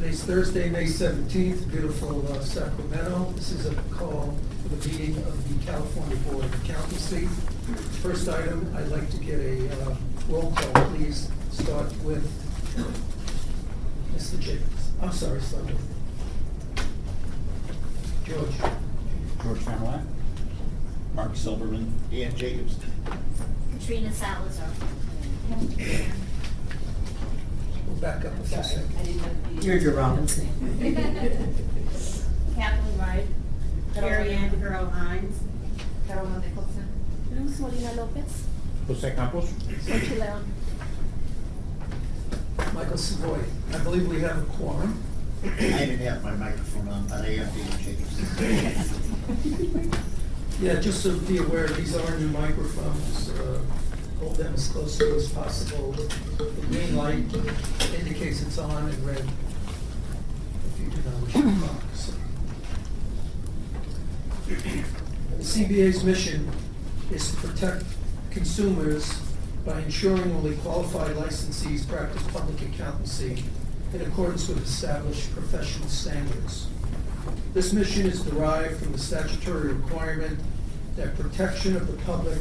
Today's Thursday, May 17th, beautiful Sacramento. This is a call for the meeting of the California Board of Accountancy. First item, I'd like to get a roll call, please. Start with Mr. Jacobs. I'm sorry, start with George. George Familat. Mark Silverman. Dan Jacobs. Katrina Salazar. We'll back up a few seconds. Deirdre Robinson. Kathleen Wright. Carrie Ann Carol Hines. Carolyn Nicholson. Luz Molina Lopez. Jose Campos. Sochi Leon. Michael Savoy. I believe we have a quorum. I didn't have my microphone on, but I am Dan Jacobs. Yeah, just so be aware, these are new microphones. Hold them as close to you as possible. The green light indicates it's on, and red if you do not wish to talk. So. The CBA's mission is to protect consumers by ensuring only qualified licensees practice public accountancy in accordance with established professional standards. This mission is derived from the statutory requirement that protection of the public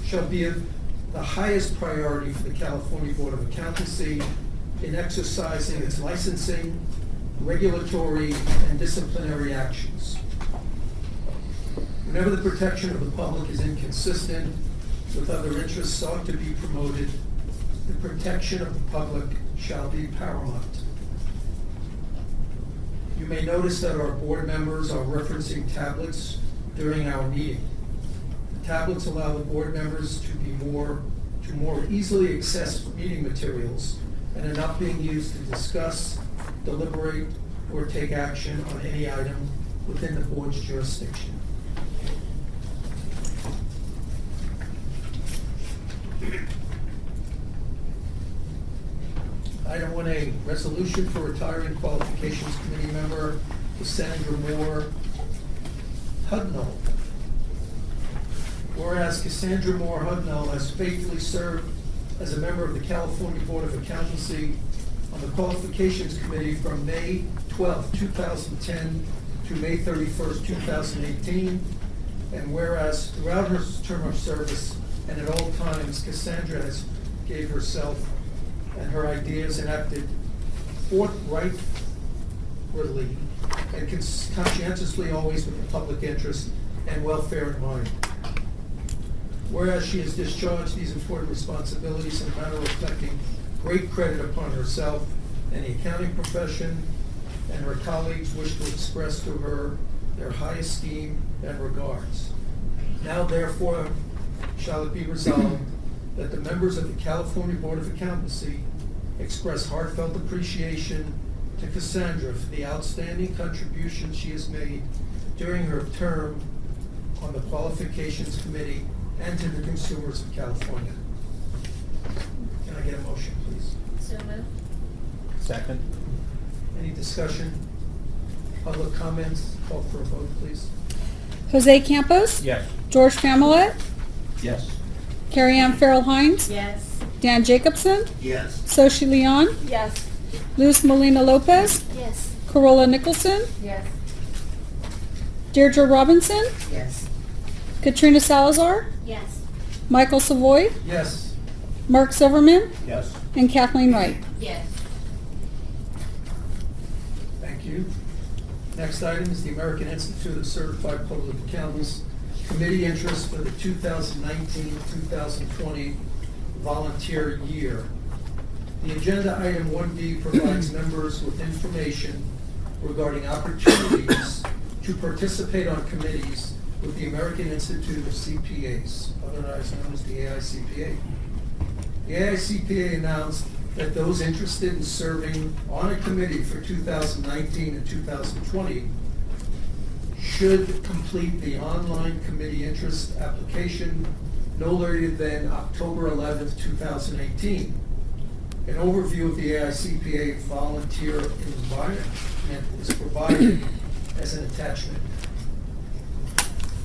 shall be of the highest priority for the California Board of Accountancy in exercising its licensing, regulatory, and disciplinary actions. Whenever the protection of the public is inconsistent with other interests sought to be promoted, the protection of the public shall be paramount. You may notice that our board members are referencing tablets during our meeting. The tablets allow the board members to more easily access meeting materials and are not being used to discuss, deliberate, or take action on any item within the board's jurisdiction. Item 1A, resolution for retiring qualifications committee member Cassandra Moore Hudnall. Whereas Cassandra Moore Hudnall has faithfully served as a member of the California Board of Accountancy on the Qualifications Committee from May 12, 2010 to May 31st, 2018. And whereas throughout her term of service and at all times, Cassandra has gave herself and her ideas and acted forthrightly and conscientiously always with the public interest and welfare in mind. Whereas she has discharged these important responsibilities in a manner reflecting great credit upon herself and the accounting profession, and her colleagues wish to express to her their high esteem and regards. Now therefore shall it be resolved that the members of the California Board of Accountancy express heartfelt appreciation to Cassandra for the outstanding contributions she has made during her term on the Qualifications Committee and to the consumers of California. Can I get a motion, please? So moved. Second. Any discussion? Public comments? Call for a vote, please. Jose Campos? Yes. George Familat? Yes. Carrie Ann Farrell Hines? Yes. Dan Jacobson? Yes. Sochi Leon? Yes. Luz Molina Lopez? Yes. Corolla Nicholson? Yes. Deirdre Robinson? Yes. Katrina Salazar? Yes. Michael Savoy? Yes. Mark Silverman? Yes. And Kathleen Wright. Yes. Thank you. Next item is the American Institute of Certified Public Accountants Committee interest for the 2019-2020 volunteer year. The agenda item 1B provides members with information regarding opportunities to participate on committees with the American Institute of CPAs, otherwise known as the AICPA. The AICPA announced that those interested in serving on a committee for 2019 and 2020 should complete the online committee interest application no later than October 11th, 2018. An overview of the AICPA volunteer environment is provided as an attachment.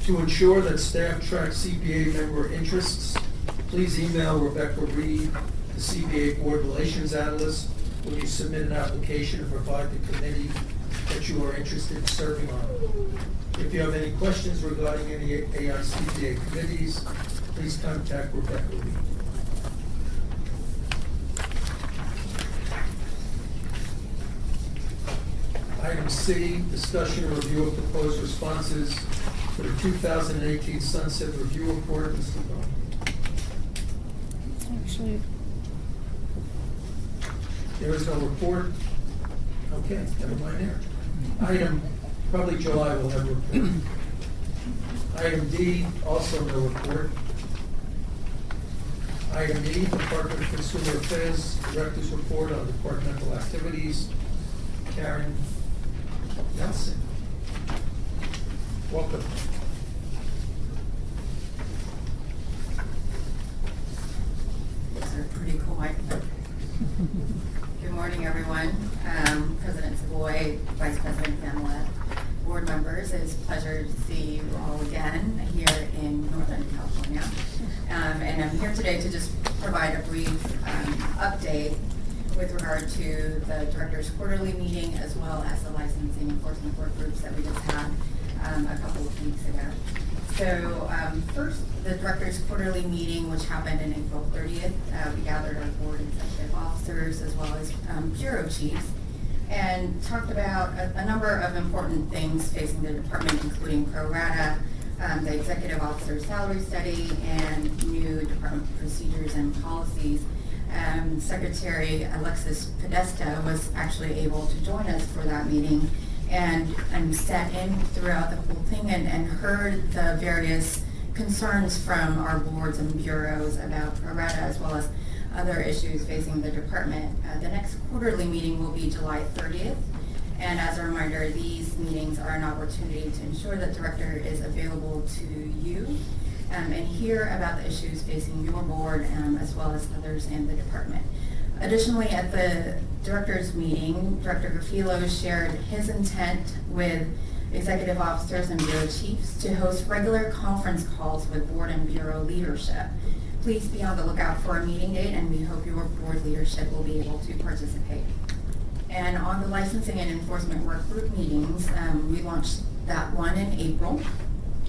To ensure that staff track CPA member interests, please email Rebecca Reed, the CPA Board Relations Analyst, Will you submit an application and provide the committee that you are interested in serving on? If you have any questions regarding any AICPA committees, please contact Rebecca Lee. Item C, discussion and review of proposed responses for the 2018 Sunset Review Report. Mr. Bone. Actually, There is no report? Okay, never mind there. Item, probably July will have a report. Item D, also no report. Item E, Department of Consumer Affairs, Director's Report on Departmental Activities. Karen Nelson. Welcome. Those are pretty quiet. Good morning, everyone. President Savoy, Vice President Pamela, board members, it's a pleasure to see you all again here in Northern California. And I'm here today to just provide a brief update with regard to the director's quarterly meeting as well as the licensing enforcement work groups that we just had a couple of weeks ago. So first, the director's quarterly meeting, which happened on April 30th, we gathered our board executive officers as well as bureau chiefs and talked about a number of important things facing the department, including pro rata, the executive officer salary study, and new department procedures and policies. Secretary Alexis Podesta was actually able to join us for that meeting and sat in throughout the whole thing and heard the various concerns from our boards and bureaus about pro rata as well as other issues facing the department. The next quarterly meeting will be July 30th. And as a reminder, these meetings are an opportunity to ensure that the director is available to you and hear about the issues facing your board as well as others in the department. Additionally, at the director's meeting, Director Garfilo shared his intent with executive officers and bureau chiefs to host regular conference calls with board and bureau leadership. Please be on the lookout for a meeting date, and we hope your board leadership will be able to participate. And on the licensing and enforcement work group meetings, we launched that one in April,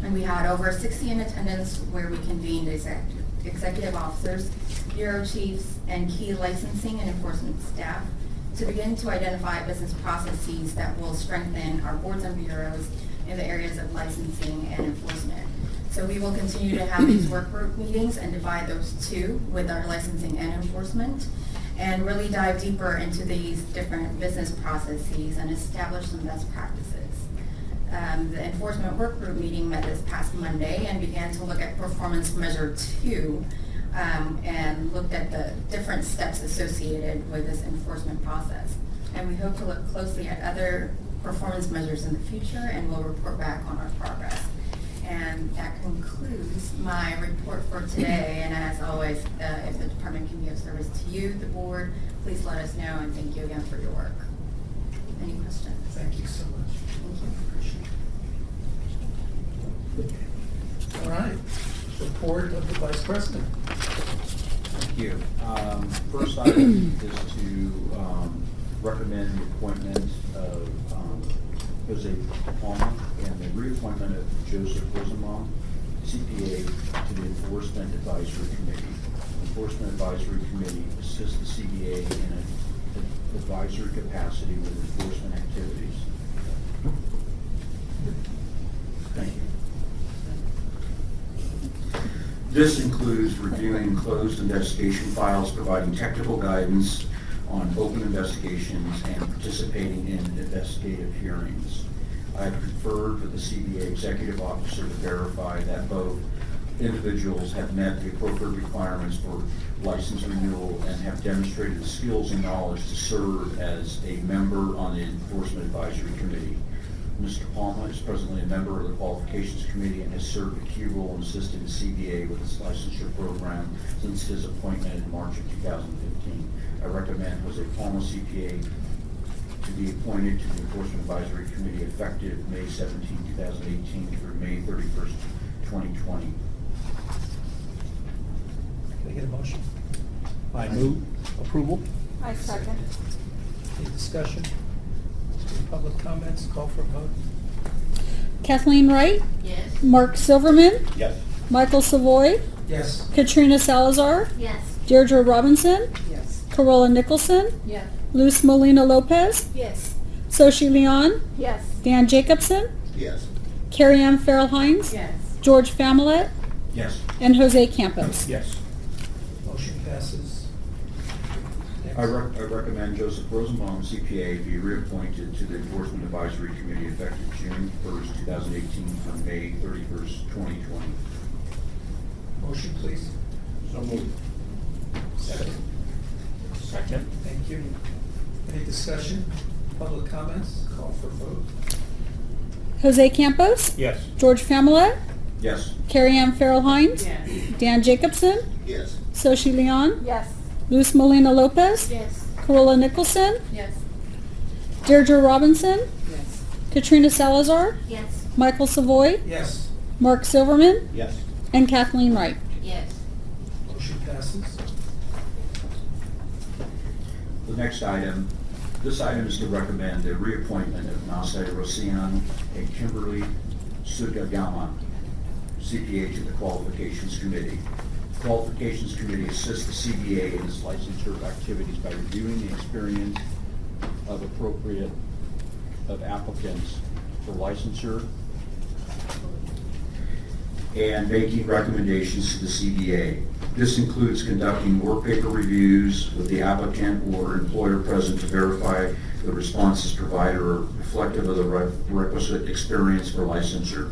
and we had over 60 in attendance where we convened executive officers, bureau chiefs, and key licensing and enforcement staff to begin to identify business processes that will strengthen our boards and bureaus in the areas of licensing and enforcement. So we will continue to have these work group meetings and divide those two with our licensing and enforcement and really dive deeper into these different business processes and establish some best practices. The enforcement work group meeting met this past Monday and began to look at performance measure 2 and looked at the different steps associated with this enforcement process. And we hope to look closely at other performance measures in the future, and we'll report back on our progress. And that concludes my report for today. And as always, if the department can be of service to you, the board, please let us know, and thank you again for your work. Any questions? Thank you so much. Thank you. All right, report of the Vice President. Thank you. First item is to recommend the appointment of Jose Palma and the reappointment of Joseph Rosenbaum, CPA, to the Enforcement Advisory Committee. The Enforcement Advisory Committee assists the CBA in an advisory capacity with enforcement activities. Thank you. This includes reviewing closed investigation files, providing technical guidance on open investigations, and participating in investigative hearings. I have conferred with the CBA executive officer to verify that both individuals have met the appropriate requirements for license renewal and have demonstrated the skills and knowledge to serve as a member on the Enforcement Advisory Committee. Mr. Palma is presently a member of the Qualifications Committee and has served a key role in assisting the CBA with its licensure program since his appointment in March of 2015. I recommend Jose Palma, CPA, to be appointed to the Enforcement Advisory Committee effective May 17, 2018 through May 31st, 2020. Can I get a motion? I move approval. I second. Any discussion? Any public comments? Call for a vote. Kathleen Wright, Yes. Mark Silverman, Yes. Michael Savoy, Yes. Katrina Salazar, Yes. Deirdre Robinson, Yes. Corolla Nicholson, Yes. Luz Molina Lopez, Yes. Soshi Leon, Yes. Dan Jacobson, Yes. Carrie Ann Farrell Hines, Yes. George Familet, Yes. and Jose Campos. Yes. Motion passes. Next. I recommend Joseph Rosenbaum, CPA, be reappointed to the Enforcement Advisory Committee effective June 1st, 2018 through May 31st, 2020. Motion, please. So moved. Second. Second. Thank you. Any discussion? Public comments? Call for a vote. Jose Campos, Yes. George Familet, Yes. Carrie Ann Farrell Hines, Yes. Dan Jacobson, Yes. Soshi Leon, Yes. Luz Molina Lopez, Yes. Corolla Nicholson, Yes. Deirdre Robinson, Yes. Katrina Salazar, Yes. Michael Savoy, Yes. Mark Silverman, Yes. and Kathleen Wright. Yes. Motion passes. The next item, this item is to recommend the reappointment of Nasai Rosian and Kimberly Sugiyama, CPA, to the Qualifications Committee. The Qualifications Committee assists the CPA in its licensure activities by reviewing the experience of applicants for licensure and making recommendations to the CBA. This includes conducting work paper reviews with the applicant or employer present to verify the responses provided are reflective of the requisite experience for licensure.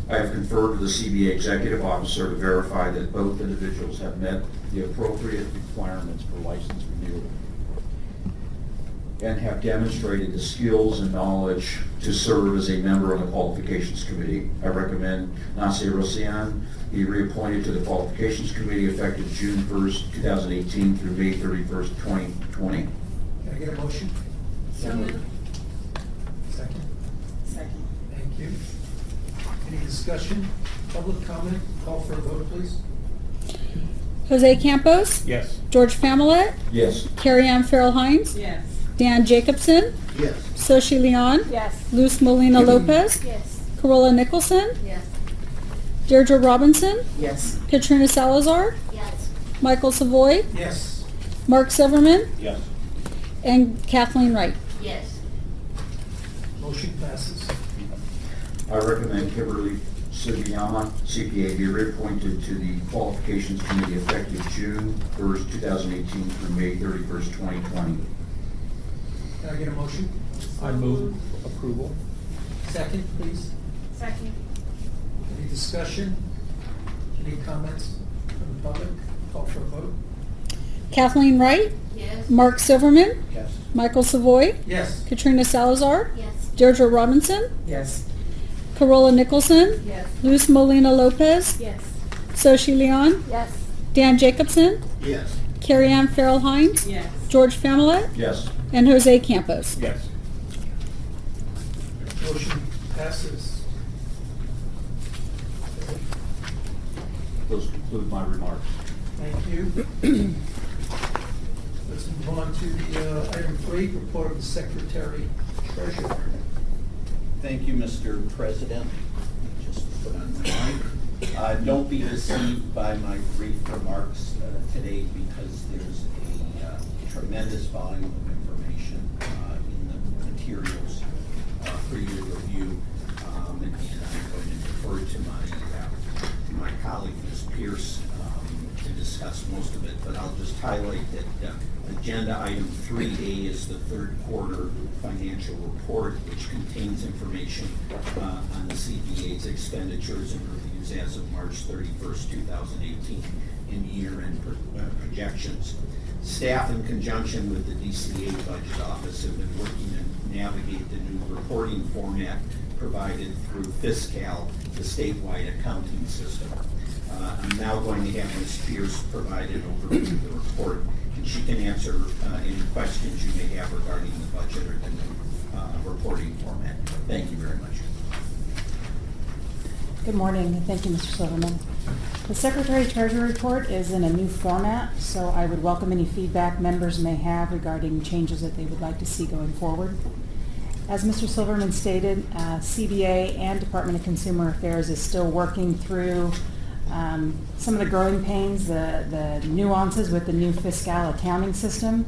I have conferred with the CBA executive officer to verify that both individuals have met the appropriate requirements for license renewal and have demonstrated the skills and knowledge to serve as a member of the Qualifications Committee. I recommend Nasir Rosian be reappointed to the Qualifications Committee effective June 1st, 2018 through May 31st, 2020. Can I get a motion? So moved. Second. Second. Thank you. Any discussion? Public comment? Call for a vote, please. Jose Campos, Yes. George Familet, Yes. Carrie Ann Farrell Hines, Yes. Dan Jacobson, Yes. Soshi Leon, Yes. Luz Molina Lopez, Yes. Corolla Nicholson, Yes. Deirdre Robinson, Yes. Katrina Salazar, Yes. Michael Savoy, Yes. Mark Silverman, Yes. and Kathleen Wright. Yes. Motion passes. I recommend Kimberly Sugiyama, CPA, be reappointed to the Qualifications Committee effective June 1st, 2018 through May 31st, 2020. Can I get a motion? I move approval. Second, please. Second. Any discussion? Any comments from the public? Call for a vote. Kathleen Wright, Yes. Mark Silverman, Yes. Michael Savoy, Yes. Katrina Salazar, Yes. Deirdre Robinson, Yes. Corolla Nicholson, Yes. Luz Molina Lopez, Yes. Soshi Leon, Yes. Dan Jacobson, Yes. Carrie Ann Farrell Hines, Yes. George Familet, Yes. and Jose Campos. Yes. Motion passes. Those conclude my remarks. Thank you. Let's move on to the item 3, report of the Secretary Treasurer. Thank you, Mr. President. Just put on my mic. Don't be deceived by my brief remarks today because there's a tremendous volume of information in the materials for your review. And I'm going to defer to my colleague, Ms. Pierce, to discuss most of it, but I'll just highlight that agenda item 3A is the third quarter financial report, which contains information on the CPA's expenditures and reviews as of March 31st, 2018, and year-end projections. Staff, in conjunction with the DCA Budget Office, have been working to navigate the new reporting format provided through Fiscal, the statewide accounting system. I'm now going to have Ms. Pierce provide an overview of the report, and she can answer any questions you may have regarding the budget or the new reporting format. Thank you very much. Good morning, and thank you, Mr. Silverman. The Secretary Treasurer Report is in a new format, so I would welcome any feedback members may have regarding changes that they would like to see going forward. As Mr. Silverman stated, CBA and Department of Consumer Affairs is still working through some of the growing pains, the nuances with the new fiscal accounting system.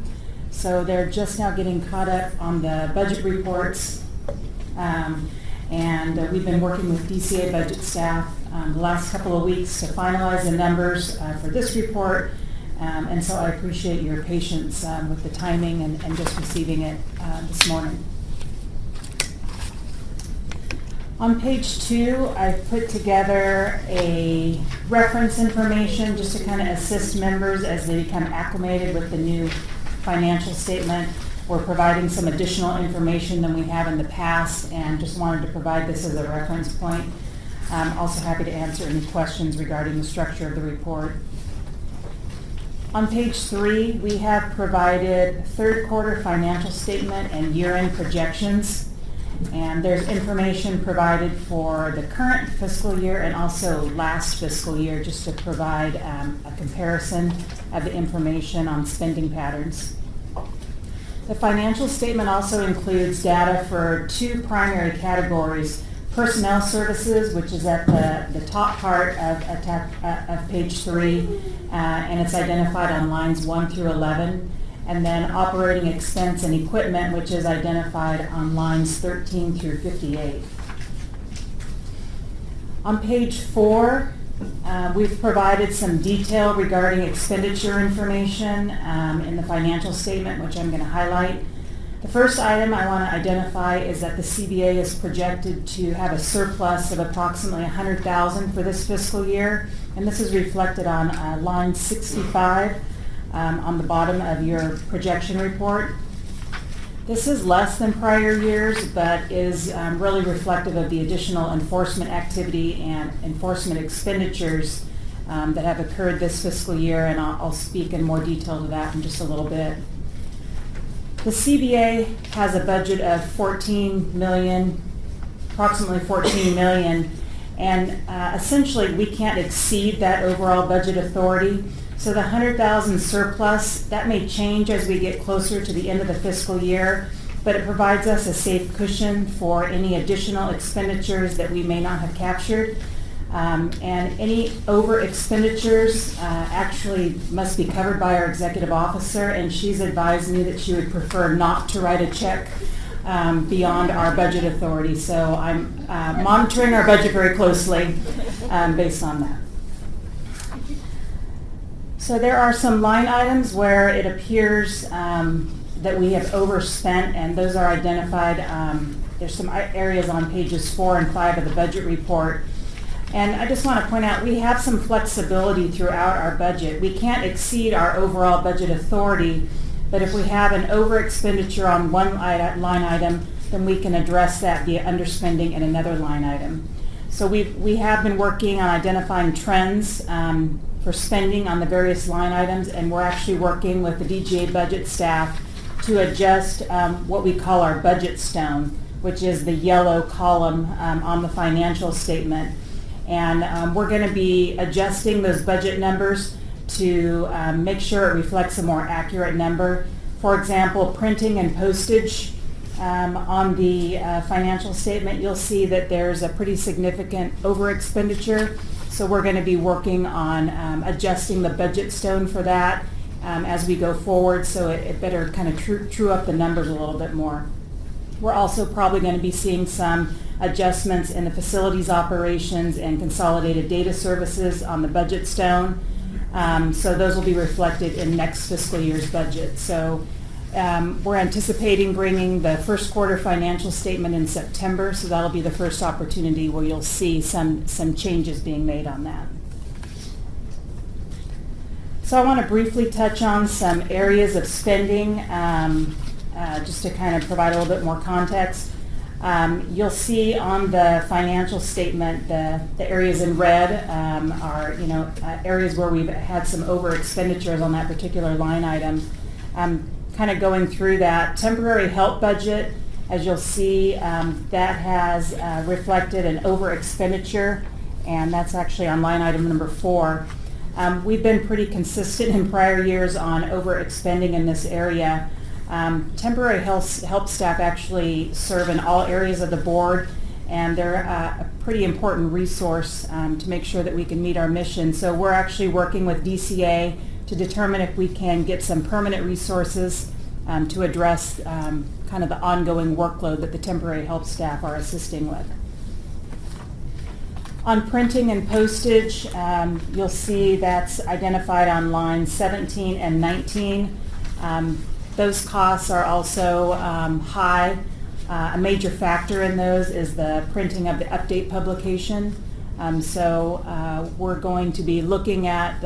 So they're just now getting caught up on the budget reports. And we've been working with DCA budget staff the last couple of weeks to finalize the numbers for this report. And so I appreciate your patience with the timing and just receiving it this morning. On page 2, I've put together a reference information just to kind of assist members as they become acclimated with the new financial statement. We're providing some additional information than we have in the past and just wanted to provide this as a reference point. I'm also happy to answer any questions regarding the structure of the report. On page 3, we have provided third quarter financial statement and year-end projections. And there's information provided for the current fiscal year and also last fiscal year just to provide a comparison of the information on spending patterns. The financial statement also includes data for 2 primary categories: personnel services, which is at the top part of page 3, and it's identified on lines 1 through 11, and then operating expense and equipment, which is identified on lines 13 through 58. On page 4, we've provided some detail regarding expenditure information in the financial statement, which I'm going to highlight. The first item I want to identify is that the CBA is projected to have a surplus of approximately $100,000 for this fiscal year, and this is reflected on line 65 on the bottom of your projection report. This is less than prior years, but is really reflective of the additional enforcement activity and enforcement expenditures that have occurred this fiscal year, and I'll speak in more detail to that in just a little bit. The CBA has a budget of approximately $14 million, and essentially we can't exceed that overall budget authority. So the $100,000 surplus, that may change as we get closer to the end of the fiscal year, but it provides us a safe cushion for any additional expenditures that we may not have captured. And any over expenditures actually must be covered by our executive officer, and she's advised me that she would prefer not to write a check beyond our budget authority. So I'm monitoring our budget very closely based on that. So there are some line items where it appears that we have overspent, and those are identified. There's some areas on pages 4 and 5 of the budget report. And I just want to point out, we have some flexibility throughout our budget. We can't exceed our overall budget authority, but if we have an over expenditure on one line item, then we can address that via underspending in another line item. So we have been working on identifying trends for spending on the various line items, and we're actually working with the DGA budget staff to adjust what we call our budget stone, which is the yellow column on the financial statement. And we're going to be adjusting those budget numbers to make sure it reflects a more accurate number. For example, printing and postage on the financial statement, you'll see that there's a pretty significant over expenditure. So we're going to be working on adjusting the budget stone for that as we go forward, so it better kind of true up the numbers a little bit more. We're also probably going to be seeing some adjustments in the facilities operations and consolidated data services on the budget stone. So those will be reflected in next fiscal year's budget. So we're anticipating bringing the first quarter financial statement in September, so that'll be the first opportunity where you'll see some changes being made on that. So I want to briefly touch on some areas of spending just to kind of provide a little bit more context. You'll see on the financial statement the areas in red are areas where we've had some over expenditures on that particular line item. Kind of going through that temporary help budget, as you'll see, that has reflected an over expenditure and that's actually on line item number 4. We've been pretty consistent in prior years on overexpending in this area. Temporary help staff actually serve in all areas of the board, and they're a pretty important resource to make sure that we can meet our mission. So we're actually working with DCA to determine if we can get some permanent resources to address kind of the ongoing workload that the temporary help staff are assisting with. On printing and postage, you'll see that's identified on lines 17 and 19. Those costs are also high. A major factor in those is the printing of the update publication. So we're going to be looking at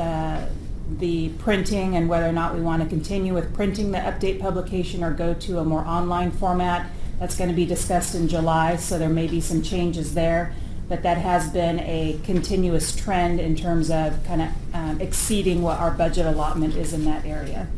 the printing and whether or not we want to continue with printing the update publication or go to a more online format. That's going to be discussed in July, so there may be some changes there. But that has been a continuous trend in terms of kind of exceeding what our budget allotment is in that area.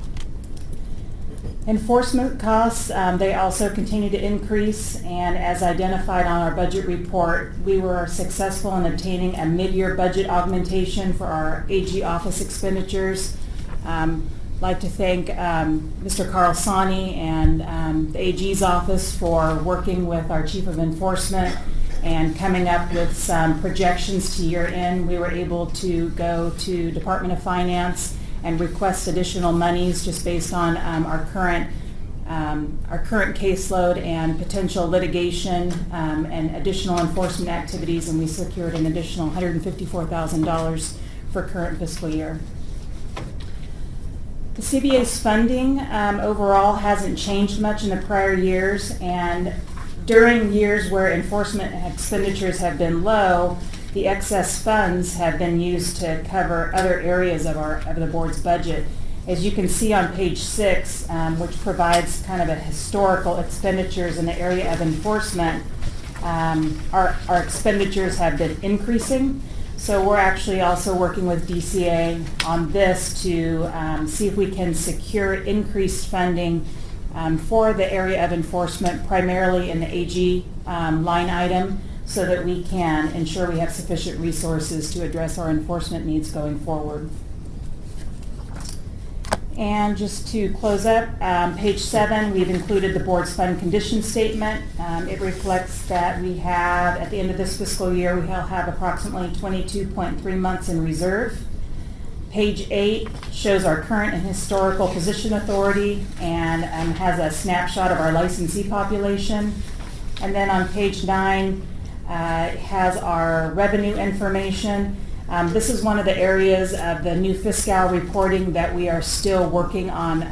Enforcement costs, they also continue to increase, and as identified on our budget report, we were successful in obtaining a mid-year budget augmentation for our AG office expenditures. I'd like to thank Mr. Carl Sani and the AG's office for working with our Chief of Enforcement and coming up with some projections to year end. We were able to go to Department of Finance and request additional monies just based on our current caseload and potential litigation and additional enforcement activities, and we secured an additional $154,000 for current fiscal year. The CBA's funding overall hasn't changed much in the prior years, and during years where enforcement expenditures have been low, the excess funds have been used to cover other areas of the board's budget. As you can see on page 6, which provides kind of a historical expenditures in the area of enforcement, our expenditures have been increasing. So we're actually also working with DCA on this to see if we can secure increased funding for the area of enforcement, primarily in the AG line item, so that we can ensure we have sufficient resources to address our enforcement needs going forward. And just to close up, page 7, we've included the board's fund condition statement. It reflects that we have, at the end of this fiscal year, we will have approximately 22.3 months in reserve. Page 8 shows our current and historical position authority and has a snapshot of our licensee population. And then on page 9, it has our revenue information. This is one of the areas of the new fiscal reporting that we are still working on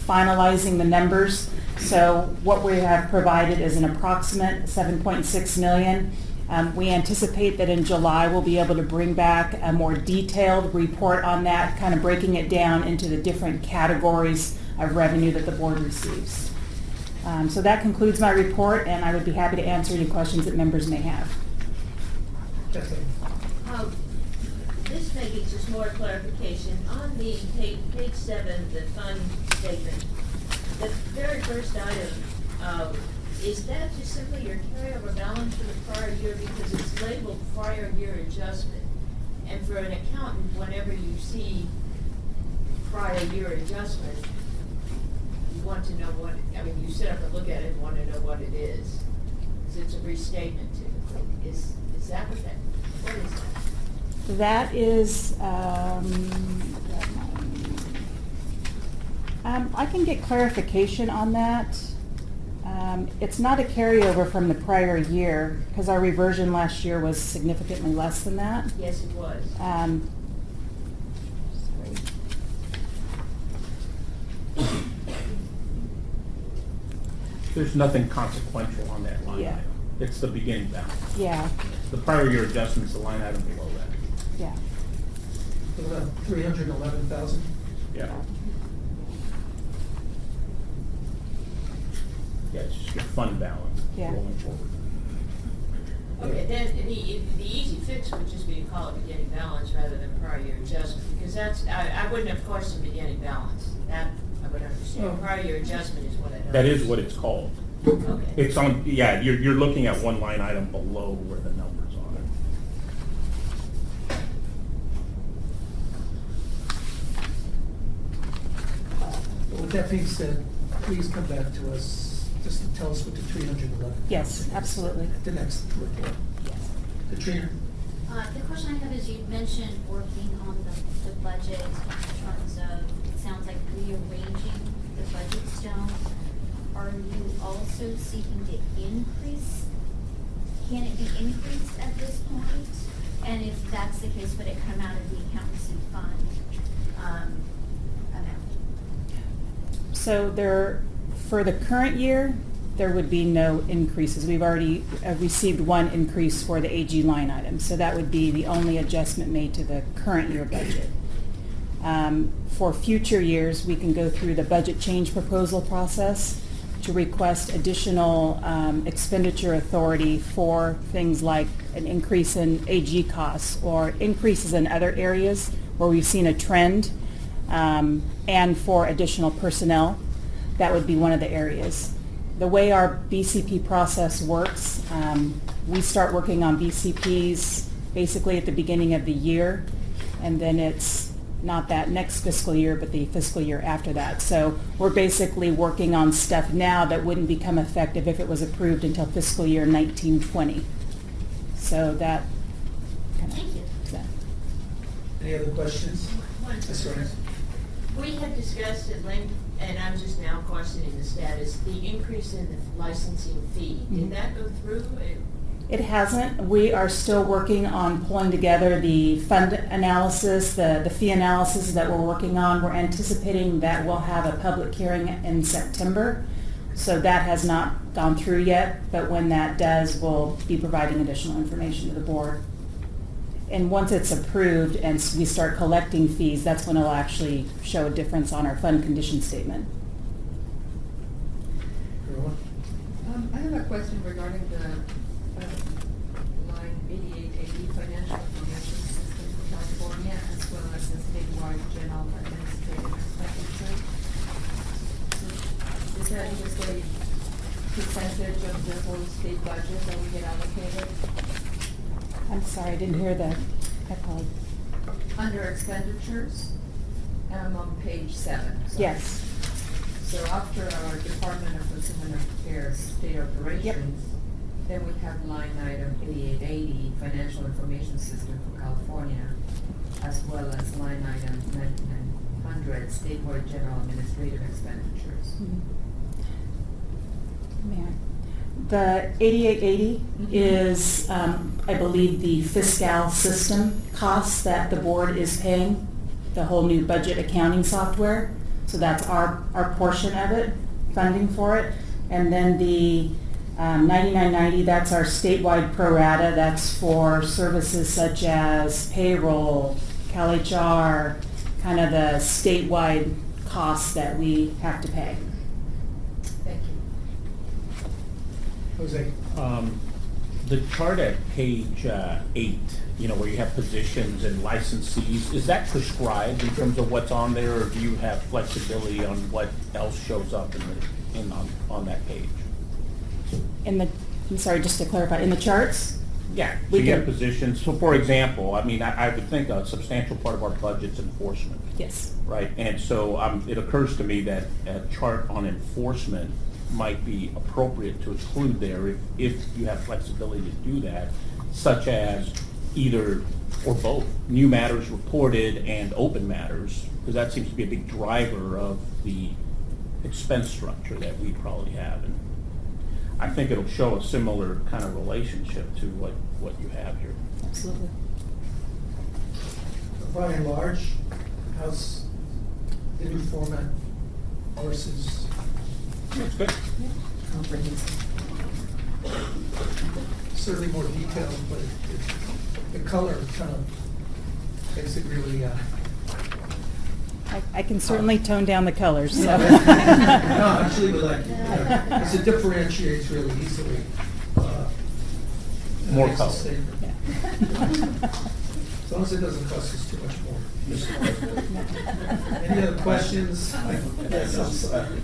finalizing the numbers. So what we have provided is an approximate $7.6 million. We anticipate that in July we'll be able to bring back a more detailed report on that, kind of breaking it down into the different categories of revenue that the board receives. So that concludes my report, and I would be happy to answer any questions that members may have. This may be just more clarification. On the page 7, the fund statement, the very first item, is that just simply your carryover balance for the prior year because it's labeled prior year adjustment? And for an accountant, whenever you see prior year adjustment, you want to know what, I mean, you sit up and look at it and want to know what it is. Because it's a restatement typically. Is that what is that? That is, I can get clarification on that. It's not a carryover from the prior year because our reversion last year was significantly less than that. Yes, it was. Sorry. There's nothing consequential on that line Yeah. item. It's the beginning balance. Yeah, The prior year adjustment's the line item below that. yeah. About 311,000. Yeah. Yeah, it's just your fund balance Yeah. rolling forward. Okay, then the easy fix would just be to call it beginning balance rather than prior year adjustment, because that's, I wouldn't have questioned beginning balance. That I would understand. Oh. Prior year adjustment is what I know. That is what it's called. Okay. It's on, yeah, you're looking at one line item below where the numbers are. With that being said, please come back to us, just to tell us what the 311. Yes, absolutely. At the next report. Yes. Katrina? The question I have is, you mentioned working on the budget in terms of, it sounds like rearranging the budget stone. Are you also seeking to increase? Can it be increased at this point? And if that's the case, would it come out of the accountancy fund amount? So for the current year, there would be no increases. We've already received one increase for the AG line item, so that would be the only adjustment made to the current year budget. For future years, we can go through the budget change proposal process to request additional expenditure authority for things like an increase in AG costs or increases in other areas where we've seen a trend, and for additional personnel. That would be one of the areas. The way our BCP process works, we start working on BCPs basically at the beginning of the year, and then it's not that next fiscal year, but the fiscal year after that. So we're basically working on stuff now that wouldn't become effective if it was approved until fiscal year 1920. So that kind of... Thank you. Any other questions? One Yes, sir. We had discussed at length, and I'm just now questioning the status, the increase in the licensing fee. Did that go through? It hasn't. We are still working on pulling together the fund analysis, the fee analysis that we're working on. We're anticipating that we'll have a public hearing in September. So that has not gone through yet, but when that does, we'll be providing additional information to the board. And once it's approved and we start collecting fees, that's when it'll actually show a difference on our fund condition statement. Everyone? I have a question regarding the line 8880 financial information system for California, as well as the statewide general administrative expenditure. Is that just a percentage of the whole state budget that we get allocated? I'm sorry, I didn't hear that. I apologize. Under expenditures, I'm on page 7. So- Yes. So after our Department of Consumer Affairs state operations, then we have line item 8880, Financial Information System for California, as well as line item 9900, statewide general administrative expenditures. Mayor. The 8880 is, I believe, the fiscal system costs that the board is paying, the whole new budget accounting software. So that's our portion of it, funding for it. And then the 9990, that's our statewide pro rata. That's for services such as payroll, CalHR, kind of the statewide costs that we have to pay. Thank you. Jose? The chart at page 8, where you have positions and licensees, is that prescribed in terms of what's on there, or do you have flexibility on what else shows up on that page? I'm sorry, just to clarify, in the charts? Yeah, so We you have can- positions. So for example, I would think a substantial part of our budget's enforcement, Yes. right? And so it occurs to me that a chart on enforcement might be appropriate to include there if you have flexibility to do that, such as either or both new matters reported and open matters, because that seems to be a big driver of the expense structure that we probably have. And I think it'll show a similar kind of relationship to what you have here. Absolutely. By and large, how's the new format versus It's good. Comprehensive. certainly more detailed, but the color kind of makes it really, I can certainly tone down the colors, so. no, actually, we like it, because it differentiates really easily. And More makes a color. statement. Yeah. As long as it doesn't cost us too much more. Any other questions? Yes,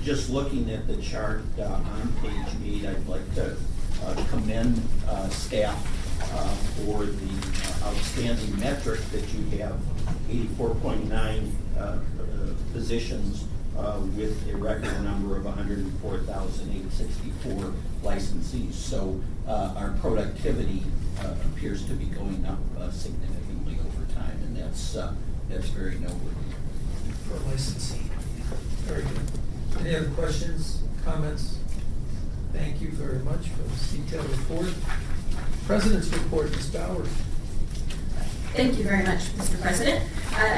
just looking at the chart on page 8, I'd like to commend staff for the outstanding metric that you have, 84.9 positions with a record number of 104,864 licensees. So our productivity appears to be going up significantly over time, and that's very noteworthy. For licensing. Very good. Any other questions, comments? Thank you very much for this detailed report. President's report, Ms. Bauer. Thank you very much, Mr. President.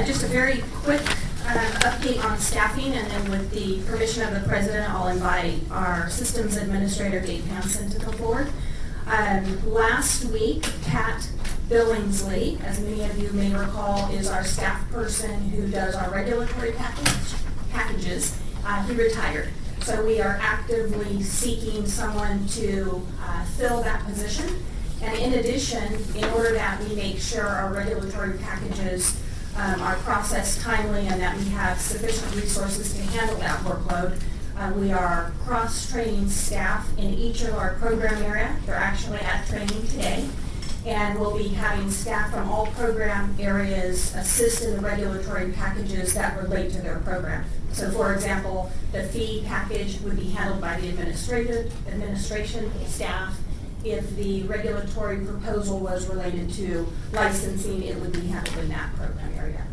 Just a very quick update on staffing, and then with the permission of the President, I'll invite our Systems Administrator, Dave Hansen, to come forward. Last week, Pat Billingsley, as many of you may recall, is our staff person who does our regulatory packages. He retired. So we are actively seeking someone to fill that position. And in addition, in order that we make sure our regulatory packages are processed timely and that we have sufficient resources to handle that workload, we are cross-training staff in each of our program area. They're actually at training today. And we'll be having staff from all program areas assist in the regulatory packages that relate to their program. So for example, the fee package would be handled by the administration staff. If the regulatory proposal was related to licensing, it would be handled in that program area.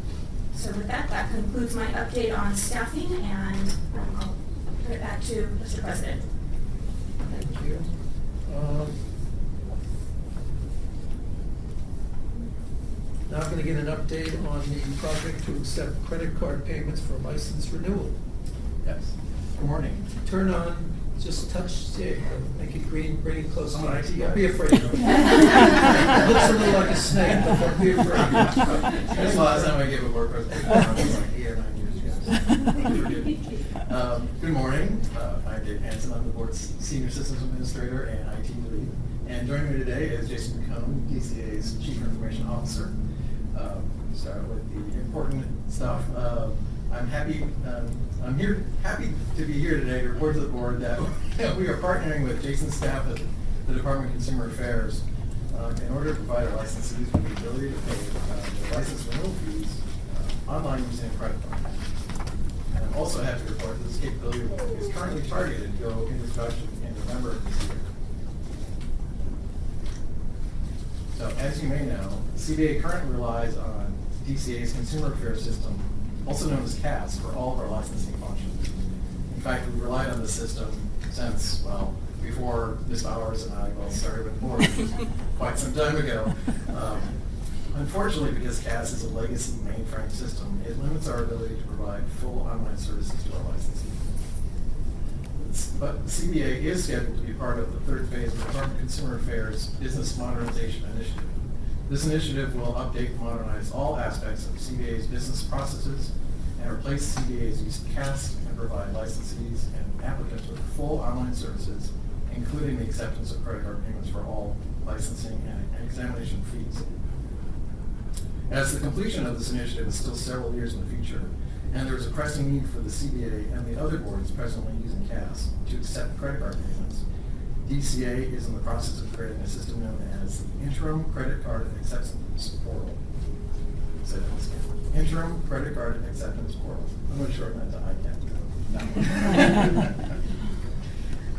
So with that, that concludes my update on staffing, and I'll turn it back to Mr. President. Thank you. Now I'm going to get an update on the project to accept credit card payments for license renewal. Yes. Good morning. Turn on, just touch, make it green, bring it close. I'm an IT guy. Don't be afraid. It looks a little like a snake, but don't be afraid. That's the last time I gave a board presentation. It was like 8 or 9 years ago. Good morning. I'm Dave Hansen. I'm the board's Senior Systems Administrator and IT Lead. And joining me today is Jason McCone, DCA's Chief Information Officer. Start with the important stuff. I'm happy. I'm happy to be here today to report to the board that we are partnering with Jason's staff at the Department of Consumer Affairs in order to provide our licensees with the ability to pay their license renewal fees online using a credit card. And I'm also happy to report that this capability is currently targeted to go into production in November of this year. So as you may know, CBA currently relies on DCA's Consumer Affairs System, also known as CAS, for all of our licensing functions. In fact, we've relied on this system since, well, before Ms. Bowers and I both started with the board, which was quite some time ago. Unfortunately, because CAS is a legacy mainframe system, it limits our ability to provide full online services to our licensees. But CBA is scheduled to be part of the third phase of the Department of Consumer Affairs Business Modernization Initiative. This initiative will update and modernize all aspects of CBA's business processes and replace CBA's use of CAS and provide licensees and applicants with full online services, including the acceptance of credit card payments for all licensing and examination fees. As the completion of this initiative is still several years in the future, and there is a pressing need for the CBA and the other boards presently using CAS to accept credit card payments, DCA is in the process of creating a system known as the Interim Credit Card Acceptance Portal. Say that once again. Interim Credit Card Acceptance Portal. I'm going to shorten that to ICAP.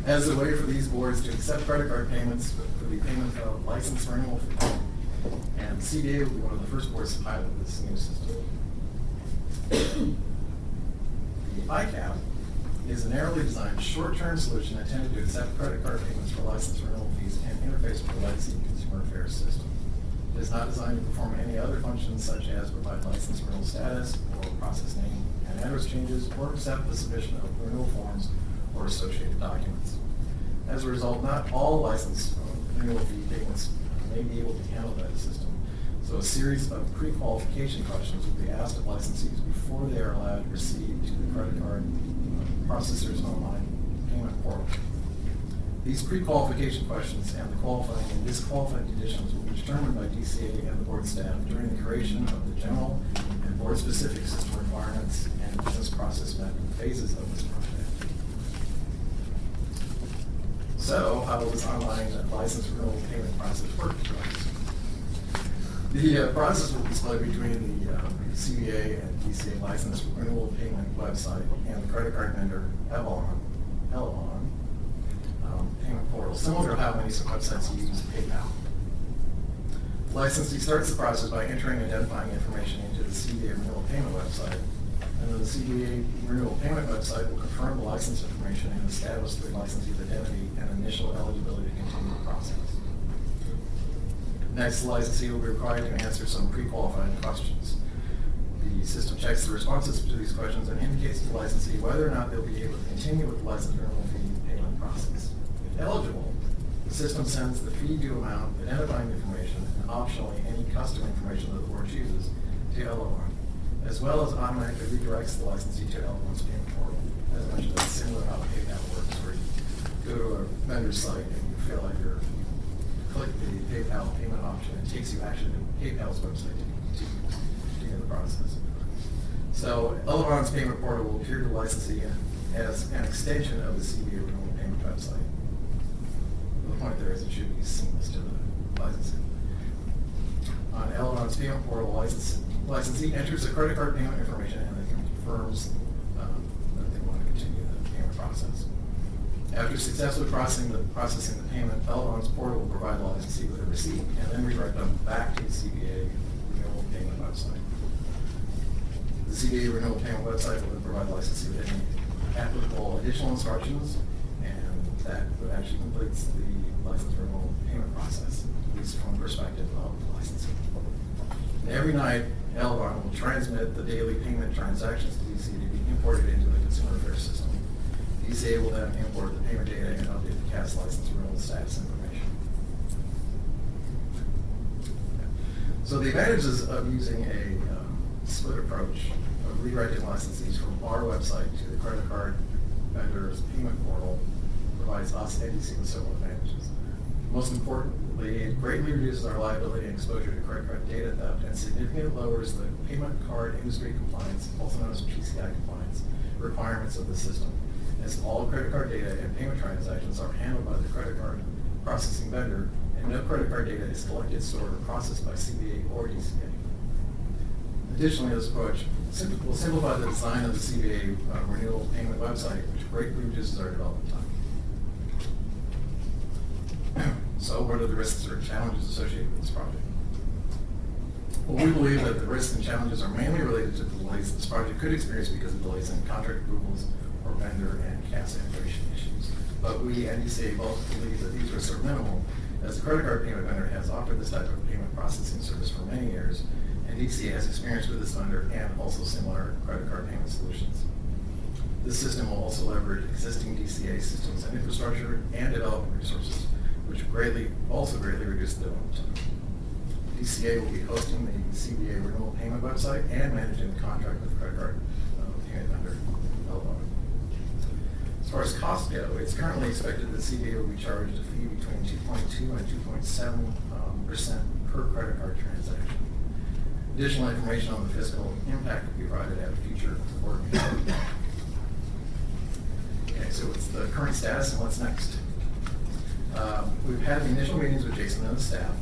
As a way for these boards to accept credit card payments for the payment of license renewal fees. And CBA will be one of the first boards to pilot this new system. The ICAP is a narrowly designed short-term solution intended to accept credit card payments for license renewal fees and interface with the legacy consumer affairs system. It is not designed to perform any other functions such as provide license renewal status or process name and address changes or accept the submission of renewal forms or associated documents. As a result, not all license renewal fee payments may be able to handle that system. So a series of pre-qualification questions will be asked of licensees before they are allowed to proceed to the credit card processor's online payment portal. These pre-qualification questions and the qualifying and disqualifying conditions will be determined by DCA and the board staff during the creation of the general and board-specific system requirements and business process mapping phases of this project. So how will this online license renewal payment process work for us? The process will be split between the CBA and DCA license renewal payment website and the credit card vendor Elon payment portal, similar to how many websites use PayPal. The licensee starts the process by entering and identifying information into the CBA renewal payment website, and then the CBA renewal payment website will confirm the license information and establish the licensee's identity and initial eligibility to continue the process. Next, the licensee will be required to answer some pre-qualifying questions. The system checks the responses to these questions and indicates to the licensee whether or not they'll be able to continue with the license renewal fee payment process. If eligible, the system sends the fee due amount, identifying information, and optionally any custom information that the board chooses to Elevon, as well as automatically redirects the licensee to Elevon's payment portal. As I mentioned, that's similar to how PayPal works, where you go to a vendor's site and you fill out your click the PayPal payment option, it takes you actually to PayPal's website to begin the process. So Elevon's payment portal will appear to the licensee as an extension of the CBA renewal payment website. The point there is it should be seamless to the licensee. On Elevon's payment portal, licensee enters the credit card payment information and it confirms that they want to continue the payment process. After successfully processing the payment, Elevon's portal will provide the licensee with a receipt and then redirect them back to the CBA renewal payment website. The CBA renewal payment website will then provide the licensee with any applicable additional instructions, and that actually completes the license renewal payment process, at least from the perspective of the licensee. And every night, Elevon will transmit the daily payment transactions to DCA to be imported into the consumer affairs system. DCA will then import the payment data and update the CAS license renewal status information. So the advantages of using a split approach of redirecting licensees from our website to the credit card vendor's payment portal provides us and DCA with several advantages. Most importantly, it greatly reduces our liability and exposure to credit card data theft and significantly lowers the payment card industry compliance, also known as PCI compliance, requirements of the system, as all credit card data and payment transactions are handled by the credit card processing vendor, and no credit card data is collected, stored, or processed by CBA or DCA. Additionally, this approach will simplify the design of the CBA renewal payment website, which greatly reduces our development time. So what are the risks or challenges associated with this project? Well, we believe that the risks and challenges are mainly related to the delays this project could experience because of delays in contract approvals or vendor and CAS integration issues. But we and DCA both believe that these risks are minimal, as the credit card payment vendor has offered this type of payment processing service for many years, and DCA has experience with this vendor and also similar credit card payment solutions. This system will also leverage existing DCA systems and infrastructure and development resources, which also greatly reduce the development time. DCA will be hosting the CBA renewal payment website and managing the contract with the credit card payment vendor. As far as costs go, it's currently expected that CBA will be charged a fee between 2.2 and 2.7% per credit card transaction. Additional information on the fiscal impact will be provided at a future board meeting. Okay, so what's the current status and what's next? We've had the initial meetings with Jason and the staff.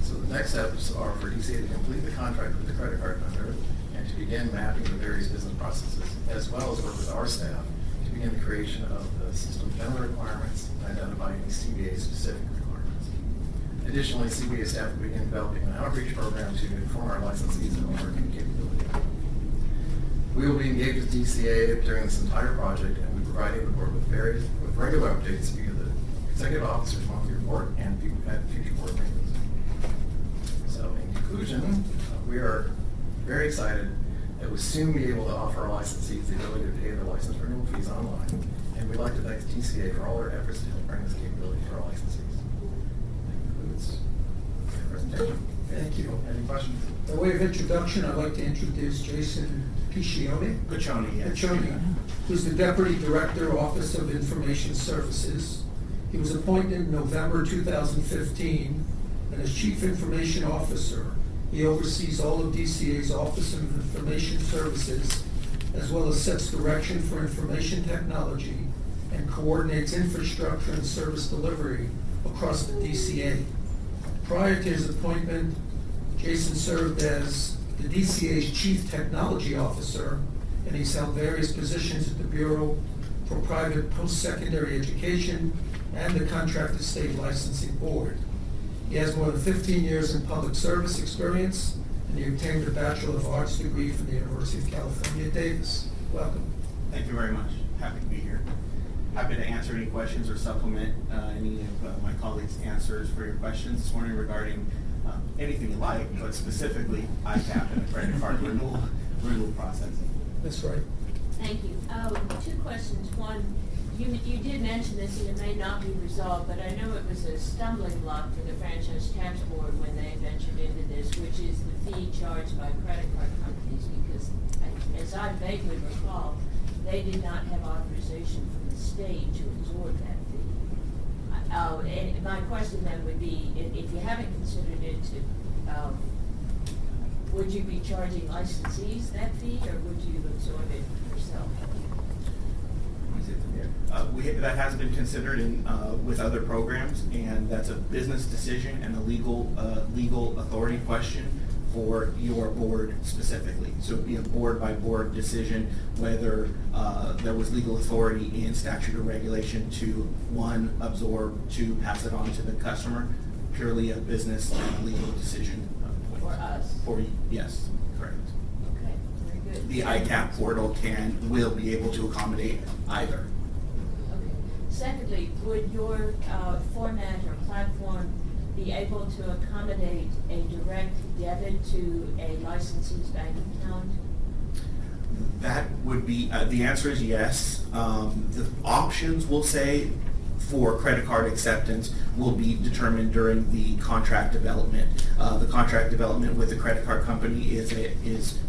So the next steps are for DCA to complete the contract with the credit card vendor and to begin mapping the various business processes, as well as work with our staff to begin the creation of the system general requirements and identify any CBA specific requirements. Additionally, CBA staff will begin developing an outreach program to inform our licensees of our working capability. We will be engaged with DCA during this entire project and we'll be providing the board with regular updates via the executive officer's monthly report and at future board meetings. So in conclusion, we are very excited that we'll soon be able to offer our licensees the ability to pay their license renewal fees online, and we'd like to thank DCA for all their efforts to help bring this capability to our licensees. That concludes the presentation. Thank you. Any questions? By way of introduction, I'd like to introduce Jason Piccioni, who's the Deputy Director, Office of Information Services. He was appointed in November 2015, and as Chief Information Officer, he oversees all of DCA's Office of Information Services, as well as sets direction for information technology and coordinates infrastructure and service delivery across the DCA. Prior to his appointment, Jason served as the DCA's Chief Technology Officer, and he's held various positions at the Bureau for Private Post-Secondary Education and the Contracted State Licensing Board. He has more than 15 years in public service experience, and he obtained a Bachelor of Arts degree from the University of California, Davis. Welcome. Thank you very much. Happy to be here. Happy to answer any questions or supplement any of my colleagues' answers for your questions this morning regarding anything you like, but specifically ICAP and the credit card renewal processing. That's right. Thank you. Two questions. One, you did mention this, and it may not be resolved, but I know it was a stumbling block for the Franchise Tax Board when they ventured into this, which is the fee charged by credit card companies, because as I vaguely recall, they did not have authorization from the state to absorb that fee. And my question then would be, if you haven't considered it, would you be charging licensees that fee, or would you absorb it yourself? That has been considered in with other programs, and that's a business decision and a legal authority question for your board specifically. So it'd be a board-by-board decision whether there was legal authority in statute or regulation to, one, absorb, two, pass it on to the customer. Purely a business and legal decision. For us? Yes, correct. Okay, very good. The ICAP portal will be able to accommodate either. Okay. Secondly, would your format or platform be able to accommodate a direct debit to a licensee's bank account? That would be, the answer is yes. The options, we'll say, for credit card acceptance will be determined during the contract development. The contract development with the credit card company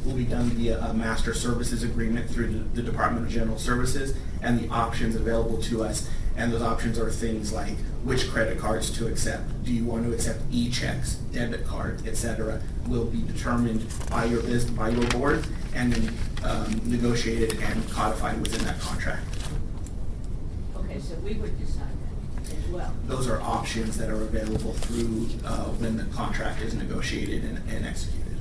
will be done via a master services agreement through the Department of General Services, and the options available to us. And those options are things like which credit cards to accept. Do you want to accept e-checks, debit card, etc. will be determined by your board and then negotiated and codified within that contract. Okay, so we would decide that as well. Those are options that are available through when the contract is negotiated and executed.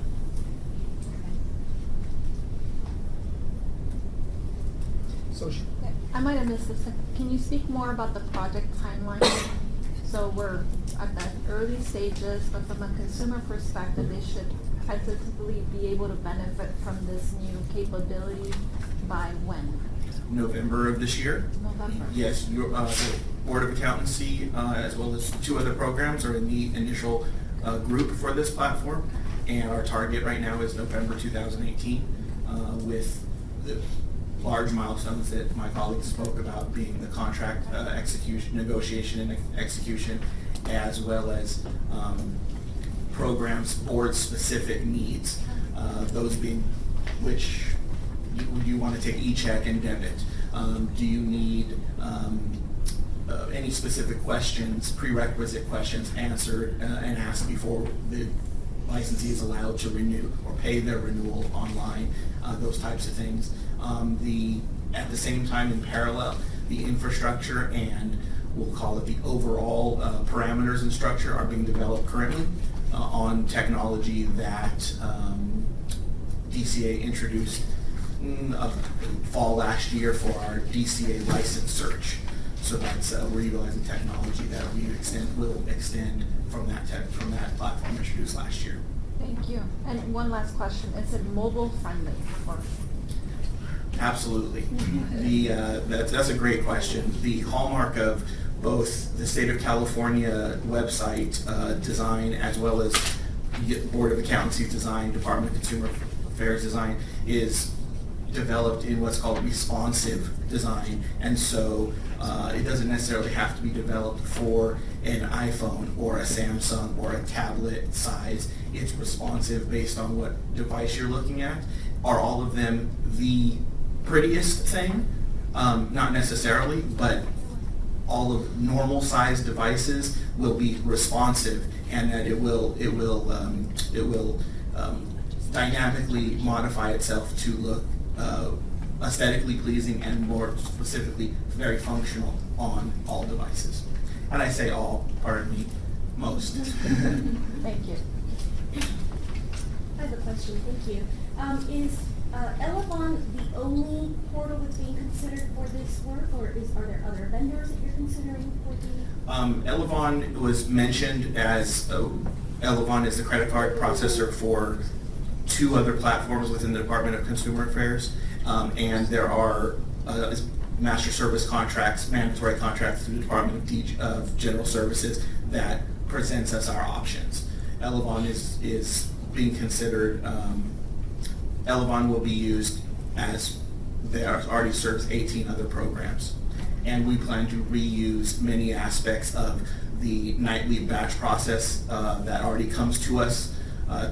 So I might have missed this. Can you speak more about the project timeline? So we're at the early stages, but from a consumer perspective, they should tentatively be able to benefit from this new capability by when? November of this year. November. Yes, the Board of Accountancy, as well as two other programs, are in the initial group for this platform, and our target right now is November 2018, with the large milestones that my colleagues spoke about being the contract execution, negotiation and execution, as well as programs board-specific needs. Those being which you want to take e-check and debit. Do you need any specific questions, prerequisite questions answered and asked before the licensee is allowed to renew or pay their renewal online, those types of things. At the same time, in parallel, the infrastructure and we'll call it the overall parameters and structure are being developed currently on technology that DCA introduced fall last year for our DCA license search. So that's we're utilizing technology that will extend from that platform introduced last year. Thank you. And one last question: is it mobile friendly? Absolutely. That's a great question. The hallmark of both the State of California website design as well as Board of Accountancy design, Department of Consumer Affairs design is developed in what's called responsive design, and so it doesn't necessarily have to be developed for an iPhone or a Samsung or a tablet size. It's responsive based on what device you're looking at. Are all of them the prettiest thing? Not necessarily, but all of normal sized devices will be responsive, and that it will dynamically modify itself to look aesthetically pleasing and more specifically very functional on all devices. And I say all, pardon me, most. Thank you. I have a question, thank you. Is Elevon the only portal that's being considered for this work, or are there other vendors that you're considering for the? Elevon was mentioned as, Elevon is the credit card processor for 2 other platforms within the Department of Consumer Affairs. And there are master service contracts, mandatory contracts through the Department of General Services that presents us our options. Elevon is being considered, Elevon will be used as there already serves 18 other programs. And we plan to reuse many aspects of the nightly batch process that already comes to us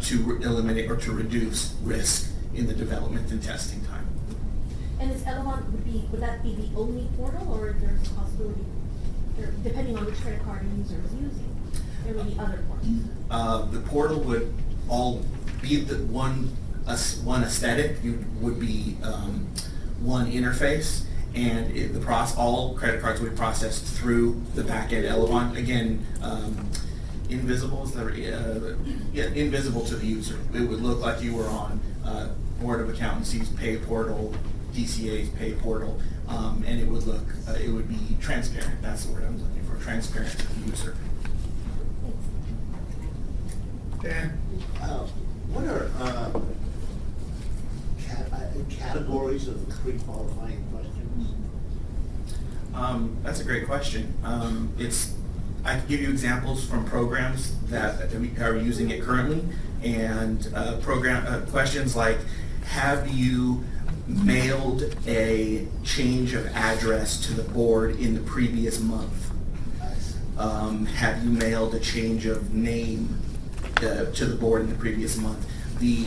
to eliminate or to reduce risk in the development and testing time. And is Elevon, would that be the only portal, or there's a possibility, depending on which credit card a user is using, there would be other portals? The portal would all be the one aesthetic. You would be one interface, and all credit cards would be processed through the back end Elevon. Again, invisible to the user. It would look like you were on Board of Accountancy's pay portal, DCA's pay portal, and it would be transparent. That's the word I was looking for, transparent to the user. Dan? What are categories of pre-qualifying questions? That's a great question. I can give you examples from programs that we are using it currently, and questions like, have you mailed a change of address to the board in the previous month? Have you mailed a change of name to the board in the previous month? The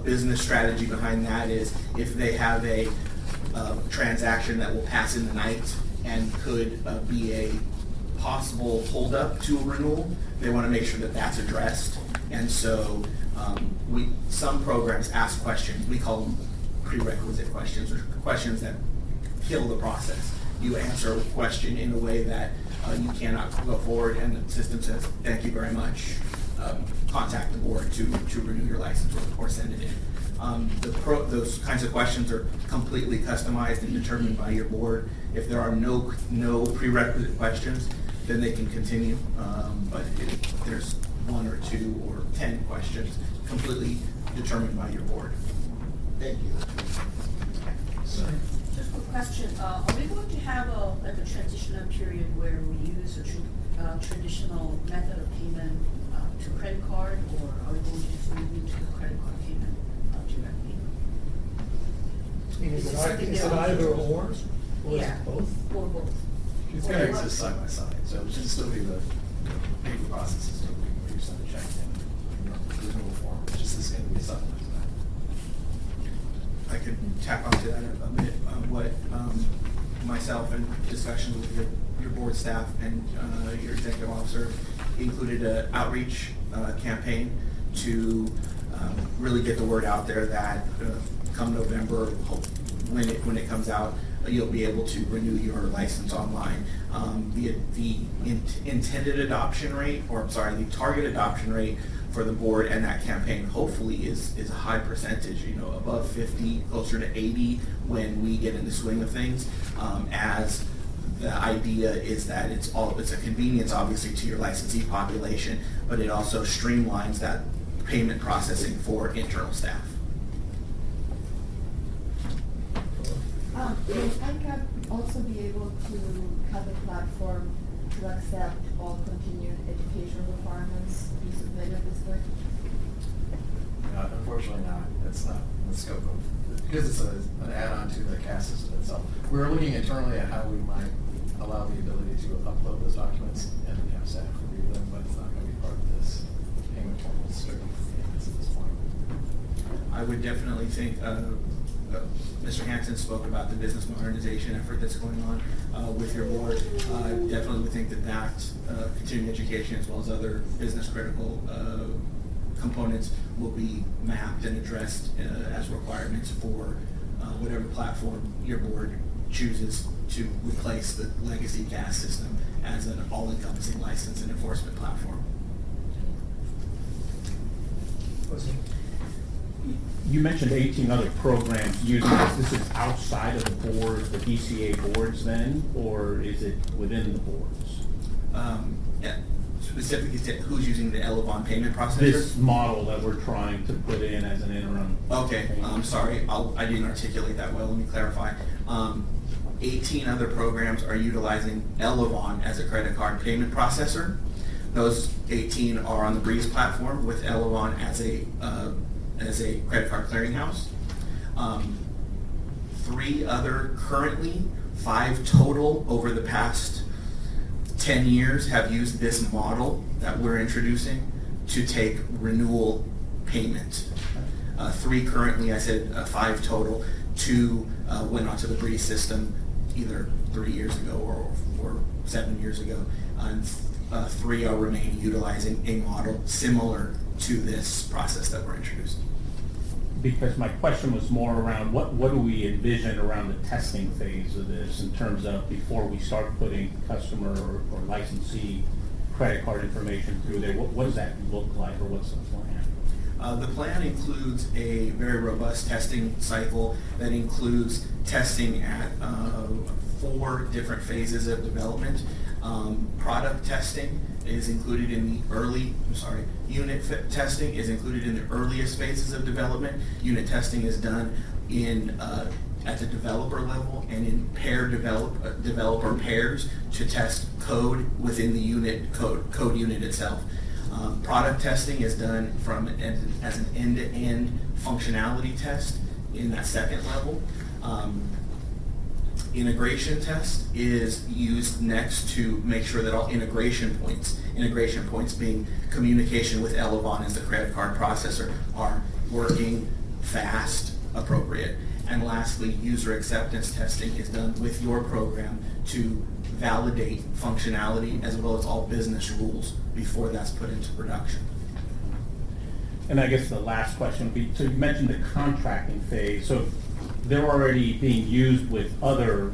business strategy behind that is if they have a transaction that will pass in the night and could be a possible holdup to a renewal, they want to make sure that that's addressed. And so some programs ask questions. We call them prerequisite questions, or questions that kill the process. You answer a question in a way that you cannot go forward, and the system says, thank you very much. Contact the board to renew your license or send it in. Those kinds of questions are completely customized and determined by your board. If there are no prerequisite questions, then they can continue. But if there's 1 or 2 or 10 questions, completely determined by your board. Thank you. Just a quick question. Are we going to have a transitional period where we use a traditional method of payment to credit card, or are we going to just move into the credit card payment directly? Is it either or is it both? Or both. It's going to exist side by side, so it should still be the payment process is still being where you send a check in renewal form. It's just going to be a supplement to that. I could tap onto that a bit. What myself and discussions with your board staff and your executive officer included an outreach campaign to really get the word out there that come November, when it comes out, you'll be able to renew your license online. The intended adoption rate, the target adoption rate for the board and that campaign hopefully is a high percentage, above 50, closer to 80 when we get in the swing of things, as the idea is that it's a convenience obviously to your licensee population, but it also streamlines that payment processing for internal staff. Will ICAP also be able to have a platform to accept all continued education requirements to be submitted this way? Unfortunately not. That's not the scope of, because it's an add-on to the CAS system itself. We're looking internally at how we might allow the ability to upload those documents and have staff review them, but it's not going to be part of this payment form. It's strictly payments at this point. I would definitely think, Mr. Hanson spoke about the business modernization effort that's going on with your board. I definitely would think that continuing education as well as other business critical components will be mapped and addressed as requirements for whatever platform your board chooses to replace the legacy CAS system as an all-encompassing license and enforcement platform. You mentioned 18 other programs using this. This is outside of the board, the DCA boards then, or is it within the boards? Yeah. Specifically, who's using the Elevon payment processor? This model that we're trying to put in as an interim. Okay, I'm sorry, I didn't articulate that well, let me clarify. 18 other programs are utilizing Elevon as a credit card payment processor. Those 18 are on the Breeze platform with Elevon as a credit card clearinghouse. 3 other currently, 5 total over the past 10 years have used this model that we're introducing to take renewal payment. 3 currently, I said 5 total. 2 went onto the Breeze system either 3 years ago or 7 years ago. And 3 are remaining utilizing a model similar to this process that we're introducing. Because my question was more around what do we envision around the testing phase of this in terms of before we start putting customer or licensee credit card information through there? What does that look like, or what's the plan? The plan includes a very robust testing cycle that includes testing at 4 different phases of development. Product testing is included in the unit testing is included in the earliest phases of development. Unit testing is done at the developer level and in developer pairs to test code within the unit code unit itself. Product testing is done as an end-to-end functionality test in that second level. Integration test is used next to make sure that all integration points being communication with Elevon as the credit card processor, are working fast, appropriate. And lastly, user acceptance testing is done with your program to validate functionality as well as all business rules before that's put into production. And I guess the last question would be, so you mentioned the contracting phase. So they're already being used with other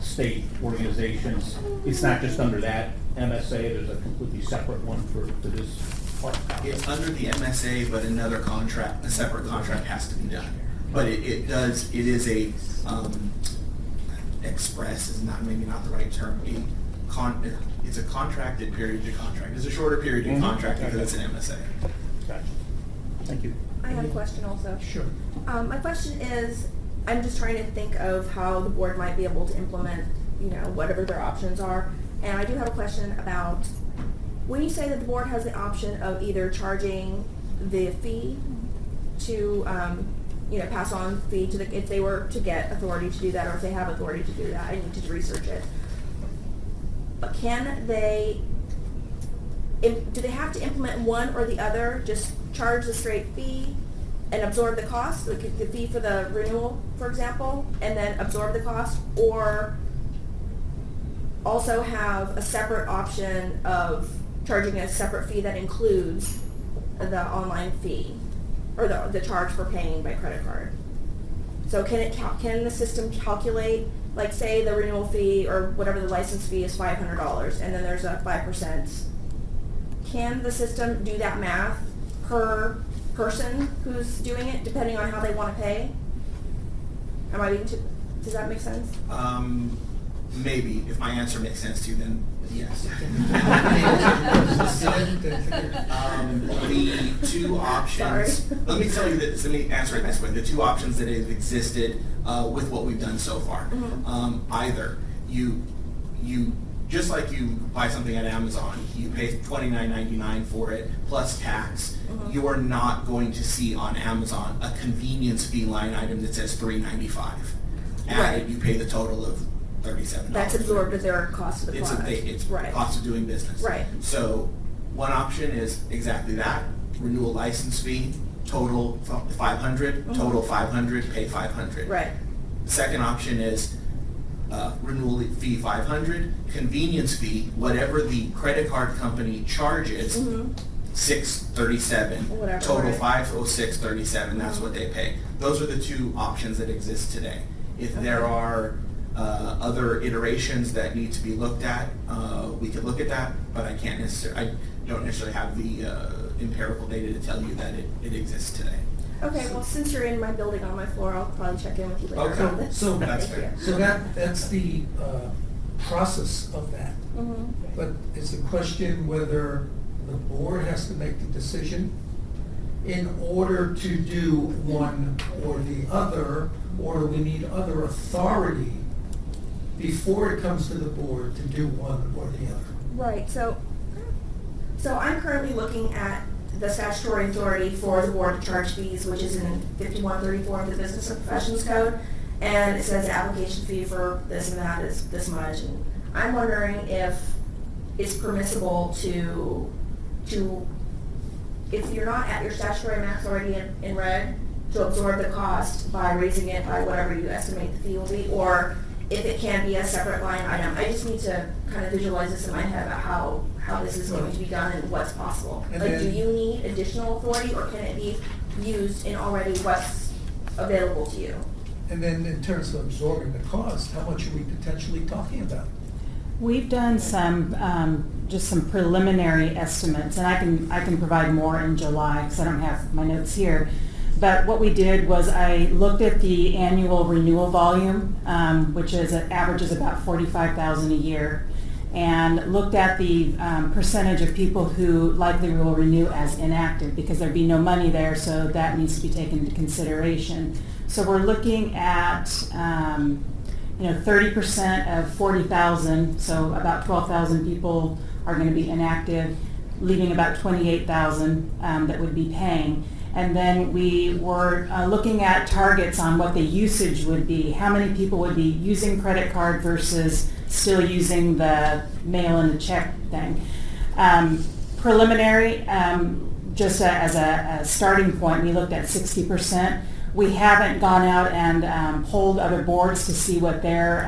state organizations. It's not just under that MSA, there's a completely separate one for this part. It's under the MSA, but a separate contract has to be done. But it is a, express is maybe not the right term. It's a contracted period to contract. It's a shorter period to contract because it's an MSA. Gotcha. Thank you. I have a question also. Sure. My question is, I'm just trying to think of how the board might be able to implement, whatever their options are. And I do have a question about, when you say that the board has the option of either charging the fee to, pass on fee to if they were to get authority to do that, or if they have authority to do that, I need to research it. But do they have to implement one or the other, just charge the straight fee and absorb the cost, like the fee for the renewal, for example, and then absorb the cost, or also have a separate option of charging a separate fee that includes the online fee, or the charge for paying by credit card? So can the system calculate, like say the renewal fee or whatever the license fee is $500, and then there's a 5%. Can the system do that math per person who's doing it, depending on how they want to pay? Does that make sense? Maybe. If my answer makes sense to you, then yes. The 2 options. Sorry. Let me tell you this. Let me answer it this way. The 2 options that have existed with what we've done so far. Either you just like you buy something at Amazon, you pay $29.99 for it plus tax. You are not going to see on Amazon a convenience fee line item that says $3.95. Added, you pay the total of $37. That's absorbed as their cost of the product. It's right. Cost of doing business. Right. So one option is exactly that: renewal license fee, total $500, total $500, pay $500. Right. The second option is renewal fee $500, convenience fee, whatever the credit card company charges, $637. Whatever, Total right. $506.37. That's what they pay. Those are the 2 options that exist today. If there are other iterations that need to be looked at, we could look at that, but I don't necessarily have the empirical data to tell you that it exists today. Okay, well, since you're in my building on my floor, I'll probably check in with you later on this. So, That's Thank fair. you. so that's the process of that. Mhm. But it's a question whether the board has to make the decision in order to do one or the other, or we need other authority before it comes to the board to do one or the other. Right, so I'm currently looking at the statutory authority for the board to charge fees, which is in 5134 of the Business and Professions Code, and it says application fee for this and that is this much, and I'm wondering if it's permissible to, if you're not at your statutory max already in red, to absorb the cost by raising it by whatever you estimate the fee will be, or if it can be a separate line item. I just need to kind of visualize this in my head about how this is going to be done and what's possible. And Like, do then- you need additional authority, or can it be used in already what's available to you? And then in terms of absorbing the cost, how much are we potentially talking about? We've done some, just some preliminary estimates, and I can provide more in July, because I don't have my notes here. But what we did was I looked at the annual renewal volume, which is, it averages about 45,000 a year, and looked at the percentage of people who likely will renew as inactive, because there'd be no money there, so that needs to be taken into consideration. So we're looking at, 30% of 40,000, so about 12,000 people are going to be inactive, leaving about 28,000 that would be paying. And then we were looking at targets on what the usage would be, how many people would be using credit card versus still using the mail and the check thing. Preliminary, just as a starting point, we looked at 60%. We haven't gone out and polled other boards to see what their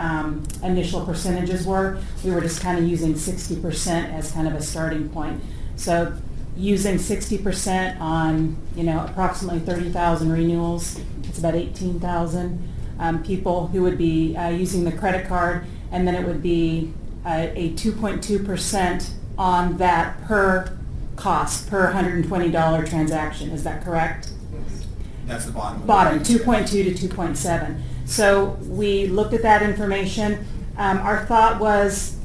initial percentages were. We were just kind of using 60% as kind of a starting point. So using 60% on, approximately 30,000 renewals, it's about 18,000 people who would be using the credit card, and then it would be a 2.2% on that per cost, per $120 transaction. Is that correct? That's the bottom. Bottom, 2.2 to 2.7. So we looked at that information. Our thought was,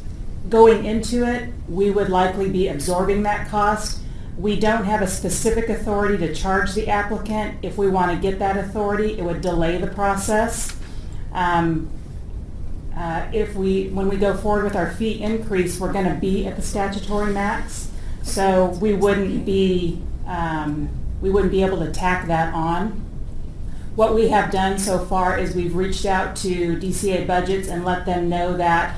going into it, we would likely be absorbing that cost. We don't have a specific authority to charge the applicant. If we want to get that authority, it would delay the process. When we go forward with our fee increase, we're going to be at the statutory max, so we wouldn't be able to tack that on. What we have done so far is we've reached out to DCA Budgets and let them know that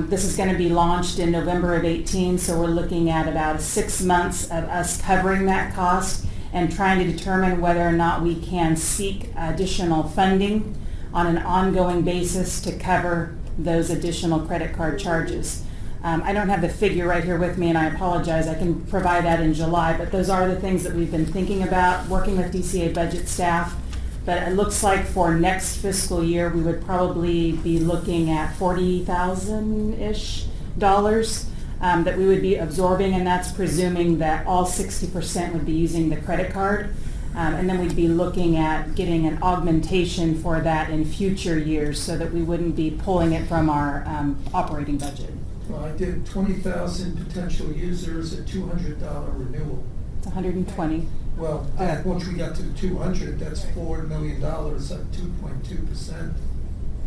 this is going to be launched in November of 18, so we're looking at about 6 months of us covering that cost and trying to determine whether or not we can seek additional funding on an ongoing basis to cover those additional credit card charges. I don't have the figure right here with me, and I apologize. I can provide that in July, but those are the things that we've been thinking about, working with DCA budget staff. But it looks like for next fiscal year, we would probably be looking at $40,000-ish that we would be absorbing, and that's presuming that all 60% would be using the credit card. And then we'd be looking at getting an augmentation for that in future years so that we wouldn't be pulling it from our operating budget. Well, I did 20,000 potential users at $200 renewal. It's 120. Well, once we got to 200, that's $4 million at 2.2%.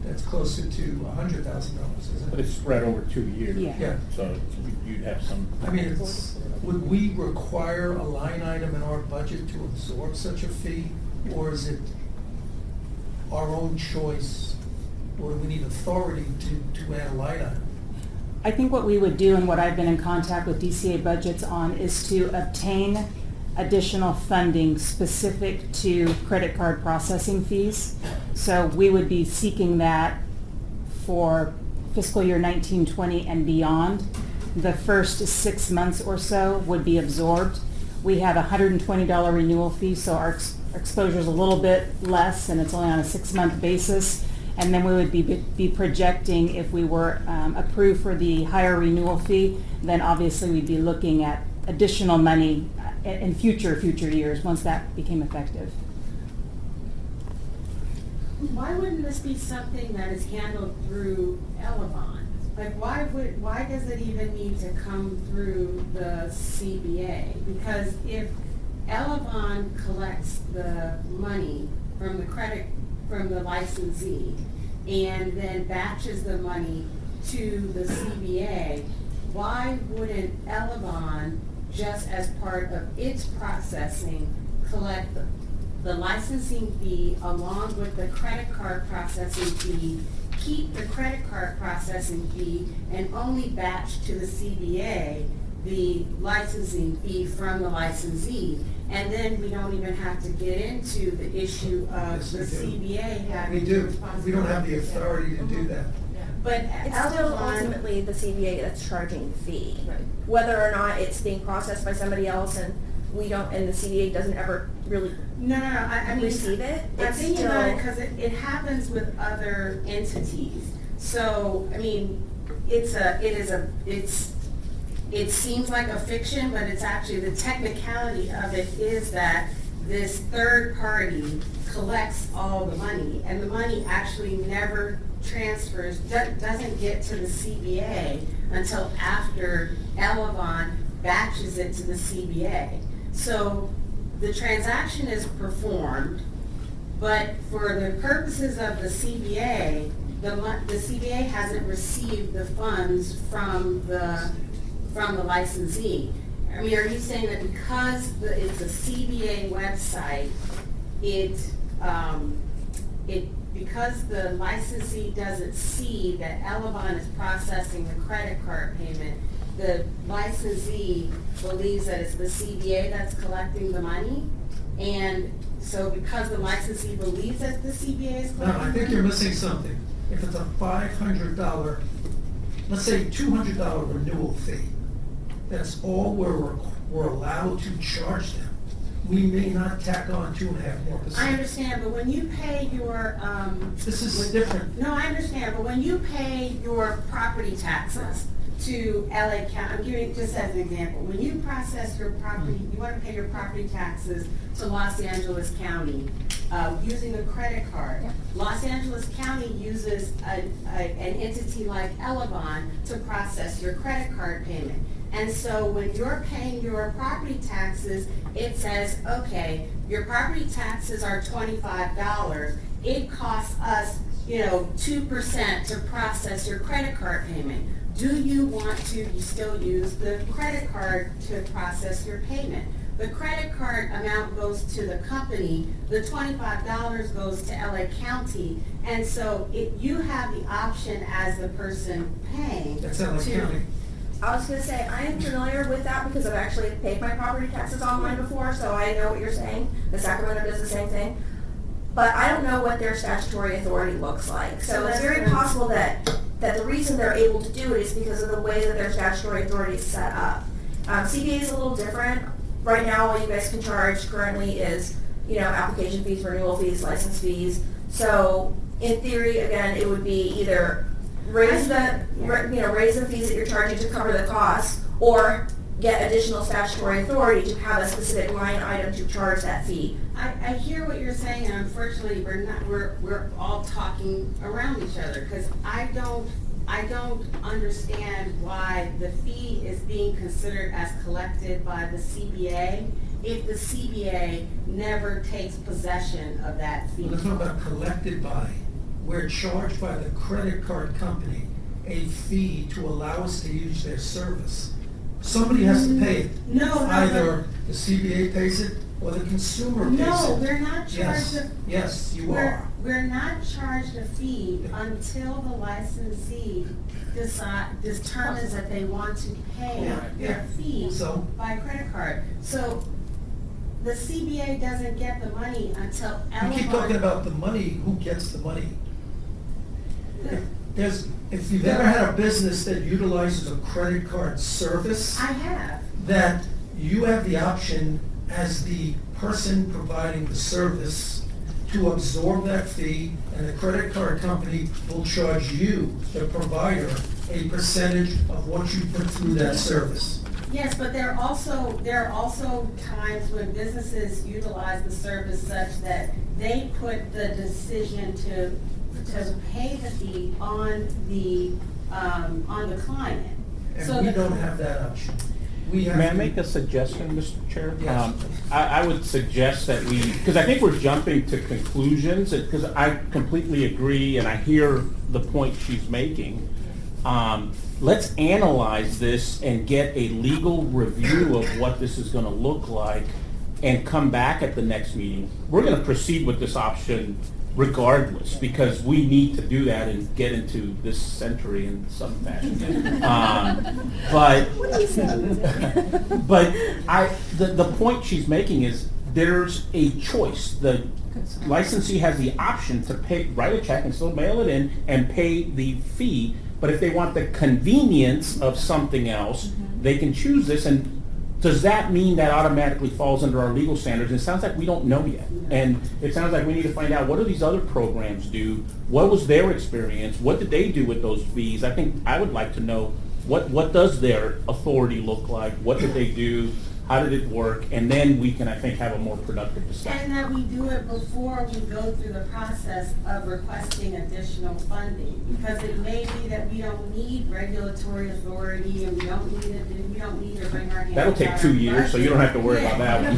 That's closer to $100,000, isn't it? But it's spread over 2 years. Yeah. So you'd have some. I mean, would we require a line item in our budget to absorb such a fee, or is it our own choice, or do we need authority to add a line item? I think what we would do, and what I've been in contact with DCA budgets on, is to obtain additional funding specific to credit card processing fees. So we would be seeking that for fiscal year 19-20 and beyond. The first 6 months or so would be absorbed. We have a $120 renewal fee, so our exposure is a little bit less, and it's only on a 6-month basis. And then we would be projecting, if we were approved for the higher renewal fee, then obviously we'd be looking at additional money in future years once that became effective. why wouldn't this be something that is handled through Elevon? Like, why does it even need to come through the CBA? Because if Elevon collects the money from the licensee and then batches the money to the CBA, why wouldn't Elevon, just as part of its processing, collect the licensing fee along with the credit card processing fee, keep the credit card processing fee, and only batch to the CBA the licensing fee from the licensee? And then we don't even have to get into the issue of the CBA having. We do. We don't have the authority to do that. But It's still Elevon, ultimately the CBA that's charging the fee. Whether or not it's being processed by somebody else and we don't, and the CBA doesn't ever really no, I mean, receive it, I'm it's thinking about it still, because it happens with other entities. So, I mean, it seems like a fiction, but it's actually, the technicality of it is that this third party collects all the money, and the money actually never transfers, doesn't get to the CBA until after Elevon batches it to the CBA. So the transaction is performed, but for the purposes of the CBA, the CBA hasn't received the funds from the licensee. I mean, are you saying that because it's a CBA website, because the licensee doesn't see that Elevon is processing the credit card payment, the licensee believes that it's the CBA that's collecting the money? And so because the licensee believes that the CBA is collecting the money? No, I think you're missing something. If it's a $500, let's say $200 renewal fee, that's all we're allowed to charge them. We may not tack on 2.5% more. I understand, but when you pay your, This is different. No, I understand, but when you pay your property taxes to LA County, I'm giving it just as an example, when you process your property, you want to pay your property taxes to Los Angeles County using a credit card. Yep. Los Angeles County uses an entity like Elevon to process your credit card payment. And so when you're paying your property taxes, it says, okay, your property taxes are $25. It costs us, 2% to process your credit card payment. Do you want to still use the credit card to process your payment? The credit card amount goes to the company, the $25 goes to LA County, and so you have the option as the person paying. That's LA County. I was gonna say, I am familiar with that because I've actually paid my property taxes online before, so I know what you're saying. The Sacramento does the same thing. But I don't know what their statutory authority looks like. So it's very possible that the reason they're able to do it is because of the way that their statutory authority is set up. CBA is a little different. Right now, all you guys can charge currently is, application fees, renewal fees, license fees. So in theory, again, it would be either raise the fees that you're charging to cover the costs, or get additional statutory authority to have a specific line item to charge that fee. I hear what you're saying, and unfortunately, we're all talking around each other, because I don't understand why the fee is being considered as collected by the CBA if the CBA never takes possession of that fee. We're talking about collected by. We're charged by the credit card company a fee to allow us to use their service. Somebody has to pay it. No. Either the CBA pays it or the consumer pays it. No, we're not charged Yes, you are. We're not charged a fee until the licensee determines that they want to pay their fee by credit card. So the CBA doesn't get the money until Elevon. You keep talking about the money, who gets the money? If you've ever had a business that utilizes a credit card service. I have. That you have the option as the person providing the service to absorb that fee, and the credit card company will charge you, the provider, a percentage of what you put through that service. Yes, but there are also times when businesses utilize the service such that they put the decision to pay the fee on the client. So And we the- don't have that option. We have May I to- make a suggestion, Mr. Chair? Yes. I would suggest that we, because I think we're jumping to conclusions, because I completely agree and I hear the point she's making. Let's analyze this and get a legal review of what this is going to look like and come back at the next meeting. We're going to proceed with this option regardless, because we need to do that and get into this century in some fashion. But the point she's making is there's a choice. The licensee has the option to write a check and still mail it in and pay the fee. But if they want the convenience of something else, they can choose this. And does that mean that automatically falls under our legal standards? And it sounds like we don't know yet. And it sounds like we need to find out, what do these other programs do? What was their experience? What did they do with those fees? I think I would like to know, what does their authority look like? What did they do? How did it work? And then we can, I think, have a more productive discussion. And that we do it before we go through the process of requesting additional funding. Because it may be that we don't need regulatory authority and we don't need to bring our hands. That'll take 2 years, so you don't have to worry about that one.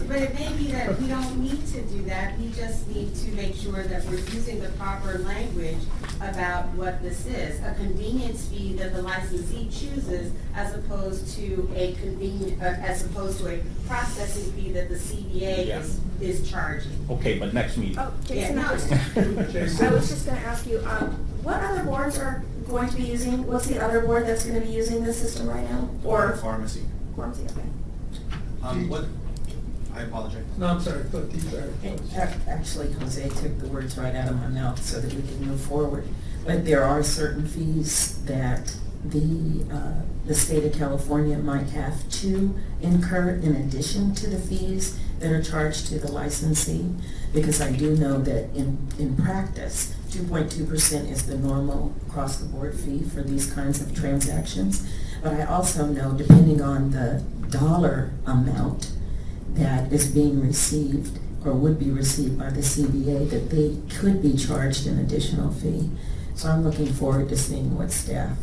But it may be that we don't need to do that. We just need to make sure that we're using the proper language about what this is. A convenience fee that the licensee chooses as opposed to a processing fee that the CBA is charging. Okay, but next meeting. Oh, Jason, Yeah, I was just gonna ask you, what other boards are going to be using, what's the other board that's gonna be using this system right now? Or Pharmacy. Pharmacy, okay. I apologize. No, I'm sorry, but these are. Actually, Jose took the words right out of my mouth so that we can move forward. But there are certain fees that the state of California might have to incur in addition to the fees that are charged to the licensee. Because I do know that in practice, 2.2% is the normal across-the-board fee for these kinds of transactions. But I also know, depending on the dollar amount that is being received or would be received by the CBA, that they could be charged an additional fee. So I'm looking forward to seeing what staff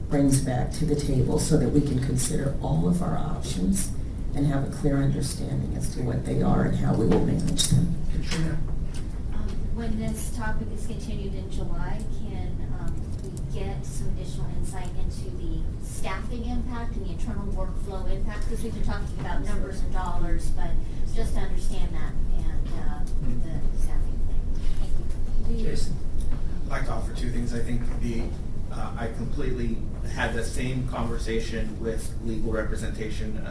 brings back to the table so that we can consider all of our options and have a clear understanding as to what they are and how we will manage them. Katrina? When this topic is continued in July, can we get some additional insight into the staffing impact and the internal workflow impact? Because we've been talking about numbers and dollars, but just to understand that and the staffing thing. Thank you. Jason? I'd like to offer two things. I think I completely had the same conversation with legal representation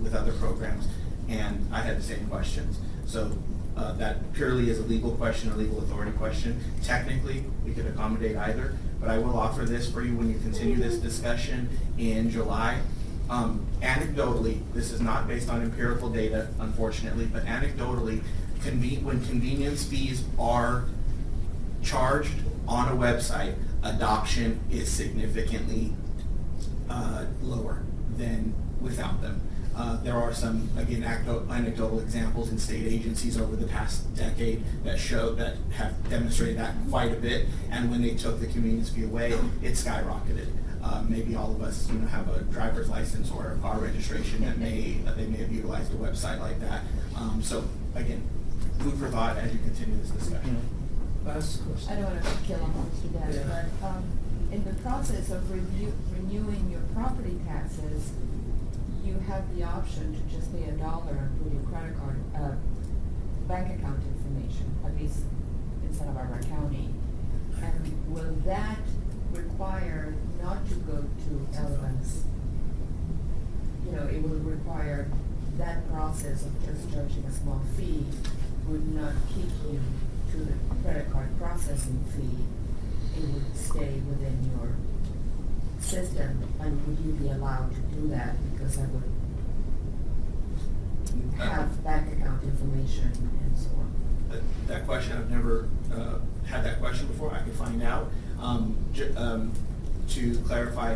with other programs, and I had the same questions. So that purely is a legal question, a legal authority question. Technically, we could accommodate either, but I will offer this for you when you continue this discussion in July. Anecdotally, this is not based on empirical data, unfortunately, but anecdotally, when convenience fees are charged on a website, adoption is significantly lower than without them. There are some, again, anecdotal examples in state agencies over the past decade that have demonstrated that quite a bit. And when they took the convenience fee away, it skyrocketed. Maybe all of us, have a driver's license or a car registration that they may have utilized a website like that. So again, food for thought as you continue this discussion. Last question. I don't want to kill on to that, but in the process of renewing your property taxes, you have the option to just pay $1 and put your credit card, bank account information, at least in Santa Barbara County. And will that require not to go to Elevance? It will require that process of just charging a small fee would not kick you to the credit card processing fee. It would stay within your system, and would you be allowed to do that? Because I would have bank account information and so on. That question, I've never had that question before. I could find out. To clarify,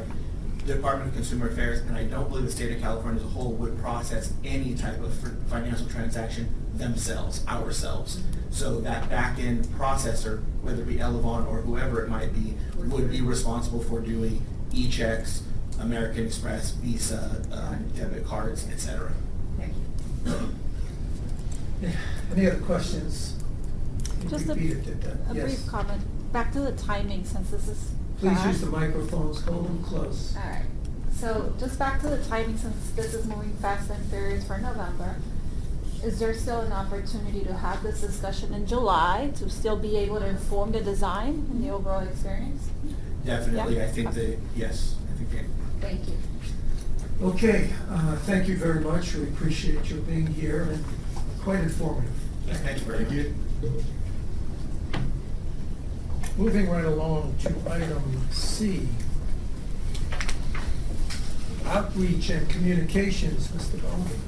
the Department of Consumer Affairs, and I don't believe the state of California as a whole would process any type of financial transaction themselves, ourselves. So that back-end processor, whether it be Elevon or whoever it might be, would be responsible for doing e-checks, American Express, Visa, debit cards, etc. Thank you. Any other questions? Just Repeat it, did that? a Yes. brief comment. Back to the timing, since this is Please use fast. the microphones, hold them close. All right. So just back to the timing, since this is moving fast and furious for November, is there still an opportunity to have this discussion in July to still be able to inform the design and the overall experience? Definitely, Yeah. I think that, yes, I think that. Thank you. Okay, thank you very much. We appreciate your being here and quite informative. Thank you very much. Moving right along to item C. Outreach and communications, Mr. Bowman.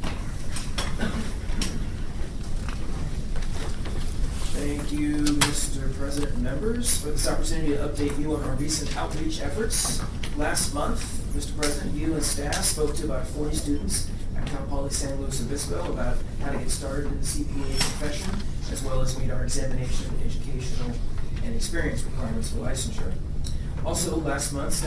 Thank you, Mr. President and members, for this opportunity to update you on our recent outreach efforts. Last month, Mr. President, you and staff spoke to about 40 students at Cal Poly San Luis Obispo about how to get started in the CPA profession, as well as meet our examination, educational, and experience requirements for licensure. Also, last month,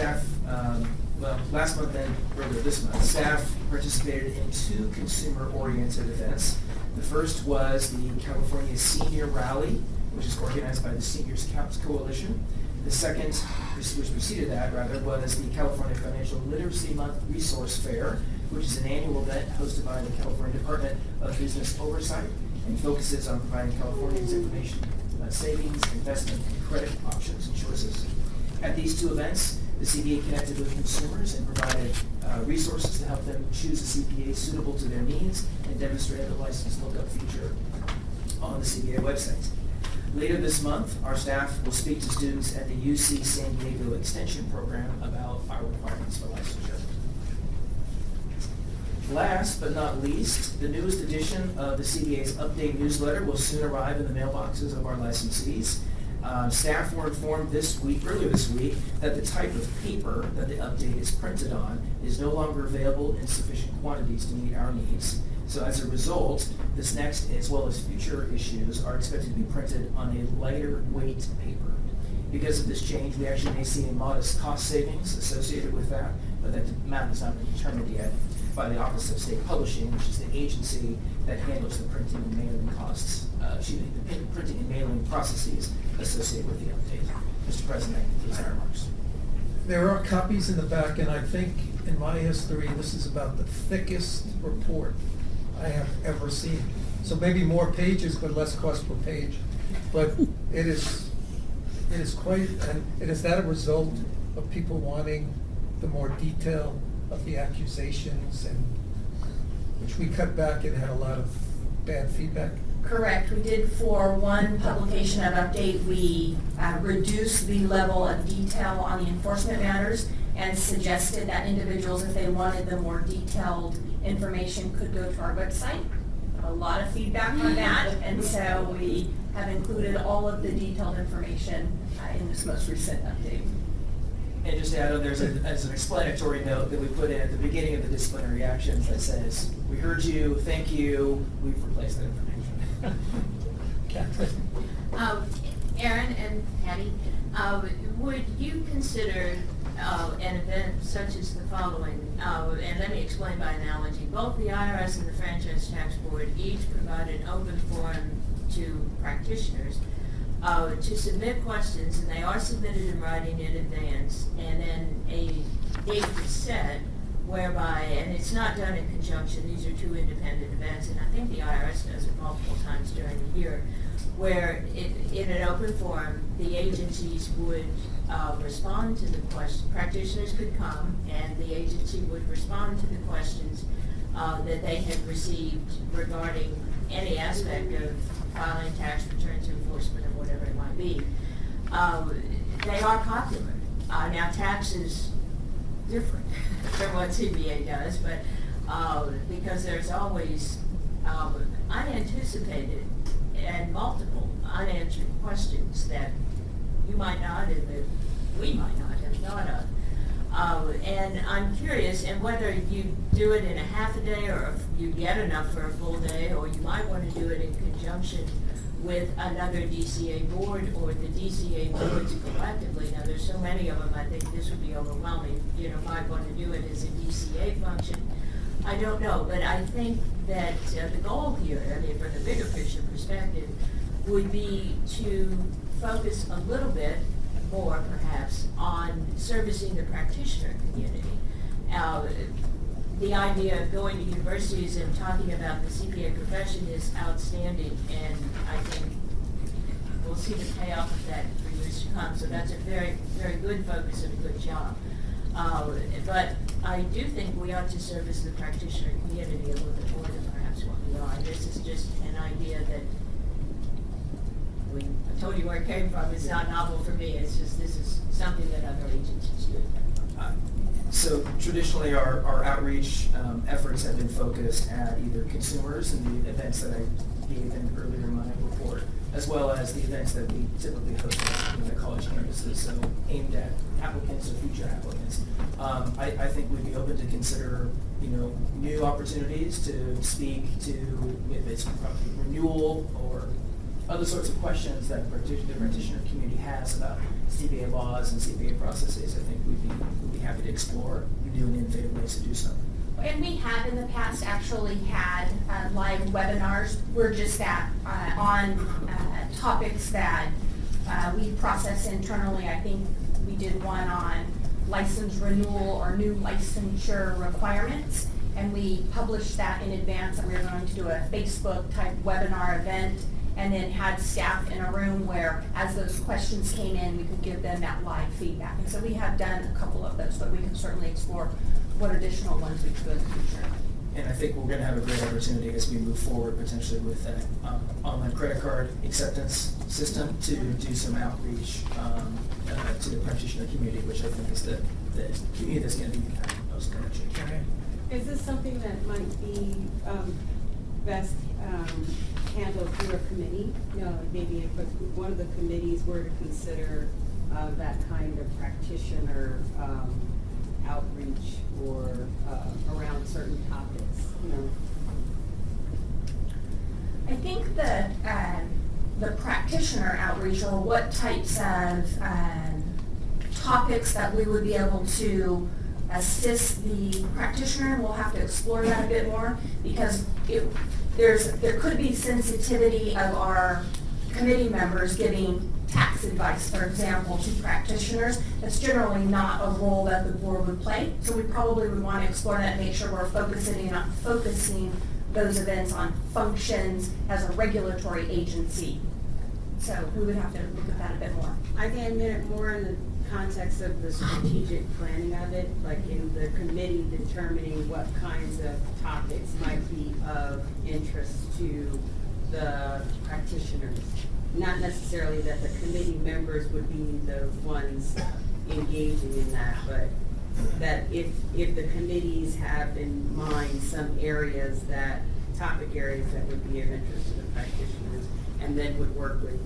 last month and earlier this month, staff participated in 2 consumer-oriented events. The first was the California Senior Rally, which is organized by the Seniors Coalition. The second, which preceded that rather, was the California Financial Literacy Month Resource Fair, which is an annual event hosted by the California Department of Business Oversight and focuses on providing Californians information about savings, investment, and credit options and choices. At these 2 events, the CPA connected with consumers and provided resources to help them choose a CPA suitable to their needs and demonstrated a license lookup feature on the CPA website. Later this month, our staff will speak to students at the UC San Diego Extension Program about our requirements for licensure. Last but not least, the newest edition of the CPA's update newsletter will soon arrive in the mailboxes of our licensees. Staff were informed earlier this week, that the type of paper that the update is printed on is no longer available in sufficient quantities to meet our needs. So as a result, this next as well as future issues are expected to be printed on a lighter weight paper. Because of this change, we actually may see a modest cost savings associated with that, but that amount has not been determined yet by the Office of State Publishing, which is the agency that handles the printing and mailing costs, the printing and mailing processes associated with the update. Mr. President, these are our remarks. There are copies in the back, and I think in my history, this is about the thickest report I have ever seen. So maybe more pages, but less cost per page. But it is quite, and is that a result of people wanting the more detail of the accusations, and which we cut back and had a lot of bad feedback? Correct. We did, for one publication of update, we reduced the level of detail on the enforcement matters and suggested that individuals, if they wanted the more detailed information, could go to our website. A lot of feedback on that, and so we have included all of the detailed information in this most recent update. And just to add on, there's as an explanatory note that we put in at the beginning of the disciplinary actions that says, "We heard you, thank you, we've replaced that information." Aaron and Patty, would you consider an event such as the following, and let me explain by analogy. Both the IRS and the Franchise Tax Board each provide an open forum to practitioners to submit questions, and they are submitted in writing in advance, and then a date is set whereby, and it's not done in conjunction, these are 2 independent events, and I think the IRS does it multiple times during the year, where in an open forum, the agencies would respond to the questions. Practitioners could come, and the agency would respond to the questions that they had received regarding any aspect of filing tax returns, enforcement, or whatever it might be. They are popular. Now, tax is different from what CBA does, but because there's always unanticipated and multiple unanswered questions that you might not, and that we might not have thought of. And I'm curious, and whether you do it in a half a day, or if you get enough for a full day, or you might want to do it in conjunction with another DCA board or the DCA boards collectively. Now, there's so many of them, I think this would be overwhelming. You know, might want to do it as a DCA function. I don't know, but I think that the goal here, I mean, from the bigger picture perspective, would be to focus a little bit more, perhaps, on servicing the practitioner community. The idea of going to universities and talking about the CPA profession is outstanding, and I think we'll see the payoff of that for years to come. So that's a very, very good focus and a good job. But I do think we ought to service the practitioner community a little bit more than perhaps what we are. This is just an idea that I told you where it came from. It's not novel for me. It's just this is something that other agencies do. So traditionally, our outreach efforts have been focused at either consumers and the events that I gave in earlier in my report, as well as the events that we typically host at the college campuses, so aimed at applicants or future applicants. I think we'd be open to consider, new opportunities to speak to, if it's renewal or other sorts of questions that the practitioner community has about CPA laws and CPA processes. I think we'd be happy to explore new and innovative ways to do so. And we have in the past actually had live webinars. We're just on topics that we process internally. I think we did one on license renewal or new licensure requirements, and we published that in advance, and we were going to do a Facebook type webinar event, and then had staff in a room where, as those questions came in, we could give them that live feedback. And so we have done a couple of those, but we can certainly explore what additional ones we could do in the future. And I think we're going to have a great opportunity as we move forward, potentially with that online credit card acceptance system, to do some outreach to the practitioner community, which I think is the community that's going to be most energy. Is this something that might be best handled through a committee? Maybe if one of the committees were to consider that kind of practitioner outreach or around certain topics, I think that the practitioner outreach, or what types of topics that we would be able to assist the practitioner, we'll have to explore that a bit more, because there could be sensitivity of our committee members giving tax advice, for example, to practitioners. That's generally not a role that the board would play. So we probably would want to explore that and make sure we're focusing those events on functions as a regulatory agency. So we would have to look at that a bit more. I think I meant it more in the context of the strategic planning of it, like in the committee determining what kinds of topics might be of interest to the practitioners. Not necessarily that the committee members would be the ones engaging in that, but that if the committees have in mind some areas topic areas that would be of interest to the practitioners, and then would work with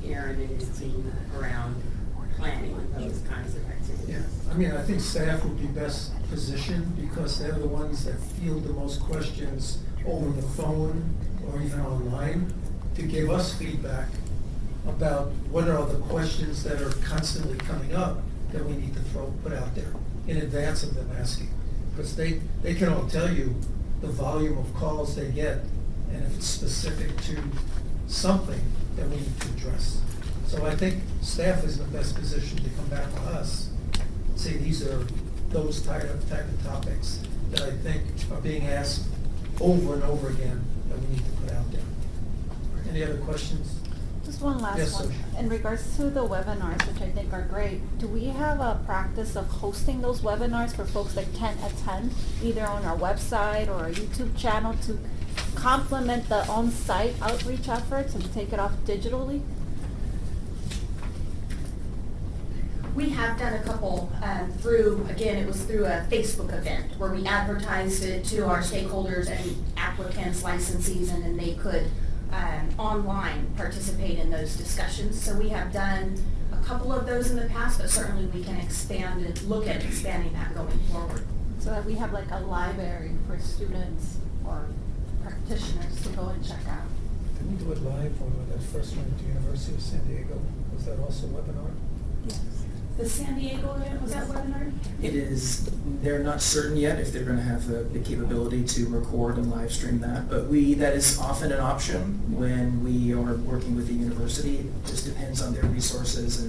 Aaron and his team around planning those kinds of activities. Yeah, I mean, I think staff would be best positioned because they're the ones that field the most questions over the phone or even online, to give us feedback about what are the questions that are constantly coming up that we need to put out there in advance of them asking. Because they can all tell you the volume of calls they get, and if it's specific to something that we need to address. So I think staff is in the best position to come back to us and say these are those type of topics that I think are being asked over and over again that we need to put out there. Any other questions? Just one last Yes, one. sir. In regards to the webinars, which I think are great, do we have a practice of hosting those webinars for folks that can't attend, either on our website or our YouTube channel, to complement the on-site outreach efforts and take it off digitally? We have done a couple it was through a Facebook event where we advertised it to our stakeholders and applicants, licensees, and then they could online participate in those discussions. So we have done a couple of those in the past, but certainly we can expand and look at expanding that going forward. So that we have like a library for students or practitioners to go and check out. Didn't we do it live when we first went to University of San Diego? Was that also webinar? Yes. The San Diego event, was that webinar? It is, they're not certain yet if they're gonna have the capability to record and live stream that, but that is often an option when we are working with the university. It just depends on their resources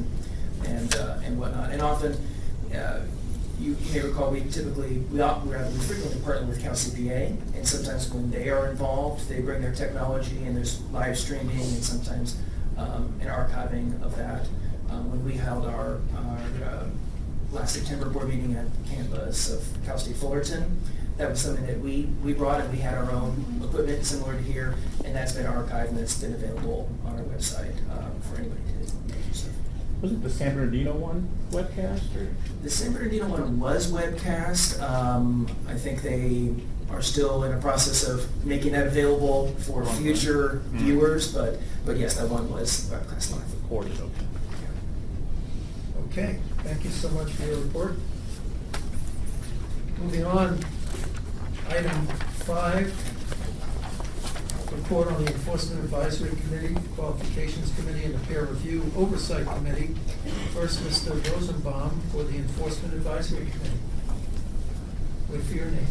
and whatnot. And often, you may recall, we frequently partner with Cal CPA, and sometimes when they are involved, they bring their technology and there's live streaming and sometimes an archiving of that. When we held our last September board meeting at campus of Cal State Fullerton, that was something that we brought, and we had our own equipment similar to here, and that's been archived and that's been available on our website for anybody to use. Was it the San Bernardino one webcast? Or? The San Bernardino one was webcast. I think they are still in a process of making that available for future viewers, but yes, that one was webcast live. Recorded, okay. Okay, thank you so much for your report. Moving on, item 5, report on the Enforcement Advisory Committee, Qualifications Committee, and the Peer Review Oversight Committee. First, Mr. Rosenbaum for the Enforcement Advisory Committee. Wait for your name.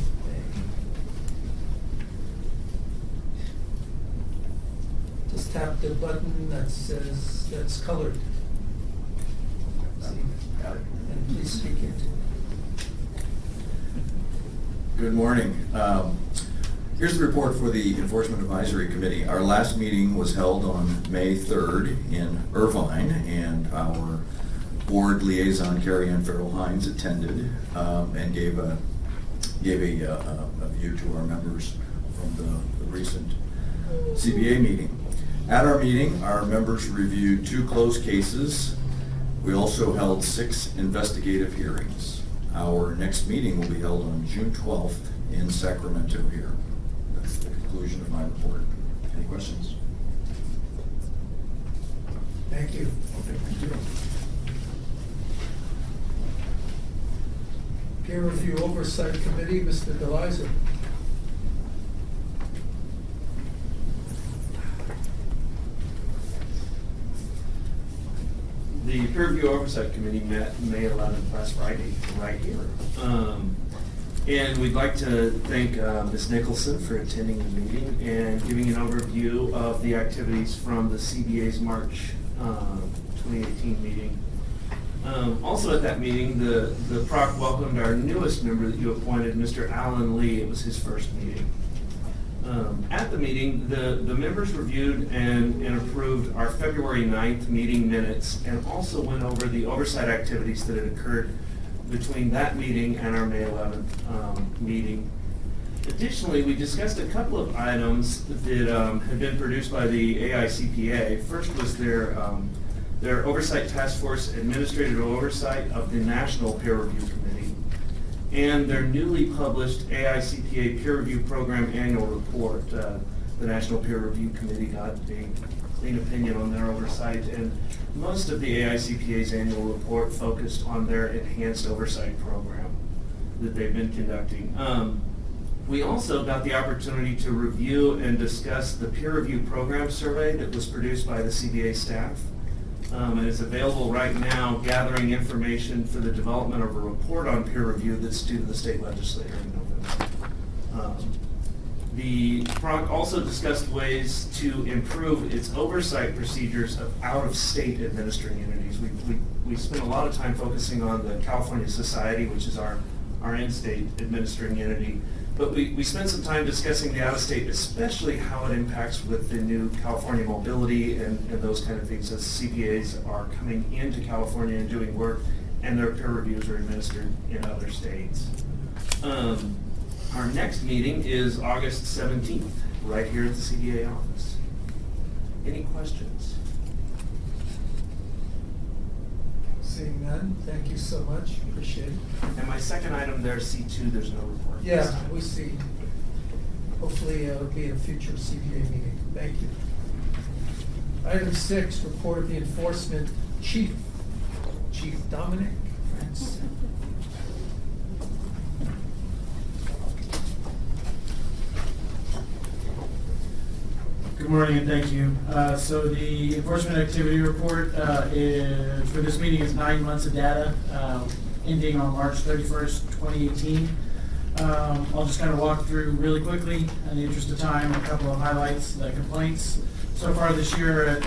Just tap the button that says, that's colored. And please speak into it. Good morning. Here's the report for the Enforcement Advisory Committee. Our last meeting was held on May 3rd in Irvine, and our board liaison, Carrie Ann Farrell-Hines, attended and gave a view to our members from the recent CBA meeting. At our meeting, our members reviewed 2 closed cases. We also held 6 investigative hearings. Our next meeting will be held on June 12th in Sacramento here. That's the conclusion of my report. Any questions? Thank you. Okay, thank you. Peer Review Oversight Committee, Mr. DeLiza. The Peer Review Oversight Committee met May 11th, last Friday, right here. And we'd like to thank Ms. Nicholson for attending the meeting and giving an overview of the activities from the CBA's March 2018 meeting. Also at that meeting, the PROC welcomed our newest member that you appointed, Mr. Alan Lee. It was his first meeting. At the meeting, the members reviewed and approved our February 9th meeting minutes and also went over the oversight activities that had occurred between that meeting and our May 11th meeting. Additionally, we discussed a couple of items that had been produced by the AICPA. First was their Oversight Task Force Administrative Oversight of the National Peer Review Committee, and their newly published AICPA Peer Review Program Annual Report. The National Peer Review Committee got a clean opinion on their oversight, and most of the AICPA's annual report focused on their enhanced oversight program that they've been conducting. We also got the opportunity to review and discuss the peer review program survey that was produced by the CBA staff. And it's available right now, gathering information for the development of a report on peer review that's due to the state legislature in November. The PROC also discussed ways to improve its oversight procedures of out-of-state administering entities. We spent a lot of time focusing on the California Society, which is our in-state administering entity. But we spent some time discussing the out-of-state, especially how it impacts with the new California mobility and those kind of things as CPAs are coming into California and doing work, and their peer reviews are administered in other states. Our next meeting is August 17th, right here at the CBA office. Any questions? Seeing none, thank you so much, appreciate it. And my second item there, C2, there's no report. Yeah, we see. Hopefully it'll be a future CBA meeting. Thank you. Item 6, report of the enforcement chief. Chief Dominic France. Good morning and thank you. So the enforcement activity report for this meeting is 9 months of data ending on March 31st, 2018. I'll just kind of walk through really quickly in the interest of time a couple of highlights. The complaints so far this year at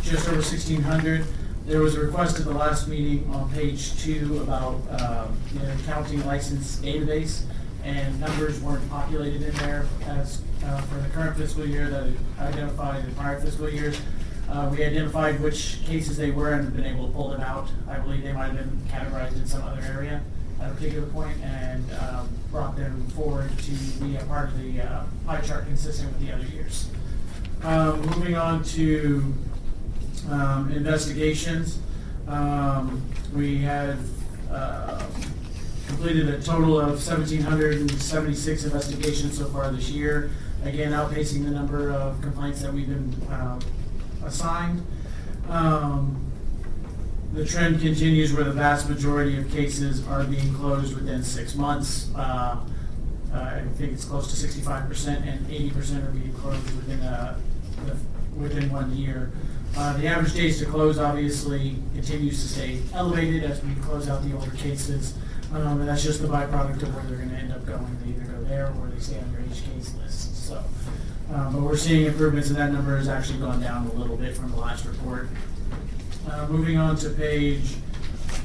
just over 1,600. There was a request at the last meeting on page 2 about the accounting license database, and numbers weren't populated in there as for the current fiscal year that it identified in prior fiscal years. We identified which cases they were and have been able to pull them out. I believe they might have been categorized in some other area at a particular point, and brought them forward to be a part of the pie chart consistent with the other years. Moving on to investigations. We have completed a total of 1,776 investigations so far this year. Again, outpacing the number of complaints that we've been assigned. The trend continues where the vast majority of cases are being closed within 6 months. I think it's close to 65%, and 80% are being closed within 1 year. The average days to close obviously continues to stay elevated as we close out the older cases, and that's just the byproduct of where they're going to end up going. They either go there or they stay on your each case list. So, but we're seeing improvements, and that number has actually gone down a little bit from the last report. Moving on to page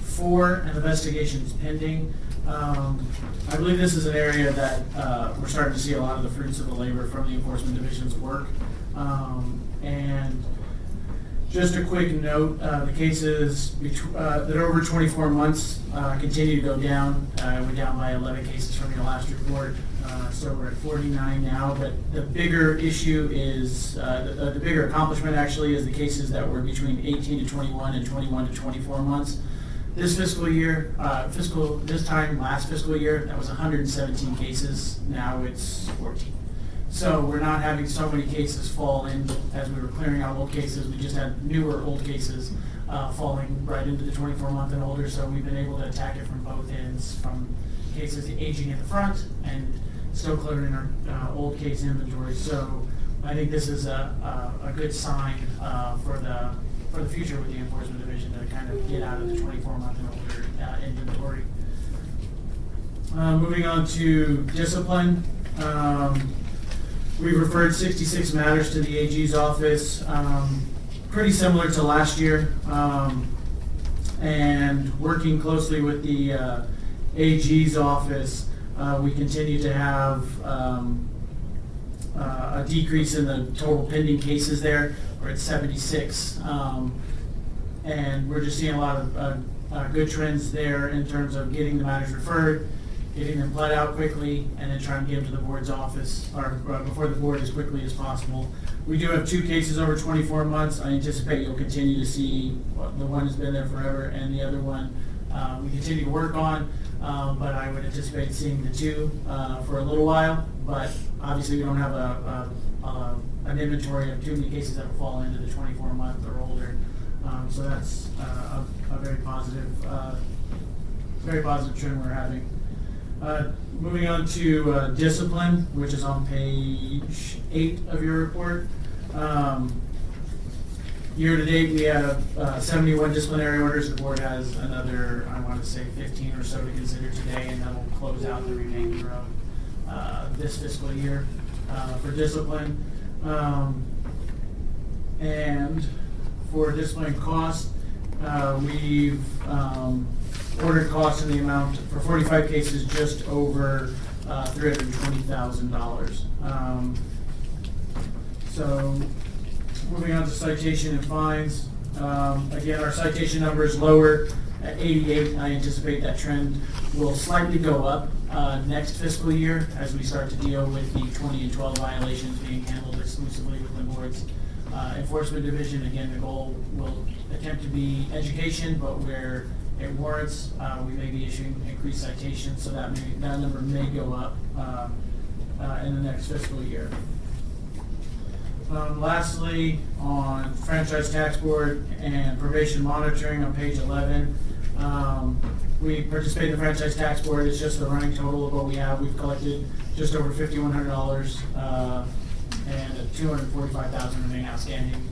4, investigations pending. I believe this is an area that we're starting to see a lot of the fruits of the labor from the Enforcement Division's work. And just a quick note, the cases that are over 24 months continue to go down. We're down by 11 cases from your last report, so we're at 49 now. But the bigger issue is, the bigger accomplishment actually is the cases that were between 18 to 21 and 21 to 24 months. This fiscal year, last fiscal year, that was 117 cases. Now it's 14. So we're not having so many cases fall in as we were clearing out old cases. We just had newer old cases falling right into the 24-month and older. So we've been able to attack it from both ends, from cases aging at the front and still clearing our old case inventory. So I think this is a good sign for the future with the Enforcement Division to kind of get out of the 24-month and older inventory. Moving on to discipline. We've referred 66 matters to the AG's office, pretty similar to last year, and working closely with the AG's office, we continue to have a decrease in the total pending cases there. We're at 76, and we're just seeing a lot of good trends there in terms of getting the matters referred, getting them pled out quickly, and then trying to get them to the board's office, or before the board as quickly as possible. We do have 2 cases over 24 months. I anticipate you'll continue to see the one has been there forever, and the other one we continue to work on, but I would anticipate seeing the 2 for a little while. But obviously we don't have an inventory of too many cases that will fall into the 24-month or older. So that's a very positive trend we're having. Moving on to discipline, which is on page 8 of your report. Year to date, we have 71 disciplinary orders. The board has another, I want to say, 15 or so to consider today, and that will close out the remainder of this fiscal year for discipline. And for discipline costs, we've ordered costs in the amount for 45 cases just over $320,000. So moving on to citation and fines. Again, our citation number is lower at 88. I anticipate that trend will slightly go up next fiscal year as we start to deal with the 20 and 12 violations being handled exclusively with the board's Enforcement Division. Again, the goal will attempt to be education, but where it warrants, we may be issuing increased citations, so that number may go up in the next fiscal year. Lastly, on Franchise Tax Board and probation monitoring on page 11, We participate in the franchise tax board. It's just the running total of what we have. We've collected just over $5,100 and $245,000 remain outstanding,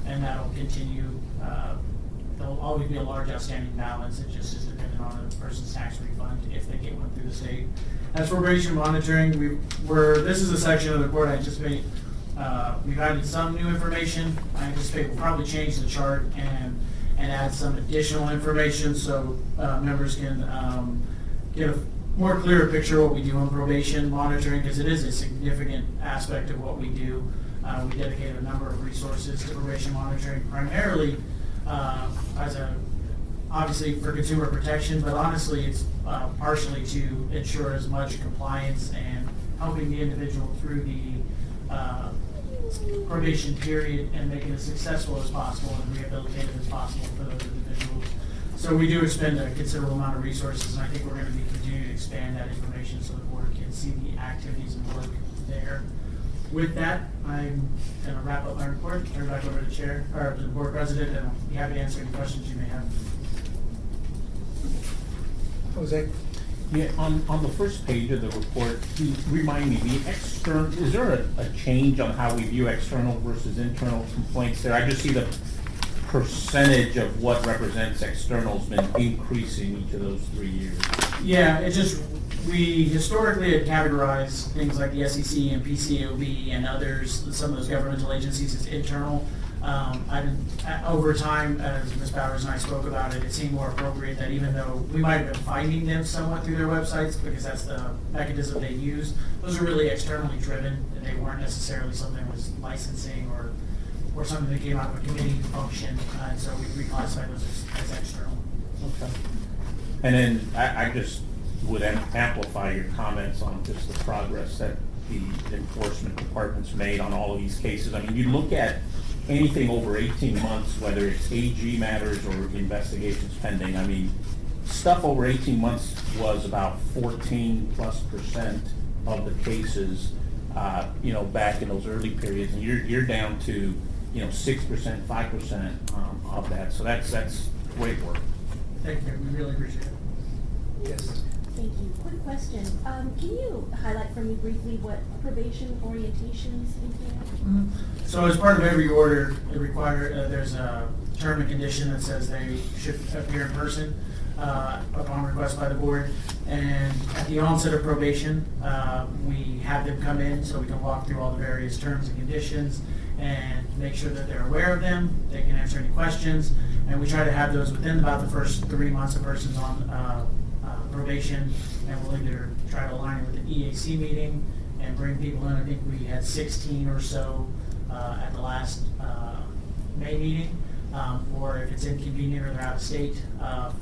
and that'll continue. There'll always be a large outstanding balance. It just is dependent on a person's tax refund if they get one through the state. As for probation monitoring, this is a section of the report I anticipate we've added some new information. I anticipate we'll probably change the chart and add some additional information so members can get a more clearer picture of what we do on probation monitoring, because it is a significant aspect of what we do. We dedicate a number of resources to probation monitoring, primarily obviously for consumer protection, but honestly it's partially to ensure as much compliance and helping the individual through the probation period and make it as successful as possible and rehabilitative as possible for those individuals. So we do expend a considerable amount of resources, and I think we're going to be continuing to expand that information so the board can see the activities and work there. With that, I'm going to wrap up my report, turn it back over to the chair, or to the board president, and I'll be happy to answer any questions you may have. Jose? Yeah, on the first page of the report, can you remind me, the external, is there a change on how we view external versus internal complaints there? I just see the percentage of what represents external has been increasing each of those 3 years. Yeah, it just, we historically had categorized things like the SEC and PCAOB and others, some of those governmental agencies as internal. Over time, as Ms. Bowers and I spoke about it, it seemed more appropriate that even though we might have been finding them somewhat through their websites, because that's the mechanism they use, those are really externally driven, and they weren't necessarily something that was licensing or something that came out of a committee function, and so we reclassified those as external. Okay. And then I just would amplify your comments on just the progress that the enforcement department's made on all of these cases. I mean, you look at anything over 18 months, whether it's AG matters or investigations pending, I mean, stuff over 18 months was about 14+% of the cases, back in those early periods, and you're down to, 6%, 5% of that. So that's great work. Thank you, we really appreciate it. Yes. Thank you. Quick question. Can you highlight for me briefly what probation orientations entail? So as part of every order, there's a term and condition that says they should appear in person upon request by the board. And at the onset of probation, we have them come in so we can walk through all the various terms and conditions and make sure that they're aware of them, they can answer any questions, and we try to have those within about the first 3 months a person's on probation, and we'll either try to align it with the EAC meeting and bring people in. I think we had 16 or so at the last May meeting, or if it's inconvenient or they're out of state,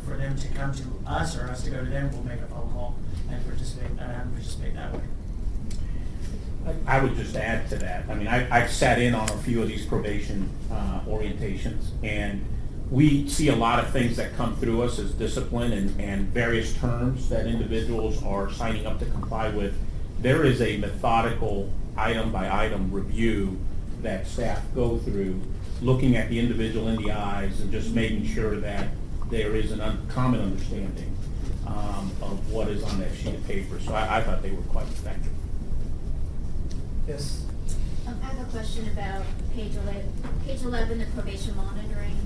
for them to come to us or us to go to them, we'll make a phone call and participate that way. I would just add to that. I mean, I've sat in on a few of these probation orientations, and we see a lot of things that come through us as discipline and various terms that individuals are signing up to comply with. There is a methodical item by item review that staff go through, looking at the individual in the eyes and just making sure that there is a common understanding of what is on that sheet of paper. So I thought they were quite effective. Yes. I have a question about page 11, the probation monitoring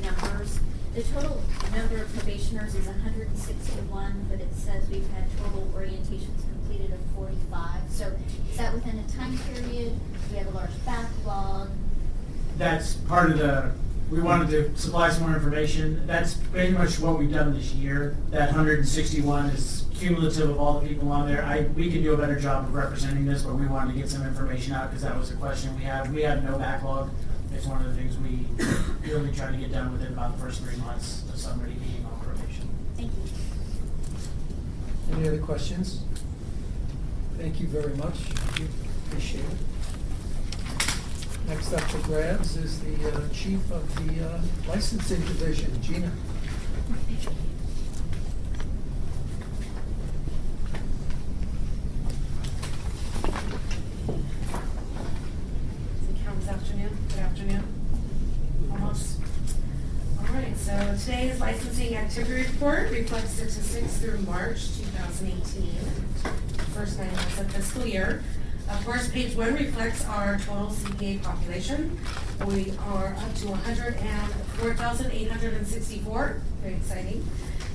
numbers. The total number of probationers is 161, but it says we've had total orientations completed of 45. So is that within a time period? Do we have a large backlog? That's part of we wanted to supply some more information. That's pretty much what we've done this year. That 161 is cumulative of all the people on there. We could do a better job of representing this, but we wanted to get some information out because that was a question we have. We have no backlog. It's one of the things we really try to get done within about the first 3 months of somebody being on probation. Thank you. Any other questions? Thank you very much. Appreciate it. Next up for grabs is the chief of the licensing division, Gina. This afternoon. Good afternoon. Almost. All right, so today is licensing activity report reflects statistics through March 2018, first 9 months of fiscal year. Of course, page 1 reflects our total CPA population. We are up to 104,864, very exciting,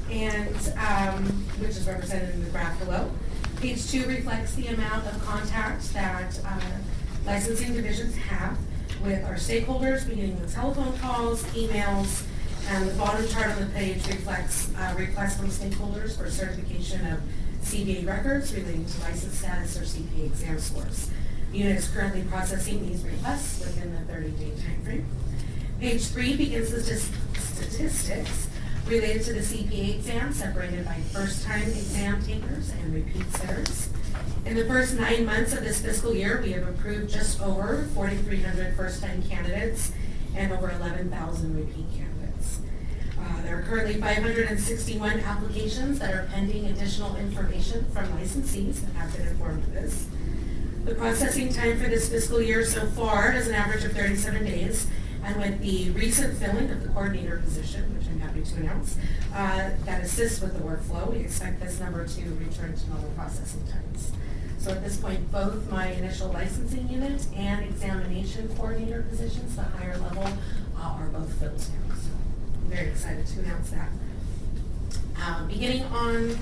and which is represented in the graph below. Page 2 reflects the amount of contact that licensing divisions have with our stakeholders, beginning with telephone calls, emails, and the bottom chart on the page reflects requests from stakeholders for certification of CPA records relating to license status or CPA exam scores. The unit is currently processing these requests within the 30-day timeframe. Page 3 begins the statistics related to the CPA exam, separated by first-time exam takers and repeat sitters. In the first 9 months of this fiscal year, we have approved just over 4,300 first-time candidates and over 11,000 repeat candidates. There are currently 561 applications that are pending additional information from licensees that have been informed of this. The processing time for this fiscal year so far is an average of 37 days, and with the recent filling of the coordinator position, which I'm happy to announce, that assists with the workflow, we expect this number to return to normal processing times. So at this point, both my initial licensing unit and examination coordinator positions, the higher level, are both filled now. So I'm very excited to announce that. Beginning on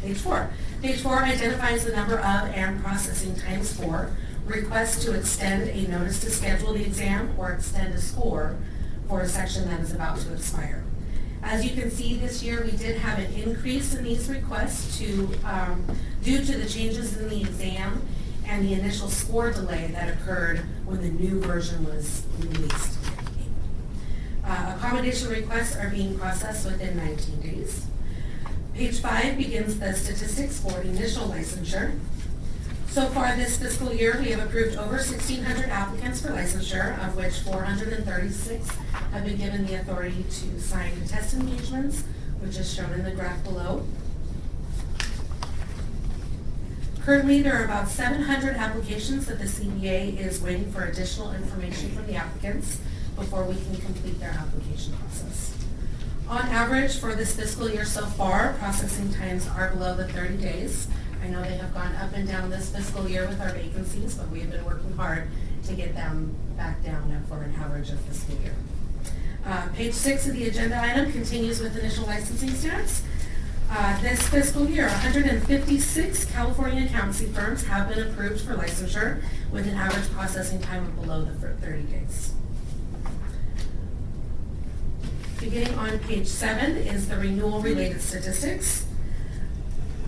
page 4. Page 4 identifies the number of and processing times for requests to extend a notice to schedule the exam or extend a score for a section that is about to expire. As you can see, this year we did have an increase in these requests due to the changes in the exam and the initial score delay that occurred when the new version was released. Accommodation requests are being processed within 19 days. Page 5 begins the statistics for initial licensure. So far this fiscal year, we have approved over 1,600 applicants for licensure, of which 436 have been given the authority to sign test engagements, which is shown in the graph below. Currently, there are about 700 applications that the CBA is waiting for additional information from the applicants before we can complete their application process. On average, for this fiscal year so far, processing times are below the 30 days. I know they have gone up and down this fiscal year with our vacancies, but we have been working hard to get them back down for an average of fiscal year. Page 6 of the agenda item continues with initial licensing stats. This fiscal year, 156 California accountancy firms have been approved for licensure with an average processing time of below the 30 days. Beginning on page 7 is the renewal-related statistics.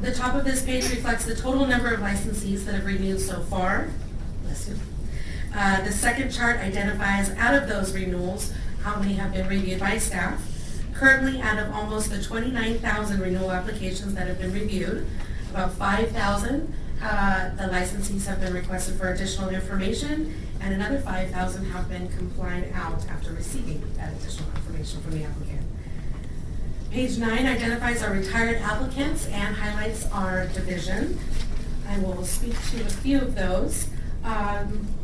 The top of this page reflects the total number of licensees that have renewed so far. Bless you. The second chart identifies out of those renewals how many have been reviewed by staff. Currently, out of almost the 29,000 renewal applications that have been reviewed, about 5,000 the licensees have been requested for additional information, and another 5,000 have been complied out after receiving that additional information from the applicant. Page 9 identifies our retired applicants and highlights our division. I will speak to a few of those.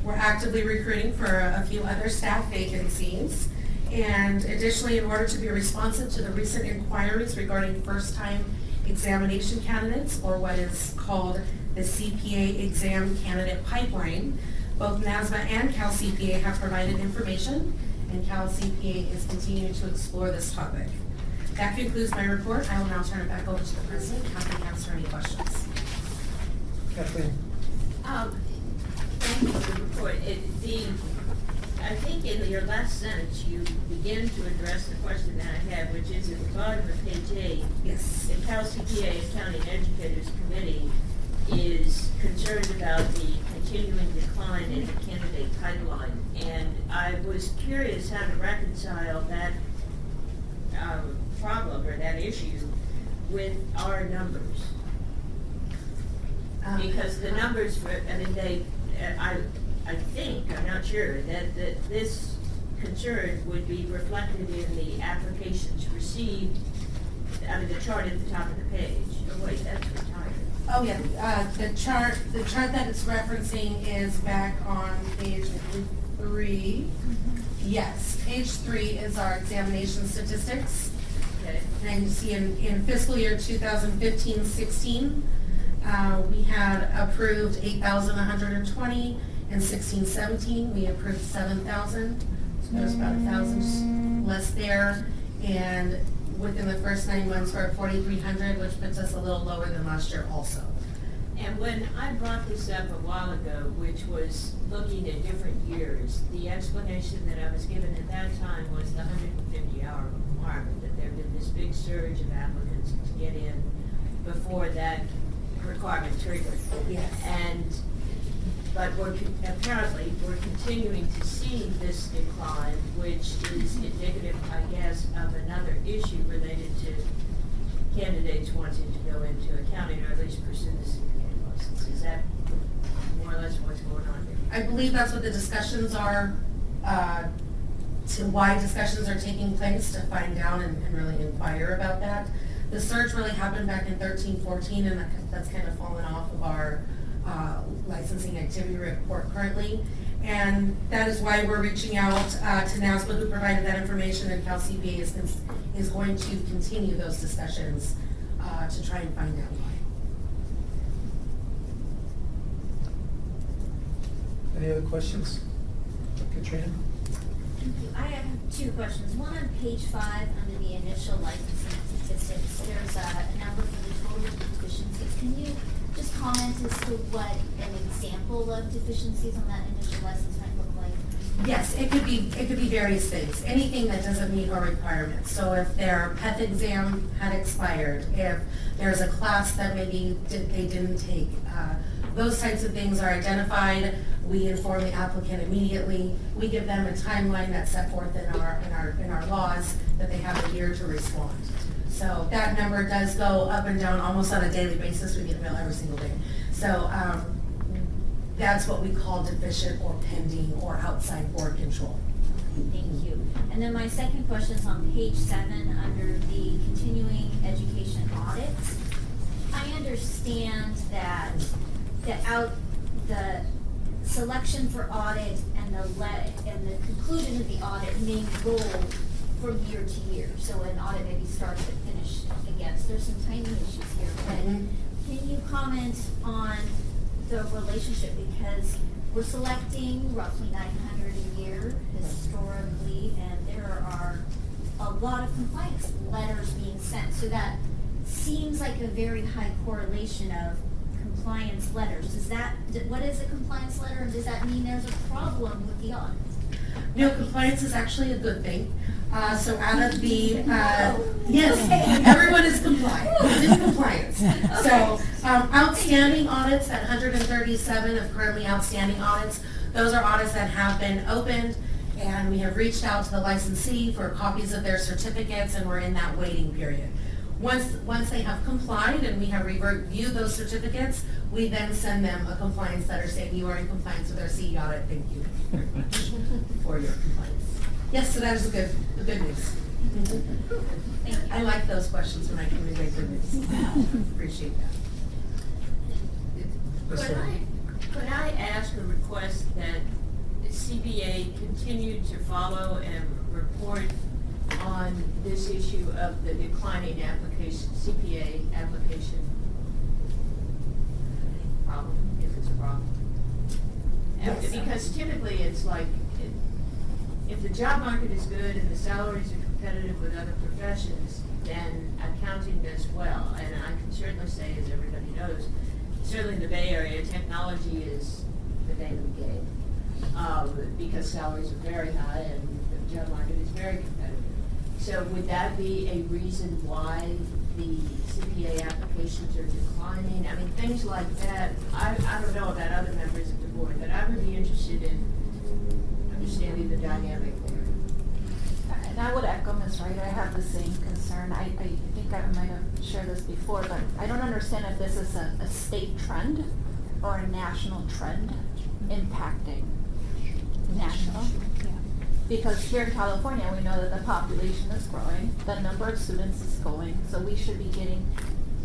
We're actively recruiting for a few other staff vacancies. And additionally, in order to be responsive to the recent inquiries regarding first-time examination candidates, or what is called the CPA exam candidate pipeline, both NASMA and Cal CPA have provided information, and Cal CPA is continuing to explore this topic. That concludes my report. I will now turn it back over to the president. Happy to answer any questions. Kathleen. Thank you for the report. I think in your last sentence, you begin to address the question that I have, which is at the bottom of page 8. Yes. The Cal CPA Accounting Educators Committee is concerned about the continuing decline in the candidate pipeline. And I was curious how to reconcile that problem or that issue with our numbers. Because the numbers, I think, I'm not sure, that this concern would be reflected in the applications received, the chart at the top of the page. Oh wait, that's retired. Oh yeah, the chart that it's referencing is back on page 3. Yes, page 3 is our examination statistics. Okay. And you see in fiscal year 2015-16, we had approved 8,120. In 16-17, we approved 7,000. So there's about 1,000 less there. And within the first 9 months, we're at 4,300, which puts us a little lower than last year also. And when I brought this up a while ago, which was looking at different years, the explanation that I was given at that time was the 150-hour requirement, that there had been this big surge of applicants to get in before that requirement triggered. Yes. But apparently, we're continuing to see this decline, which is indicative, I guess, of another issue related to candidates wanting to go into accounting, or at least pursue the CPA license. Is that more or less what's going on here? I believe that's what the discussions are, to why discussions are taking place, to find out and really inquire about that. The surge really happened back in 13-14, and that's kind of fallen off of our licensing activity report currently. And that is why we're reaching out to NASBA, who provided that information, and Cal CPA is going to continue those discussions to try and find out why. Any other questions? Katrina? Thank you. I have 2 questions. One on page 5, under the initial licensing statistics, there's a number for the total deficiencies. Can you just comment as to what an example of deficiencies on that initial license might look like? Yes, it could be various things, anything that doesn't meet our requirements. So if their PET exam had expired, if there's a class that maybe they didn't take, those types of things are identified. We inform the applicant immediately. We give them a timeline that's set forth in our laws that they have a year to respond. So that number does go up and down almost on a daily basis. We get mail every single day. So that's what we call deficient or pending or outside board control. Thank you. And then my second question is on page 7 under the continuing education audits. I understand that the selection for audit and the conclusion of the audit may roll from year to year. So an audit maybe starts and finished again. So there's some timing issues here. But can you comment on the relationship, because we're selecting roughly 900 a year historically, and there are a lot of compliance letters being sent. So that seems like a very high correlation of compliance letters. What is a compliance letter, and does that mean there's a problem with the audit? No, compliance is actually a good thing. So out of the, yes, everyone is compliant, it's in compliance. So outstanding audits, that 137 of currently outstanding audits, those are audits that have been opened, and we have reached out to the licensee for copies of their certificates, and we're in that waiting period. Once they have complied and we have reviewed those certificates, we then send them a compliance letter saying you are in compliance with our CE audit, thank you very much for your compliance. Yes, so that is the good news. Thank you. I like those questions when I communicate good news. Appreciate that. Could I ask a request that CBA continue to follow and report on this issue of the declining CPA application problem, if it's a problem? Yes. Because typically it's like, if the job market is good and the salaries are competitive with other professions, then accounting does well. And I can certainly say, as everybody knows, certainly in the Bay Area, technology is the name of the game. Because salaries are very high and the job market is very competitive. So would that be a reason why the CPA applications are declining? I mean, things like that. I don't know about other members of the board, but I would be interested in understanding the dynamic there. And I would echo Ms. Wright, I have the same concern. I think I might have shared this before, but I don't understand if this is a state trend or a national trend impacting national. Because here in California, we know that the population is growing, the number of students is going, so we should be getting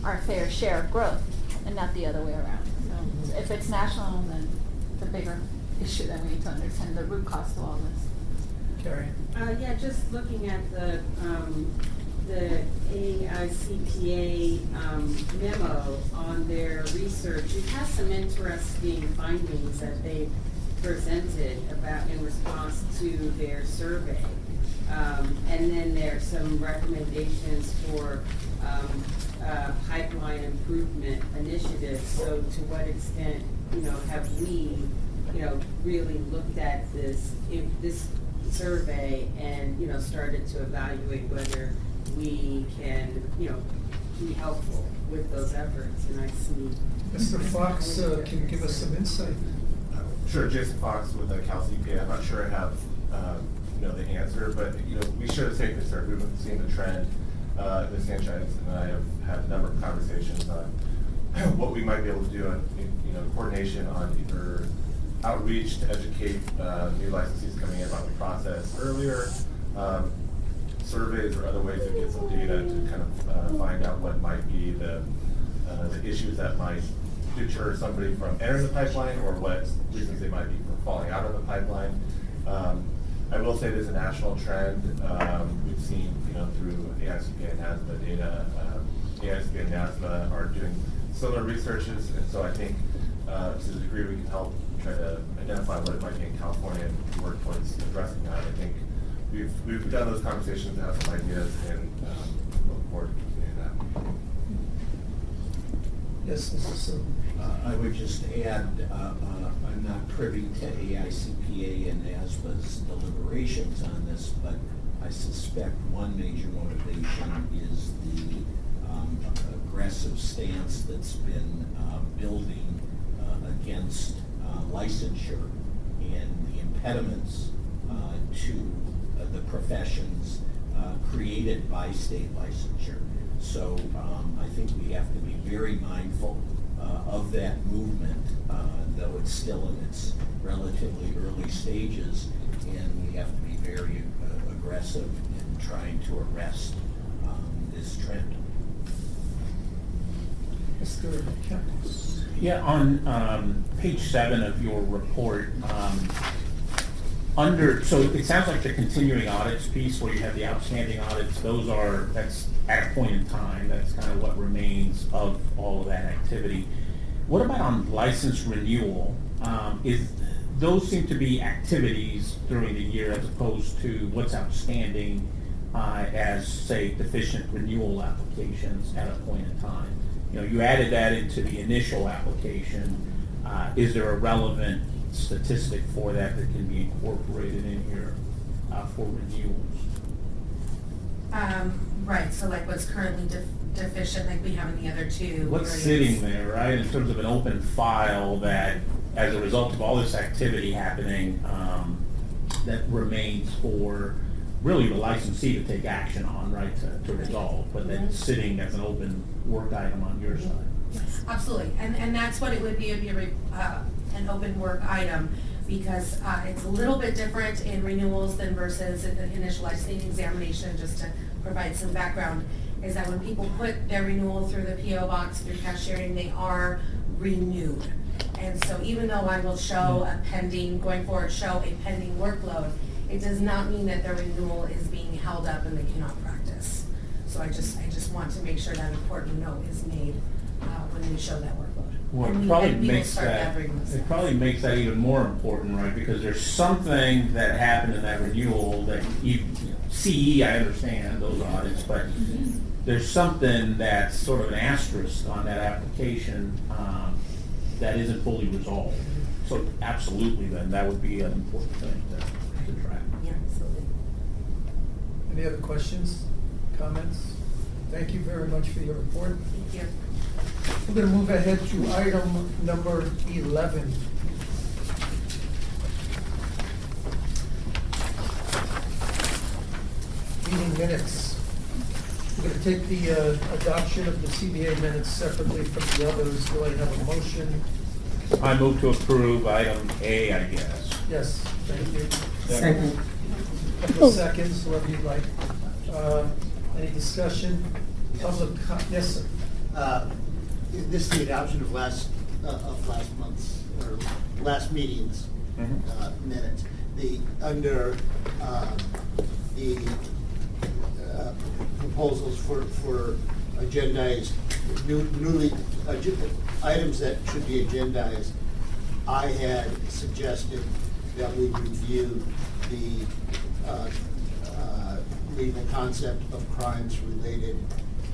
our fair share of growth and not the other way around. So if it's national, then the bigger issue that we need to understand, the root cause to all this. Carrie? Yeah, just looking at the AICPA memo on their research, it has some interesting findings that they presented about in response to their survey. And then there's some recommendations for pipeline improvement initiatives. So to what extent, have we, really looked at this survey and, started to evaluate whether we can, be helpful with those efforts? And I see. Mr. Fox can give us some insight. Sure, Jason Fox with Accountancy. I'm not sure I have the answer, but we share the same concern. We've been seeing the trend. Ms. Sanchez and I have had a number of conversations on what we might be able to do in coordination on either outreach to educate new licensees coming in about the process earlier, surveys or other ways to get some data to kind of find out what might be the issues that might deter somebody from entering the pipeline or what reasons they might be for falling out of the pipeline. I will say there's a national trend. We've seen, through AICPA and NASBA data, AICPA and NASBA are doing similar researches, and so I think to the degree we can help try to identify what it might be in California and work towards addressing that. I think we've begun those conversations to have some ideas and look forward to continuing that. Yes, Mr. Silver. I would just add, I'm not privy to AICPA and NASBA's deliberations on this, but I suspect one major motivation is the aggressive stance that's been building against licensure and the impediments to the professions created by state licensure. So I think we have to be very mindful of that movement, though it's still in its relatively early stages, and we have to be very aggressive in trying to arrest this trend. Mr. Campos. Yeah, on page 7 of your report, so it sounds like the continuing audits piece where you have the outstanding audits, that's at a point in time, that's kind of what remains of all of that activity. What about on license renewal? Those seem to be activities during the year as opposed to what's outstanding as, say, deficient renewal applications at a point in time. You added that into the initial application. Is there a relevant statistic for that can be incorporated in here for renewals? Right, so like what's currently deficient, like we have in the other two. What's areas. sitting there, right, in terms of an open file that, as a result of all this activity happening, that remains for really the licensee to take action on, right, to resolve, but then sitting as an open work item on your side? Yes, absolutely, and that's what it would be an open work item, because it's a little bit different in renewals than versus the initial licensing examination. Just to provide some background, is that when people put their renewal through the PO box through cashiering, they are renewed. And so even though I will show a pending, going forward, show a pending workload, it does not mean that their renewal is being held up and they cannot practice. So I just want to make sure that important note is made when we show that workload. Well, And it we- probably and we will makes start that, gathering those it probably makes that even more important, right? Because there's something that happened in that renewal that CE, I understand those audits, but there's something that's sort of an asterisk on that application that isn't fully resolved. So absolutely, then, that would be an important thing to track. Yeah, absolutely. Any other questions, comments? Thank you very much for your report. Thank you. We're going to move ahead to item number 11. Meeting minutes. We're going to take the adoption of the CBA minutes separately from the others. Do I have a motion? I move to approve item A, I guess. Yes, thank you. Second. Couple of seconds, whoever you'd like. Any discussion? Public, yes, sir. This is the adoption of last month's, or last meeting's minutes. under the proposals for agendized, items that should be agendized, I had suggested that we review the legal concept of crimes related,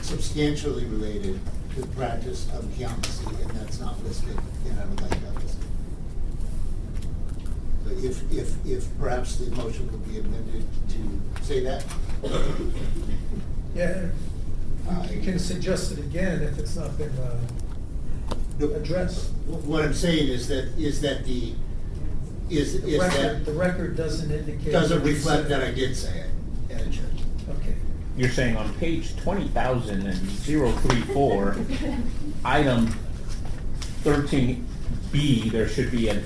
substantially related to the practice of accountancy, and that's not listed, and I would like that listed. So if perhaps the motion could be amended to say that. Yeah, you can suggest it again if it's not been addressed. What I'm saying is that The record doesn't indicate. doesn't reflect that I did say it, and it should. Okay. You're saying on page 20,034, item 13B, there should be a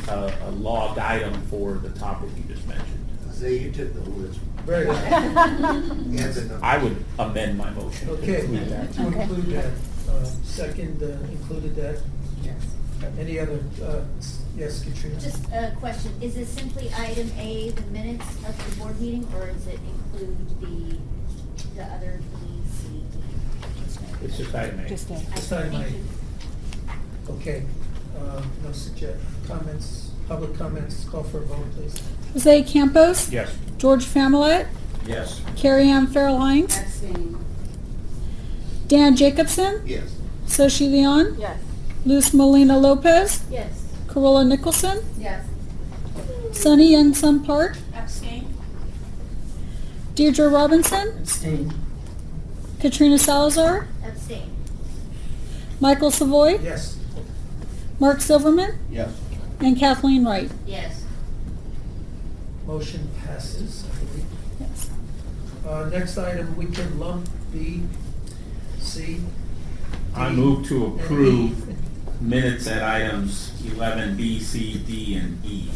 logged item for the topic you just mentioned. So you took the words. Very well. I would amend my motion. Okay, to include that. to include that. Second, included that. Yes. Any other, yes, Katrina? Just a question, is it simply item A, the minutes of the board meeting, or does it include the other B, C, D? It's just item A. Just item A. Thank you. Okay, no comments, public comments, call for a vote, please. Jose Campos. Yes. George Familet. Yes. Carrie Ann Farrell Hines. Abstain. Dan Jacobson. Yes. Soshi Leon. Yes. Luz Molina Lopez. Yes. Corolla Nicholson. Yes. Sunny Young Sun Park. Abstain. Deirdre Robinson. Abstain. Katrina Salazar. Abstain. Michael Savoy. Yes. Mark Silverman. Yes. And Kathleen Wright. Yes. Motion passes, I believe. Yes. Next item, we can lump B, C. I D, move to and approve E. minutes at items 11B, C, D, and E.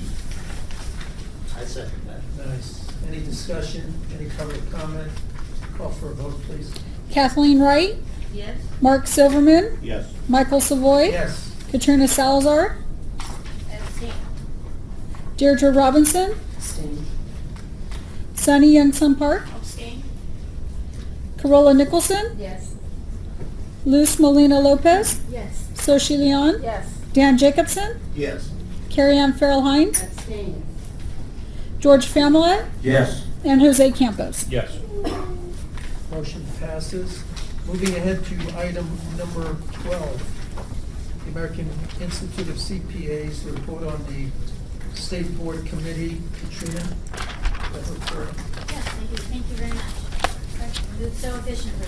I second that. Nice. Any discussion, any public comment? Call for a vote, please. Kathleen Wright. Yes? Mark Silverman. Yes. Michael Savoy. Yes. Katrina Salazar. Abstain. Deirdre Robinson. Abstain. Sunny Young Sun Park. Abstain. Corolla Nicholson. Yes. Luz Molina Lopez. Yes. Soshi Leon. Yes. Dan Jacobson. Yes. Carrie Ann Farrell Hines. Abstain. George Familet. Yes. And Jose Campos. Yes. Motion passes. Moving ahead to item number 12, the American Institute of CPAs report on the State Board Committee. Katrina, that report. Yes, thank you very much. Moved so efficiently.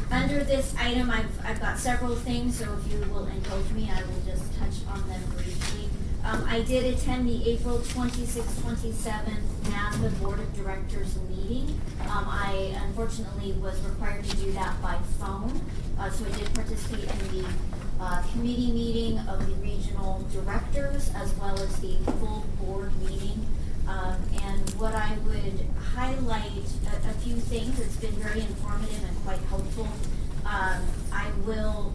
Under this item, I've got several things, so if you will indulge me, I will just touch on them briefly. I did attend the April 26th, 27th NASBA Board of Directors meeting. I unfortunately was required to do that by phone, so I did participate in the committee meeting of the regional directors as well as the full board meeting. And what I would highlight a few things, it's been very informative and quite helpful. I will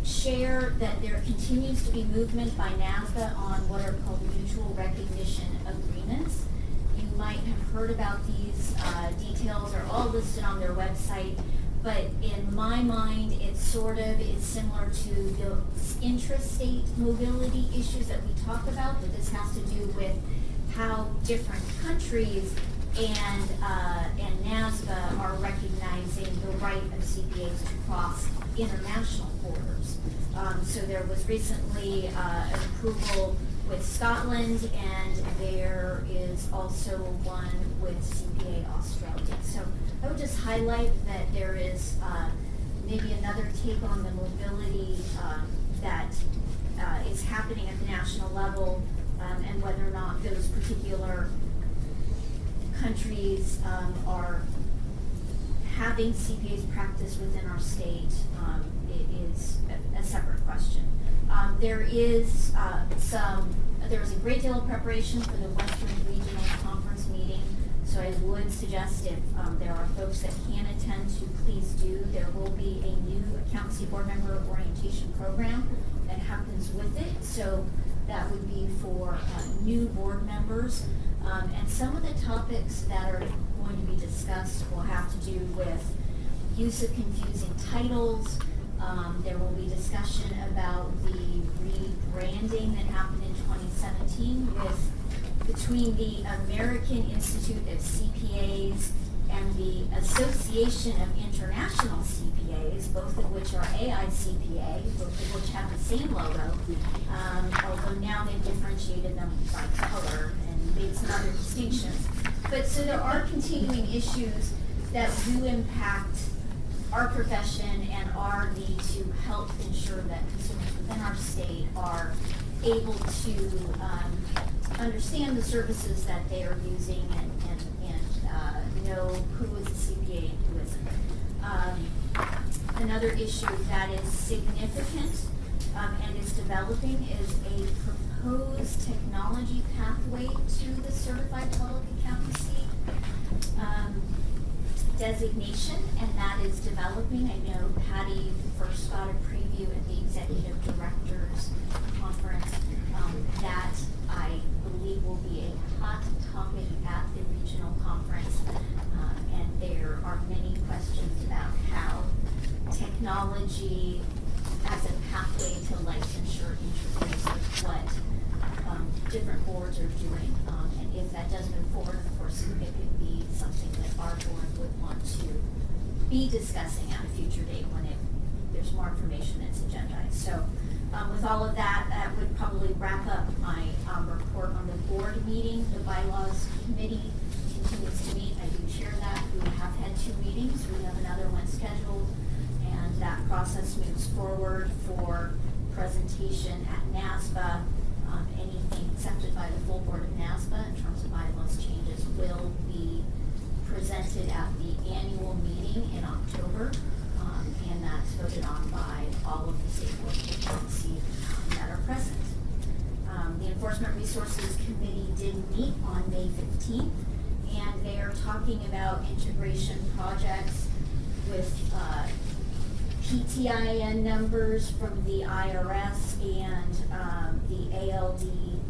share that there continues to be movement by NASBA on what are called mutual recognition agreements. You might have heard about these details, are all listed on their website, but in my mind, it sort of is similar to the intrastate mobility issues that we talk about, but this has to do with how different countries and NASBA are recognizing the right of CPAs to cross international borders. So there was recently an approval with Scotland, and there is also one with CPA Australia. So I would just highlight that there is maybe another take on the mobility that is happening at the national level, and whether or not those particular countries are having CPAs practice within our state is a separate question. There is a great deal of preparation for the Western Regional Conference meeting, so I would suggest if there are folks that can attend to please do. There will be a new Accountancy Board Member Orientation Program that happens with it, so that would be for new board members. And some of the topics that are going to be discussed will have to do with use of confusing titles. There will be discussion about the rebranding that happened in 2017 between the American Institute of CPAs and the Association of International CPAs, both of which are AICPA, both of which have the same logo, although now they've differentiated them by color and made some other distinctions. But so there are continuing issues that do impact our profession and our need to help ensure that consumers within our state are able to understand the services that they are using and know who is a CPA and who isn't. Another issue that is significant and is developing is a proposed technology pathway to the Certified Public Accountancy designation, and that is developing. I know Patty first got a preview at the Executive Directors Conference. That I believe will be a hot topic at the regional conference, and there are many questions about how technology as a pathway to licensure interferes with what different boards are doing, and if that does move forward, of course, it could be something that our board would want to be discussing at a future date when there's more information that's agendized. So with all of that, that would probably wrap up my report on the board meeting. The bylaws committee continues to meet. I do chair that. We have had 2 meetings. We have another one scheduled, and that process moves forward for presentation at NASBA. Anything accepted by the full board of NASBA in terms of bylaws changes will be presented at the annual meeting in October, and that's voted on by all of the state boards of accountancy that are present. The Enforcement Resources Committee did meet on May 15th, and they are talking about integration projects with PTIN numbers from the IRS and the ALD,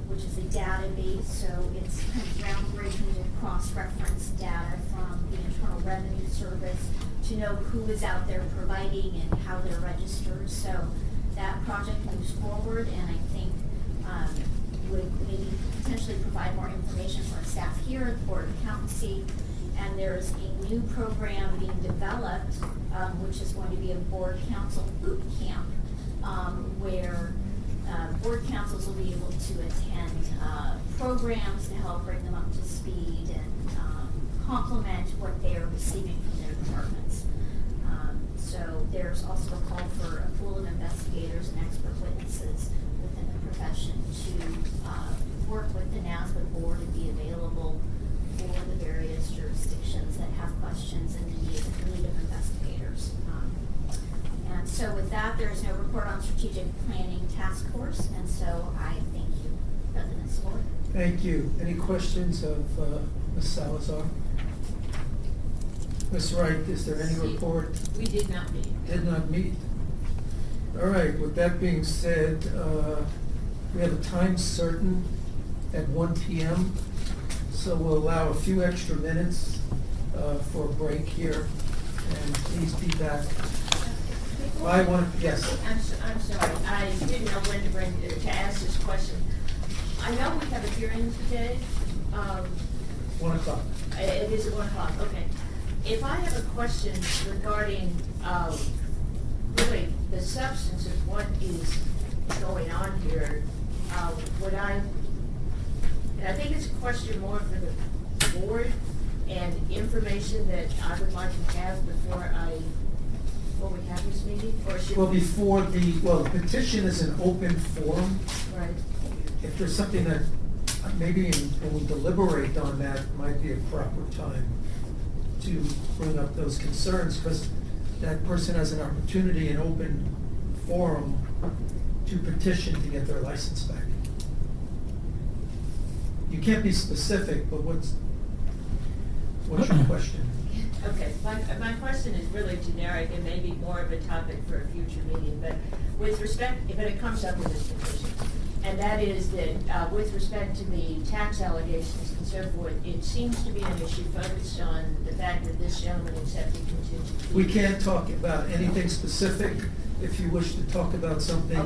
which is a database, so it's kind of groundbreaking to cross-reference data from the Internal Revenue Service to know who is out there providing and how they're registered. So that project moves forward, and I think would maybe potentially provide more information for our staff here at the Board of Accountancy. And there's a new program being developed, which is going to be a board council boot camp, where board councils will be able to attend programs to help bring them up to speed and complement what they are receiving from their departments. So there's also a call for a pool of investigators and expert witnesses within the profession to work with the NASBA board and be available for the various jurisdictions that have questions and the need of investigators. And so with that, there is no report on strategic planning task force, and so I thank you, President Savoy. Thank you. Any questions of Ms. Salazar? Ms. Wright, is there any report? We did not meet. Did not meet. All right, with that being said, we have a time certain at 1 p.m., so we'll allow a few extra minutes for a break here, and please be back. Yes. I'm sorry, I didn't know when to ask this question. I know we have a hearing today. 1 o'clock. It is at 1 o'clock, okay. If I have a question regarding, really, the substance of what is going on here, and I think it's a question more for the board and information that I would like to have before we have this meeting, or should Well, we? the petition is an open forum. Right. If there's something that, maybe when we deliberate on that, might be a proper time to bring up those concerns, because that person has an opportunity in open forum to petition to get their license back. You can't be specific, but what's your question? Okay, my question is really generic and maybe more of a topic for a future meeting, but with respect, but it comes up with this petition. And that is that with respect to the tax allegations and so forth, it seems to be an issue focused on the fact that this gentleman accepted contingent fees. We can't talk about anything specific. If you wish to talk about something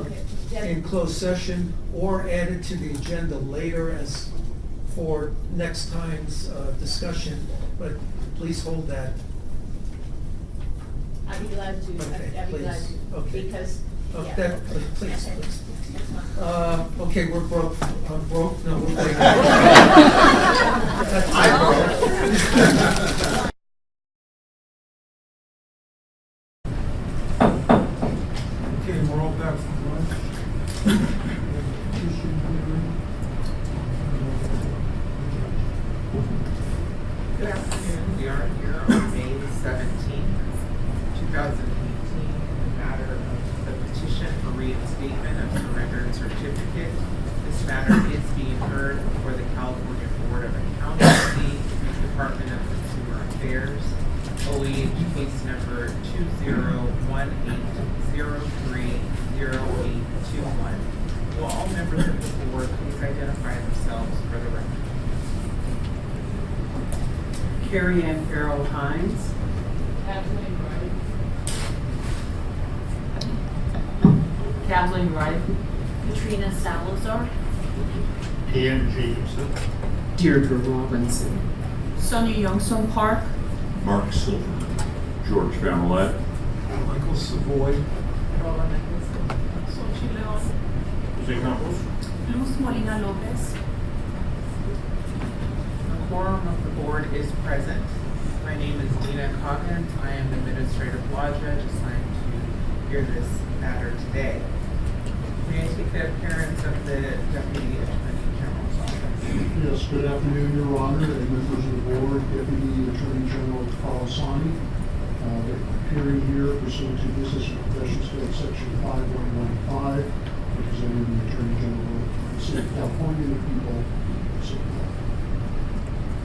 Okay. in closed session or add it to the agenda later as for next time's discussion, but please hold that. I'd be glad to. Okay, I'd be glad please. to. Okay. Because, Oh, yeah. that, please. Okay, we're broke. Broke? No, we're breaking. Okay, we're all back from lunch. Good afternoon. We are here on May 17th, 2018, in the matter of the petition for reinstatement of surrendered certificate. This matter is being heard before the California Board of Accountancy, Department of Consumer Affairs, OEH case number 2018030821. Will all members of the board please identify themselves for the record? Carrie Ann Farrell Hines. Kathleen Wright. Katrina Salazar. Ian Jameson. Deirdre Robinson. Sonia Youngson Park. Mark Silverman. George Familette. Michael Savoy. Sochi Leon. Jose Campos. Luz Molina Lopez. The quorum of the board is present. My name is Dina Coggins. I am the administrative law judge assigned to hear this matter today. May I take the appearance of the Deputy Attorney General's office? Yes, good afternoon, Your Honor, and members of the board, Deputy Attorney General Carl Sani. Appearing here pursuant to Business and Professions Code Section 5115, representing the Attorney General of the State of California, the people of the city.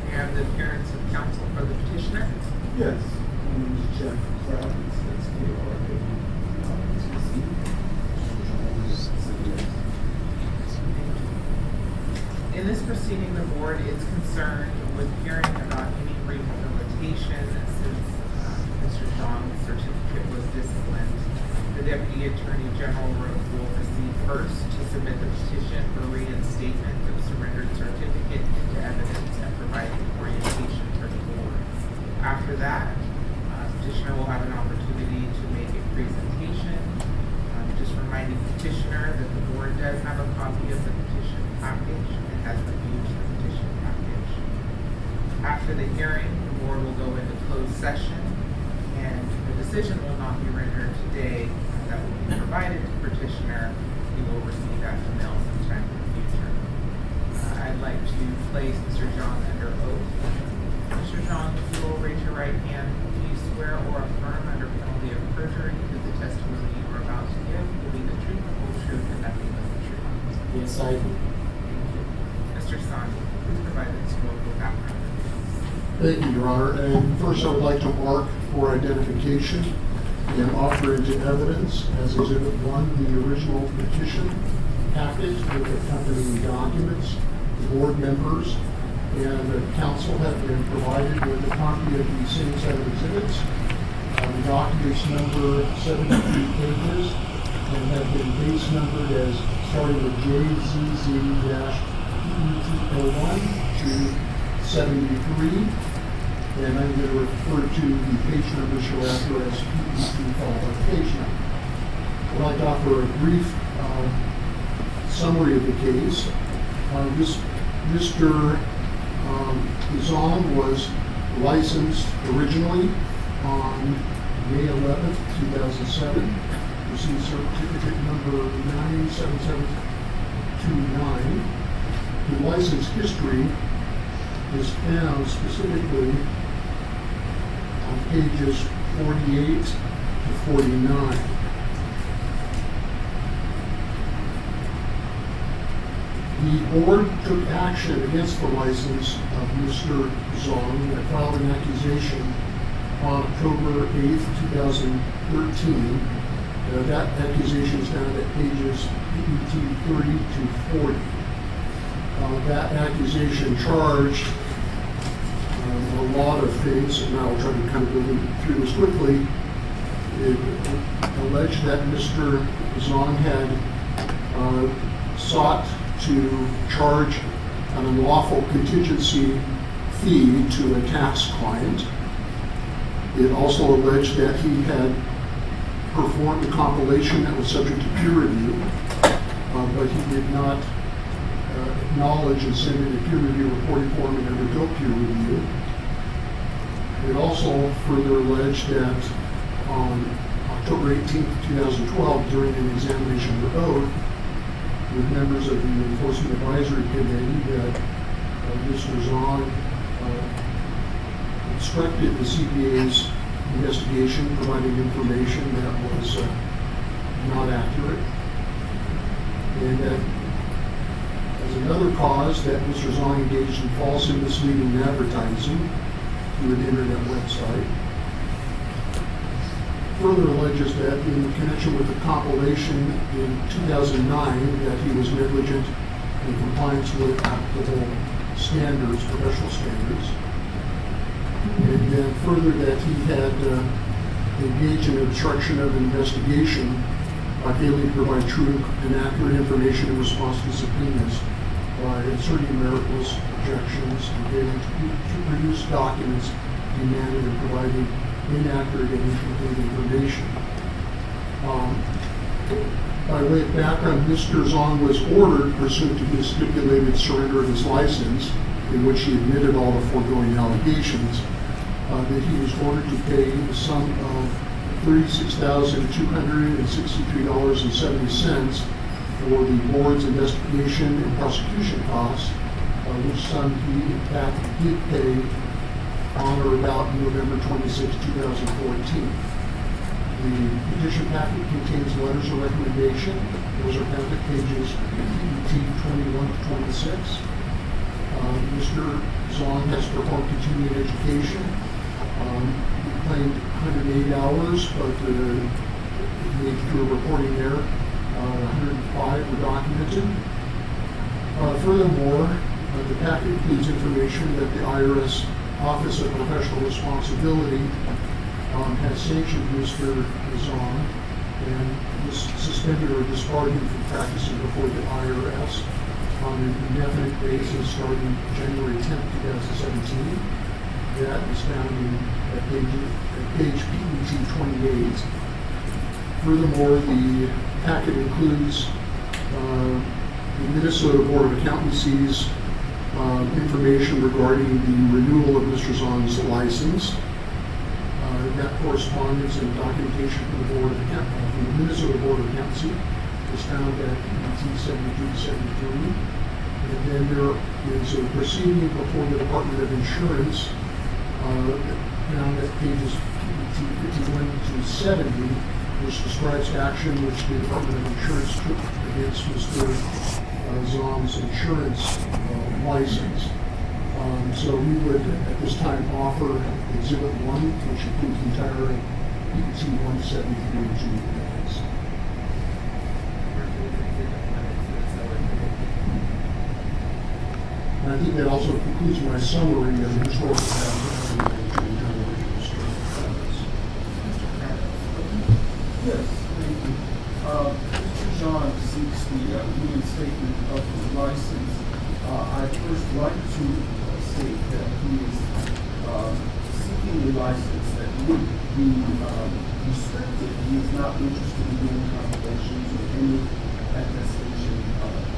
We have the appearance of counsel for the petitioner. Yes. My name is Jeff Kravitz, that's K-R-A-V-I-T-Z. In this proceeding, the board is concerned with hearing about any rehabilitation since Mr. Zhang's certificate was disciplined. The Deputy Attorney General will proceed first to submit the petition for reinstatement of surrendered certificate into evidence and provide orientation for the board. After that, petitioner will have an opportunity to make a presentation. Just reminding petitioner that the board does have a copy of the petition package and has reviewed the petition package. After the hearing, the board will go into closed session, and the decision will not be rendered today. That will be provided to petitioner. He will receive that email sometime in the future. I'd like to place Mr. Zhang under oath. Mr. Zhang, if you will raise your right hand, do you swear or affirm under penalty of perjury that the testimony you are about to give will be the truth, the whole truth, and nothing but the truth? Yes, I do. Thank you. Mr. Sani, please provide the historical background. Thank you, Your Honor. And first, I would like to mark for identification and offer into evidence as Exhibit 1 the original petition package with accompanying documents. The board members and the council have been provided with a copy of the same set of exhibits. The documents number 73 pages and have been base numbered as starting with JZZ-PET01 to 73. And I'm going to refer to the page number shown after as PET followed by the page number. I'd like to offer a brief summary of the case. Mr. Zhang was licensed originally on May 11th, 2007. Received certificate number 97729. The license history is found specifically on pages 48 to 49. The board took action against the license of Mr. Zhang and filed an accusation on October 8th, 2013. That accusation is found at pages 30 to 40. That accusation charged a lot of things, and I'll try to kind of go through this quickly. It alleged that Mr. Zong had sought to charge an unlawful contingency fee to a tax client. It also alleged that he had performed a compilation that was subject to peer review, but he did not acknowledge and send in a peer review reporting form and undergo peer review. It also further alleged that on October 18, 2012, during an examination under oath with members of the Enforcement Advisory Committee, that Mr. Zong instructed the CPA's investigation, providing information that was not accurate. And that as another cause, that Mr. Zong engaged in false and misleading advertising through an internet website. Further alleges that in connection with the compilation in 2009, that he was negligent in compliance with applicable standards, professional standards. And then further that he had engaged in obstruction of investigation by failing to provide true and accurate information in response to subpoenas, by inserting meritless objections and failing to produce documents demanded and providing inaccurate and incomplete information. By way of background, Mr. Zong was ordered, pursuant to his stipulated surrender of his license, in which he admitted all the foregoing allegations, that he was ordered to pay the sum of $36,263.70 for the board's investigation and prosecution costs, which sum he in fact did pay on or about November 26, 2014. The petition packet contains letters of recommendation. Those are found at pages 21 to 26. Mr. Zong has performed continuing education. He claimed 108 hours, but made through a reporting error, 105 were documented. Furthermore, the packet includes information that the IRS Office of Professional Responsibility has sanctioned Mr. Zong and suspended or disbarred him from practicing before the IRS on an indefinite basis starting January 10, 2017. That is found at page PET 28. Furthermore, the packet includes the Minnesota Board of Accountancy's information regarding the renewal of Mr. Zong's license. That correspondence and documentation from the Minnesota Board of Accountancy is found at PET 72-73. And then there is a proceeding before the Department of Insurance found at pages 51 to 70, which describes action which the Department of Insurance took against Mr. Zong's insurance license. So we would at this time offer Exhibit 1, which includes the entire PET 173 guides. And I think that also concludes my summary of the historical background. Yes, thank you. Mr. John seeks the reinstatement of his license. I'd first like to state that he is seeking a license that would be restricted. He is not interested in doing compilations or any attestation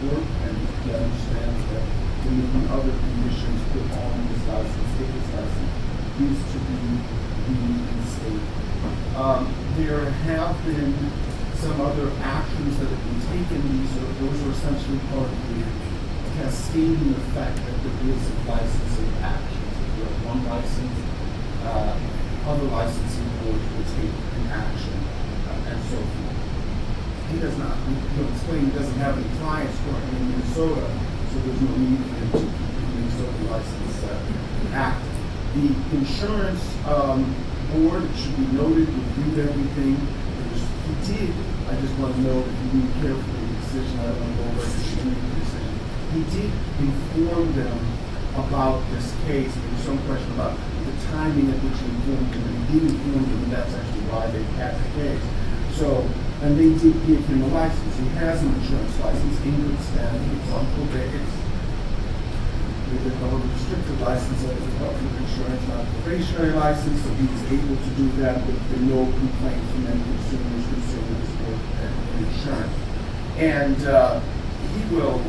work, and he understands that there may be other conditions put on his license if his license is to be reinstated. There have been some other actions that have been taken. Those are essentially part of the cascading effect that there is of licensing actions. If you have one license, other licensing boards will take an action, and so forth. He does not, he'll explain he doesn't have any clients currently in Minnesota, so there's no need for him to keep the Minnesota license active. The insurance board, it should be noted, reviewed everything. There's he did, I just want to know if you read carefully the decision, I don't know whether you should read the decision. He did inform them about this case. There was some question about the timing at which he informed them, and he did inform them, and that's actually why they had the case. So, and they did give him a license. He has an insurance license in good standing. It's on probation. With a restricted license of the Department of Insurance, not a probationary license, so he was able to do that with no complaint from any consumers or insurance. And he will,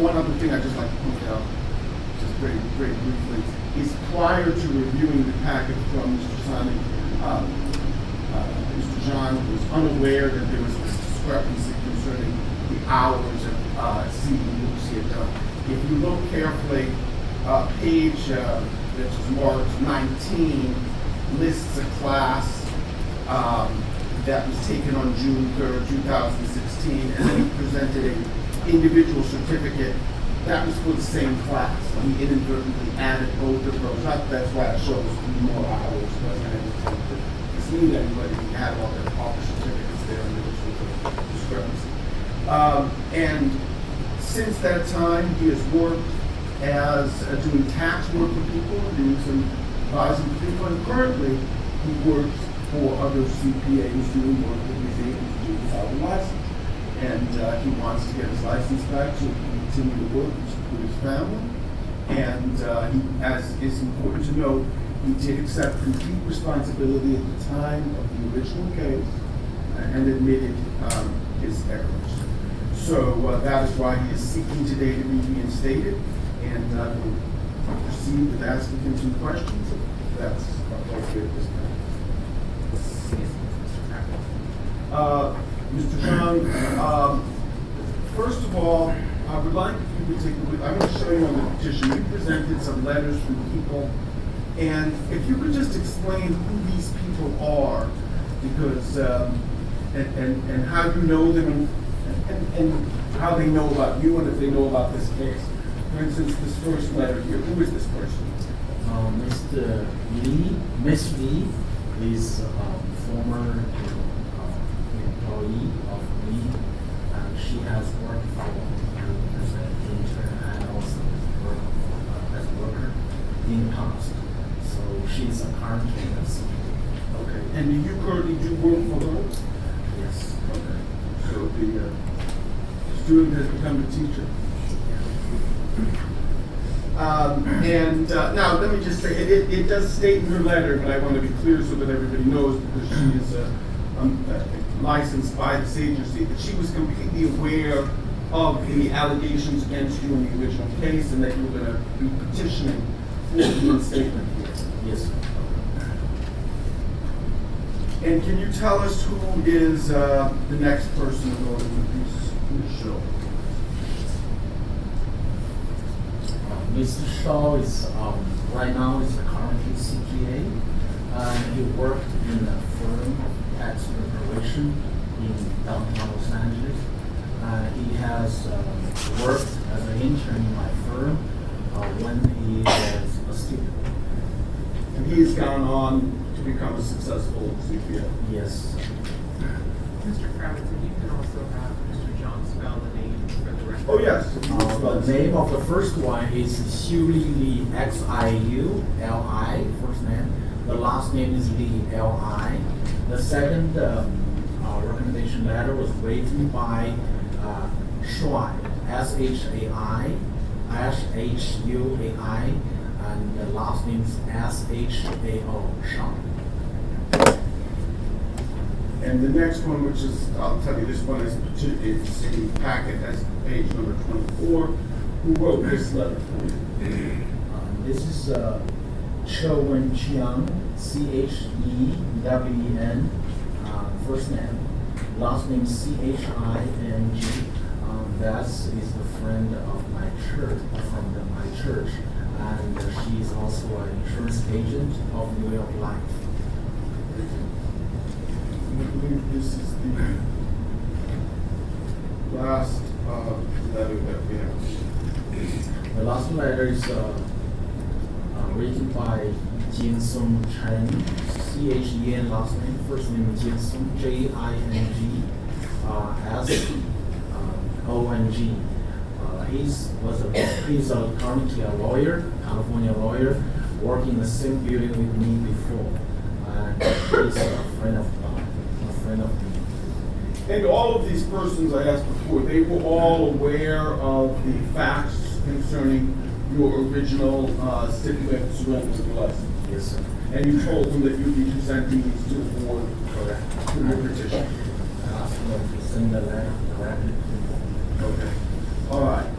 one other thing I'd just like to point out, just very, very briefly, is prior to reviewing the packet from Mr. Sonic, Mr. John was unaware that there was a discrepancy concerning the hours of CD Lucy had done. If you look carefully, page which is marked 19 lists a class that was taken on June 3rd, 2016, and then he presented an individual certificate that was for the same class. And he inadvertently added both of those up. That's why it shows more hours. Wasn't able to mislead anybody. He had all the proper certificates there, and there was a discrepancy. And since that time, he has worked as doing tax work for people, doing some advising for people, and currently he works for other CPAs doing work that he's able to do without a license. And he wants to get his license back so he can continue to work with his family. And he, as is important to note, he did accept complete responsibility at the time of the original case and admitted his errors. So that is why he is seeking today to be reinstated, and we'll proceed with asking him some questions. That's appropriate at this time. Mr. John, first of all, I would like if you would take a look. I'm going to show you on the petition. You presented some letters from people, and if you could just explain who these people are, because and how you know them. And how they know about you, and if they know about this case. For instance, this first letter here, who is this person? Mr. Lee, Miss Lee is a former employee of me, and she has worked for as an intern and also as a worker in the past. So she's a current candidate. Okay. And do you currently do work for her? Yes. Okay. So the student has become a teacher. Now let me just say, it does state in her letter, but I want to be clear so that everybody knows, because she is licensed by this agency, that she was completely aware of the allegations against you in the original case, and that you were going to be petitioning for the reinstatement. Yes. And can you tell us who is the next person in order to show? Mr. Shaw is right now is currently CPA. He worked in a firm of tax preparation in downtown Los Angeles. He has worked as an intern in my firm when he was a student. And he has gone on to become a successful CPA. Yes. Mr. Kravitz, if you can also have Mr. John spell the name for the record. Oh, yes. The name of the first one is Xiuli Li, Xiuli, first name. The last name is Li, Li. The second recommendation letter was written by Shuai, Shai, Shuai, and the last name is Shao, Shao. And the next one, which is, I'll tell you, this one is in the packet as page number 24. Who wrote this letter for you? This is Cho Wen Chiang, Chewen, first name, last name Ching. That is the friend of my church, from my church, and she is also an insurance agent of New York Life. I believe this is the last letter that we have. The last letter is written by Jinsung Chen, C-H-E-N, last name, first name is Jinsung, Jinsong. He's currently a lawyer, California lawyer, working in the same building with me before. And he's a friend of mine. And all of these persons I asked before, they were all aware of the facts concerning your original stipulated surrender of your license? Yes, sir. And you told them that you'd be presenting these to the board for your petition? I asked him to send the letter directly to me. Okay. All right.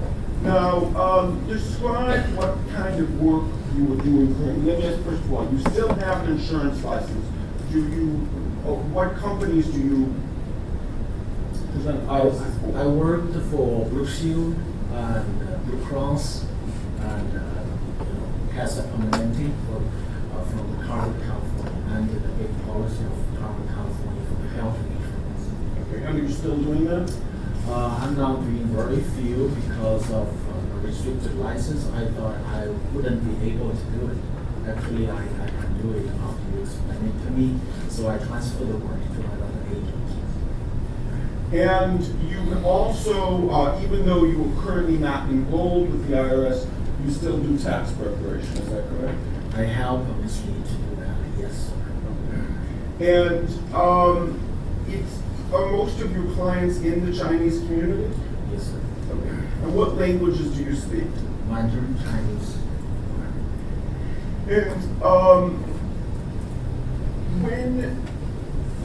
Now, describe what kind of work you were doing currently. Let me ask first of all, you still have an insurance license. What companies do you present policies for? I worked for Blue Shield and Blue Cross and Casa Permanente from Carver, California, and did a big policy of Carver, California for the health insurance. Okay, and are you still doing that? I'm now doing very few because of a restricted license. I thought I wouldn't be able to do it. Actually, I can do it after you explain it to me, so I transfer the work to another agent. And you also, even though you are currently not enrolled with the IRS, you still do tax preparation, is that correct? I help Ms. Lee to do that, yes, sir. And are most of your clients in the Chinese community? Yes, sir. Okay. And what languages do you speak? Mandarin Chinese. And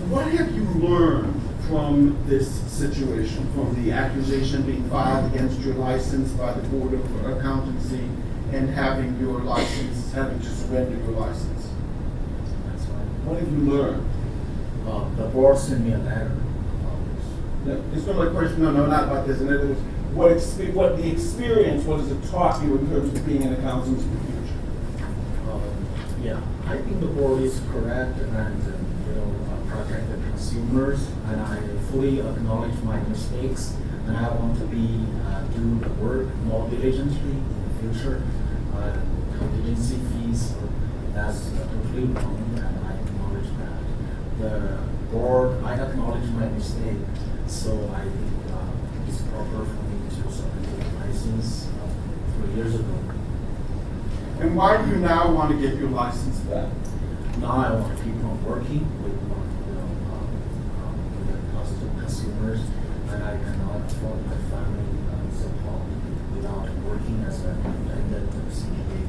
what have you learned from this situation, from the accusation being filed against your license by the Board of Accountancy and having to surrender your license? That's right. What have you learned? The board sent me a letter. It's not my question, no, not about this. In other words, what has it taught you in terms of being an accountant in the future? Yeah, I think the board is correct and protect the consumers, and I fully acknowledge my mistakes, and I want to do the work more diligently in the future. Contingency fees, that's totally wrong, and I acknowledge that. The board, I acknowledge my mistake, so I think it's proper for me to submit the license 3 years ago. And why do you now want to get your license back? Now I want to keep on working with the consumers, and I cannot afford my family support without working as an independent CPA.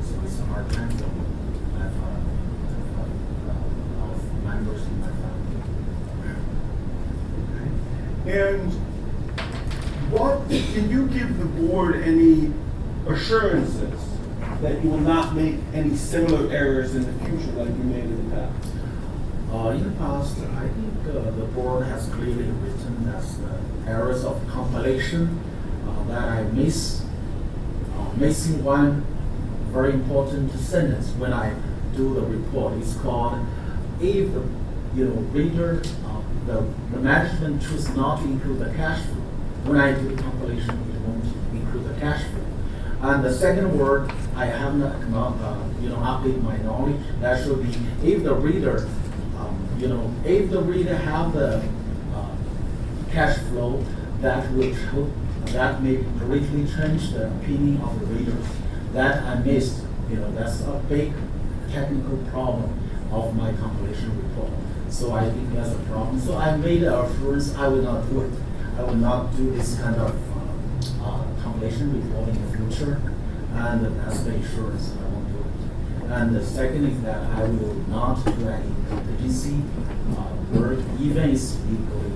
So it's a hard time for me. I have a lot of members in my family. And can you give the board any assurances that you will not make any similar errors in the future like you made in the past? In the past, I think the board has clearly written as the errors of compilation that I missing one very important sentence when I do the report. It's called, if the reader, the management choose not to include the cash flow. When I do the compilation, it won't include the cash flow. And the second word, I have not update my knowledge. That should be if the reader, if the reader have the cash flow, that may greatly change the opinion of the readers. That I missed. That's a big technical problem of my compilation report. So I think that's a problem. So I made the assurance I will not do it. I will not do this kind of compilation report in the future, and that's the assurance I won't do it. And the second is that I will not do any contingency work, even it's legally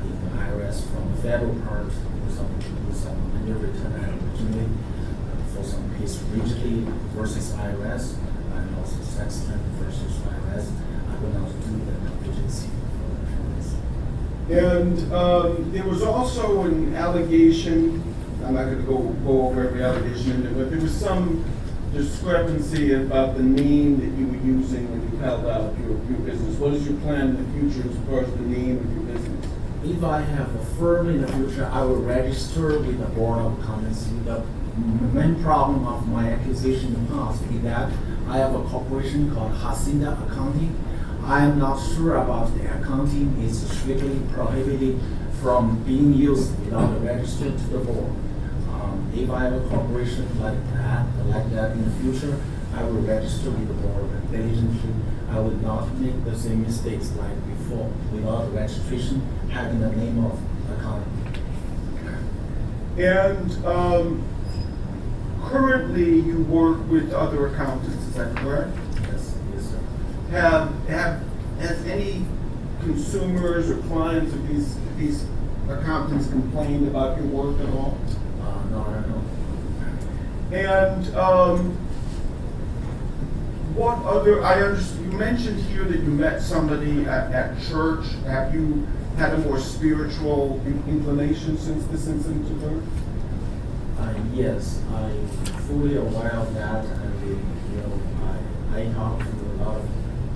in the IRS from the federal part with some annual return originally for some case rigidly versus IRS, and also Sexton versus IRS. I will not do the contingency for assurance. And there was also an allegation. I'm not going to go over every allegation, but there was some discrepancy about the name that you were using when you held out your business. What is your plan in the future as far as the name of your business? If I have a firm in the future, I will register with the Board of Accountancy. The main problem of my accusation in the past is that I have a corporation called Hacienda Accounting. I am not sure about the accounting is strictly prohibited from being used without a register to the board. If I have a corporation like that in the future, I will register with the board diligently. I will not make the same mistakes like before without registration, having the name of accounting. And currently you work with other accountants, is that correct? Yes, sir. Has any consumers or clients of these accountants complained about your work at all? No, I don't know. And what other, you mentioned here that you met somebody at church. Have you had a more spiritual inclination since this incident occurred? Yes, I'm fully aware of that, and I talk to a lot of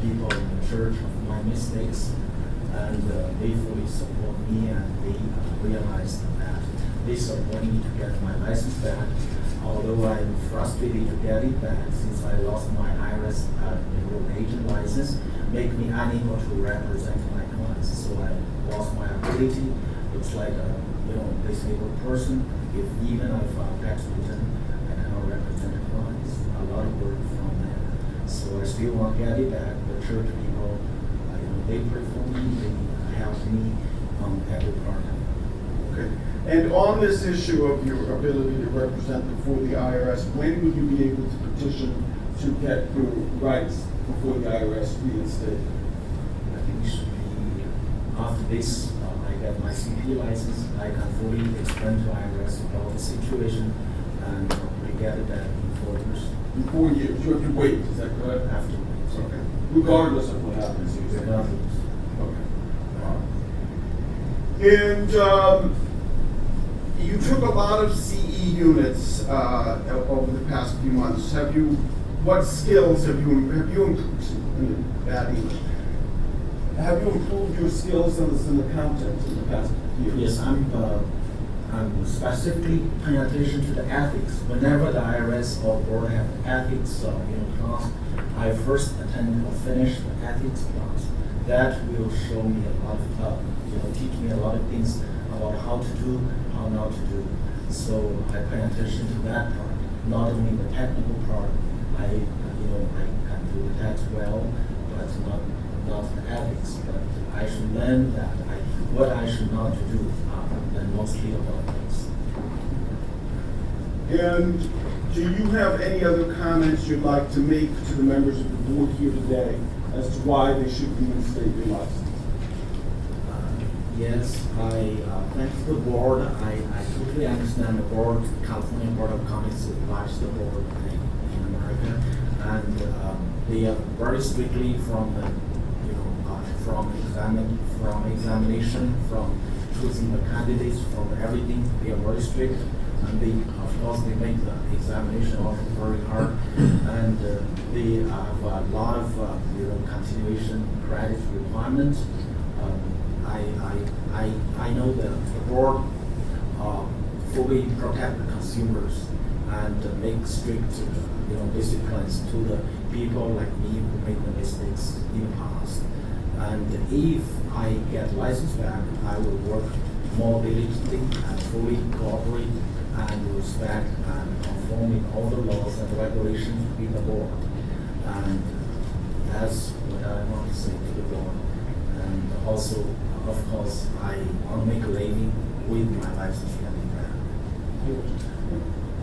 people in the church of my mistakes, and they fully support me, and they realize that they support me to get my license back. Although I'm frustrated to get it back since I lost my IRS agent license, make me unable to represent my clients. So I lost my ability. It's like a disabled person. If even if I tax return, I cannot represent clients. A lot of work from there. So I still want to get it back. The church people, they pray for me. They help me on every part. Okay. And on this issue of your ability to represent before the IRS, when would you be able to petition to get your rights before the IRS reinstated? I think it should be after this. I get my CP license. I can fully explain to IRS about the situation, and we get it back in 4 years. In 4 years, you have to wait. Is that correct? After. Okay. Regardless of what happens. Regardless. Okay. And you took a lot of CE units over the past few months. What skills have you improved? Have you improved your skills as an accountant in the past year? Yes, I'm specifically paying attention to the ethics. Whenever the IRS or board have ethics class, I first attend or finish the ethics class. That will show me a lot of, teach me a lot of things about how to do, how not to do. So I pay attention to that part, not only the technical part. I can do the tax well, but not the ethics. But I should learn that what I should not do, and mostly about this. And do you have any other comments you'd like to make to the members of the board here today as to why they should reinstate their license? Yes, thanks to the board. I totally understand the board, California Board of Accountancy is the largest board in America, and they are very strictly from examination, from choosing the candidates, from everything. They are very strict, and of course they make the examination also very hard, and they have a lot of continuation credit requirements. I know that the board fully protect the consumers and make strict disciplines to the people like me who make the mistakes in the past. And if I get license back, I will work more diligently and fully cooperate and respect and conform with all the laws and regulations with the board. And that's what I want to say to the board. And also, of course, I want to make a living with my license getting back.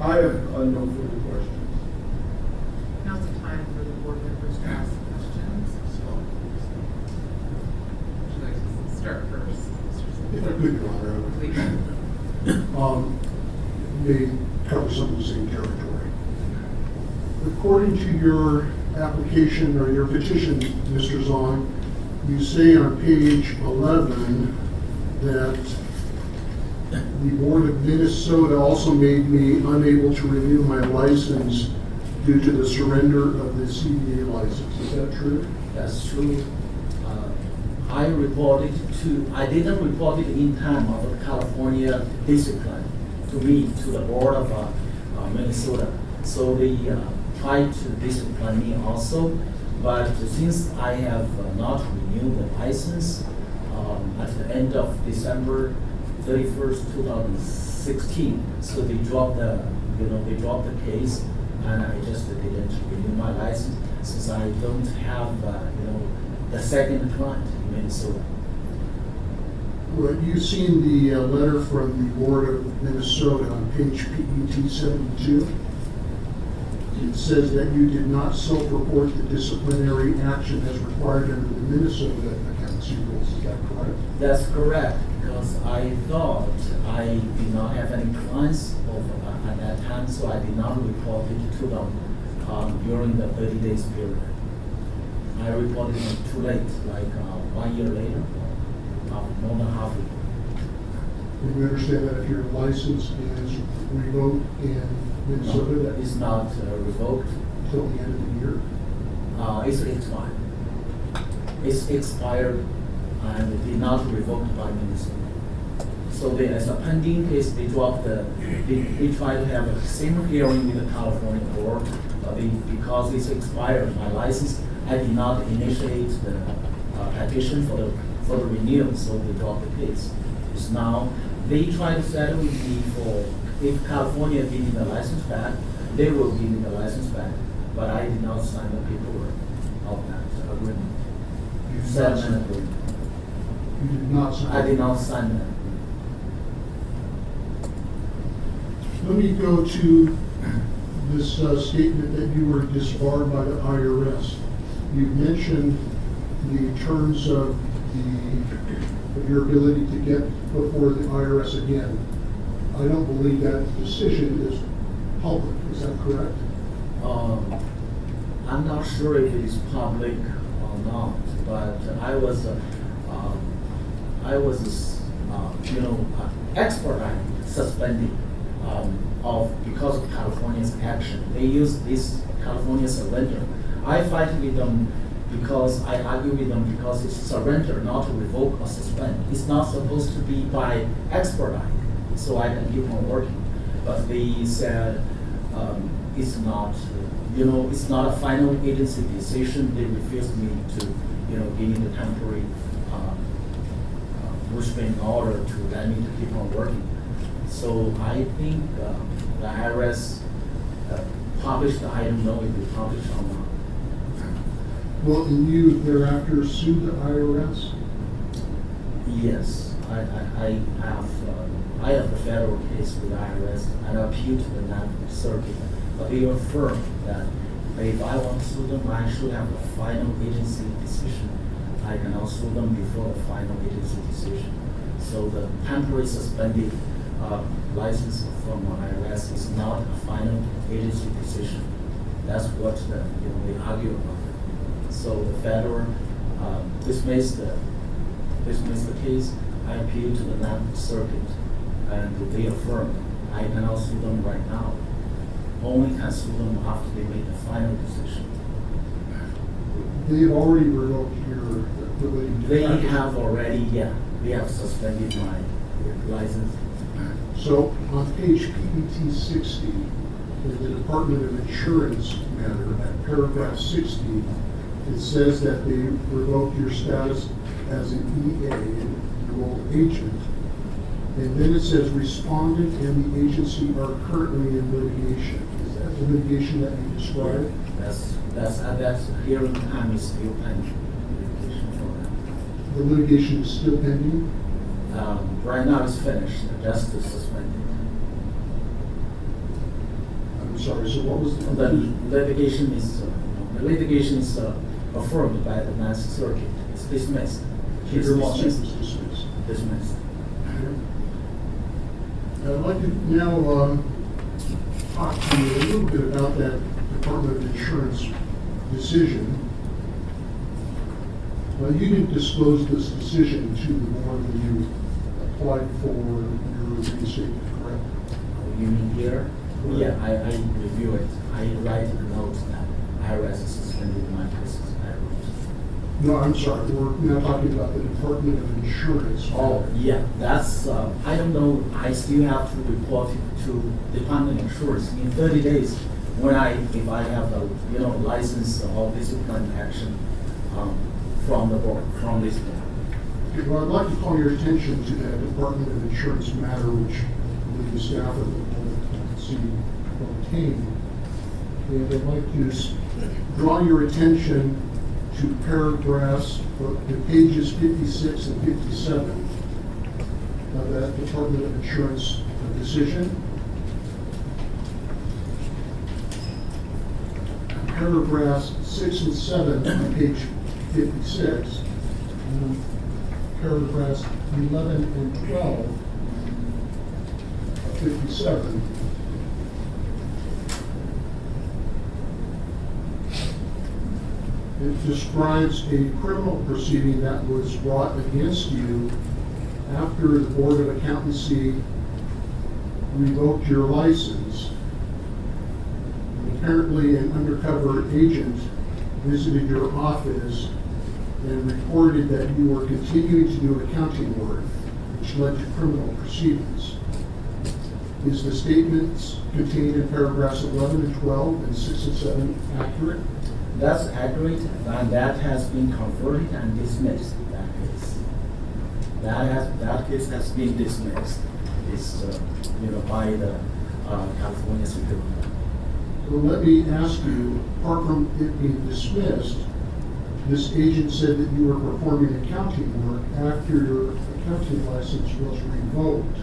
I have no further questions. Now's the time for the board members to ask questions. Would you like to start first? If I could, Your Honor, I would. Please. May cover some of the same territory. According to your application or your petition, Mr. Zong, you say on page 11 that the Board of Minnesota also made me unable to renew my license due to the surrender of the CBA license. Is that true? That's true. I didn't report it in time of the California discipline to the Board of Minnesota. So the tried to discipline me also, but since I have not renewed the license at the end of December 31st, 2016, so they dropped the case, and I just didn't renew my license since I don't have the second client in Minnesota. Well, you've seen the letter from the Board of Minnesota on page PET 72. It says that you did not self-report the disciplinary action as required under the Minnesota accountancy rules. Is that correct? That's correct, because I thought I did not have any clients at that time, so I did not report it to them during the 30 days period. I reported it too late, like 1 year later, more than half a year. And you understand that if your license is revoked in Minnesota, that It's not revoked. until the end of the year? It's expired. It's expired and did not revoked by Minnesota. So as a pending case, they dropped they try to have a same hearing with the California board, but because it's expired, my license, I did not initiate the petition for the renewal, so they dropped the case. It's now, they try to settle with me for, if California give me the license back, they will give me the license back, but I did not sign the paperwork of that agreement. You did not Settlement sign- agreement. You did not sign? I did not sign that. Let me go to this statement that you were disbarred by the IRS. You mentioned the terms of your ability to get before the IRS again. I don't believe that decision is public. Is that correct? I'm not sure if it is public or not, but I was expert suspended because of California's action. They use this California surrender. I fight with them because I argue with them because it's surrender, not to revoke or suspend. It's not supposed to be by expedite, so I can keep on working. But they said it's not, it's not a final agency decision. They refused me to, give me the temporary restraining order to let me to keep on working. So I think the IRS published, I don't know if they published or not. Well, and you thereafter sued the IRS? Yes, I have a federal case with the IRS and I appealed to the Ninth Circuit. But they affirmed that if I want to sue them, I should have a final agency decision. I cannot sue them before the final agency decision. So the temporary suspended license from IRS is not a final agency decision. That's what they argue about. So the federal dismissed the case. I appealed to the Ninth Circuit, and they affirmed I cannot sue them right now. Only can sue them after they make the final decision. They've already revoked your ability to They practice. have already, they have suspended my license. So on page PET 60, in the Department of Insurance matter, at paragraph 60, it says that they revoked your status as an EA, an enrolled agent. And then it says respondent and the agency are currently in litigation. Is that the litigation that you described? That's hearing time is still pending. Litigation for that. The litigation is still pending? Right now it's finished, just suspended. I'm sorry, so what was the? The litigation is affirmed by the Ninth Circuit. It's dismissed. It's Your lawsuit was dismissed. dismissed. Dismissed. I'd like to now talk to you a little bit about that Department of Insurance decision. You didn't disclose this decision to the board when you applied for your reinstatement, correct? You mean here? Yeah, I review it. I write a note that IRS suspended my license. No, I'm sorry, we're now talking about the Department of Insurance. Oh, yeah, that's, I don't know, I still have to report it to Department of Insurance. In 30 days, if I have a, license or discipline action, from the board, from this board. Okay, well, I'd like to call your attention to that Department of Insurance matter, which the staff of the board see obtained. And I'd like to draw your attention to paragraphs, the pages 56 and 57 of that Department of Insurance decision. Paragraphs 6 and 7 on page 56, and paragraphs 11 and 12 of 57. It describes a criminal proceeding that was brought against you after the Board of Accountancy revoked your license. Apparently, an undercover agent visited your office and reported that you were continuing to do accounting work, which led to criminal proceedings. Is the statements contained in paragraphs 11 and 12 and 6 and 7 accurate? That's accurate, and that has been converted and dismissed, that case. That case has been dismissed, by the California Supreme Court. So let me ask you, apart from it being dismissed, this agent said that you were performing accounting work after your accounting license was revoked.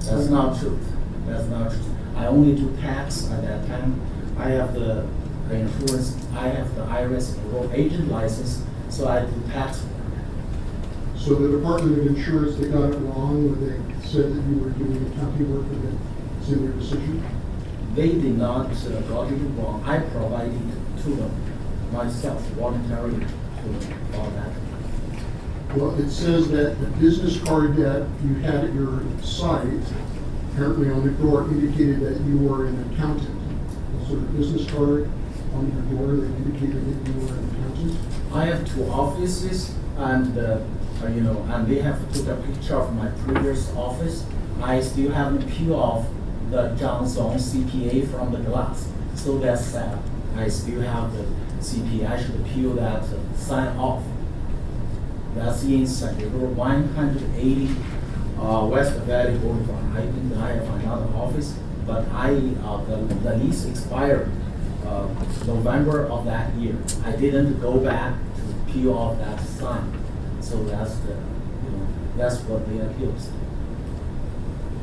That's not true. That's not true. I only do tax at that time. I have the insurance, I have the IRS enrolled agent license, so I do tax work. So the Department of Insurance, they got it wrong when they said that you were doing accounting work and it's in their decision? They did not got it wrong. I provided to them myself voluntarily to them all that. Well, it says that the business card that you had at your site, apparently on the door, indicated that you were an accountant. Was there a business card on your door that indicated that you were an accountant? I have 2 offices, and and they have put a picture of my previous office. I still haven't peeled off the Johnson CPA from the glass, so that's sad. I still have the CPA. I should peel that sign off. That's in San Diego, 180 West Valley Boulevard. I think I have another office, but the lease expired November of that year. I didn't go back to peel off that sign, so that's what they accused.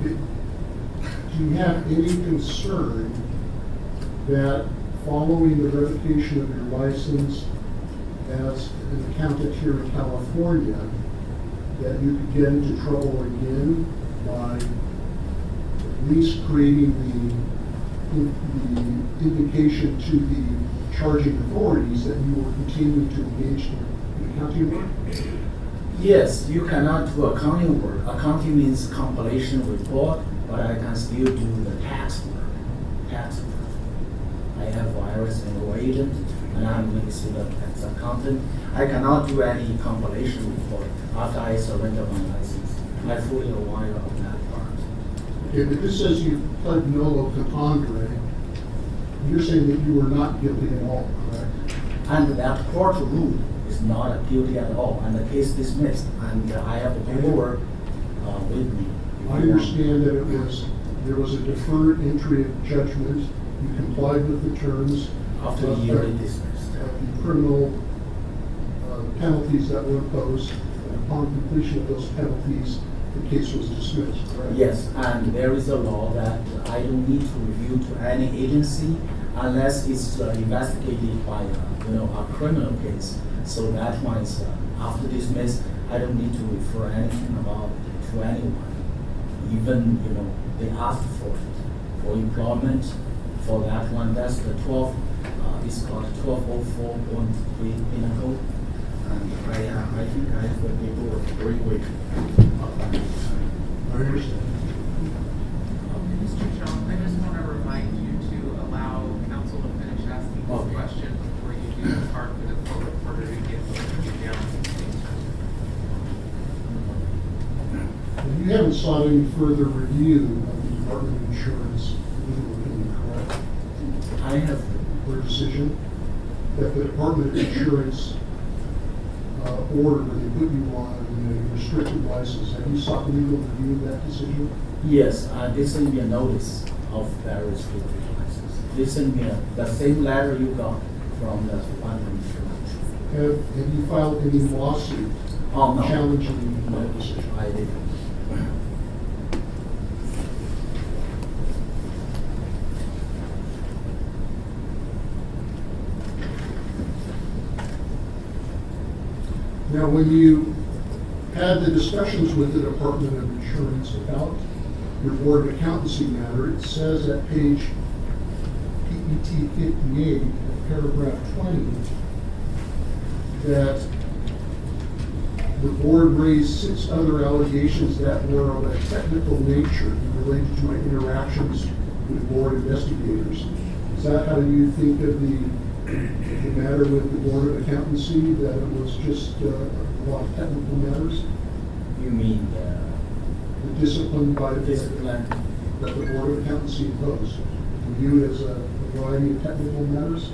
Do you have any concern that following the revocation of your license as an accountant here in California, that you could get into trouble again by at least creating the indication to the charging authorities that you were continuing to engage in accounting work? Yes, you cannot do accounting work. Accounting means compilation report, but I can still do the tax work. I have IRS enrolled agent, and I'm listed as accountant. I cannot do any compilation report after I surrender my license. I'm fully aware of that part. Okay, but this says you pled nolo contendere. You're saying that you were not guilty at all, correct? And that court ruled is not guilty at all, and the case dismissed. And I have the paperwork with me. I understand that there was a deferred entry of judgment. You complied with the terms After a year, it dismissed. of the criminal penalties that were imposed. And upon completion of those penalties, the case was dismissed, correct? Yes, and there is a law that I don't need to review to any agency unless it's investigated by a criminal case. So that one is after dismissed. I don't need to refer anything about it to anyone. Even they asked for it for employment. For that one, that's the 12. It's called 1204.3 penal. And I think I have the paperwork very quick. I understand. Mr. John, I just want to remind you to allow counsel to finish asking this question before you do the part for the court reporter to get you down. You haven't sought any further review of the Department of Insurance legal opinion, correct? I have. or decision that the Department of Insurance ordered when they put you on a restricted license. Have you sought legal review of that decision? Yes, they sent me a notice of that restricted license. They sent me the same letter you got from the Department of Insurance. Have you filed any lawsuit No. challenging that decision? I did. Now, when you had the discussions with the Department of Insurance about your Board of Accountancy matter, it says at page PET 58, paragraph 20, that the board raised 6 other allegations that were of a technical nature related to my interactions with board investigators. Is that how you think of the matter with the Board of Accountancy, that it was just a lot of technical matters? You mean The discipline by the discipline? that the Board of Accountancy imposed, viewed as a variety of technical matters?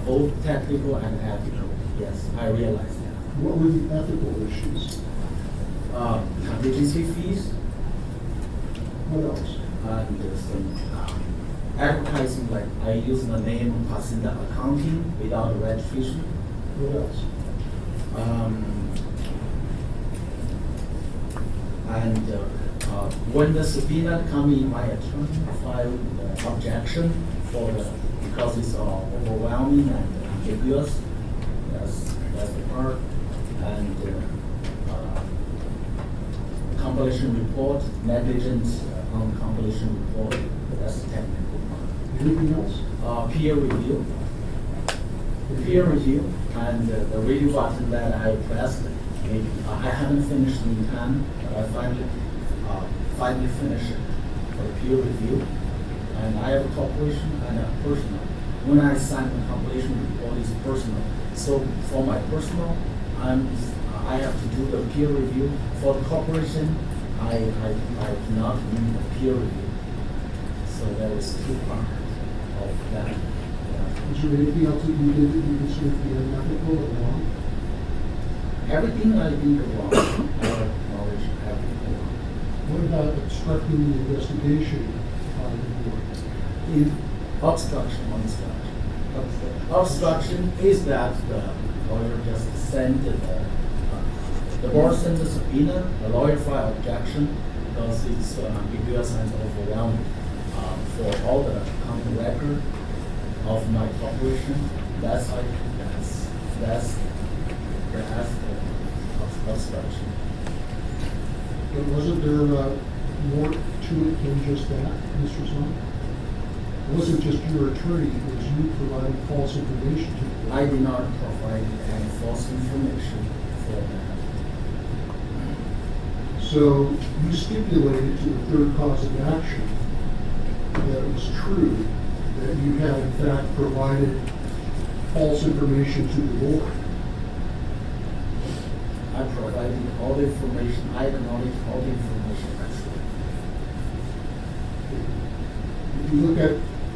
Both technical and ethical. Yes, I realize that. What were the ethical issues? Contingency fees What else? and some advertising, like I use the name Pacinda Accounting without a registration. What else? When the subpoena come in, my attorney filed objection because it's overwhelming and ambiguous. That's the part. And compilation report, negligence on compilation report, that's the technical part. Anything else? Peer review. Peer review, and the review button that I pressed, maybe I haven't finished in time, but I finally finished it for the peer review. And I have a corporation and a personal. When I sign the compilation report, it's personal. So for my personal, I have to do the peer review. For the corporation, I do not need a peer review. So there is 2 parts of that. Is there anything else that you did that you consider to be unethical or wrong? Everything I think is wrong. I acknowledge everything wrong. What about obstructing the investigation by the board? In obstruction. Obstruction is that the lawyer just sent the board sent the subpoena, the lawyer filed objection because it's ambiguous and overwhelming for all the accounting record of my corporation. That's the obstruction. But wasn't there more to it than just that, Mr. Zong? It wasn't just your attorney, it was you providing false information to the board. I did not provide any false information for that. So you stipulated to the 3rd cause of action that it was true that you had in fact provided false information to the board. I provided all the information, I acknowledge all the information actually. If you look at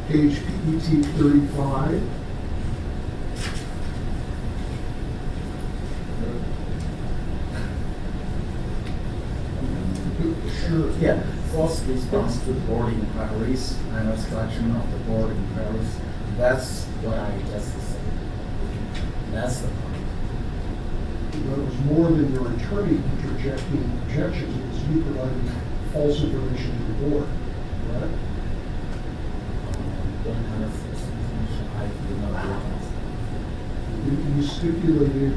page PET 35, sure. Yeah, false response to board inquiries and obstruction of the board inquiries. That's what I just said. That's the point. But it was more than your attorney interjecting objections, it was you providing false information to the board, right? What kind of false information? I do not realize. You stipulated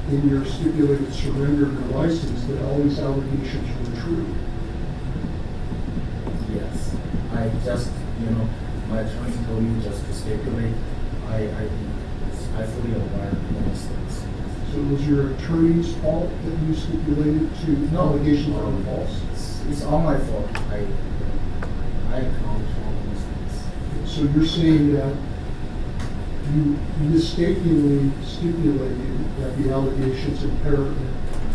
in your stipulated surrender of your license that all these allegations were true. Yes, I just, my attorney told me just to stipulate. I fully aware of those things. So it was your attorney's fault that you stipulated to allegations that were false? It's all my fault. I acknowledge all those things. So you're saying that you mistakenly stipulated that the allegations in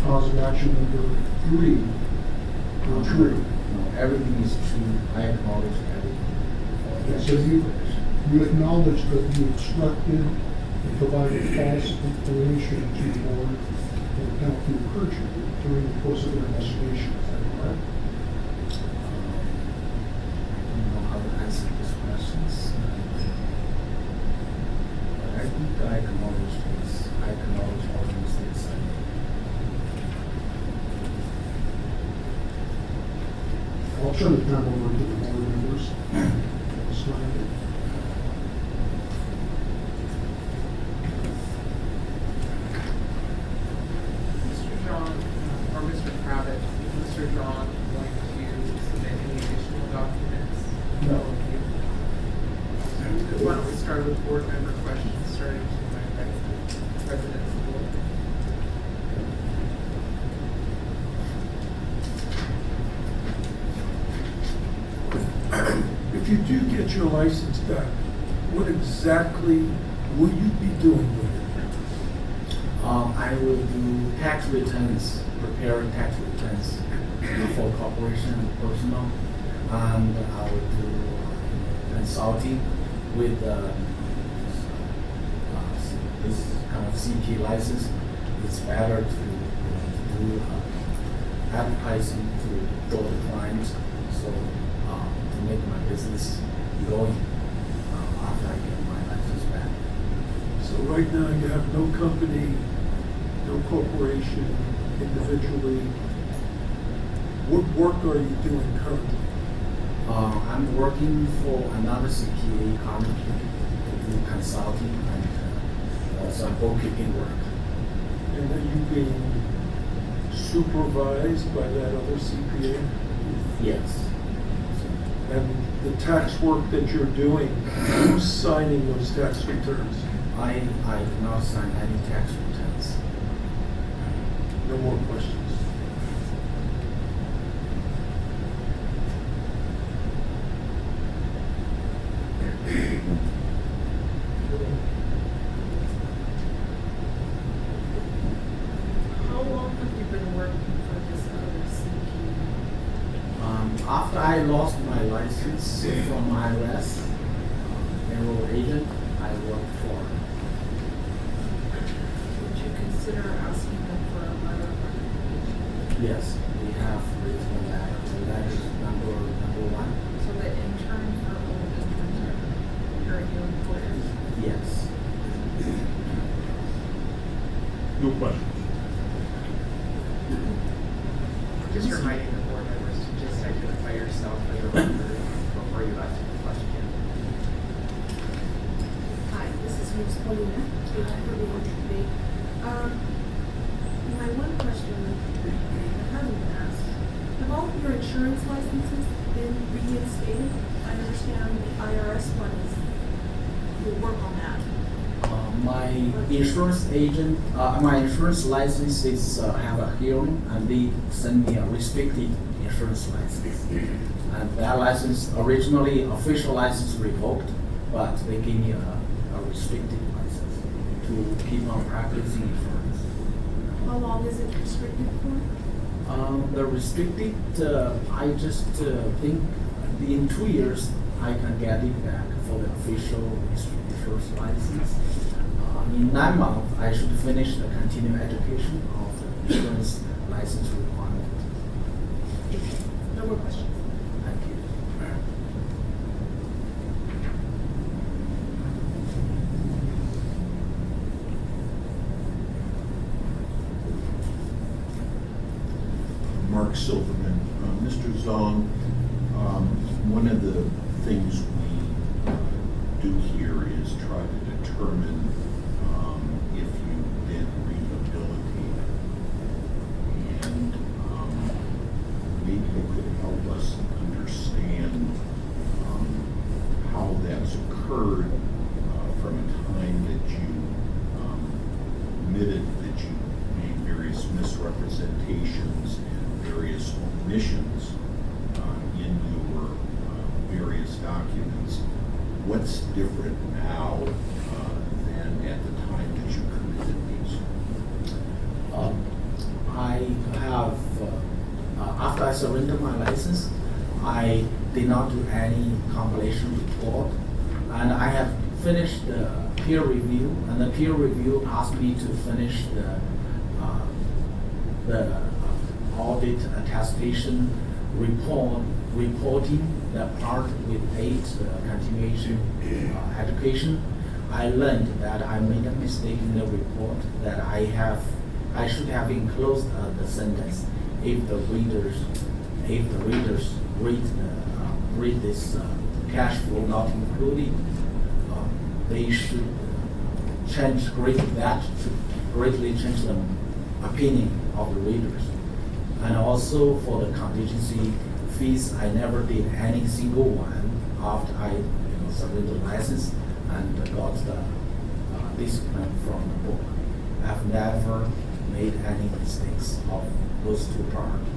cause of action number 3 were true? No, everything is true. I acknowledge everything. So You acknowledge that you obstructed and provided false information to the board and penalty of perjury during the course of an investigation. Is that correct? I don't know how to answer these questions. But I think I acknowledge this. I acknowledge all the mistakes I made. I'll turn it back over to the board members. Ms. Snyder. Mr. John, or Mr. Kravitz, is Mr. John going to submit any additional documents? No. Why don't we start with board member questions, starting to my president's board. If you do get your license back, what exactly will you be doing with it? I will do tax returns, preparing tax returns for corporation and personal, and I will do consulting with this kind of CP license. It's better to do advertising to draw the clients, so to make my business going after I get my license back. So right now you have no company, no corporation, individually. What work are you doing currently? I'm working for another CPA company to do consulting and some bookkeeping work. And are you being supervised by that other CPA? Yes. And the tax work that you're doing, who's signing those tax returns? I do not sign any tax returns. No more questions. How long have you been working for this other CPA? After I lost my license from IRS, enroll agent, I worked for. Would you consider asking them for a letter of recommendation? Yes, we have written that. That is number one. So that interns are all interns are current new employers? Yes. No questions. Just reminding the board members to just identify yourself for the record before you ask the question. Hi, this is Ms. Paulina. Thank you for being here today. My one question that hasn't been asked, have all of your insurance licenses been reinstated? I understand the IRS one is, will work on that. My insurance agent, my insurance licenses have a hearing, and they send me a restricted insurance license. And that license, originally official license revoked, but they gave me a restricted license to keep on practicing insurance. How long is it restricted for? The restricted, I just think in 2 years I can get it back for the official insurance license. In 9 months, I should finish the continuing education of the insurance license requirement. No more questions. Thank you. Mark Silverman. Mr. Zong, one of the things we do here is try to determine if you've been rehabilitated. And maybe you could help us understand how that's occurred from a time that you admitted that you made various misrepresentations, various omissions in your various documents. What's different now than at the time that you committed these? I have, after I surrendered my license, I did not do any compilation report, And I have finished the peer review, and the peer review asked me to finish the audit attestation reporting the part with 8 continuation education. I learned that I made a mistake in the report, that I should have enclosed the sentence if the readers read this cash flow not included, they should greatly change the opinion of the readers. And also for the contingency fees, I never did any single one after I submitted the license and got the discipline from the board. I've never made any mistakes of those 2 parts.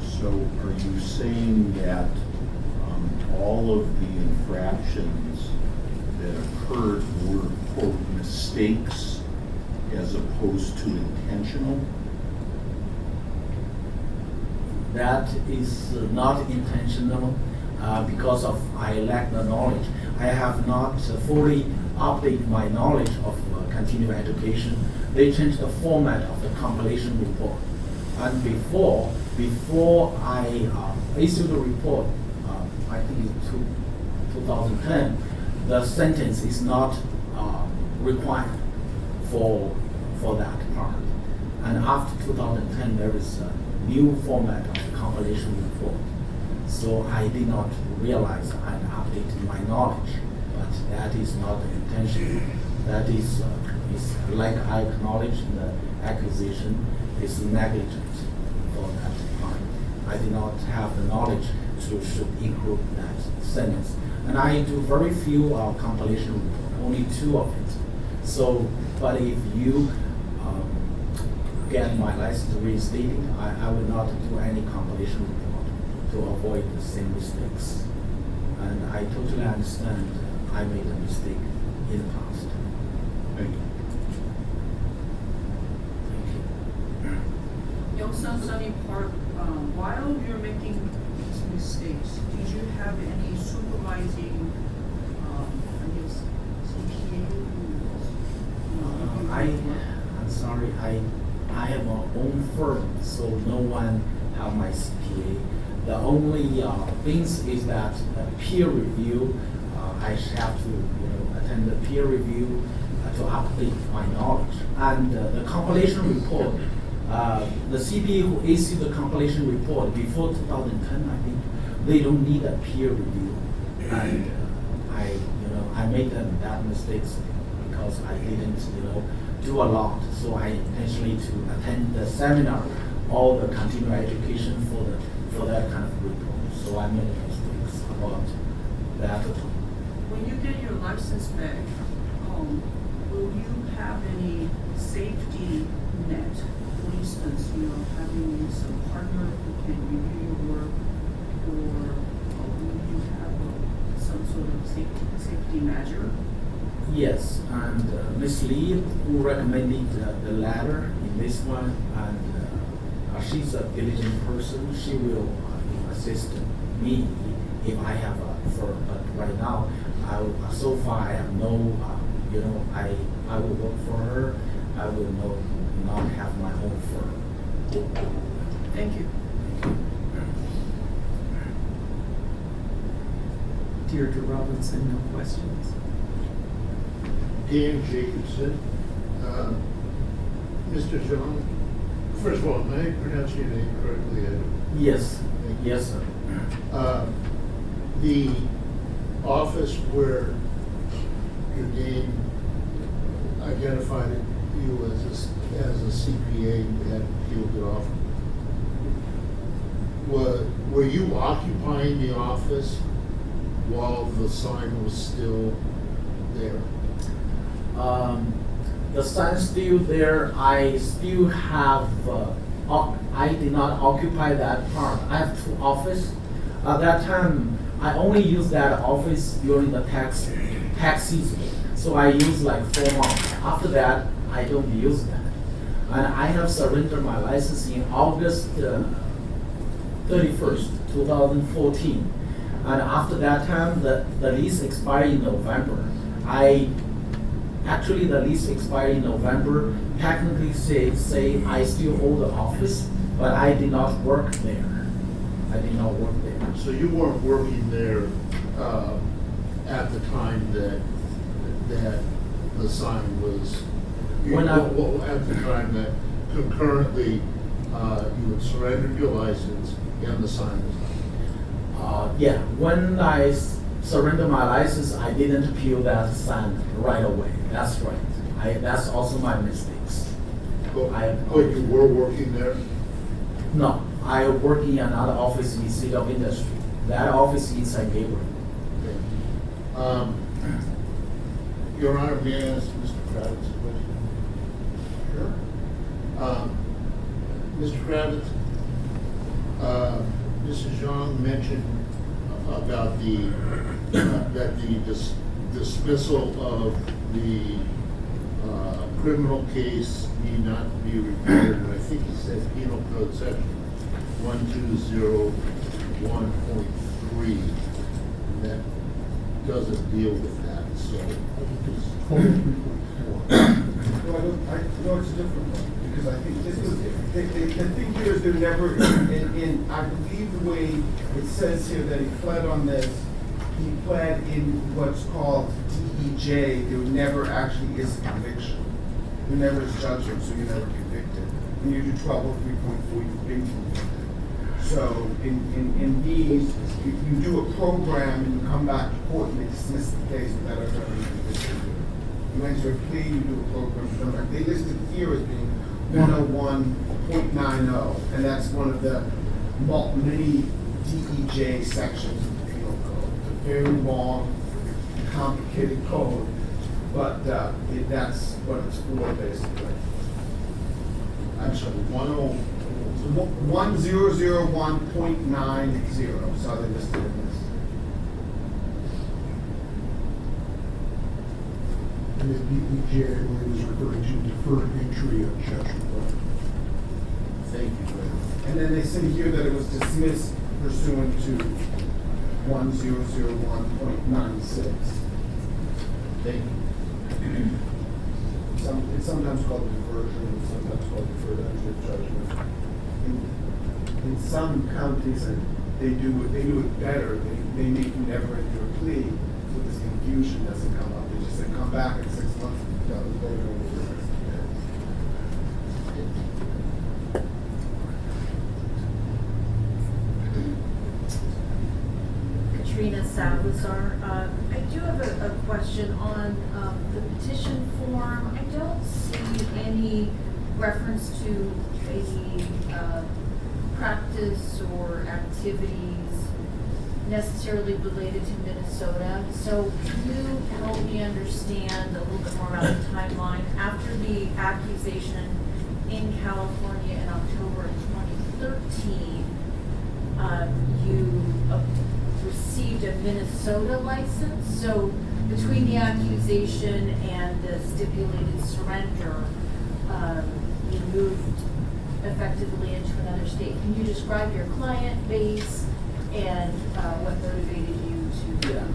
So are you saying that all of the infractions that occurred were, quote, mistakes as opposed to intentional? That is not intentional because I lack the knowledge. I have not fully updated my knowledge of continuing education. They changed the format of the compilation report. And before I issued the report, I think it's 2010, the sentence is not required for that part. And after 2010, there is a new format of the compilation report. So I did not realize I updated my knowledge, but that is not the intention. That is like I acknowledge the accusation is negligent for that part. I did not have the knowledge to should include that sentence. And I do very few compilation reports, only 2 of it. So, but if you get my license reinstated, I will not do any compilation report to avoid the same mistakes. And I totally understand I made a mistake in the past. Thank you. Youngstown Sunny Park, while you're making these mistakes, did you have any supervising, CPA? I'm sorry, I have my own firm, so no one have my CPA. The only things is that peer review, I have to attend the peer review to update my knowledge. And the compilation report, the CPA who issued the compilation report before 2010, I think, they don't need a peer review. And I made that mistakes because I didn't, do a lot. So I intentionally to attend the seminar, all the continuing education for that kind of report. So I made mistakes about that. When you get your license back, will you have any safety net? For instance, having some partner who can review your work, or will you have some sort of safety measure? Yes, and Ms. Lee, who recommended the letter in this one, and she's a diligent person. She will assist me if I have a firm. But right now, so far I have no, I will work for her. I will not have my own firm. Thank you. Deirdre Robinson, no questions. Dan Jacobson. Mr. John, first of all, may I pronounce your name correctly? Yes. Yes, sir. The office where your name identified you as a CPA that peeled it off, were you occupying the office while the sign was still there? The sign still there. I still have. I did not occupy that part. I have 2 offices. At that time, I only used that office during the tax season. So I used like 4 months. After that, I don't use that. And I have surrendered my license in August 31st, 2014. And after that time, the lease expired in November. Actually, the lease expired in November. Technically say I still hold the office, but I did not work there. I did not work there. So you weren't working there at the time that the sign was, at the time that concurrently you had surrendered your license and the sign was up? Yeah, when I surrendered my license, I didn't appeal that sign right away. That's right. That's also my mistakes. But you were working there? No, I work in another office in City of Industry. That office is in San Gabriel. Okay. Your Honor, may I ask Mr. Kravitz a question? Sure. Mr. Kravitz, Mrs. Zhang mentioned about that the dismissal of the criminal case need not be required, and I think he said Penal Code Section 1201.3, that doesn't deal with that, so. No, it's a different one, because I think this was, the thing here is there never, and I believe the way it says here that he pled on this, he pled in what's called DEJ, there never actually is a conviction. There never is judgment, so you're never convicted. When you do 1203.4, you've been convicted. So in these, you do a program and you come back to court and they dismiss the case without ever having a conviction. You enter a plea, you do a program, you come back. They listed here as being 101.90, and that's one of the many DEJ sections of the Penal Code. It's a very long, complicated code, but that's what it's for, basically. I'm sorry, 1001.90, so they listed in this. and the DEJ, I believe, is referring to deferred entry of judgment. Thank you. And then they say here that it was dismissed pursuant to 1001.96. Thank you. It's sometimes called diversion, and sometimes called deferred entry of judgment. In some counties, they do it better. They make you never enter a plea, so this confusion doesn't come up. They just say, come back in 6 months and tell us later when we're Katrina Salazar. I do have a question on the petition form. I don't see any reference to any practice or activities necessarily related to Minnesota. So can you help me understand a little bit more about the timeline? After the accusation in California in October of 2013, you received a Minnesota license. So between the accusation and the stipulated surrender, you moved effectively into another state. Can you describe your client base and what motivated you to? Yeah.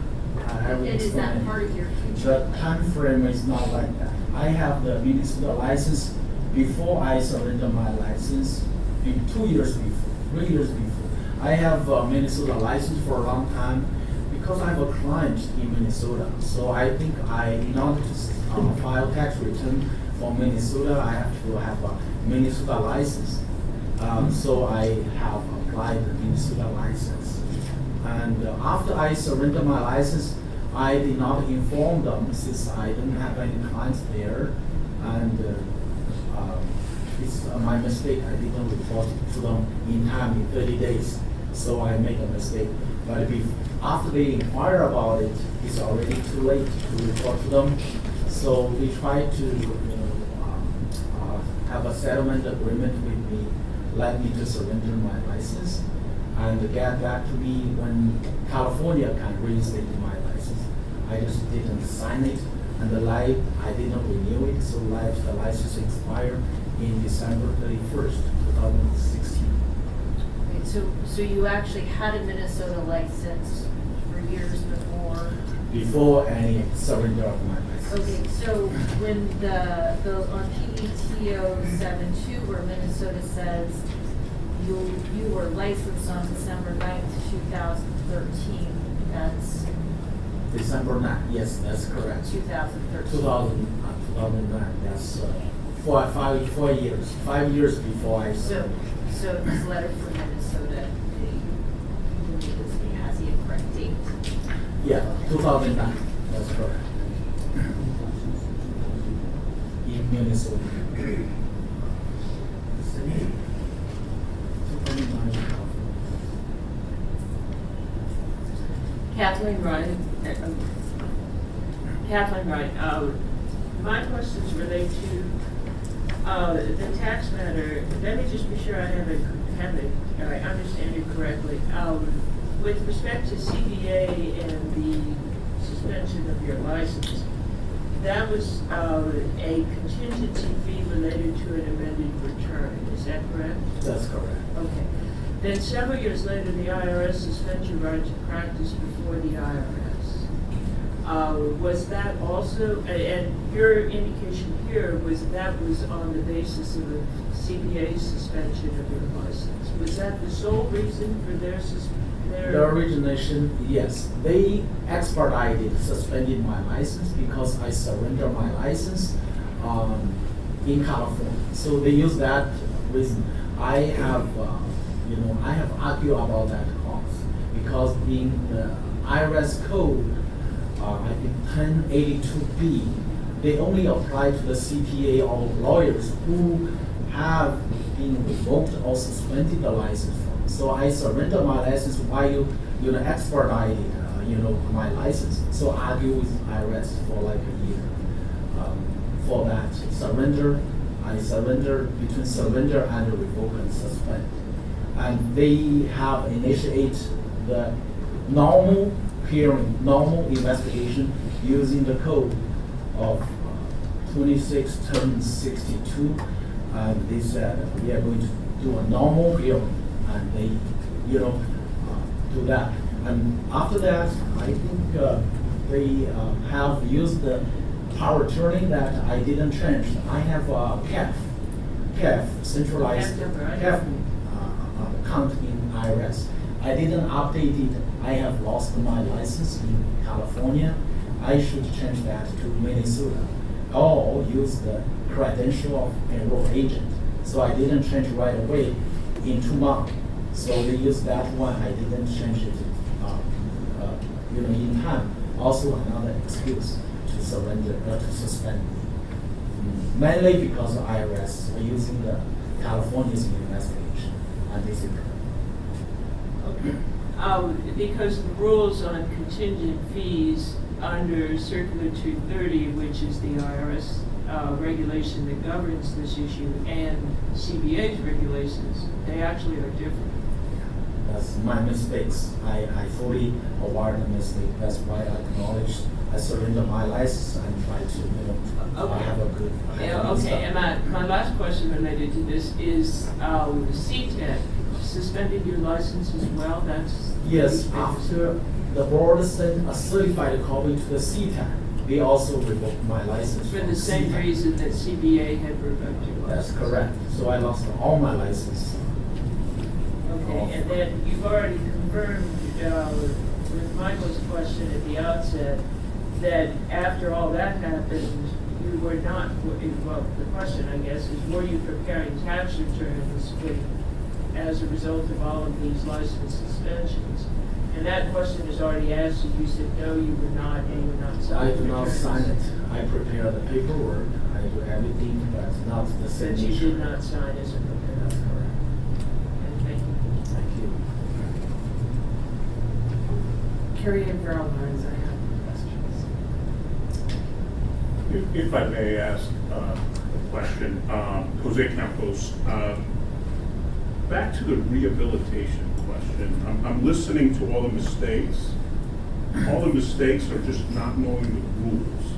I will And is that explain. part of your future? The time frame is not like that. I have the Minnesota license before I surrender my license, in 2 years before, 3 years before. I have a Minnesota license for a long time because I have a client in Minnesota. So I think in order to file tax return for Minnesota, I have to have a Minnesota license. So I have applied the Minnesota license. And after I surrender my license, I did not inform them since I didn't have any clients there. And it's my mistake. I didn't report to them in time, in 30 days. So I made a mistake. But after they inquire about it, it's already too late to report to them. So we try to have a settlement agreement with me, let me to surrender my license, and get back to me when California can reinstate my license. I just didn't sign it, and I didn't renew it, so the license expired in December 31st, 2016. Okay, so you actually had a Minnesota license years before? Before any surrender of my license. Okay, so when on PETO 7-2 where Minnesota says you were licensed on December 9th, 2013, that's December 9th, yes, that's correct. 2013. 2009, that's 4 years, 5 years before I surrendered. So this letter from Minnesota, it has the correct date. Yeah, 2009, that's correct. In Minnesota. 2009. Kathleen Wright, my questions relate to the tax matter. Let me just be sure I I understand it correctly. With respect to CBA and the suspension of your license, that was a contingency fee related to an amended return. Is that correct? That's correct. Okay. Then several years later, the IRS suspends your right to practice before the IRS. Was that also, and your indication here was that was on the basis of a CBA suspension of your license. Was that the sole reason for their The origination, yes. They expedited, suspended my license because I surrendered my license in California. So they use that reason. I have, I have argued about that cause because in the IRS code, I think 1082B, they only apply to the CPA or lawyers who have been revoked or suspended the license from. So I surrender my license while you expedited, my license. So I argue with IRS for like a year for that surrender. I surrender between surrender and revoke and suspend. And they have initiated the normal hearing, normal investigation using the code of 261062. And they said we are going to do a normal hearing, and they, do that. And after that, I think they have used the power attorney that I didn't change. I have CAF, centralized CAF account in IRS. I didn't update it. I have lost my license in California. I should change that to Minnesota or use the credential of payroll agent. So I didn't change right away in 2 months. So they use that one. I didn't change it, in time. Also another excuse to surrender, to suspend. Mainly because the IRS are using the California's investigation, and this is Okay. Because the rules on contingent fees under Circular 230, which is the IRS regulation that governs this issue, and CBA's regulations, they actually are different. That's my mistakes. I fully aware the mistake. That's why I acknowledge I surrender my license and try to, Okay. have a good. Okay, and my last question related to this is the CTEC suspended your license as well. That's Yes, after the board sent a certified copy to the CTAC, they also revoked my license. for from the same CTAC. reason that CBA had revoked your license. That's correct. So I lost all my license. Okay, and then you've already confirmed with Michael's question at the outset that after all that happened, you were not, well, the question, I guess, is were you preparing tax returns as a result of all of these license suspensions? And that question is already asked, and you said no, you were not, and you were not I signing do not returns. sign it. I prepare the paperwork. I do everything, but not the But signature. you did not sign as a preparer. That's correct. And thank you. Thank you. Carrie and Farrell Hines, I have questions. If I may ask a question, Jose Campos, back to the rehabilitation question. I'm listening to all the mistakes. All the mistakes are just not knowing the rules.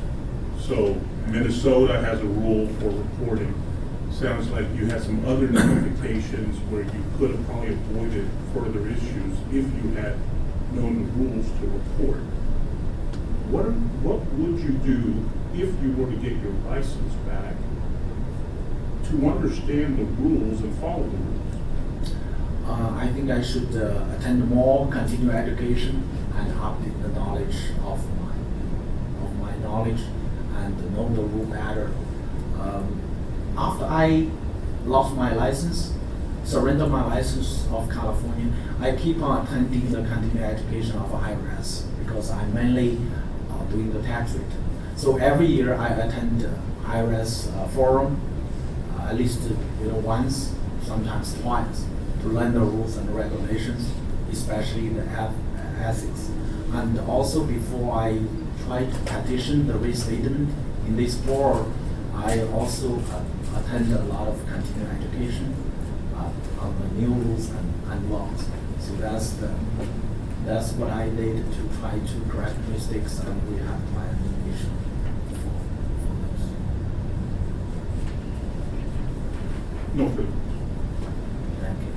So Minnesota has a rule for reporting. Sounds like you had some other notifications where you could have probably avoided further issues if you had known the rules to report. What would you do if you were to get your license back to understand the rules and follow the rules? I think I should attend more continuing education and update the knowledge of my knowledge and know the rule better. After I lost my license, surrender my license of California, I keep on attending the continuing education of IRS because I'm mainly doing the tax return. So every year I attend IRS forum at least once, sometimes twice, to learn the rules and regulations, especially the ethics. And also before I try to petition the restatement in this forum, I also attend a lot of continuing education on the new rules and laws. So that's what I did to try to correct mistakes and we have my information for those. No further. Thank you.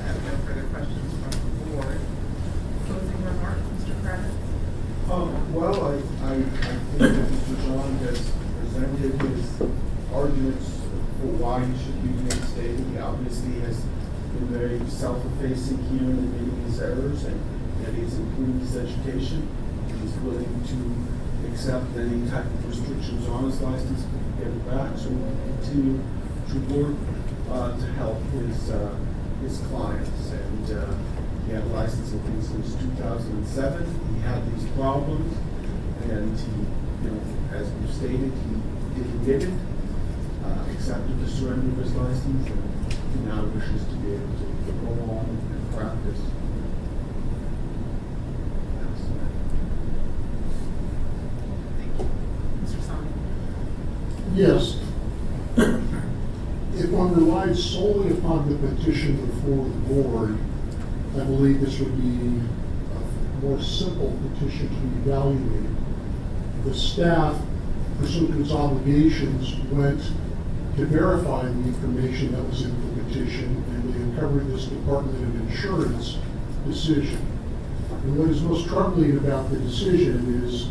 I have no further questions from the board. Closing remarks, Mr. Kravitz? Well, I think that Mr. John has presented his arguments for why he should be reinstated. He obviously has been very self-effacing here in admitting his errors and that he's improved his education. He's willing to accept any type of restrictions on his license to get it back. So we'll continue to work to help his clients. And he had a license I think since 2007. He had these problems, and he, as we've stated, he did it, accepted the surrender of his license, and he now wishes to be able to go on and practice. Mr. Song? Yes. If one relied solely upon the petition before the board, I believe this would be a more simple petition to be evaluated. The staff, pursuant to its obligations, went to verify the information that was in the petition, and they uncovered this Department of Insurance decision. And what is most troubling about the decision is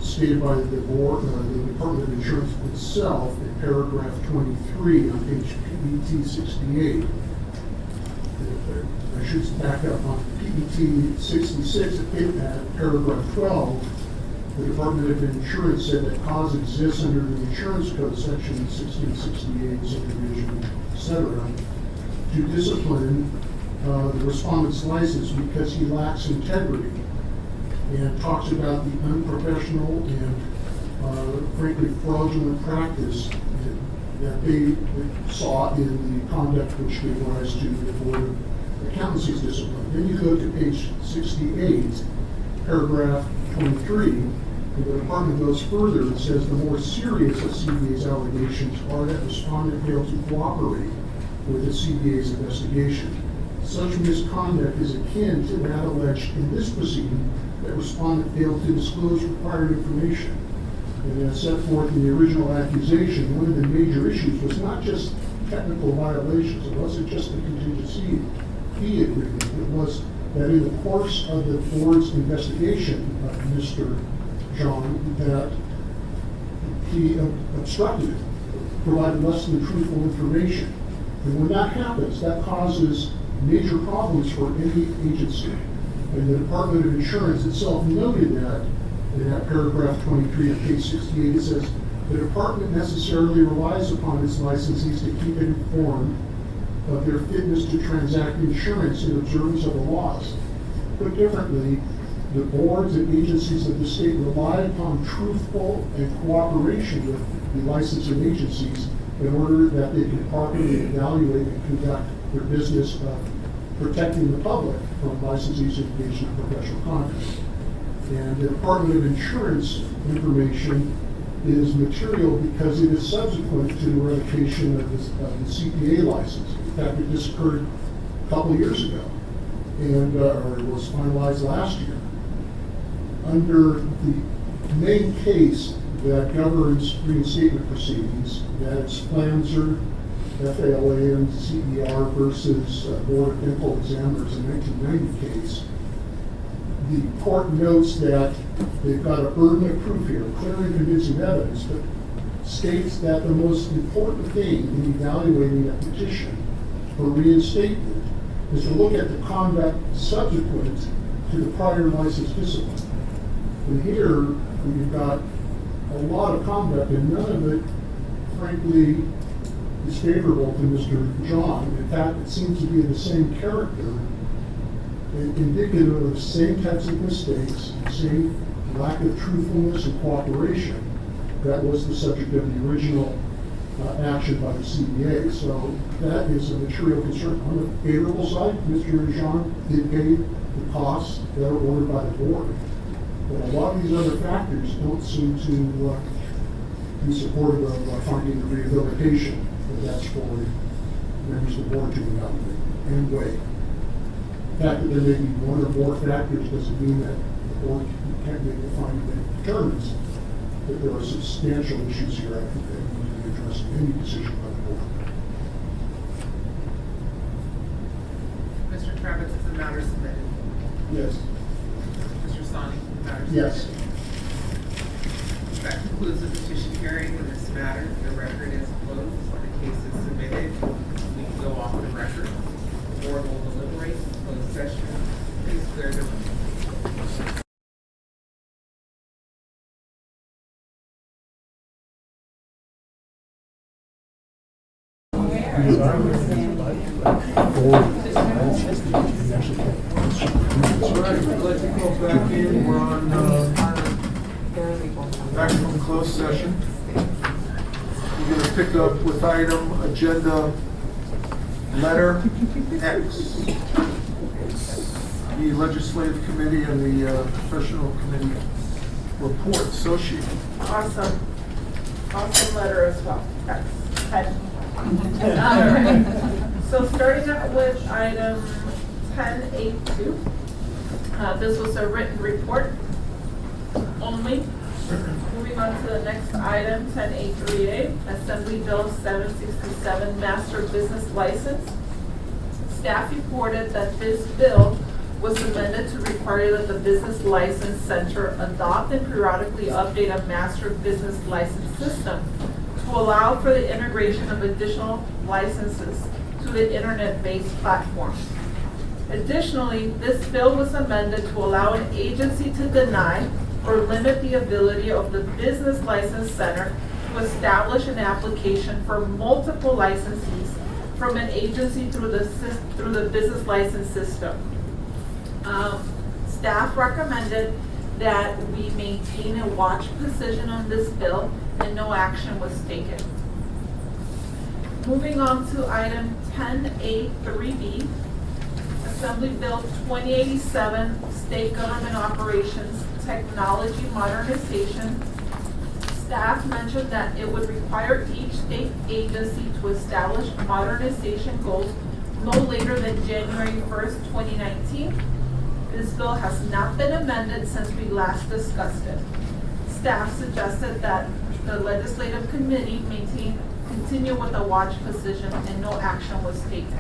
stated by the board, the Department of Insurance itself in paragraph 23 on page PBT 68. I should back up on PBT 66 at paragraph 12. The Department of Insurance said that cause exists under the Insurance Code section 1668, subdivision, etc., to discipline the respondent's license because he lacks integrity, and talks about the unprofessional and frankly fraudulent practice that they saw in the conduct which gave rise to the Board of Accountancy's discipline. Then you go to page 68, paragraph 23, and the department goes further and says the more serious of CBA's allegations are that respondent failed to cooperate with the CBA's investigation. Such misconduct is akin to that alleged in this proceeding that respondent failed to disclose required information. And as set forth in the original accusation, one of the major issues was not just technical violations. It wasn't just the contingency fee agreement. It was that in the course of the board's investigation of Mr. John, that he obstructed it, provided less than truthful information. And when that happens, that causes major problems for any agency. And the Department of Insurance itself noted that in that paragraph 23 of page 68. It says, the department necessarily relies upon its licensees to keep it informed of their fitness to transact insurance in observance of the laws. Put differently, the boards and agencies of the state rely upon truthful and cooperation with the licensing agencies in order that they can properly evaluate and conduct their business of protecting the public from licensees engaged in professional conduct. And the Department of Insurance information is material because it is subsequent to the revocation of the CPA license. In fact, this occurred a couple of years ago, and or it was finalized last year. Under the main case that governs reinstatement proceedings, that's Flanzer FALA and CER versus Board of Dental Examiners in 1990 case, the court notes that they've got a burden of proof here, clear and convincing evidence, but states that the most important thing in evaluating a petition for reinstatement is to look at the conduct subsequent to the prior license discipline. And here, we've got a lot of conduct, and none of it, frankly, is favorable to Mr. John. In fact, it seems to be the same character, indicative of the same types of mistakes, same lack of truthfulness and cooperation that was the subject of the original action by the CBA. So that is a material concern. On the favorable side, Mr. Jean did pay the costs that are ordered by the board. But a lot of these other factors don't seem to be supportive of finding the rehabilitation. But that's for members of the board to evaluate and weigh. The fact that there may be one or more factors doesn't mean that the board can't make a finding that determines that there are substantial issues here I think that need to be addressed in any decision by the board. Mr. Kravitz, is the matter submitted? Yes. Mr. Sonic, the matter submitted? Yes. That concludes the petition hearing in this matter. The record is closed. The case is submitted. We can go off the record. The board will deliberate in closed session. Please clear the room. All right, I'd like to go back in. We're on back from closed session. We're going to pick up with item agenda letter X. The legislative committee and the professional committee report. So Awesome. Awesome letter as well. X. So starting out with item 10.8.2, this was a written report only. Moving on to the next item, 10.8.3a, Assembly Bill 767, Master Business License. Staff reported that this bill was amended to require that the Business License Center adopt and periodically update a Master Business License system to allow for the integration of additional licenses to the internet-based platform. Additionally, this bill was amended to allow an agency to deny or limit the ability of the Business License Center to establish an application for multiple licensees from an agency through the business license system. Staff recommended that we maintain a watch position on this bill and no action was taken. Moving on to item 10.8.3b, Assembly Bill 2087, State Government Operations Technology Modernization. Staff mentioned that it would require each state agency to establish modernization goals no later than January 1st, 2019. This bill has not been amended since we last discussed it. Staff suggested that the legislative committee continue with a watch position and no action was taken.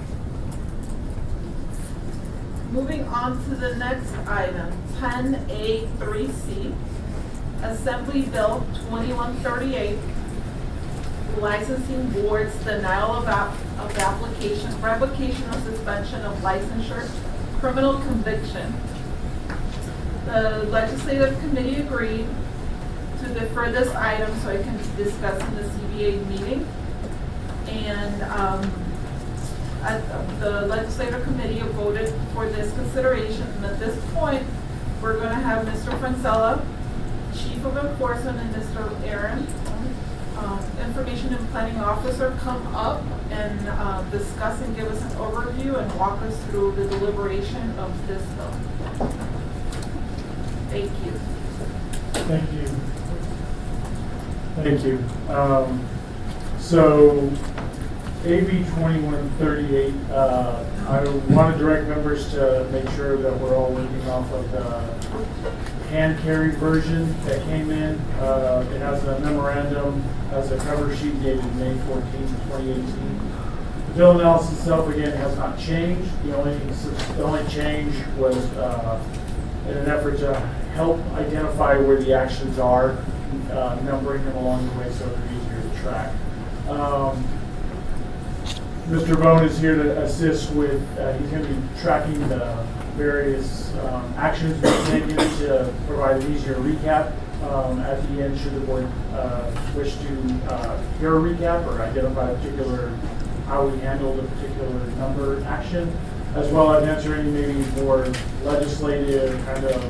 Moving on to the next item, 10.8.3c, Assembly Bill 2138, Licensing Board's Denial of Application, Revocation or Suspension of Licensure, Criminal Conviction. The Legislative Committee agreed to defer this item so it can be discussed in the CBA meeting. And the Legislative Committee voted for this consideration. And at this point, we're going to have Mr. Francella, Chief of Enforcement, and Mr. Aaron, Information and Planning Officer, come up and discuss and give us an overview and walk us through the deliberation of this bill. Thank you. Thank you. Thank you. So, AB 2138, I want to direct members to make sure that we're all working off of the hand carry version that came in. It has a memorandum, has a cover sheet dated May 14, 2018. bill analysis itself, again, has not changed. The only change was in an effort to help identify where the actions are, numbering them along the way so they're easier to track. Mr. Bone is here to assist with, he's going to be tracking the various actions we've taken to provide an easier recap at the end should the board wish to hear a recap or identify a particular, how we handled a particular number action, as well as answer any maybe more legislative kind of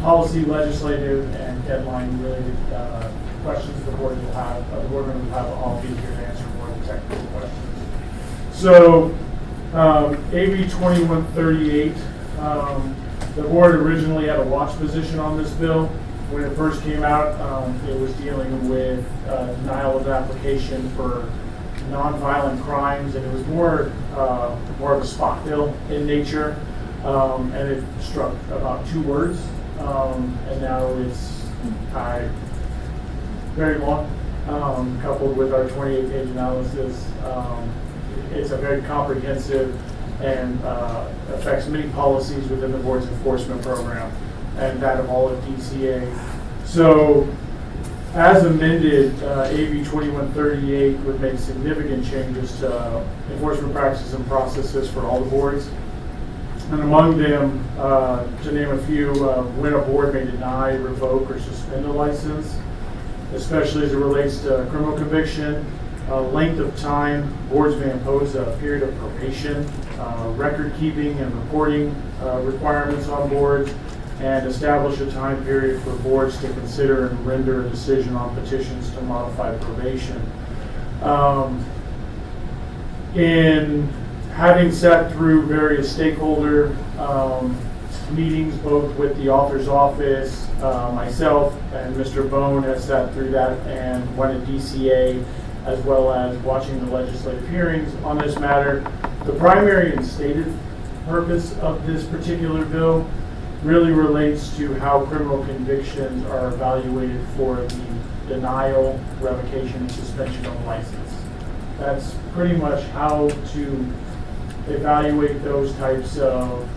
policy, legislative, and deadline related questions the board will have. The board members will have all be here to answer more of the technical questions. So, AB 2138, the board originally had a watch position on this bill. When it first came out, it was dealing with denial of application for non-violent crimes, and it was more of a spot bill in nature, and it struck about 2 words, and now it's very long, coupled with our 28-page analysis. It's a very comprehensive and affects many policies within the board's enforcement program and that of all of DCA. So, as amended, AB 2138 would make significant changes to enforcement practices and processes for all the boards. And among them, to name a few, when a board may deny, revoke, or suspend a license, especially as it relates to criminal conviction, length of time, boards may impose a period of probation, record keeping and reporting requirements on boards, and establish a time period for boards to consider and render a decision on petitions to modify probation. In having sat through various stakeholder meetings, both with the author's office, myself, and Mr. Bone has sat through that, and one at DCA, as well as watching the legislative hearings on this matter. The primary and stated purpose of this particular bill really relates to how criminal convictions are evaluated for the denial, revocation, and suspension of license. That's pretty much how to evaluate those types of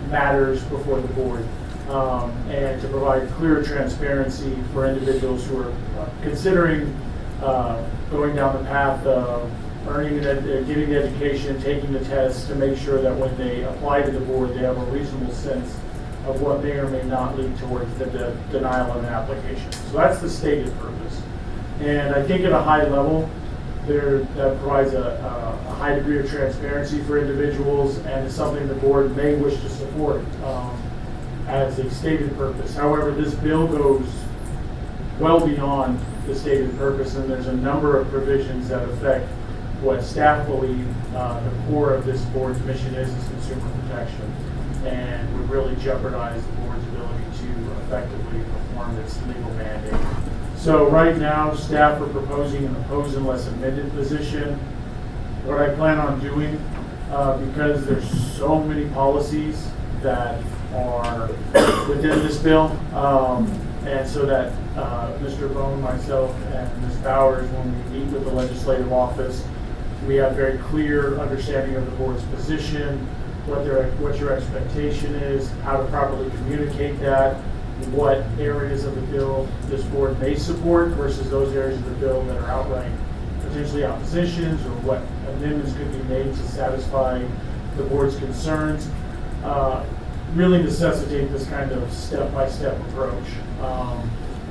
matters before the board, and to provide clear transparency for individuals who are considering going down the path of earning getting the education, taking the test, to make sure that when they apply to the board, they have a reasonable sense of what may or may not lead towards the denial of an application. So that's the stated purpose. And I think at a high level, that provides a high degree of transparency for individuals, and is something the board may wish to support as a stated purpose. However, this bill goes well beyond the stated purpose, and there's a number of provisions that affect what staff believe the core of this board's mission is consumer protection, and would really jeopardize the board's ability to effectively perform its legal mandate. So right now, staff are proposing an oppose unless amended position. What I plan on doing, because there's so many policies that are within this bill, and so that Mr. Bone, myself, and Ms. Bowers, when we meet with the legislative office, we have very clear understanding of the board's position, what your expectation is, how to properly communicate that, what areas of the bill this board may support versus those areas of the bill that are outright potentially oppositions, or what amendments could be made to satisfy the board's concerns. Really necessitate this kind of step-by-step approach.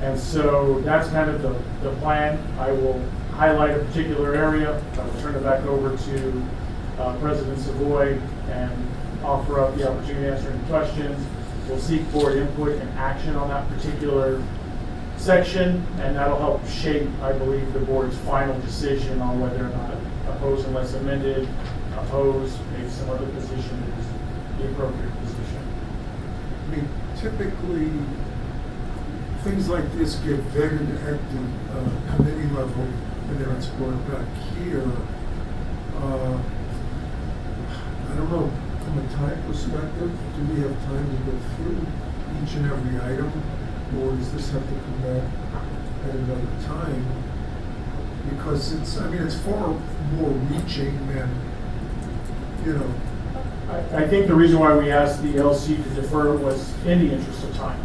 And so that's kind of the plan. I will highlight a particular area. I will turn it back over to President Savoy and offer up the opportunity to answer any questions. We'll seek board input and action on that particular section, and that'll help shape, I believe, the board's final decision on whether or not oppose unless amended, oppose, maybe some other position is the appropriate position. I mean, typically, things like this get vetted at the committee level, and then it's brought back here. I don't know, from a time perspective, do we have time to go through each and every item, or does this have to come back at another time? Because it's far more reaching than, I think the reason why we asked the LC to defer was in the interest of time.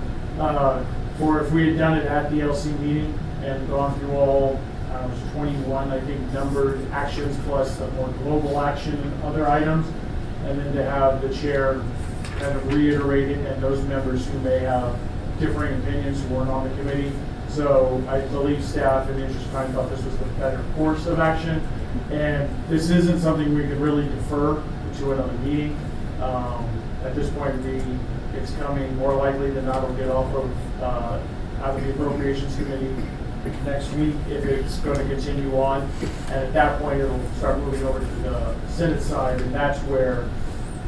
Or if we had done it at the LC meeting and gone through all, it was 21, I think, numbered actions plus the more global action and other items, and then to have the chair kind of reiterate it and those members who may have differing opinions who weren't on the committee. So I believe staff in the interest of time thought this was the better course of action. And this isn't something we could really defer to another meeting. At this point, it's coming more likely than not, it'll get off of out of the Appropriations Committee next week if it's going to continue on. And at that point, it'll start moving over to the Senate side, and that's where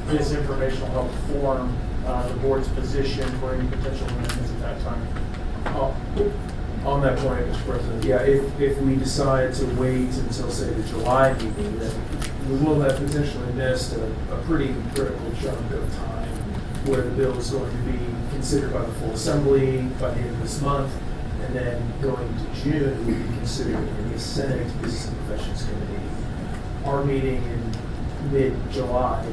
this information will help form the board's position for any potential amendments at that time. On that point, Mr. President, yeah, if we decide to wait until, say, the July meeting, then we will have potentially missed a pretty critical chunk of time where the bill is going to be considered by the full assembly by the end of this month, and then going to June, it will be considered in the Senate Business and Professions Committee. Our meeting in mid-July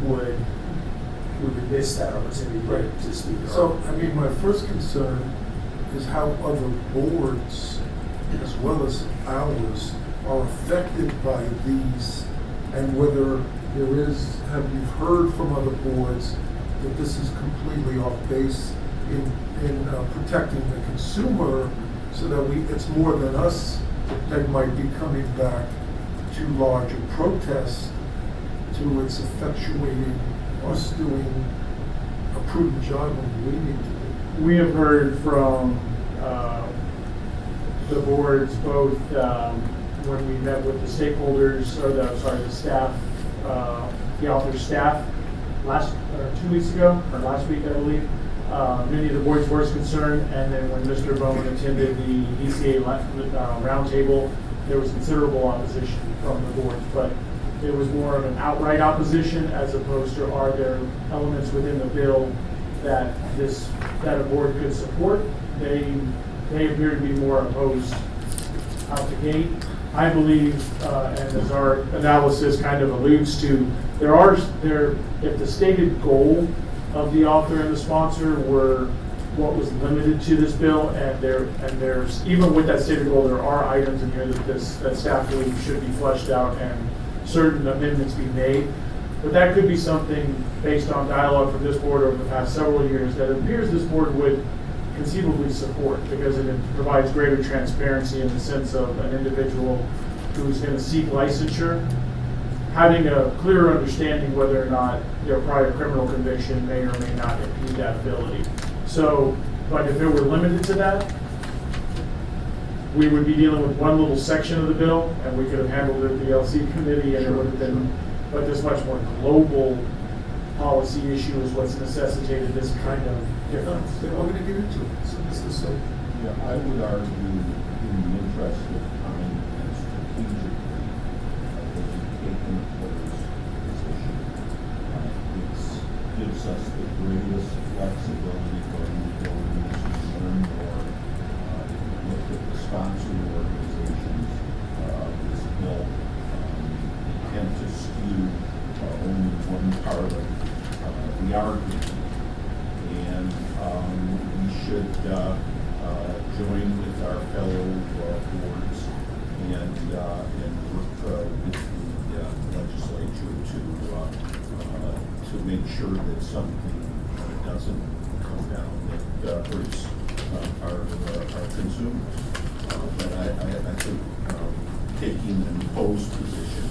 we would miss that opportunity to speak. So, my first concern is how other boards, as well as ours, are affected by these, and whether have you heard from other boards that this is completely off base in protecting the consumer, so that it's more than us that might be coming back too large a protest to its effectuating us doing a prudent job on we need to do. We have heard from the boards both when we met with the stakeholders, or the staff, the author's staff 2 weeks ago, or last week, I believe. Many of the boards voiced concern, and then when Mr. Bowman attended the ECA roundtable, there was considerable opposition from the boards, but it was more of an outright opposition as opposed to are there elements within the bill that a board could support. They appear to be more opposed out the gate. I believe, and as our analysis kind of alludes to, if the stated goal of the author and the sponsor were what was limited to this bill, and there's even with that stated goal, there are items in here that staff believes should be fleshed out and certain amendments be made. But that could be something based on dialogue from this board over the past several years that it appears this board would conceivably support, because it provides greater transparency in the sense of an individual who's going to seek licensure having a clearer understanding whether or not their prior criminal conviction may or may not impede that ability. So, but if it were limited to that, we would be dealing with one little section of the bill, and we could have handled it at the LC committee, and it would have been, but this much more global policy issue is what's necessitated this kind of difference. They want me to get into it, so this is so. Yeah, I would argue in the interest of time and strategically, that you take an employer's position. It gives us the greatest flexibility for employees to learn more. Look at the sponsoring organizations of this bill. They tend to skew only one part of the argument. And we should join with our fellow boards and work with the legislature to make sure that something doesn't come down that hurts our consumers. But I think taking an opposed position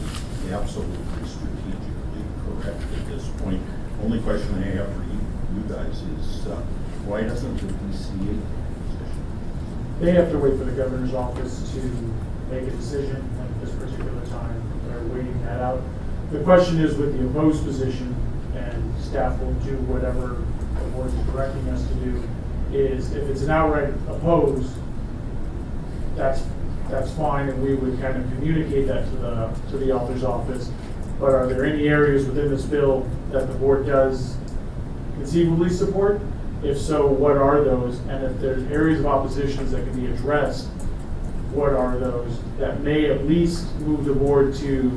is absolutely strategically correct at this point. Only question I have for you guys is why doesn't the DCA make a decision? They have to wait for the governor's office to make a decision at this particular time. They're waiting that out. The question is with the opposed position, and staff will do whatever the board is directing us to do, is if it's an outright opposed, that's fine, and we would kind of communicate that to the author's office. But are there any areas within this bill that the board does conceivably support? If so, what are those? And if there's areas of oppositions that can be addressed, what are those that may at least move the board to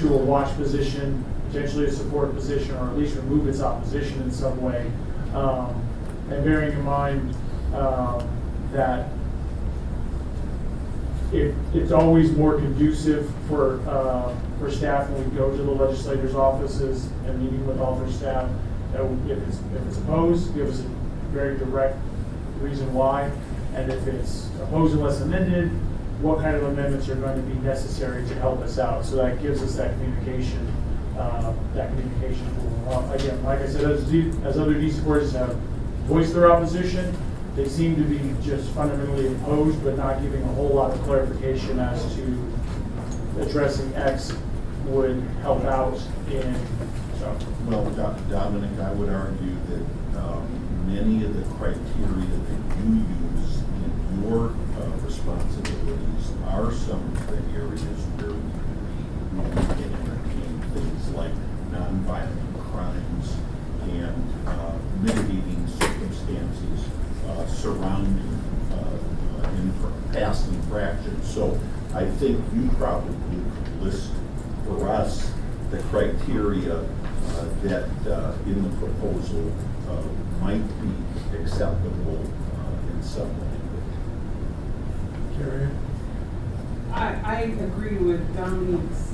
a watch position, potentially a support position, or at least remove its opposition in some way. And bearing in mind that it's always more conducive for staff when we go to the legislators' offices and meeting with all their staff. If it's opposed, give us a very direct reason why, and if it's opposed unless amended, what kind of amendments are going to be necessary to help us out. So that gives us that communication tool. Again, like I said, as other DC boards have voiced their opposition, they seem to be just fundamentally opposed, but not giving a whole lot of clarification as to addressing X would help out in. So. Well, Dominic, I would argue that many of the criteria that you use in your responsibilities are some of the areas where we can entertain things like nonviolent crimes and mitigating circumstances surrounding past infractions. So I think you probably could list for us the criteria that in the proposal might be acceptable in some language. Carrie? I agree with Dominique's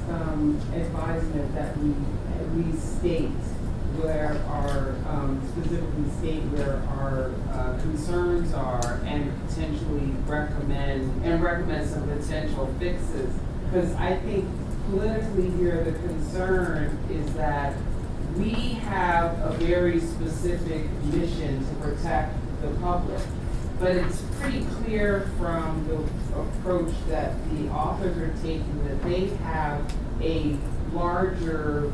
advisement that we state where our, specifically state where our concerns are and potentially recommend some potential fixes. Because I think politically here, the concern is that we have a very specific mission to protect the public. But it's pretty clear from the approach that the authors are taking that they have a larger,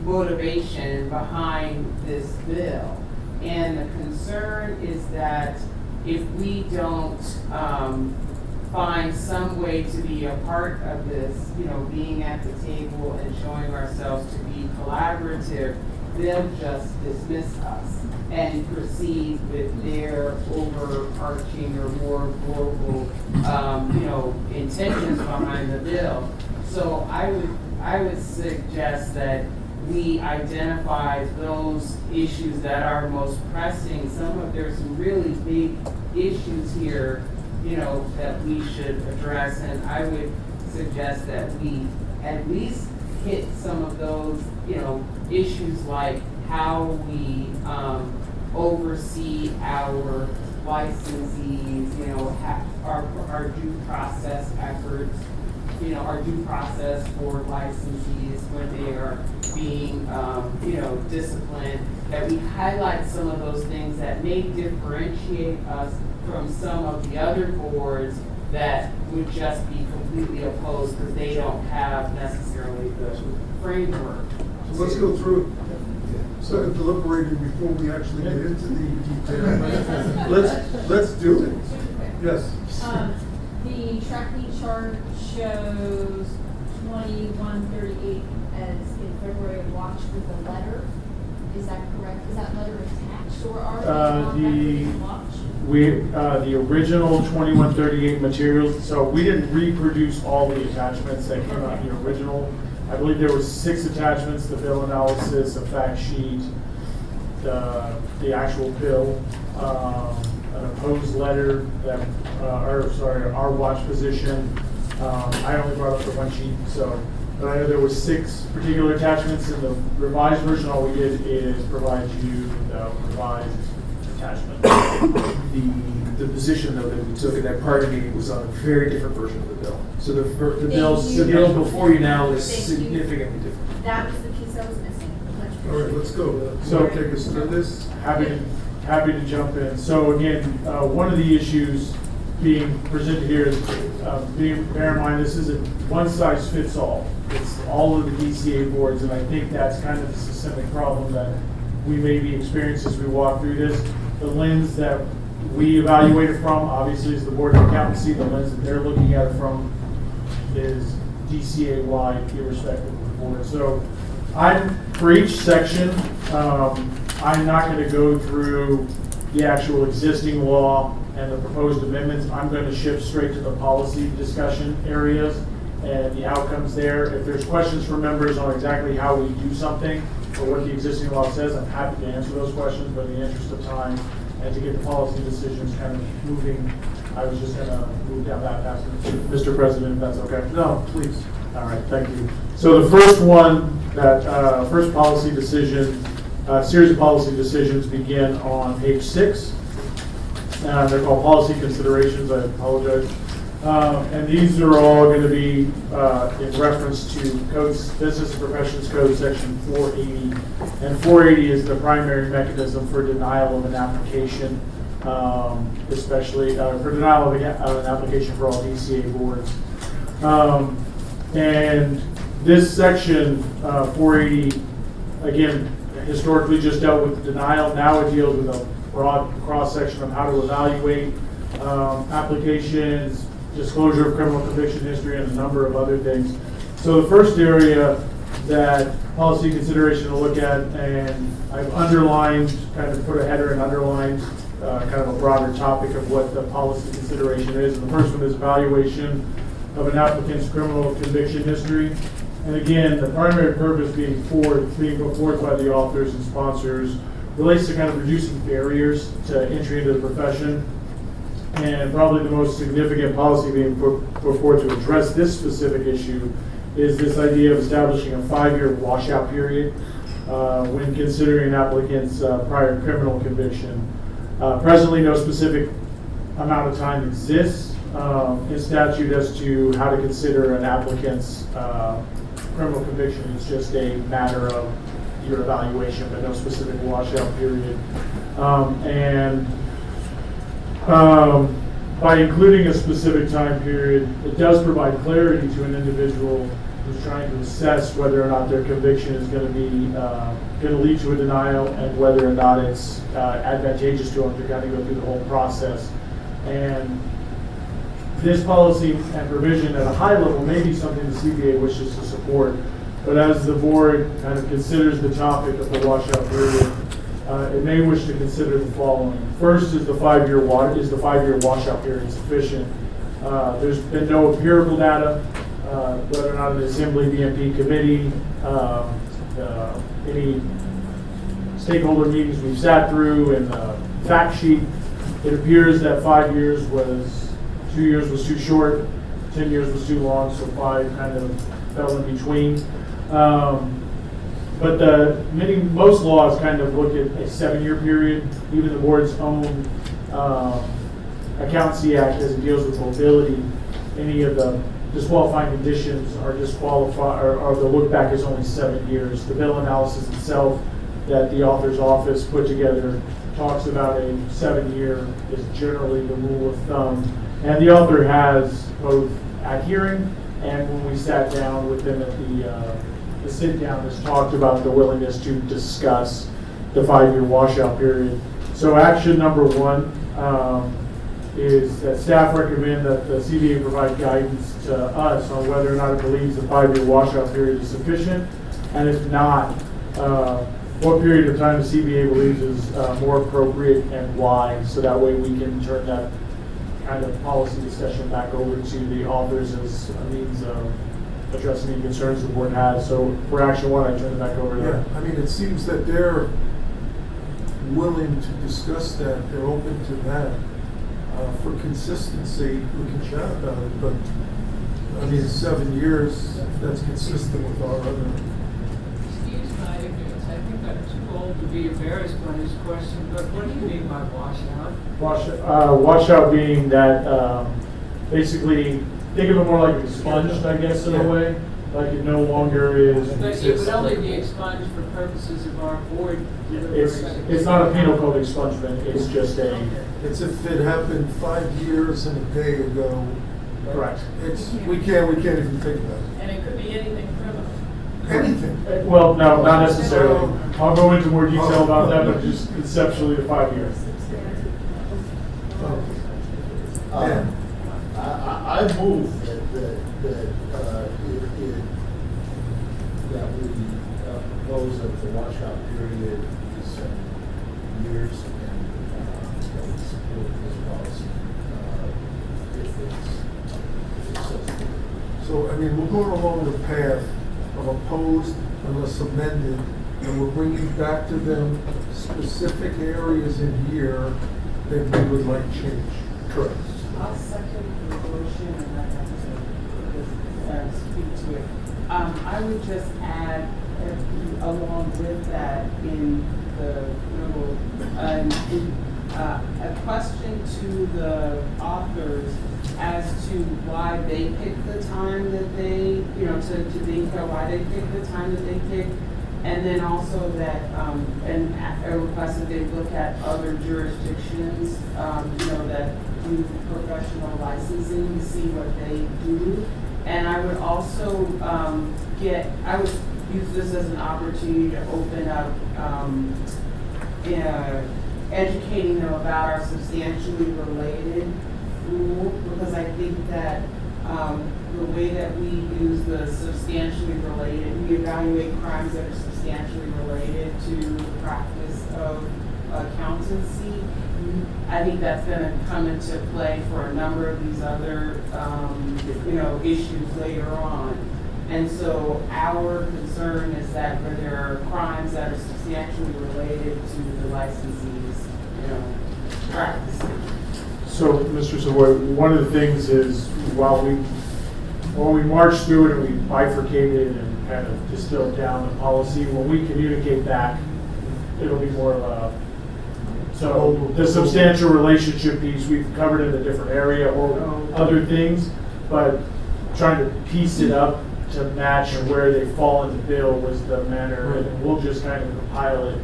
motivation behind this bill. And the concern is that if we don't find some way to be a part of this, being at the table and showing ourselves to be collaborative, they'll just dismiss us and proceed with their overarching or more global, intentions behind the bill. So I would suggest that we identify those issues that are most pressing. There's some really big issues here, that we should address, and I would suggest that we at least hit some of those, issues like how we oversee our licensees, our due process efforts, our due process for licensees when they are being, disciplined, that we highlight some of those things that may differentiate us from some of the other boards that would just be completely opposed because they don't have necessarily the framework. So let's go through it. Instead of deliberating before we actually get into the detail, let's do it. Yes. The tracking chart shows 2138 as in February watch with a letter. Is that correct? Is that letter attached or are they on watch? The original 2138 materials, so we didn't reproduce all the attachments that came out in the original. I believe there was 6 attachments: the bill analysis, a fact sheet, the actual bill, an opposed letter, our watch position. I only brought up the one sheet, but I know there was 6 particular attachments. In the revised version, all we did is provide you the revised attachment. The position though that we took in that prior meeting was on a very different version of the bill. So the bill before you now is significantly different. That was the piece I was missing. All right, let's go. So take us through this. Happy to jump in. So again, one of the issues being presented here is, bear in mind, this isn't one size fits all. It's all of the DCA boards, and I think that's kind of the systemic problem that we may be experiencing as we walk through this. The lens that we evaluate it from, obviously, is the Board of Accountancy. The lens that they're looking at it from is DCA-wide, irrespective of the board. So for each section, I'm not going to go through the actual existing law and the proposed amendments. I'm going to shift straight to the policy discussion areas and the outcomes there. If there's questions from members on exactly how we do something or what the existing law says, I'm happy to answer those questions, but in the interest of time and to get the policy decisions kind of moving, I was just going to move down that path. Mr. President, if that's okay. No, please. All right, thank you. So the first one, that first policy decision, series of policy decisions begin on page 6. They're called policy considerations. I apologize. And these are all going to be in reference to Business and Professions Code section 480. And 480 is the primary mechanism for denial of an application, especially for denial of an application for all DCA boards. And this section 480, again, historically just dealt with the denial. Now it deals with a broad cross-section of how to evaluate applications, disclosure of criminal conviction history, and a number of other things. So the first area that policy consideration to look at, and I've underlined, kind of put a header and underlined kind of a broader topic of what the policy consideration is. And the first one is evaluation of an applicant's criminal conviction history. And again, the primary purpose being put forth by the authors and sponsors relates to kind of reducing barriers to entry into the profession. And probably the most significant policy being put forward to address this specific issue is this idea of establishing a 5-year washout period when considering an applicant's prior criminal conviction. Presently, no specific amount of time exists in statute as to how to consider an applicant's criminal conviction. It's just a matter of your evaluation, but no specific washout period. By including a specific time period, it does provide clarity to an individual who's trying to assess whether or not their conviction is going to be going to lead to a denial, and whether or not it's advantageous to them to kind of go through the whole process. And this policy and provision at a high level may be something the CBA wishes to support, but as the board kind of considers the topic of the washout period, it may wish to consider the following. First is the 5-year washout period sufficient? There's been no empirical data, whether or not an Assembly BMP committee, any stakeholder meetings we've sat through, and the fact sheet. It appears that 5 years was, 2 years was too short, 10 years was too long, so 5 kind of fell in between. But most laws kind of look at a 7-year period. Even the board's own Accountancy Act, as it deals with mobility, any of the disqualifying conditions are disqualified, or the look back is only 7 years. The bill analysis itself that the author's office put together talks about a 7-year is generally the rule of thumb. And the author has both at hearing and when we sat down with them at the sit down, has talked about the willingness to discuss the 5-year washout period. So action number 1 is that staff recommend that the CBA provide guidance to us on whether or not it believes the 5-year washout period is sufficient, and if not, what period of time the CBA believes is more appropriate and why, so that way we can turn that kind of policy discussion back over to the authors as a means of addressing any concerns the board has. So for action 1, I turn it back over to them. Yeah, I mean, it seems that they're willing to discuss that, they're open to that. For consistency, we can chat about it, but I mean, 7 years, that's consistent with our other. Excuse my ignorance, I think I'm too old to be embarrassed by this question, but what do you mean by washout? Washout being that basically, think of it more like expunged, I guess, in a way. Like it no longer is. But it would only be expunged for purposes of our board. It's not a penal code expungement. It's just a. It's if it happened 5 years and a day ago. Correct. We can't even think about it. And it could be anything criminal. Anything. Well, no, not necessarily. I'll go into more detail about that, but just conceptually the 5 years. I move that we propose that the washout period is 7 years, and support this policy, if it's successful. So, I mean, we're going along the path of opposed unless amended, and we're bringing back to them specific areas in here that we would like change. Correct. I'll second the motion and I have to speak to it. I would just add, along with that, in the little, a question to the authors as to why they picked the time that they, to DECA, why they picked the time that they picked. And then also that, and a request that they look at other jurisdictions, that do professional licensing to see what they do. And I would also I would use this as an opportunity to open up, educating them about our substantially related rule, because I think that the way that we use the substantially related, we evaluate crimes that are substantially related to the practice of accountancy. I think that's going to come into play for a number of these other, issues later on. And so our concern is that where there are crimes that are substantially related to the licensees, practicing. So, Mr. Savoy, one of the things is while we marched through it and we bifurcated and kind of distilled down the policy, when we communicate back, it'll be more of a, so the substantial relationship piece we've covered in a different area or other things, but trying to piece it up to match where they fall in the bill was the manner, and we'll just kind of compile it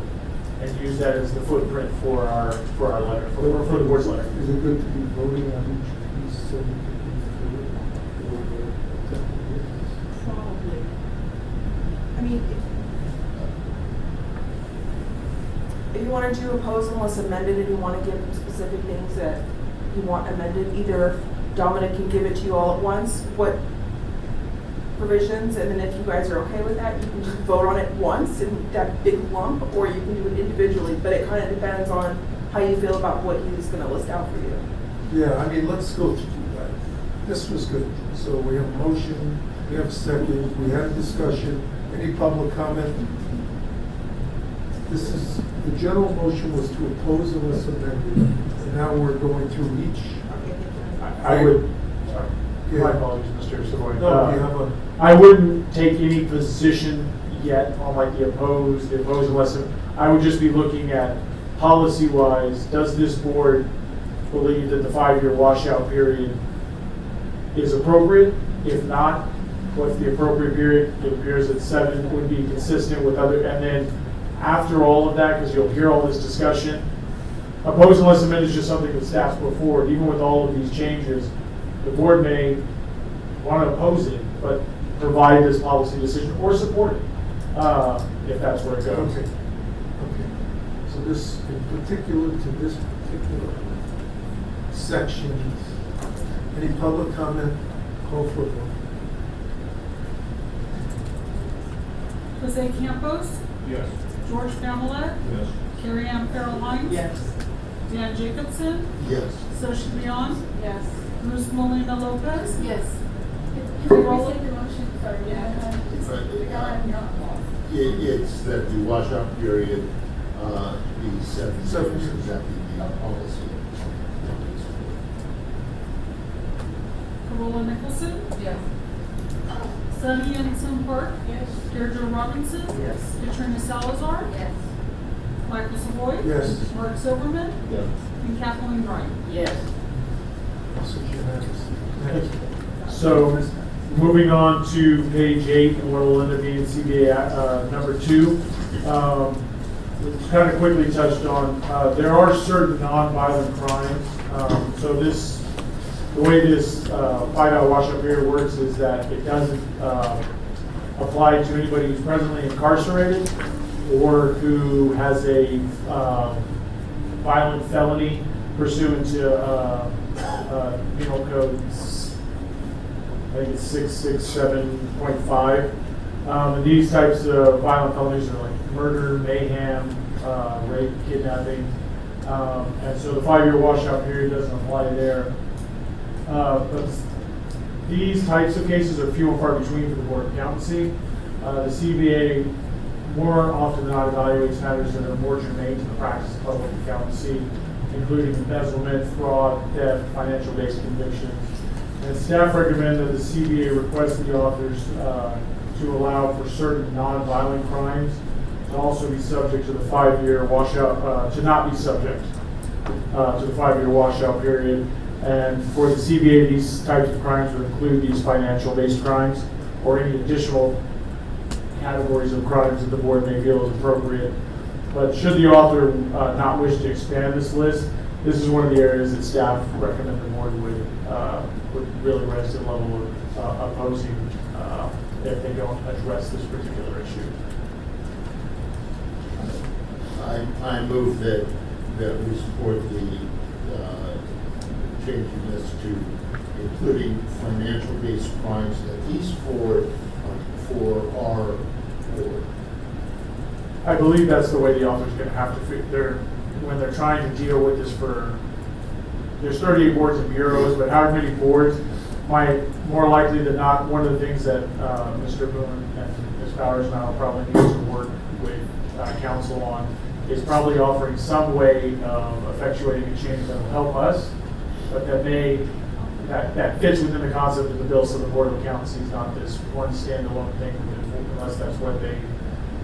and use that as the footprint for our letter, for the board's letter. Is it good to be voting on each piece so we can Probably. I mean, if you want to do oppose unless amended and you want to give specific things that you want amended, either Dominic can give it to you all at once, what provisions, and then if you guys are okay with that, you can just vote on it once in that big lump, or you can do it individually, but it kind of depends on how you feel about what he's going to list out for you. Yeah, I mean, let's go through that. This was good. So we have a motion, we have a second, we had a discussion. Any public comment? The general motion was to oppose unless amended, and now we're going through each. I would, sorry, my apologies, Mr. Savoy. No, you have a. I wouldn't take any position yet on like the opposed unless, I would just be looking at policy-wise, does this board believe that the 5-year washout period is appropriate? If not, what's the appropriate period? It appears that 7 would be consistent with other, and then after all of that, because you'll hear all this discussion, opposed unless amended is just something that staff's put forward. Even with all of these changes, the board may want to oppose it, but provide this policy decision or support it, if that's where it goes. Okay. So this, in particular, to this particular section, any public comment? Call for a vote. Jose Campos, Yes. George Family, Yes. Carrie Ann Farrell Hines. Yes. Dan Jacobson, Yes. Socia Leon, Yes. Bruce Molina Lopez. Yes. Can we restate the motion? Sorry, It's that the washout period be 7 years, exactly the policy. Carola Nicholson, Yes. Sunny Anderson Park, Yes. Deirdre Robinson. Yes. Katrina Salazar, Yes. Michael Savoy. Yes. Mark Silverman, Yes. and Kathleen Ryan. Yes. So unanimous. So, moving on to page 8, and where we'll end up being CBA number 2. Kind of quickly touched on, there are certain non-violent crimes. So the way this 5-hour washout period works is that it doesn't apply to anybody who's presently incarcerated or who has a violent felony pursuant to penal codes, I think it's 667.5. And these types of violent felonies are like murder, mayhem, rape, kidnapping. And so the 5-year washout period doesn't apply there. But these types of cases are few and far between for the Board of Accountancy. The CBA more often than not evaluates matters that are more germane to the practice of public accountancy, including embezzlement, fraud, theft, financial-based convictions. And staff recommend that the CBA request the authors to allow for certain non-violent crimes to also be subject to the 5-year washout, to not be subject to the 5-year washout period. And for the CBA, these types of crimes would include these financial-based crimes or any additional categories of crimes that the board may feel is appropriate. But should the author not wish to expand this list, this is one of the areas that staff recommend the board would really raise the level of opposing if they don't address this particular issue. I move that we support the changing this to including financial-based crimes, at least for our board. I believe that's the way the author's going to have to figure when they're trying to deal with this there's 38 boards and bureaus, but how many boards might more likely than not, one of the things that Mr. Boone and Ms. Powers now probably needs to work with council on is probably offering some way of effectuating a change that will help us, but that fits within the concept of the bill, so the Board of Accountancy is not this one standalone thing, unless that's what they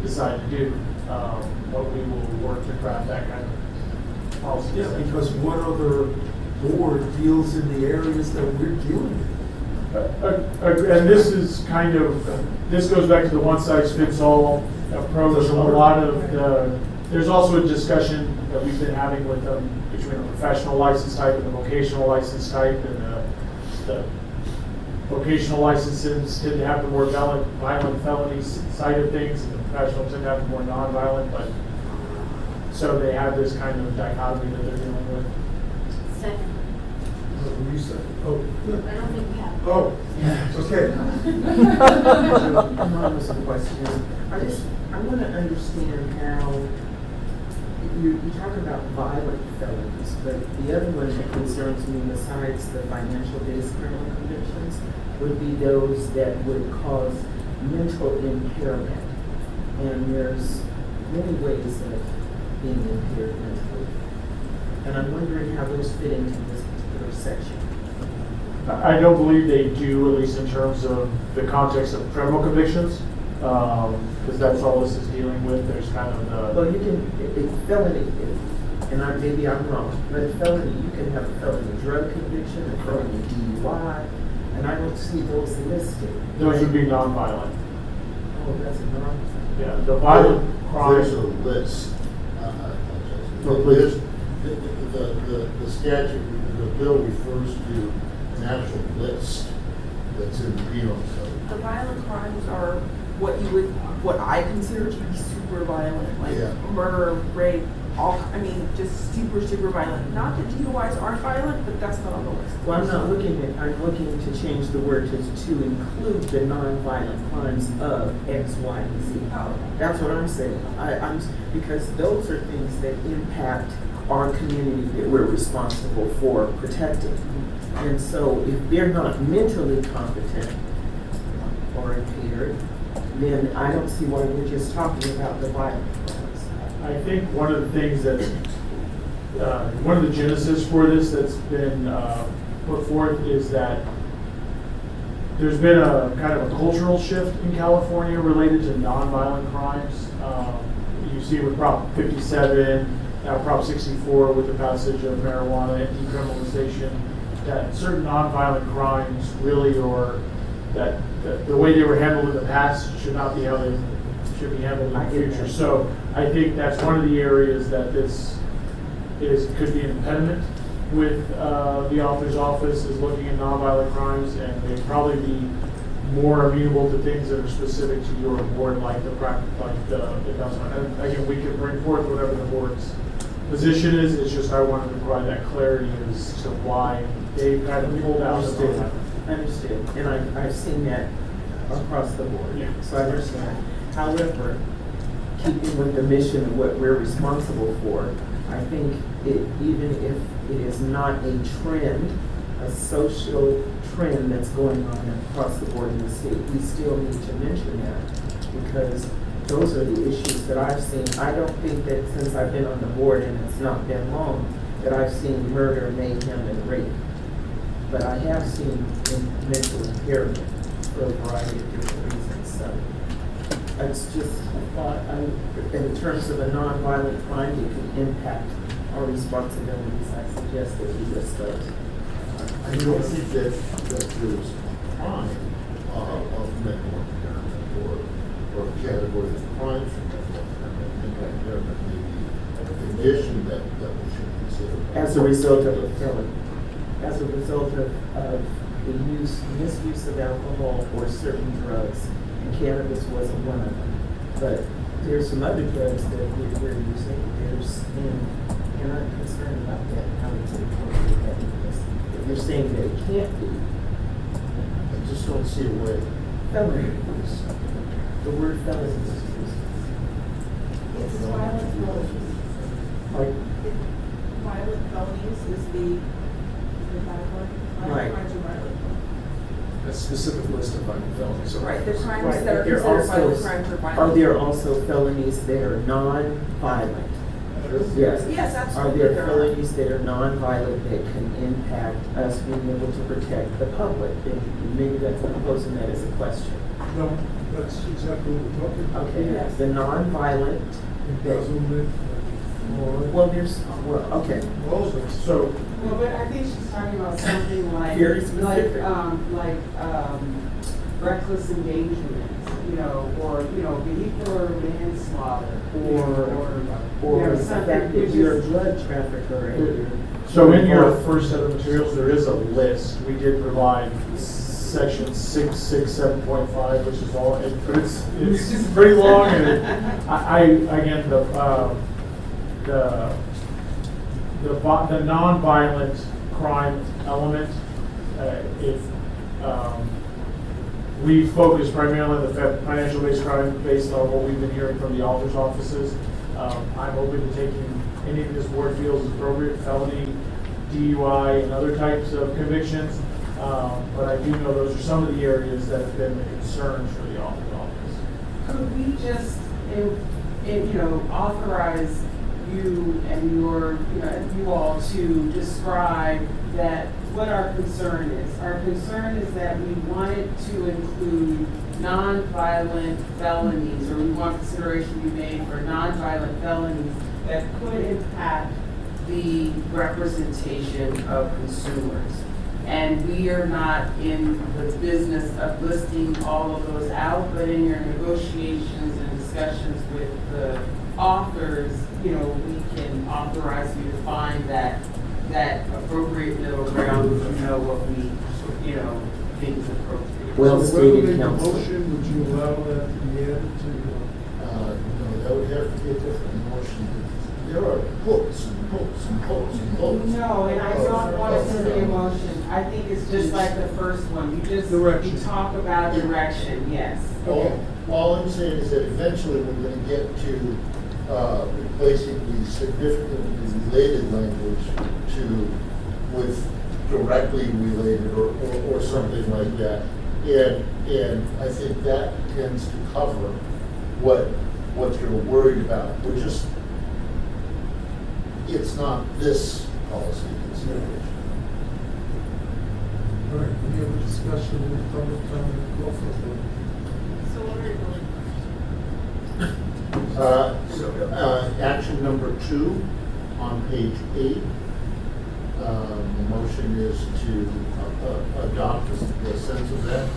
decide to do. But we will work to craft that kind of policy. Yeah, because what other board deals in the areas that we're dealing with? And this is this goes back to the one-size-fits-all approach. A lot of there's also a discussion that we've been having with them between the professional license type and the vocational license type, and the vocational licenses tend to have the more violent felonies side of things, and the professionals tend to have the more non-violent, but so they have this kind of dichotomy that they're dealing with. Second. What were you saying? Oh, good. I don't think we have. Oh, okay. Anonymous question. I want to understand how you talk about violent felonies, but the other one that concerns me, besides the financial-based criminal convictions, would be those that would cause mental impairment. And there's many ways of being impaired mentally. And I'm wondering how those fit into this particular section. I don't believe they do, at least in terms of the context of criminal convictions, because that's all this is dealing with. There's kind of the... Well, you can, it's felony, and maybe I'm wrong, but felony, you can have a felony drug conviction, a felony DUI, and I don't see those listed. Those would be non-violent. Oh, that's a non-violent. Yeah, the violent crimes... There's a list. There's the statute, the bill refers to an actual list that's in the penal code. The violent crimes are what I consider to be super violent, like murder, rape, just super violent. Not that DUIs aren't violent, but that's not on the list. Well, I'm looking to change the word to include the non-violent crimes of X, Y, and Z. Oh. That's what I'm saying. Because those are things that impact our community that we're responsible for protecting. And so if they're not mentally competent or impaired, then I don't see why we're just talking about the violent crimes. I think one of the things that, one of the genesis for this that's been put forth is that there's been a kind of a cultural shift in California related to nonviolent crimes. You see with Prop 57, now Prop 64 with the passage of marijuana and decriminalization, that certain nonviolent crimes really, or that the way they were handled in the past should not be how they should be handled in the future. So I think that's one of the areas that this could be an impediment with the author's office, is looking at nonviolent crimes, and they'd probably be more amenable to things that are specific to your board, like the investment. And again, we can bring forth whatever the board's position is. It's just I wanted to provide that clarity as to why they kind of pulled out of it. I understand, and I've seen that across the board, yeah. So I understand. However, keeping with the mission of what we're responsible for, I think even if it is not a trend, a social trend that's going on across the board in the state, we still need to mention that, because those are the issues that I've seen. I don't think that since I've been on the board, and it's not been long, that I've seen murder, mayhem, and rape. But I have seen mental impairment for a variety of different reasons. So it's just a thought. In terms of a nonviolent crime, it can impact our responsibilities. I suggest that we list those. I don't think that there's a crime of mental impairment or a category of crime for mental impairment. Mental impairment may be a condition that we should consider. As a result of a felony. As a result of the misuse of alcohol or certain drugs, and cannabis wasn't one of them. But there's some other drugs that we're using. And I'm concerned about that, how we take appropriate that because if you're saying that it can't be, I just don't see a way. Felony. The word felony is used. It's violent felonies. Like, Violent felonies is the category. Right. Violent crimes are violent felonies. A specific list of violent felonies. Right, the crimes right, that are but there considered violent also, crimes are violent. are there also felonies that are non-violent? Yes. Yes, absolutely. Are there felonies that are non-violent that can impact us being able to protect the public? And maybe that's, I'm posing that as a question. No, that's exactly what we're talking about. Okay, Yes. the non-violent. Embezzlement, Well, there's, well, okay. So, Well, but I think she's talking about something like, Very specific. reckless endangerment, or, vehicular manslaughter. Or the something fact that which you're a is- drug trafficker and you're. So in your first set of materials, there is a list. We did provide section 667.5, which is all, but it's pretty long, and again, the non-violent crime element, we focus primarily on the financial-based crime based on what we've been hearing from the auditor's offices. I'm open to taking anything this board feels is appropriate, felony, DUI, and other types of convictions. But I do know those are some of the areas that have been the concerns for the auditor's office. Could we just, authorize you and you all to describe that, what our concern is? Our concern is that we wanted to include nonviolent felonies, or we want consideration to be made for nonviolent felonies that could impact the representation of consumers. And we are not in the business of listing all of those out, but in your negotiations and discussions with the authors, we can authorize you to find that appropriate middle ground, what we, think is appropriate. Well so whoever stated, made the counsel. motion, would you allow that to be added to? No, that would have to be a different motion. There are hooks and hooks and hooks and hooks. No, and I don't want it to be a motion. I think it's just like the first one. Direction. You talk about direction, yes. All I'm saying is that eventually we're going to get to replacing the significantly related language with directly related or something like that. And I think that tends to cover what you're worried about. It's not this policy consideration. All right, any other discussion in the public comment? Call for a vote. So what are you doing? Action number 2 on page 8. The motion is to adopt the sense of that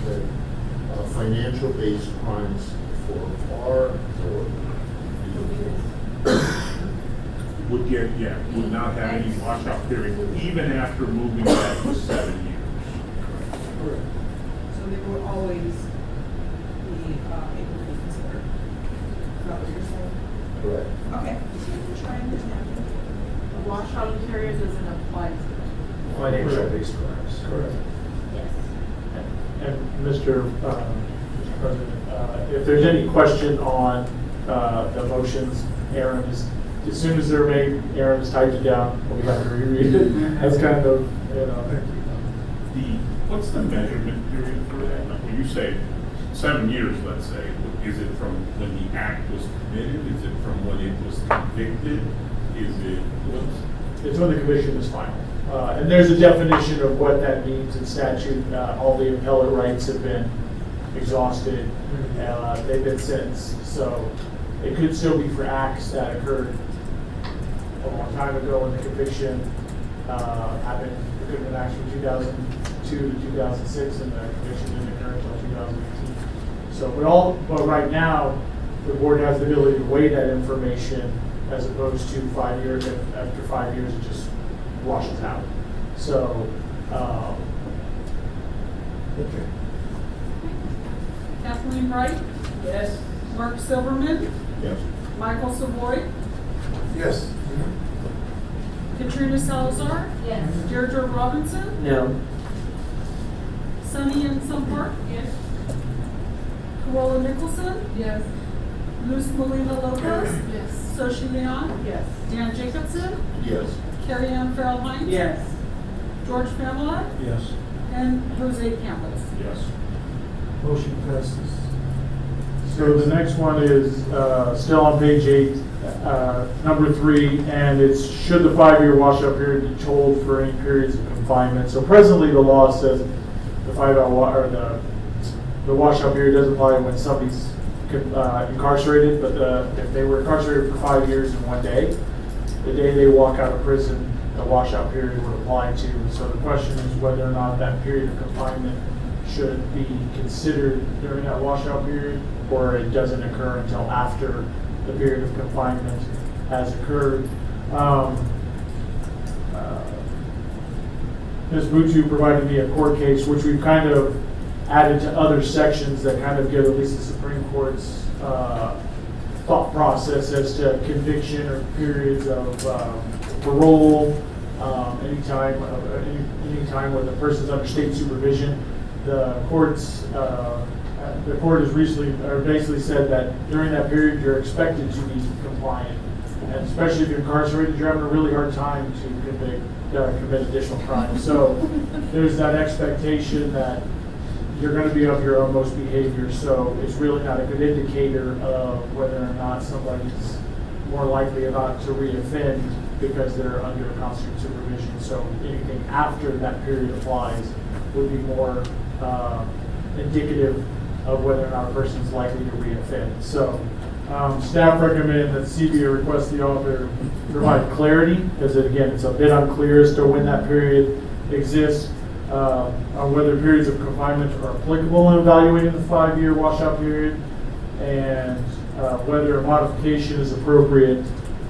financial-based crimes are would not have any washout period, even after moving back to 7 years. Correct. So they will always be able to be considered. Is that what you're saying? correct. Okay. Just trying to understand. The washout period doesn't apply to Financial-based crimes. Correct. Yes. And Mr. President, if there's any question on the motions, Aaron is as soon as they're made, Aaron has typed it down, we have to reread it. That's kind of, What's the measurement period for that? Like, when you say 7 years, let's say, is it from when the act was committed? Is it from when it was convicted? Is it It's when the conviction is final. And there's a definition of what that means in statute. All the appellate rights have been exhausted. They've been sentenced. So it could still be for acts that occurred a long time ago when the conviction happened. It could have been acts from 2002 to 2006, and the conviction didn't occur until 2018. So, but right now, the board has the ability to weigh that information as opposed to 5 years. After 5 years, it just washes out. So, Okay. Kathleen Wright, Yes. Mark Silverman, Yes. Michael Savoy, Yes. Katrina Salazar, Yes. Deirdre Robinson, No. Sunny and Park, Yes. Corolla Nicholson, Yes. Luz Molina Lopez, Yes. Soshi Leon, Yes. Dan Jacobson, Yes. Carrie Ann Farrell Hines, Yes. George Pamela, Yes. and Jose Campos. Yes. Motion passes. So the next one is still on page 8, number 3, and it's should the 5-year washout period be told for any periods of confinement. So presently the law says the 5-hour the washout period doesn't apply when somebody's incarcerated, but if they were incarcerated for 5 years and 1 day, the day they walk out of prison, the washout period would apply to. So the question is whether or not that period of confinement should be considered during that washout period, or it doesn't occur until after the period of confinement has occurred. Ms. Butu provided me a court case, which we've kind of added to other sections that kind of give at least the Supreme Court's thought process as to conviction or periods of parole, anytime when the person's under state supervision. The court has recently, or basically said that during that period you're expected to be compliant, and especially if you're incarcerated, you're having a really hard time to commit additional crimes. So there's that expectation that you're going to be of your utmost behavior. So it's really not a good indicator of whether or not somebody's more likely or not to reoffend because they're under constant supervision. So anything after that period applies would be more indicative of whether or not a person is likely to reoffend. So staff recommend that CBA request the author provide clarity, because again, it's a bit unclear as to when that period exists, on whether periods of confinement are applicable in evaluating the 5-year washout period, and whether a modification is appropriate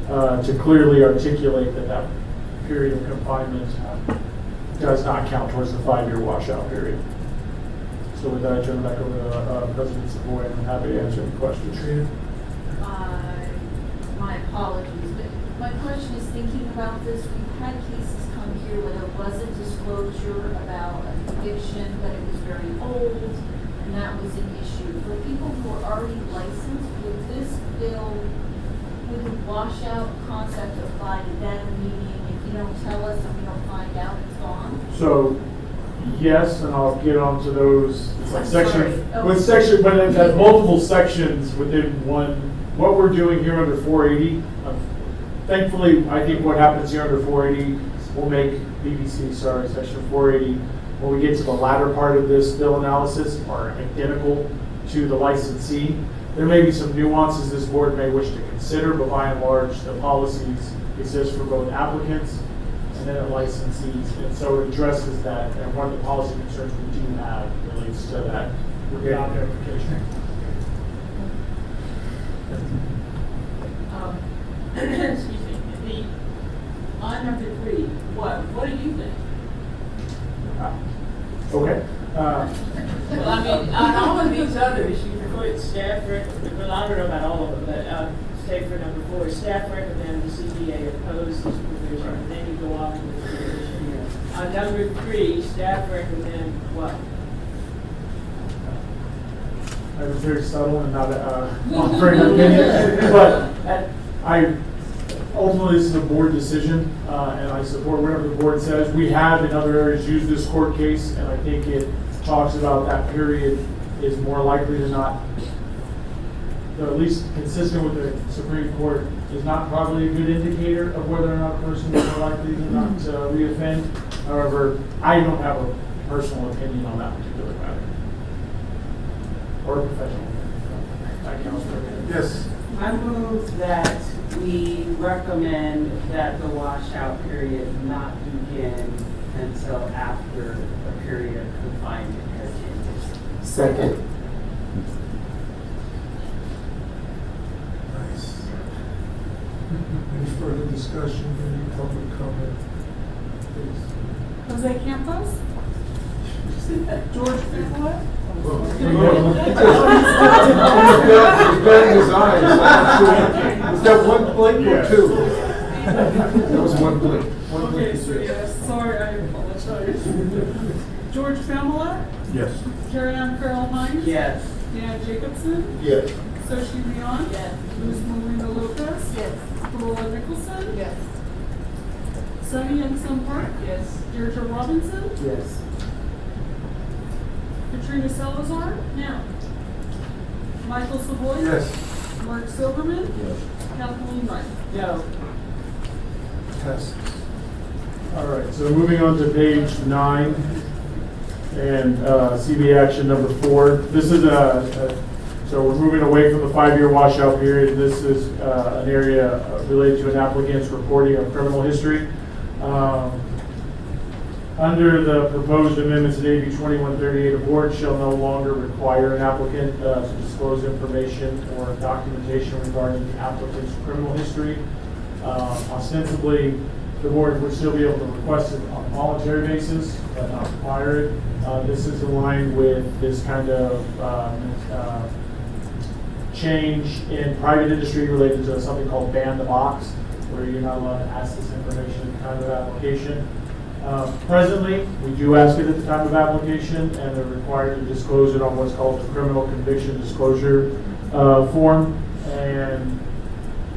to clearly articulate that period of confinement does not count towards the 5-year washout period. So with that, I turn it back over to President Savoy, and I'm happy to answer any questions. My apologies, but my question is thinking about this. We've had cases come here where there was a disclosure about a conviction, but it was very old, and that was an issue. For people who are already licensed, would this bill, would the washout concept apply to them, meaning if you don't tell us and we don't find out, it's gone? So, yes, and I'll get onto those. It's like I'm section, sorry. Oh. with section, but it has multiple sections within one. What we're doing here under 480, thankfully, I think what happens here under 480 will make section 480, when we get to the latter part of this bill analysis, are identical to the licensee. There may be some nuances this board may wish to consider, but by and large, the policies exist for both applicants and then licensees, and so it addresses that. And one of the policy concerns we do have relates to that identification. Excuse me. On number 3, what do you think? Okay. Well, I mean, on all of these others, you put staff recommend, well, I don't know about all of them, but say for number 4, staff recommend the CBA oppose this provision, and then you go off to the provision. On number 3, staff recommend what? I was very subtle and not offering an opinion, but ultimately, this is a board decision, and I support whatever the board says. We have in other areas used this court case, and I think it talks about that period is more likely than not, or at least consistent with the Supreme Court, is not probably a good indicator of whether or not a person is more likely to not reoffend. However, I don't have a personal opinion on that particular matter, or a professional opinion. Yes. I move that we recommend that the washout period not begin until after a period of confinement has ended. Second. Nice. Any further discussion, any public comment? Please. Jose Campos? George Fenwick? He's batting his eyes. Was that one blink or two? That was one blink. One blink. Okay, so yes, sorry, I apologize. George Fenwick? Yes. Carrie Ann Farrell Hines? Yes. Dan Jacobson? Yes. Soshi Leon? Yes. Luz Molina Lopez? Yes. Corolla Nicholson? Yes. Sunny Youngson Park? Yes. Deirdre Robinson? Yes. Katrina Salazar? No. Michael Savoy? Yes. Mark Silverman? Yes. Kathleen Wright? No. Passes. All right, so moving on to page 9 and CB action number 4. This is so we're moving away from the 5-year washout period. This is an area related to an applicant's reporting of criminal history. Under the proposed amendments to AB 2138, a board shall no longer require an applicant to disclose information or documentation regarding the applicant's criminal history. Ostensibly, the board would still be able to request it on a voluntary basis, but not require it. This is aligned with this kind of change in private industry related to something called ban the box, where you're not allowed to ask this information at the time of application. Presently, we do ask it at the time of application, and they're required to disclose it on what's called the criminal conviction disclosure form. And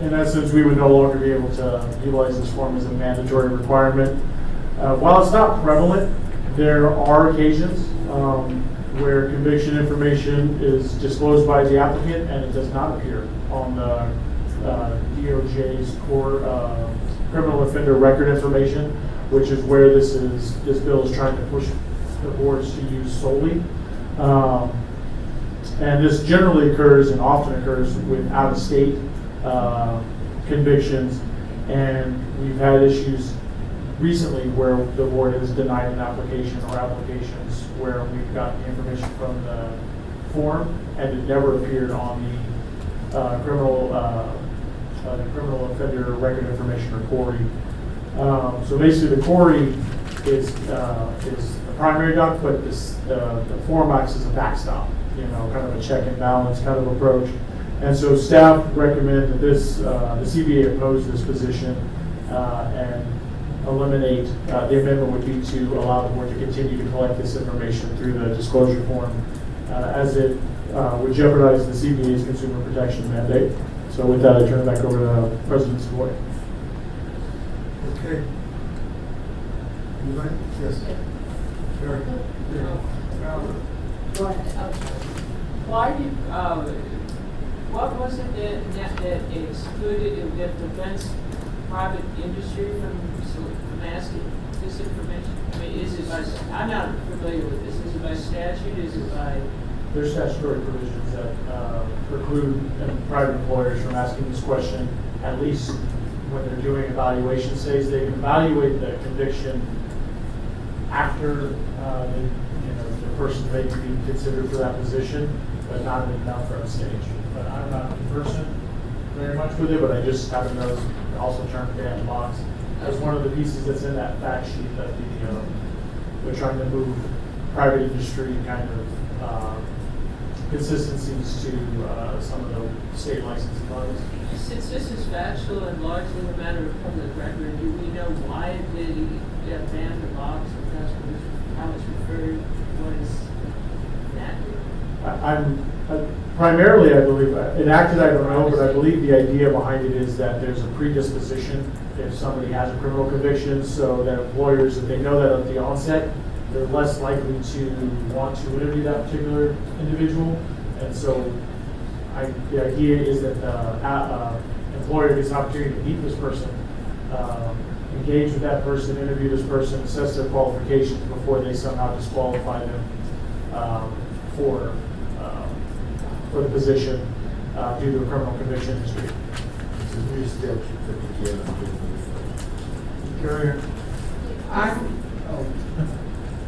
in essence, we would no longer be able to utilize this form as a mandatory requirement. While it's not prevalent, there are occasions where conviction information is disclosed by the applicant and it does not appear on the DOJ's core criminal offender record information, which is where this bill is trying to push the boards to use solely. And this generally occurs and often occurs with out-of-state convictions, and we've had issues recently where the board has denied an application or applications where we've gotten information from the form and it never appeared on the criminal offender record information or CORI. So basically, the CORI is the primary doc, but the form acts as a backstop, kind of a check and balance kind of approach. And so staff recommend that the CBA oppose this position and eliminate, the amendment would be to allow the board to continue to collect this information through the disclosure form, as it would jeopardize the CBA's consumer protection mandate. So with that, I turn it back over to President Savoy. Okay. You like? Yes. Sure. Go ahead. Why did, what was it that excluded, that prevents private industry from asking this information? I mean, is it by, I'm not familiar with this, is it by statute, is it by? There's statutory provisions that preclude private employers from asking this question, at least when they're doing evaluation stage. They can evaluate the conviction after the person may be considered for that position, but not in the upfront stage. But I'm not conversant very much with it, but I just happen to know also termed ban box as one of the pieces that's in that fact sheet that they're trying to move private industry kind of consistencies to some of the state licensing bodies. Since this is factual and largely a matter of public record, do we know why did he ban the box, if that's how it's referred, what is that? Primarily, I believe, enacted, I don't know, but I believe the idea behind it is that there's a predisposition if somebody has a criminal conviction, so that employers, if they know that at the onset, they're less likely to want to interview that particular individual. And so the idea is that the employer gets an opportunity to meet this person, engage with that person, interview this person, assess their qualifications before they somehow disqualify them for the position due to a criminal conviction history. It's a new statute that began on January 1st.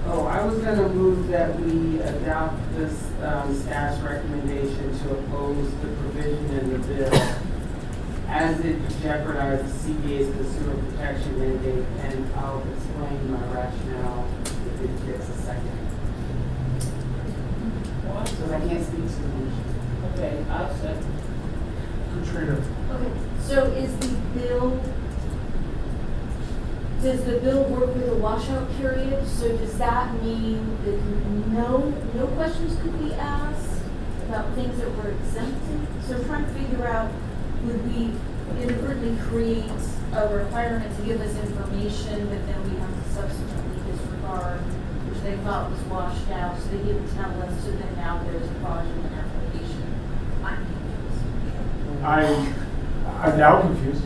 I was gonna move that we adopt this staff's recommendation to oppose the provision in the bill as it jeopardizes CBA's consumer protection mandate, and I'll explain my rationale if it gets a second. Because I can't speak too much. Okay, I'll second. Katrina. Okay, so does the bill work with a washout period? So does that mean that no questions could be asked about things that were exempted? So I'm trying to figure out, would we inadvertently create a requirement to give us information that then we have to subsequently disregard, which they thought was washed out, so they didn't tell us, so then now there's a fraudulent application? I'm confused. I'm now confused.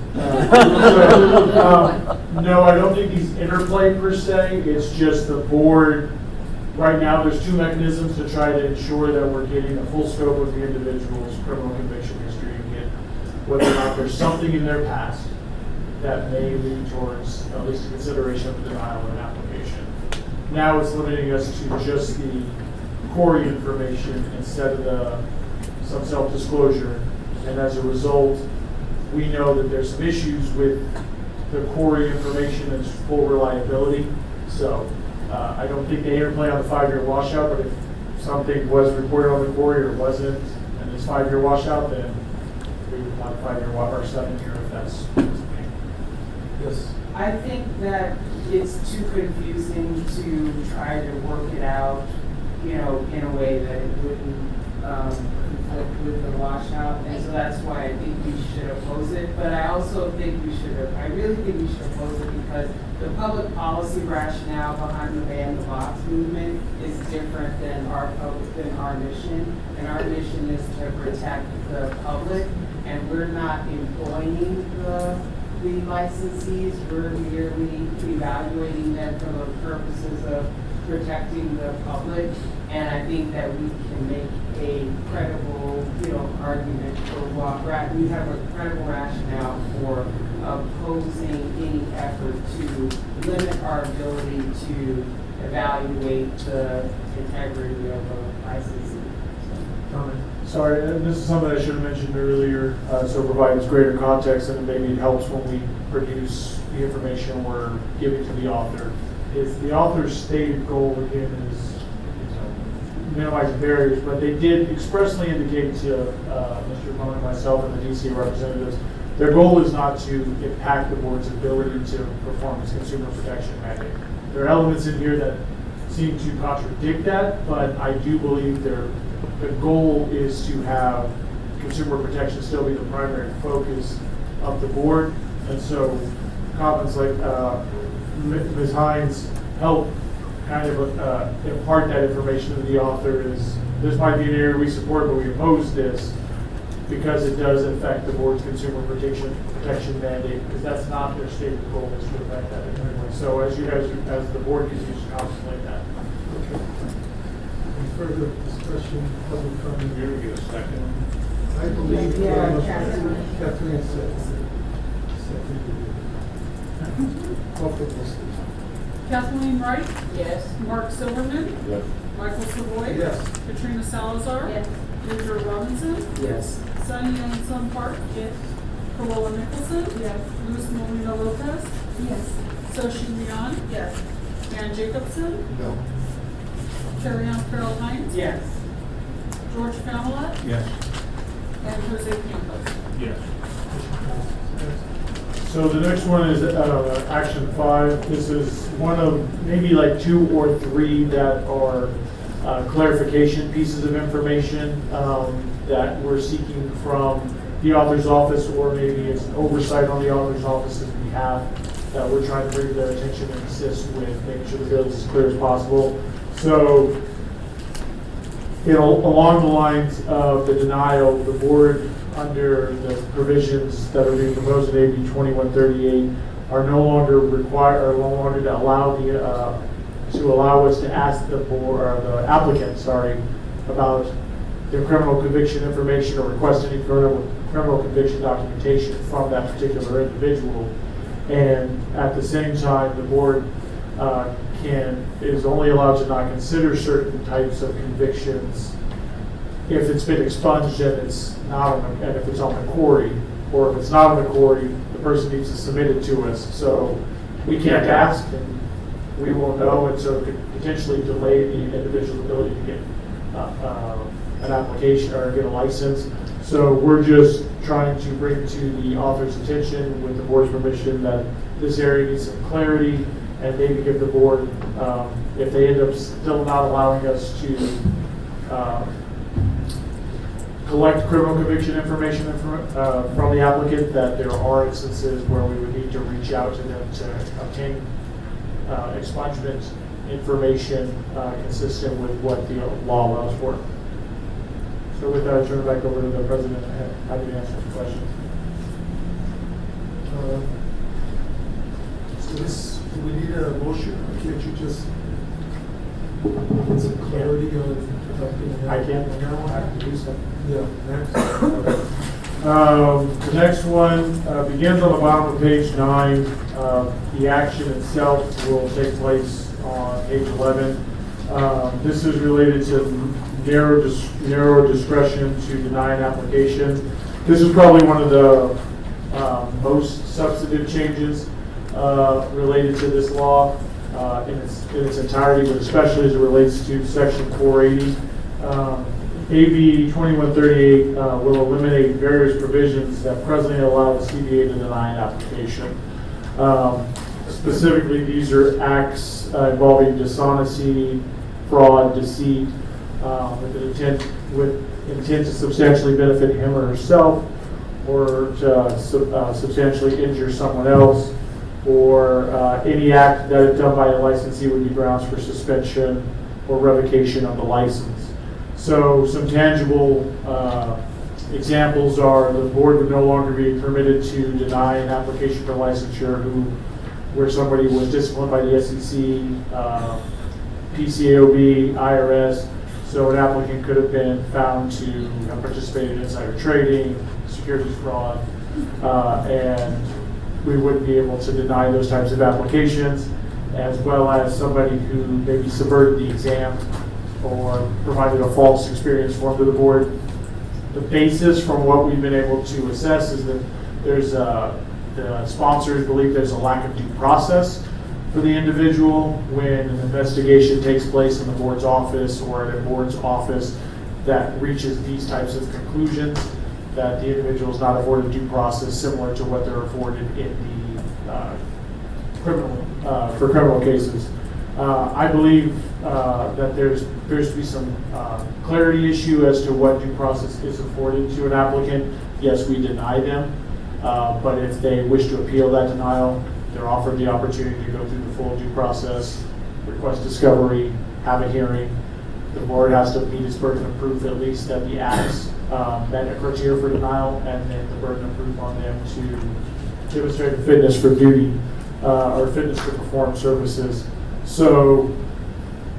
No, I don't think these interplay per se. It's just the board. Right now, there's two mechanisms to try to ensure that we're getting a full scope of the individual's criminal conviction history and get whether or not there's something in their past that may lead towards at least a consideration of denial of an application. Now it's limiting us to just the Corey information instead of some self-disclosure, and as a result, we know that there's some issues with the Corey information and its full reliability. So I don't think they interplay on the 5-year washout, but if something was reported on the Corey or wasn't, and it's 5-year washout, then we would want 5-year or 7-year if that's. Yes. I think that it's too confusing to try to work it out, in a way that it wouldn't conflict with the washout, and so that's why I think we should oppose it. But I also think I really think we should oppose it because the public policy rationale behind the ban the box movement is different than our mission, and our mission is to protect the public, and we're not employing the licensees, we're merely evaluating them for the purposes of protecting the public, and I think that we can make a credible, argument for we have a credible rationale for opposing any effort to limit our ability to evaluate the integrity of a licensee. Sorry, this is something I should have mentioned earlier, so it provides greater context and maybe it helps when we produce the information we're giving to the author. Is the author's stated goal again is minimize barriers, but they did expressly indicate to Mr. Cohen, myself, and the DC representatives, their goal is not to impact the board's ability to perform its consumer protection mandate. There are elements in here that seem to contradict that, but I do believe the goal is to have consumer protection still be the primary focus of the board, and so comments like Ms. Hines help kind of impart that information to the author. Is this might be an area we support, but we oppose this because it does affect the board's consumer protection mandate, because that's not their stated goal, is to affect that in any way. So as the board continues to contemplate that. Okay. Any further discussion, public comment? Here we get a second. I believe Catherine. Catherine said. Call for vote. Kathleen Wright, Yes. Mark Silverman, Yes. Michael Savoy. Yes. Katrina Salazar. Yes. Deirdre Robinson, Yes. Sunny Young Sun Park. Yes. Corolla Nicholson. Yes. Luz Molina Lopez. Yes. Soshi Leon. Yes. Dan Jacobson. No. Carrie Ann Farrell Hines. Yes. George Pamela. Yes. And Jose Campos. Yes. So the next one is action 5. This is one of maybe like 2 or 3 that are clarification pieces of information that we're seeking from the author's office, or maybe it's an oversight on the author's office's behalf that we're trying to bring to their attention and assist with making sure the bill is as clear as possible. So, along the lines of the denial, the board, under the provisions that are being proposed in AB 2138, are no longer to allow us to ask the board, or the applicant, about their criminal conviction information or request any criminal conviction documentation from that particular individual. And at the same time, the board is only allowed to not consider certain types of convictions if it's been expunged and it's not and if it's on the quarry, or if it's not on the quarry, the person needs to submit it to us. So we can't ask, and we won't know, and so it could potentially delay the individual's ability to get an application or get a license. So we're just trying to bring to the author's attention, with the board's permission, that this area needs some clarity, and maybe give the board, if they end up still not allowing us to collect criminal conviction information from the applicant, that there are instances where we would need to reach out to them to obtain expungement information consistent with what the law allows for. So with that, I turn it back over to the president. Happy to answer any questions. So this, do we need a motion? Can't you just get some clarity on? I can. I can do so. Yeah, next. The next one begins on the bottom of page 9. The action itself will take place on page 11. This is related to narrow discretion to deny an application. This is probably one of the most substantive changes related to this law in its entirety, but especially as it relates to Section 480. AB 2138 will eliminate various provisions that presently allow the CBA to deny an application. Specifically, these are acts involving dishonesty, fraud, deceit, with intent to substantially benefit him or herself, or to substantially injure someone else, or any act that if done by a licensee would be grounds for suspension or revocation of the license. So some tangible examples are: the board would no longer be permitted to deny an application for licensure where somebody was disciplined by the SEC, PCAOB, IRS. So an applicant could have been found to have participated in insider trading, securities fraud, and we wouldn't be able to deny those types of applications, as well as somebody who maybe subverted the exam or provided a false experience form to the board. The basis from what we've been able to assess is that there's the sponsors believe there's a lack of due process for the individual when an investigation takes place in the board's office or at a board's office that reaches these types of conclusions, that the individual is not afforded due process similar to what they're afforded in the for criminal cases. I believe that there appears to be some clarity issue as to what due process is afforded to an applicant. Yes, we deny them, but if they wish to appeal that denial, they're offered the opportunity to go through the full due process, request discovery, have a hearing. The board has to meet its burden of proof, at least that the acts met a criteria for denial, and then the burden of proof on them to demonstrate a fitness for duty or fitness to perform services. So,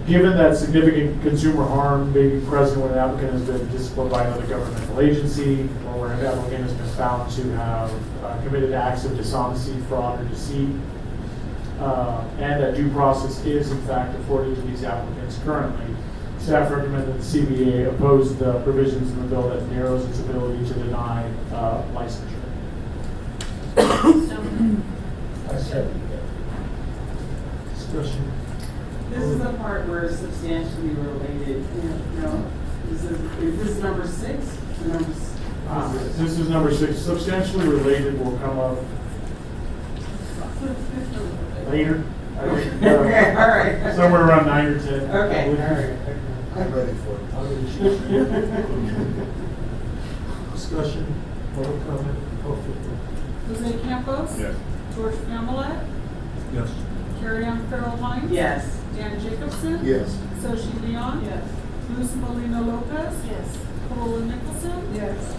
given that significant consumer harm may be present when an applicant has been disciplined by another governmental agency, or where an applicant has been found to have committed acts of dishonesty, fraud, or deceit, and that due process is in fact afforded to these applicants currently, staff recommend that the CBA oppose the provisions in the bill that narrows its ability to deny licensure. I second that. Discussion. This is the part where it's substantially related. Is this number 6 or number This is number 6. Substantially related will come up later. Okay, all right. Somewhere around 9 or 10. Okay, all right. I'm ready for it. Discussion, public comment, Jose Campos? Yes. George Pamela? Yes. Carrie Ann Farrell Hines? Yes. Dan Jacobson? Yes. Soshi Leon? Yes. Luz Molina Lopez? Yes. Corolla Nicholson? Yes.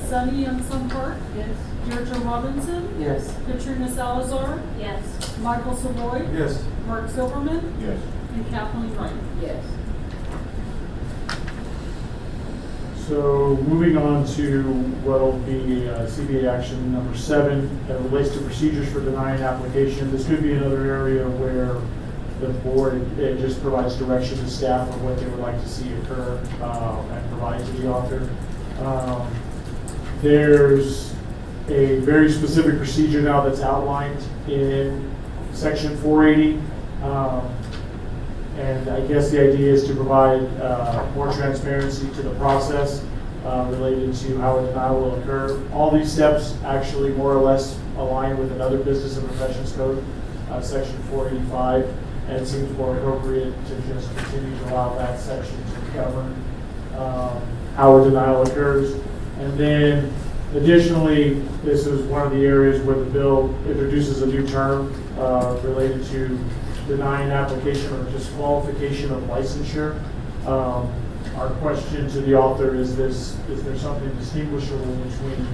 Sunny Youngsun Park? Yes. Deirdre Robinson? Yes. Katrina Salazar? Yes. Michael Savoy? yes. Mark Silverman? Yes. And Kathleen Wright? Yes. So moving on to what'll be CBA action number 7 that relates to procedures for denying application. This could be another area where the board, it just provides direction to staff on what they would like to see occur and provide to the author. There's a very specific procedure now that's outlined in section 480. And I guess the idea is to provide more transparency to the process related to how a denial will occur. All these steps actually more or less align with another business and professions code, section 485, and it seems more appropriate to just continue to allow that section to govern how a denial occurs. And then additionally, this is one of the areas where the bill introduces a new term related to denying application or disqualification of licensure. Our question to the author is this: is there something distinguishable between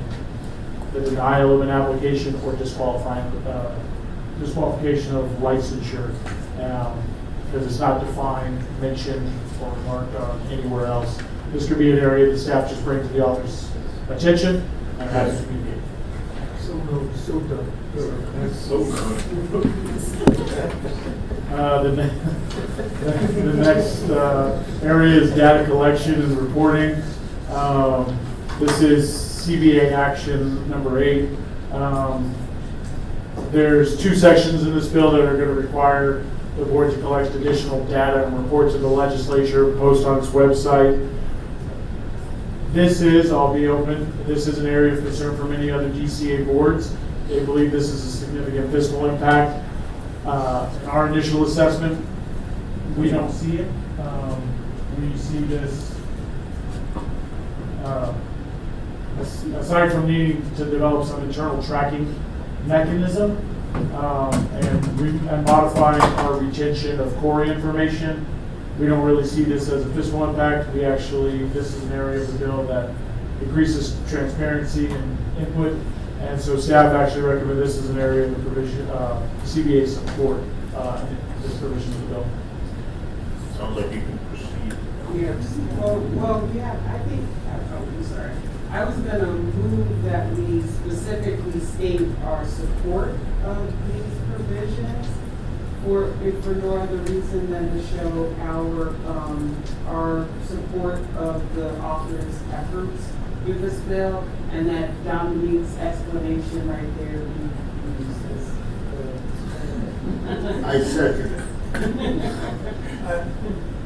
the denial of an application or disqualification of licensure? Because it's not defined, mentioned, or marked on anywhere else. This could be an area that staff just bring to the author's attention and have it communicated. So done. The next area is data collection and reporting. This is CBA action number 8. There's 2 sections in this bill that are going to require the board to collect additional data and report to the legislature, post on its website. This is, I'll be open, this is an area of concern for many other DCA boards. They believe this is a significant fiscal impact. In our initial assessment, we don't see it. We see this, aside from needing to develop some internal tracking mechanism and modifying our retention of core information, we don't really see this as a fiscal impact. We actually, this is an area of the bill that increases transparency and input, and so staff actually recommend this as an area of the provision, CBA support this provision of the bill. Sounds like you can proceed. Yes, well, yeah, I think, I'm sorry. I was gonna move that we specifically state our support of these provisions if for no other reason than to show our support of the author's efforts with this bill, and that Dominique's explanation right there be useless. I second it.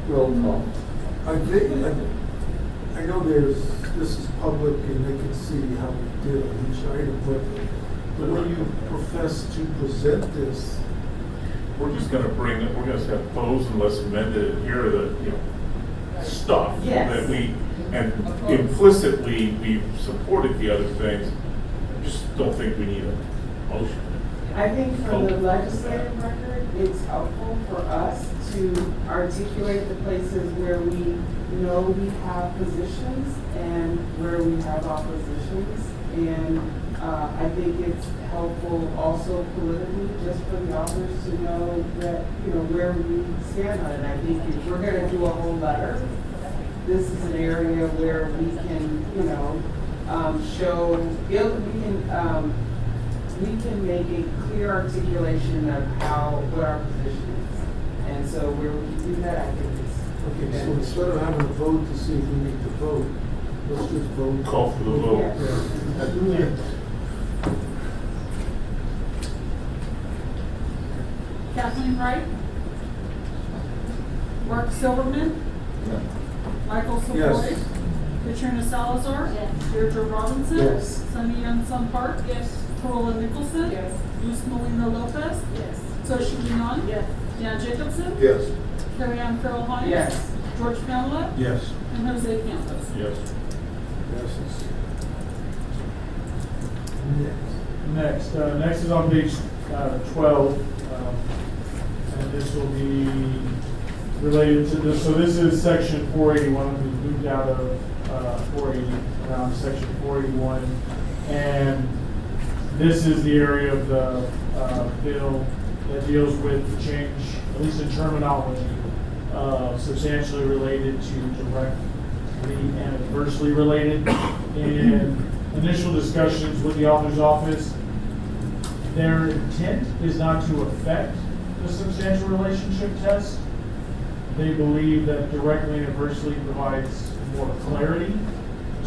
Roll call. I know this is public and they can see how we did on each item, but when you profess to present this, We're just gonna bring it, we're gonna say opposed unless amended, and here are the, stuff Yes. that and implicitly, we've supported the other things. I just don't think we need a motion. I think for the legislative record, it's helpful for us to articulate the places where we know we have positions and where we have oppositions. And I think it's helpful also politically, just for the authors to know that, where we stand on it. I think if we're gonna do a whole letter, this is an area where we can, we can make a clear articulation of what our position is. And so where we do that, I think it's. okay, so instead of having a vote to see if we need to vote, let's just vote. Call for the vote. Yeah. Kathleen Wright? Mark Silverman? Michael Savoy? Yes. Katrina Salazar? Yes. Deirdre Robinson? Yes. Sunny Youngsun Park? Yes. Corolla Nicholson? Yes. Luz Molina Lopez? Yes. Soshi Leon? Yes. Dan Jacobson? Yes. Carrie Ann Farrell Hines? Yes. George Pamela, Yes. and Jose Campos. Yes. Next is on page 12, and this will be related to this. So this is section 481. We moved out of 480 around section 481, and this is the area of the bill that deals with the change, at least in terminology, substantially related to directly and adversely related. In initial discussions with the author's office, their intent is not to affect the substantial relationship test. They believe that directly and adversely provides more clarity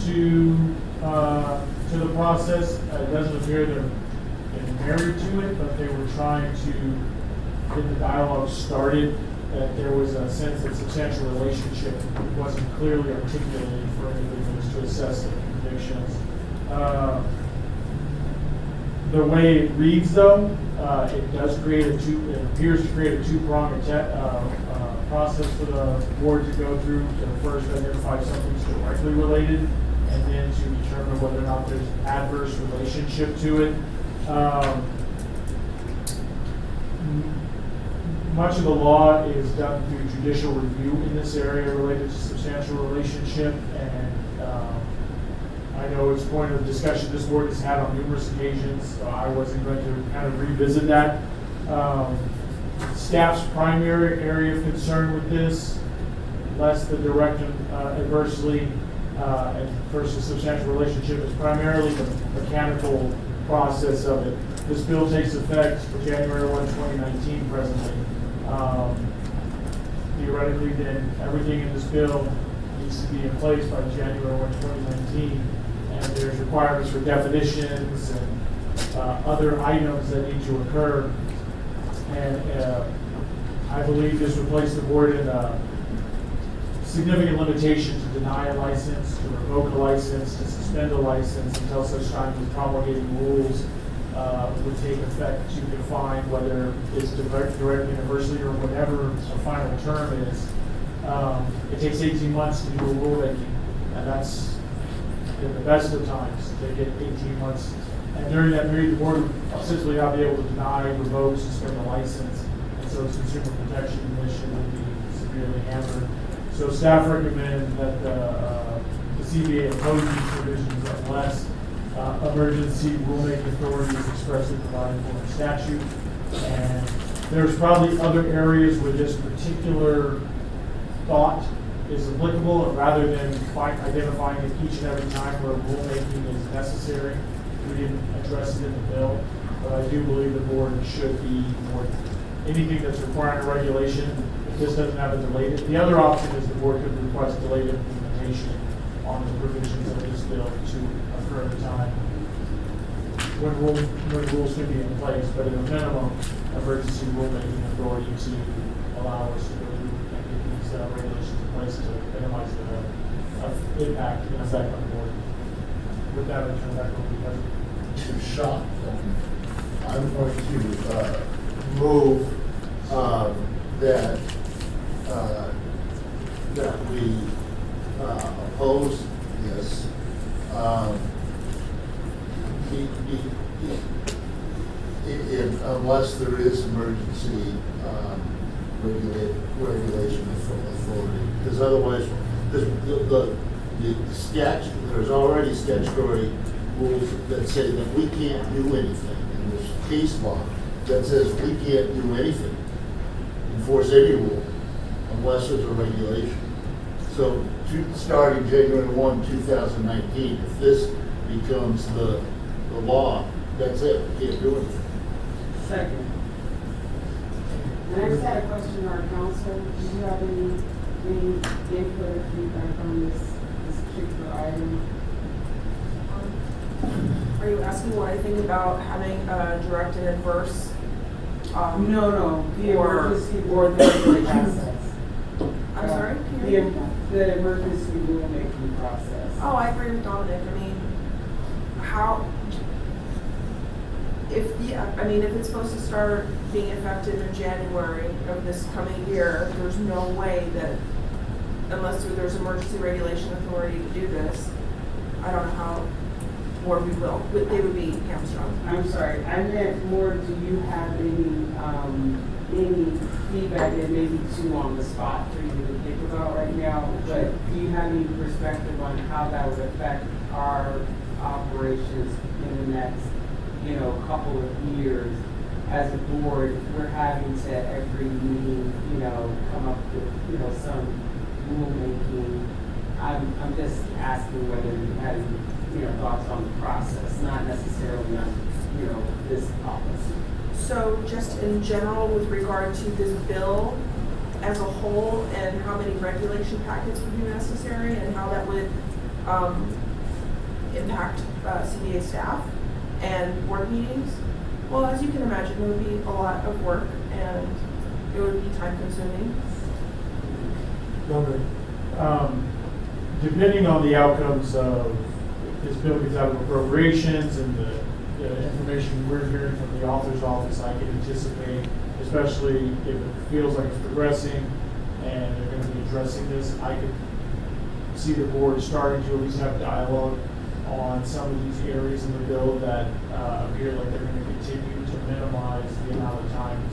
to the process. It doesn't appear they're married to it, but they were trying to get the dialogue started, that there was a sense that substantial relationship wasn't clearly articulated for individuals to assess their convictions. The way it reads, though, it does create it appears to create a two-pronged process for the board to go through to first identify something's directly related, and then to determine whether or not there's adverse relationship to it. Much of the law is done through judicial review in this area related to substantial relationship, and I know it's a point of discussion this board has had on numerous occasions, so I wasn't going to kind of revisit that. Staff's primary area of concern with this, less the direct and adversely and versus substantial relationship, is primarily the mechanical process of it. This bill takes effect for January 1, 2019 presently. Theoretically, then, everything in this bill needs to be in place by January 1, 2019. And there's requirements for definitions and other items that need to occur. And I believe this would place the board in a significant limitation to deny a license, to revoke a license, to suspend a license until such time as promulgating rules would take effect to define whether it's directly and adversely or whatever the final term is. It takes 18 months to do a rulemaking, and that's in the best of times. They get 18 months. And during that period, the board would essentially not be able to deny, revoke, suspend the license. And so its Consumer Protection Commission would be severely hampered. So staff recommend that the CBA oppose these provisions unless emergency rulemaking authority is expressly provided for in statute. And there's probably other areas where this particular thought is applicable, and rather than identifying it each and every time where rulemaking is necessary, we didn't address it in the bill. But I do believe the board should be more, anything that's requiring a regulation, if this doesn't have a delayed, the other option is the board could request delayed implementation on the provisions of this bill to occur at a time when rules can be in place, but at a minimum, emergency rulemaking authority to allow us to go through and get these regulations in place to minimize the impact and effect on the board. With that, I turn back over to you, President. Shot. I'm going to move that we oppose this. Unless there is emergency regulation authority, because otherwise, there's already statutory rules that say that we can't do anything, and there's case law that says we can't do anything, enforce any rule, unless there's a regulation. So, starting January 1, 2019, if this becomes the law, that's it, we can't do anything. Second. And I just had a question to our council. Do you have any input or feedback on this particular item? Are you asking what I think about having a direct and adverse? No, the or emergency the rulemaking process. I'm sorry? The emergency rulemaking process. Oh, I agree with Dominic. I mean, if it's supposed to start being effective in January of this coming year, there's no way that unless there's emergency regulation authority to do this, I don't know how, or we will, they would be hamstrung. I'm sorry, I meant more, do you have any feedback that may be too on the spot for you to think about right now, but do you have any perspective on how that would affect our operations in the next, couple of years? As a board, we're having to every meeting, come up with, some rulemaking. I'm just asking whether you have any, thoughts on the process, not necessarily on, this policy. So just in general, with regard to this bill as a whole, and how many regulation packets would be necessary, and how that would impact CBA staff and board meetings, well, as you can imagine, it would be a lot of work, and it would be time consuming. Depending on the outcomes of this bill gets out of appropriations and the information we're hearing from the author's office, I can anticipate, especially if it feels like it's progressing and they're going to be addressing this, I could see the board starting to at least have dialogue on some of these areas in the bill that appear like they're going to continue to minimize the amount of times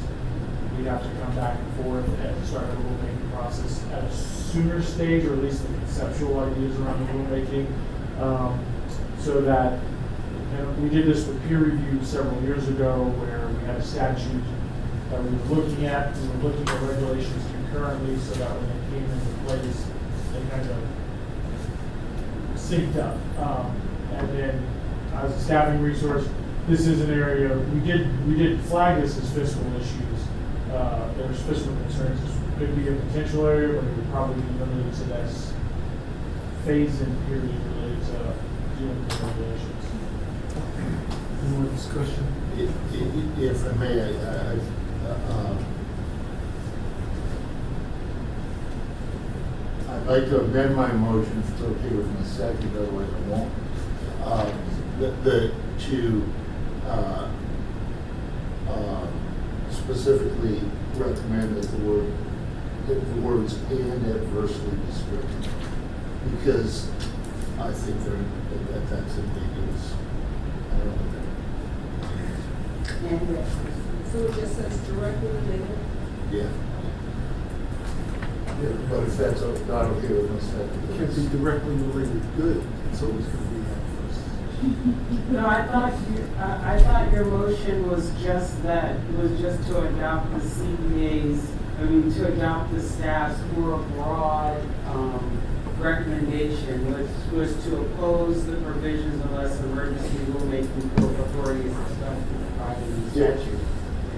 we have to come back and forth and start a rulemaking process at a sooner stage, or at least the conceptual ideas around the rulemaking, so that we did this with peer review several years ago, where we had a statute that we were looking at. We were looking at regulations concurrently, so that when they came into place, they kind of synced up. And then, as a staffing resource, this is an area we did flag this as fiscal issues. There's fiscal concerns. This could be a potential area, but it would probably be limited to that phase-in period related to dealing with regulations. Any more discussion? If I may, I'd like to amend my motion, if it's okay with my second, otherwise I won't. Specifically recommend that the words "and adversely descriptive," because I think that's ambiguous. I don't know. So it just says directly related? Yeah. Yeah, but if that's not okay with my second. It can't be directly related good. It's always going to be adverse. No, I thought your motion was just to adopt the CBA's, to adopt the staff's more broad recommendation, which was to oppose the provisions unless emergency rulemaking authority is expected by the statute.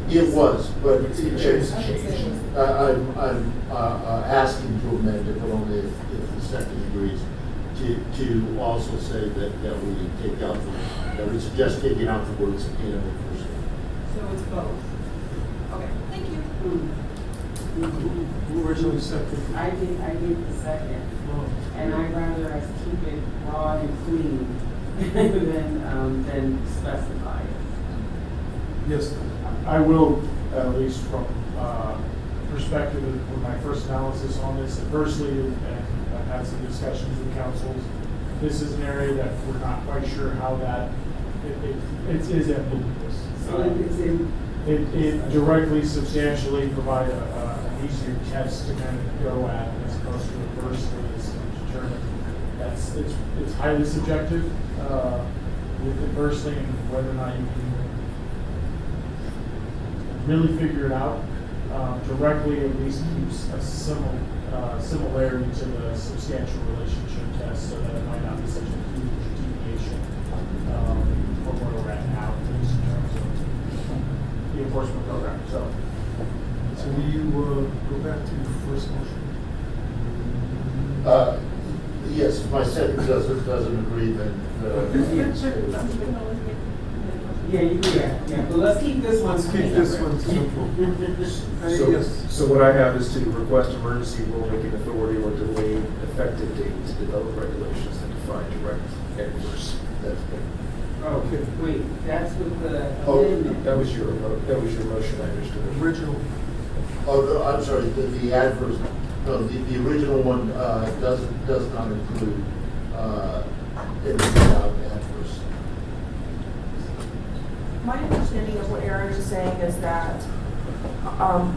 It was, but it changed. I'm asking to amend it, but only if the second agrees, to also say that we take out that we suggest taking out the words "and adversely." So it's both. Okay, thank you. Who originally seconded? I did the second, and I'd rather us keep it broad and clean than specify it. Yes. I will, at least from perspective of my first analysis on this adversely, and I've had some discussions with councils, this is an area that we're not quite sure how that, it is ambiguous. So It directly, substantially provide an easier test to kind of go at, as opposed to adversely is to determine. It's highly subjective with adversely, and whether or not you can really figure it out. Directly at least keeps a similarity to the substantial relationship test, so that it might not be such a huge deviation from where we're at now, at least in terms of the enforcement program. So will you go back to your first motion? Yes, if my second doesn't agree, then. Yeah, but let's keep this one. Let's keep this one simple. So what I have is to request emergency rulemaking authority or delayed effective date to develop regulations that define direct and adverse. That's good. Okay, wait, that's with the amendment. That was your motion, I understood. Original. Oh, I'm sorry, the adverse, No, the original one does not include anything about adverse. My understanding of what Aaron is saying is that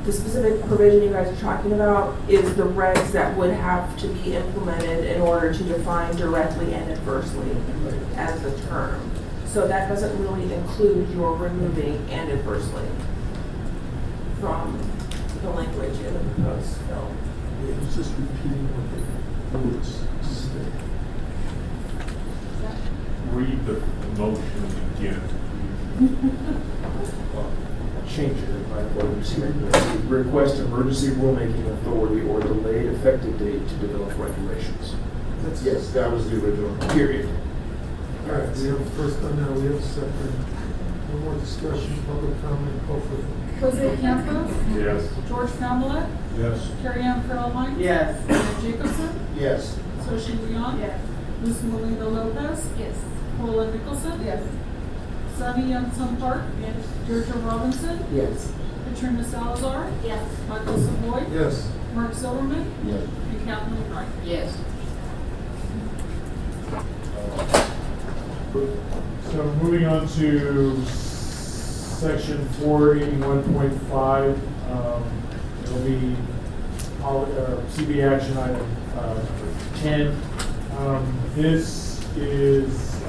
the specific provision you guys are talking about is the regs that would have to be implemented in order to define directly and adversely as the term. So that doesn't really include your removing and adversely from the language in the proposed bill. Yeah, it's just repeating what the words say. Read the motion again. Change it in my words. Request emergency rulemaking authority or delayed effective date to develop regulations. Yes, that was the original. Period. All right, we have a first on that, we have a second. One more discussion, public comment, call for the Jose Campos, Yes. George Family, Yes. Carrie Ann Farrell-Hines. Yes. Ann Jacobson, Yes. Soshi Leon. Yes. Luz Molina Lopez, Yes. Paula Nicholson. Yes. Sunny Youngsun Park. Yes. Deirdre Robinson, Yes. Katrina Salazar, Yes. Michael Savoy, Yes. Mark Silverman, Yes. and Kathleen Wright. Yes. So moving on to section 481.5, it'll be CB action item number 10. This is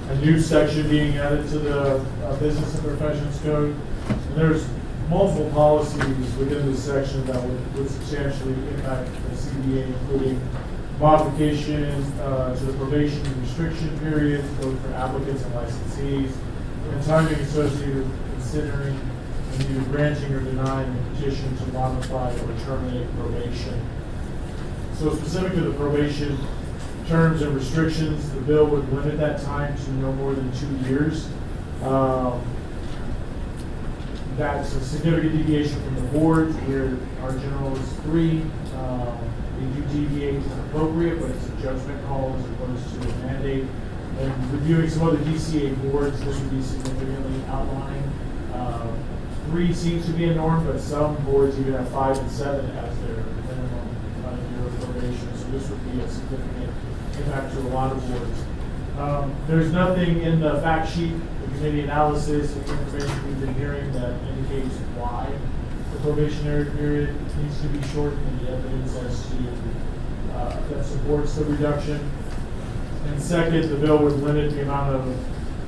a new section being added to the Business and Professions Code. And there's multiple policies within this section that would substantially impact the CBA, including modification to the probation and restriction periods, both for applicants and licensees, and timing associated with considering and either granting or denying a petition to modify or terminate probation. So specific to the probation terms and restrictions, the bill would limit that time to no more than 2 years. That's a significant deviation from the board, where our general is 3. We do deviate as appropriate, but it's a judgment call as opposed to a mandate. And reviewing some other DCA boards, this would be significantly outlying. 3 seems to be a norm, but some boards even have 5 and 7 as their minimum year of probation. So this would be a significant impact to a lot of boards. There's nothing in the fact sheet, the committee analysis, the information we've been hearing that indicates why the probationary period needs to be shortened, and the evidence as to that supports the reduction. And second, the bill would limit the amount of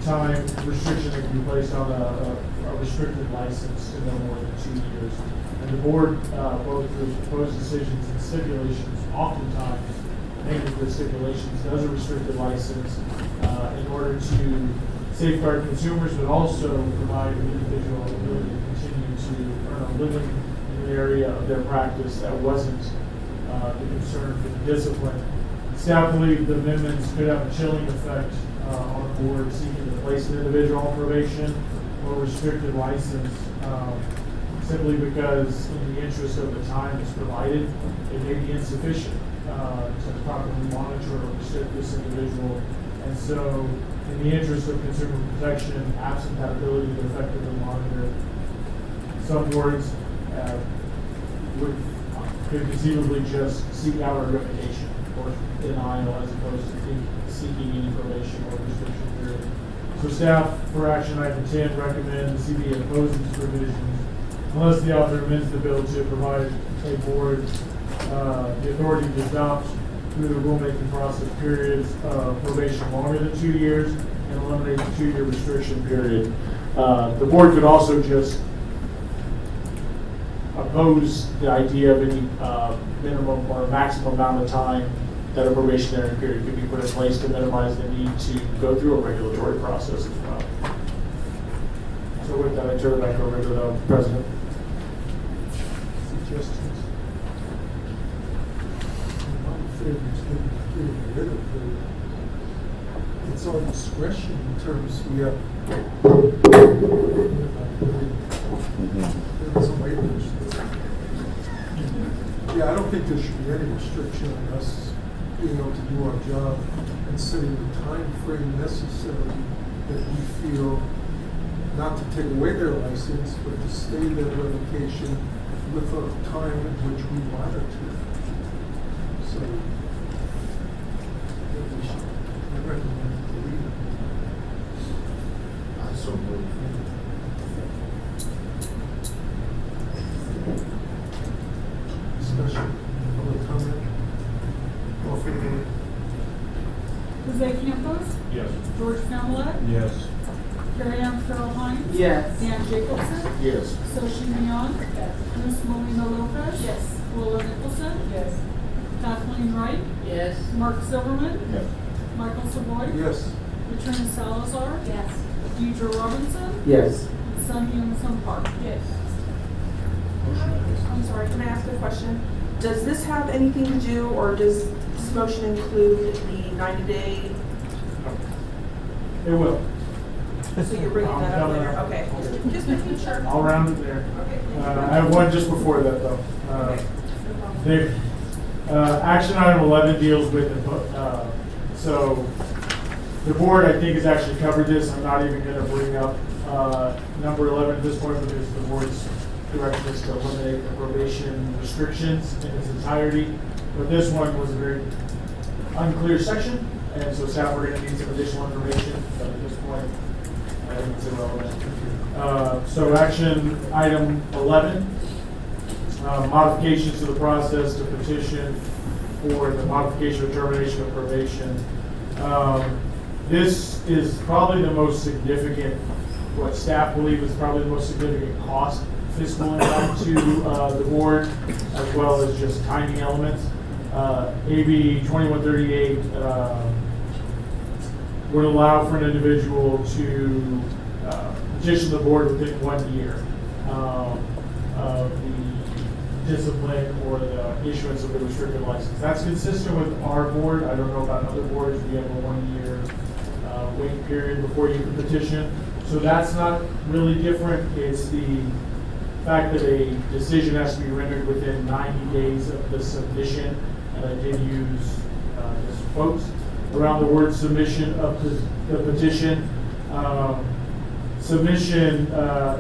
time restriction that can be placed on a restricted license to no more than 2 years. And the board, both through proposed decisions and stipulations, oftentimes, mainly with stipulations, does a restricted license in order to safeguard consumers, but also provide an individual ability to continue to earn a living in an area of their practice that wasn't the concern for the discipline. Staff believe the amendments could have a chilling effect on a board seeking to place an individual on probation or restricted license, simply because in the interest of the time that's provided, it may be insufficient to properly monitor or restrict this individual. And so, in the interest of consumer protection, absent that ability to effectively monitor, some boards could conceivably just seek out a revocation or denial as opposed to seeking any probation or restriction period. So staff, for action item 10, recommend the CBA oppose these provisions unless the author amends the bill to provide a board the authority to adopt through the rulemaking process periods probation longer than 2 years and eliminate the 2-year restriction period. The board could also just oppose the idea of any minimum or maximum amount of time that a probationary period could be put in place to minimize the need to go through a regulatory process as well. So with that, I turn it back over to the President. Suggestions? My favorite is getting rid of it. It's our discretion in terms we have. There's a language. Yeah, I don't think there should be any restriction on us being able to do our job and setting the time frame necessary that we feel not to take away their license, but to stay their revocation with a time in which we wanted to. So, I recommend deleting it. I so move. Discussion, public comment. Call for the vote. Jose Campos, Yes. George Pamela, Yes. Carrie Ann Farrell Hines. Yes. Dan Jacobson. Yes. Soshi Mion. Ms. Molina Lopez. Yes. Willa Nicholson. Yes. Kathleen Wright. Yes. Mark Silverman. Yes. Michael Savoy. Yes. Katrina Salazar. Yes. Deidre Robinson. Yes. And Sunny Anderson Park. Yes. I'm sorry, can I ask a question? Does this have anything to do, or does this motion include the 90-day? It will. So you're bringing that up later? Okay, just making sure. I'll round it there. Okay. I have one just before that, though. Action item 11 deals with the, so the board, I think, has actually covered this. I'm not even going to bring up number 11 at this point because the board's direction is to eliminate the probation restrictions in its entirety. But this one was a very unclear section, and so staff are going to need some additional information. But at this point, I think it's irrelevant. So action item 11. Modifications to the process to petition for the modification or termination of probation. This is probably the most significant, what staff believe is probably the most significant cost fiscal impact to the board, as well as just timing elements. AB 2138 would allow for an individual to petition the board within 1 year of the discipline or the issuance of the restricted license. That's consistent with our board. I don't know about other boards. We have a 1 year wait period before you can petition. So that's not really different. It's the fact that a decision has to be rendered within 90 days of the submission. And I did use this quote around the word submission of the petition. Submission,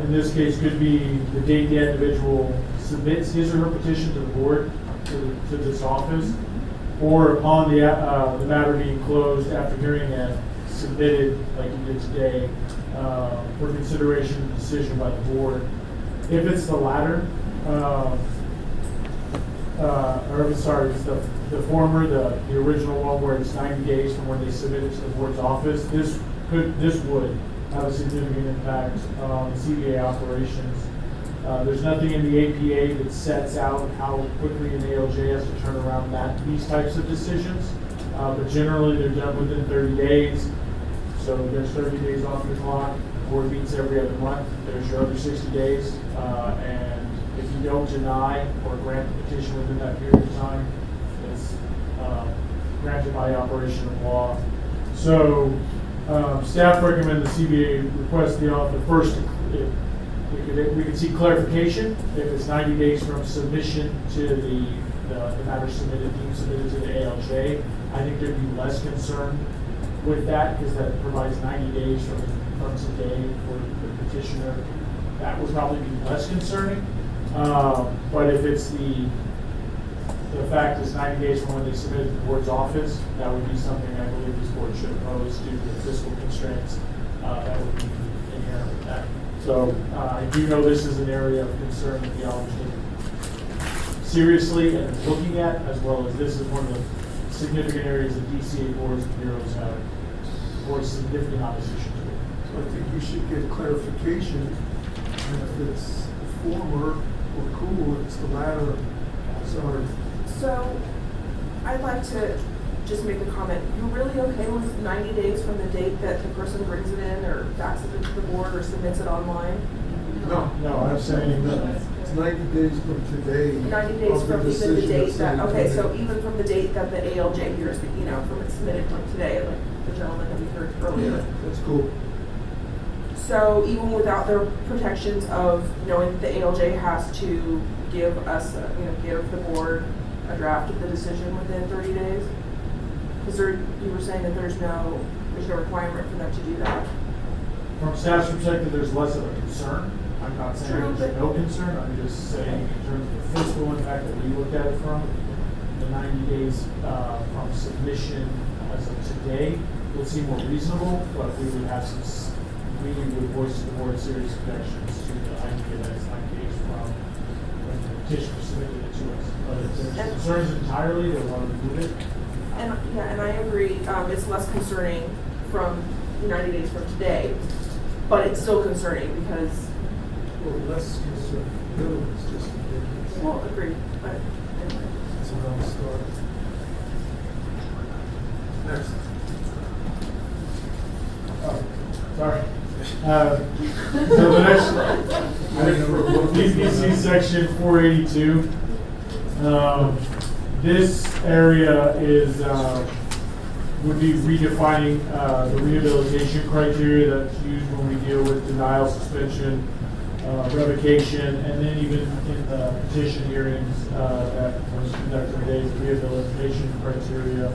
in this case, could be the date the individual submits his or her petition to the board, to this office, or upon the matter being closed after hearing it submitted, like you did today, for consideration and decision by the board. If it's the latter, or if it's, sorry, it's the former, the original one where it's 90 days from when they submit it to the board's office, this would have a significant impact on CBA operations. There's nothing in the APA that sets out how quickly an ALJ has to turn around these types of decisions, but generally they're done within 30 days. So there's 30 days off the clock. The board meets every other month. There's your other 60 days, and if you don't deny or grant the petition within that period of time, it's granted by operation of law. So staff recommend the CBA request the office first. We can seek clarification if it's 90 days from submission to the matter being submitted to the ALJ. I think there'd be less concern with that because that provides 90 days from today for the petitioner. That would probably be less concerning. But if it's the fact is 90 days from when they submit it to the board's office, that would be something I believe this board should oppose due to the fiscal constraints that would be inherent with that. So I do know this is an area of concern that the office is seriously and is looking at, as well as this is one of the significant areas that DCA boards and bureaus have voiced significant opposition to. So I think we should get clarification, and if it's the former, or cool, it's the latter. Sorry. So, I'd like to just make a comment. You're really okay with 90 days from the date that the person brings it in or faxes it to the board or submits it online? No, I'm saying that. It's 90 days from today. 90 days of the from even the decision date that's that, made okay, today. so even from the date that the ALJ hears, from it submitted from today, like the gentleman that we heard earlier. That's cool. So even without the protections of knowing that the ALJ has to give us, give the board a draft of the decision within 30 days? Because you were saying that there's no requirement for them to do that. From staff's perspective, there's less of a concern. I'm not saying there's no concern, I'm just saying in terms of the fiscal impact that we looked at it from, the 90 days from submission as of today would seem more reasonable, but we would have we would voice to the board serious objections to the idea that it's 90 days from when the petitioner submitted it to us. But if there's concerns entirely, they want to remove it. And I agree, it's less concerning from 90 days from today, but it's still concerning because. Well, less concern, the other one's just ridiculous. Well, agreed, but anyway. It's a non-starter. Next. Oh, sorry. So the next, PPC section 482. This area is would be redefining the rehabilitation criteria that's used when we deal with denial, suspension, revocation, and then even in the petition hearings that was conducted today, rehabilitation criteria.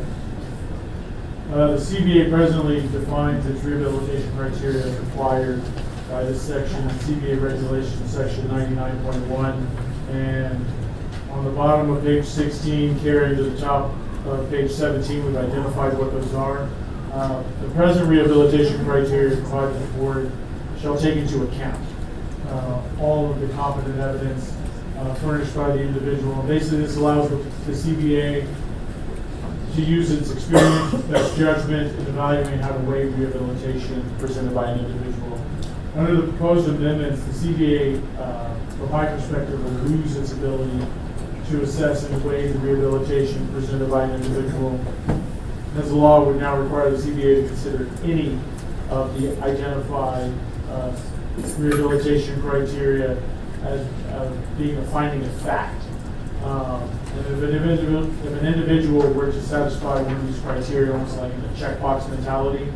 The CBA presently defines its rehabilitation criteria as required by this section, CBA regulation section 99.1, and on the bottom of page 16, carrying to the top of page 17, we've identified what those are. The present rehabilitation criteria provided to the board shall take into account all of the competent evidence furnished by the individual. Basically, this allows the CBA to use its experience, best judgment, in evaluating how to weigh rehabilitation presented by an individual. Under the proposed amendments, the CBA, from my perspective, will lose its ability to assess and weigh the rehabilitation presented by an individual. As the law would now require the CBA to consider any of the identified rehabilitation criteria as being a finding of fact. And if an individual were to satisfy one of these criteria, almost like in the checkbox mentality,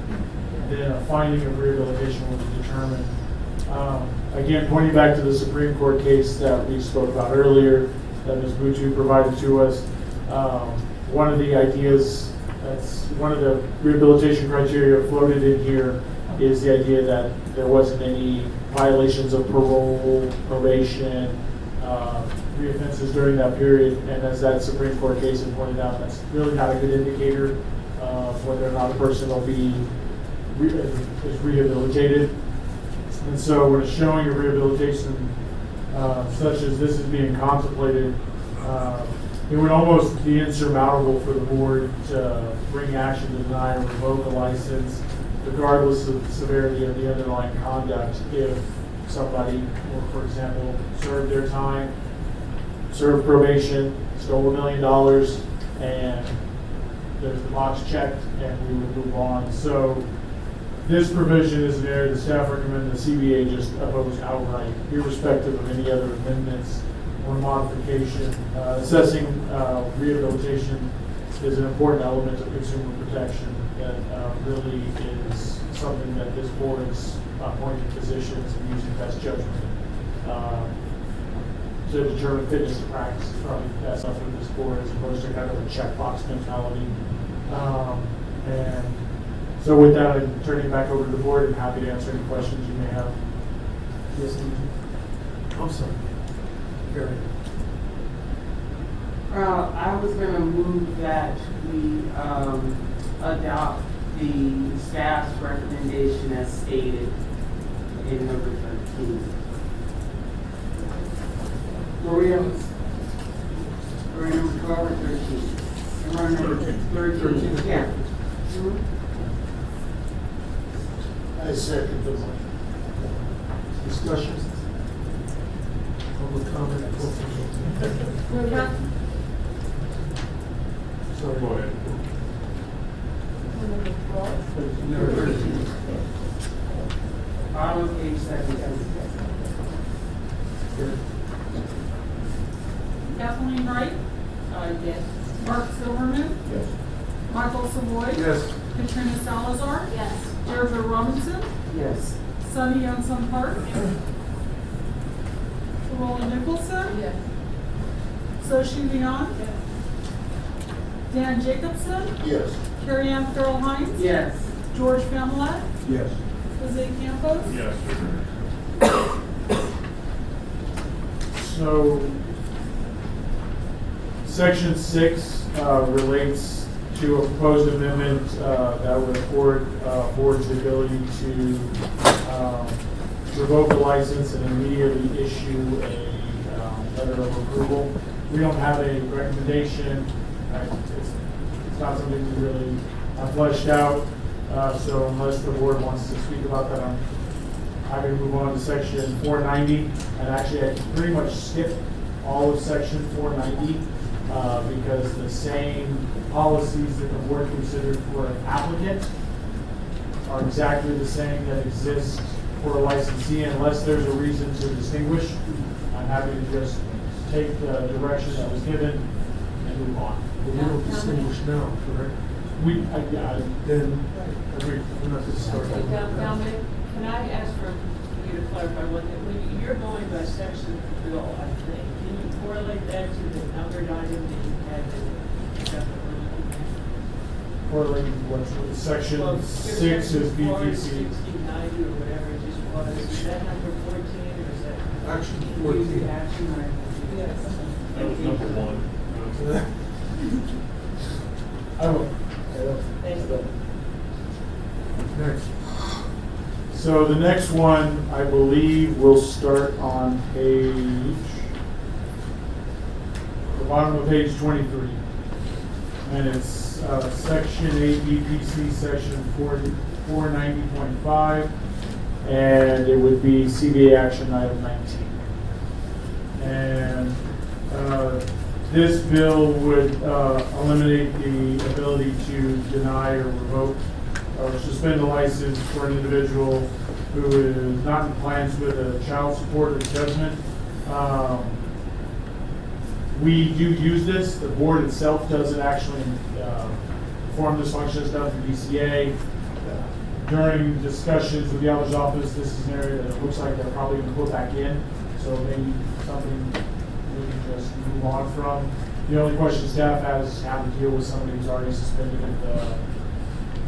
then a finding of rehabilitation will be determined. Again, pointing back to the Supreme Court case that we spoke about earlier, that Ms. Butu provided to us, one of the ideas, that's one of the rehabilitation criteria floated in here, is the idea that there wasn't any violations of parole, probation, reoffenses during that period, and as that Supreme Court case has pointed out, that's really not a good indicator of whether or not a person will be is rehabilitated. And so when it's showing a rehabilitation such as this is being contemplated, it would almost be insurmountable for the board to bring action to deny or revoke a license, regardless of the severity of the underlying conduct, if somebody, for example, served their time, served probation, stole $1 million, and there's the box checked, and we would move on. So this provision is an area the staff recommend the CBA just oppose outright, irrespective of any other amendments or modification. Assessing rehabilitation is an important element of consumer protection that really is something that this board's appointed physicians and using best judgment to determine fitness to practice is probably the best stuff with this board as opposed to kind of a checkbox mentality. And so with that, I'm turning it back over to the board and happy to answer any questions you may have. Yes, I'm sorry. Gary. I was going to move that we adopt the staff's recommendation as stated in number 13. We're in number 12 or 13? We're on number 13. Yeah. I second the motion. Discussion? Public comment? Sorry. Go ahead. Number 13. Bottom of page 17. Kathleen Wright? Yes. Mark Silverman? Yes. Michael Savoy? Yes. Katrina Salazar? Yes. Deirdre Robinson? Yes. Sunny Youngsun Park? Roland Nicholson? Yes. Soshi Leon? Dan Jacobson? Yes. Carrie Ann Farrell Hines? Yes. George Pamela? Yes. Jose Campos? Yes. So, Section 6 relates to a proposed amendment that would afford boards the ability to revoke a license and immediately issue a letter of approval. We don't have a recommendation. It's not something we really have fleshed out. So unless the board wants to speak about that, I'm happy to move on to section 490. And actually, I pretty much skipped all of section 490 because the same policies that the board considered for an applicant are exactly the same that exist for a licensee, unless there's a reason to distinguish. I'm happy to just take the direction that was given and move on. We don't distinguish now, correct? Then we're not going to start. Dominic, can I ask for you to clarify one thing? When you're going by section of the bill, I think, can you correlate that to the numbered item that you had separately? Correlating what's with section 6 is BPC. 6090 or whatever it just was. Is that number 14 or is that? Action 14. Action item. Yes. That was number 1. I will. Next. So the next one, I believe, will start on the bottom of page 23. And it's section 8 BPC section 490.5, and it would be CBA action item 19. And this bill would eliminate the ability to deny or revoke or suspend a license for an individual who is not in compliance with a child support or judgment. We do use this. The board itself doesn't actually perform this function. It's done through DCA. During discussions with the auditor's office, this is an area that it looks like they're probably going to put back in. So maybe something we can just move on from. The only question staff has is how to deal with somebody who's already suspended if the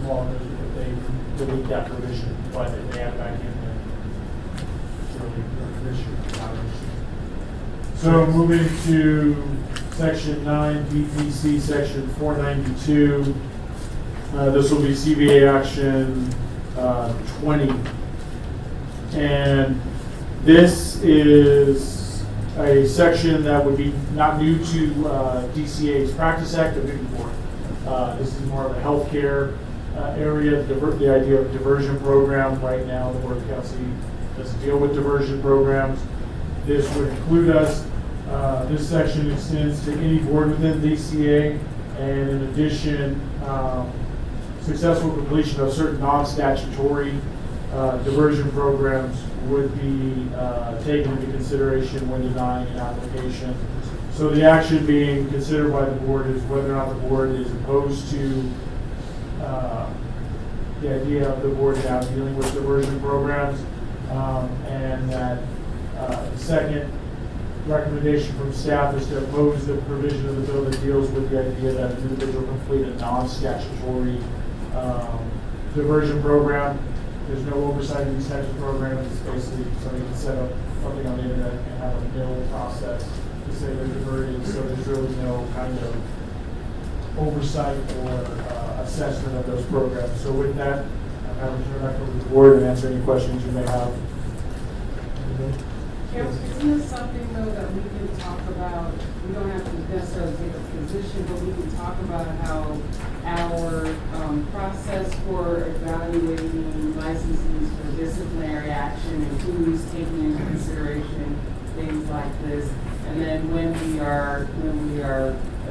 law knows that they delete that provision, but if they add it back in, then it's really not an issue. Not an issue. So moving to section 9, BPC section 492. This will be CBA action 20. And this is a section that would be not new to DCA's Practice Act, but new before. This is more of a healthcare area, the idea of diversion program. Right now, the Board of Accountancy doesn't deal with diversion programs. This would include us. This section extends to any board within DCA, and in addition, successful completion of certain non-statutory diversion programs would be taken into consideration when denying an application. So the action being considered by the board is whether or not the board is opposed to the idea of the board now dealing with diversion programs, and that the second recommendation from staff is to oppose the provision of the bill that deals with the idea that an individual complete a non-statutory diversion program. There's no oversight of these types of programs. It's basically somebody can set up something on the internet and have a bill process to say they're diverted, so there's really no kind of oversight or assessment of those programs. So with that, I'm happy to turn back over to the board and answer any questions you may have. Isn't this something though that we can talk about? We don't have to necessarily take a position, but we can talk about how our process for evaluating licensees for disciplinary action includes taking into consideration things like this. And then when we are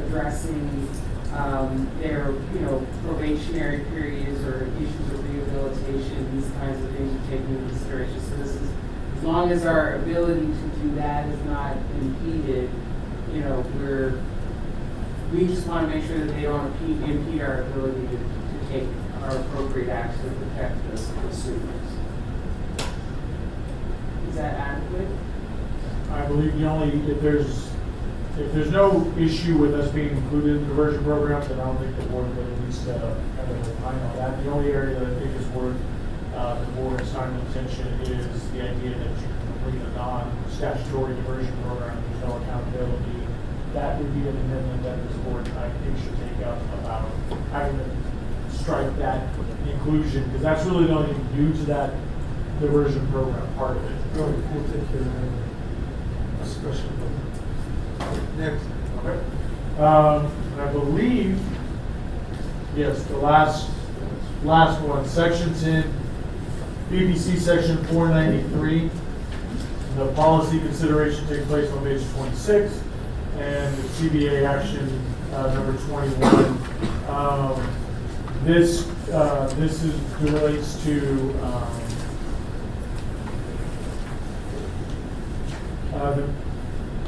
addressing their probationary periods or issues of rehabilitation, these kinds of things are taken into consideration. So this is, as long as our ability to do that is not impeded, we just want to make sure that they don't impede our ability to take our appropriate action to protect the consumers. Is that adequate? I believe if there's no issue with us being included in the diversion program, then I don't think the board really needs to kind of opine on that. The only area that I think is worth the board's time and attention is the idea that you can complete a non-statutory diversion program, there's no accountability. That would be an amendment that this board, I think, should take up about having to strike that inclusion, because that's really the only thing new to that diversion program part of it. Go ahead, we'll take care of that discussion. Next. Okay. And I believe, yes, the last one, section 10, BBC section 493. The policy consideration takes place on page 26, and the CBA action number 21. This relates to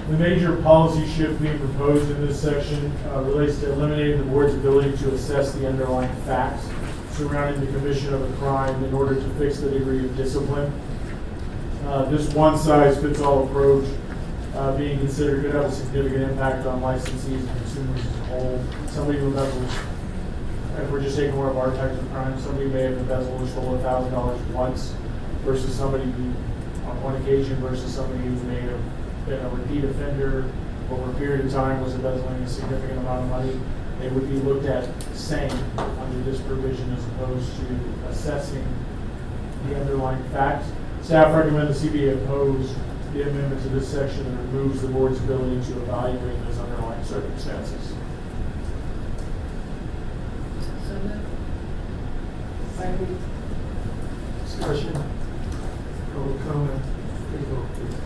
the major policy shift being proposed in this section relates to eliminating the board's ability to assess the underlying facts surrounding the commission of a crime in order to fix the degree of discipline. This one-size-fits-all approach being considered could have a significant impact on licensees and consumers as a whole. Somebody who embezzles, if we're just taking one of our types of crimes, somebody may have embezzled or stole $1,000 once versus somebody who, on one occasion, versus somebody who may have been a repeat offender over a period of time, was embezzling a significant amount of money. They would be looked at the same under this provision as opposed to assessing the underlying facts. Staff recommend the CBA oppose the amendment to this section that removes the board's ability to evaluate those underlying circumstances. So moved. Second. Discussion. Public comment. Please vote, please.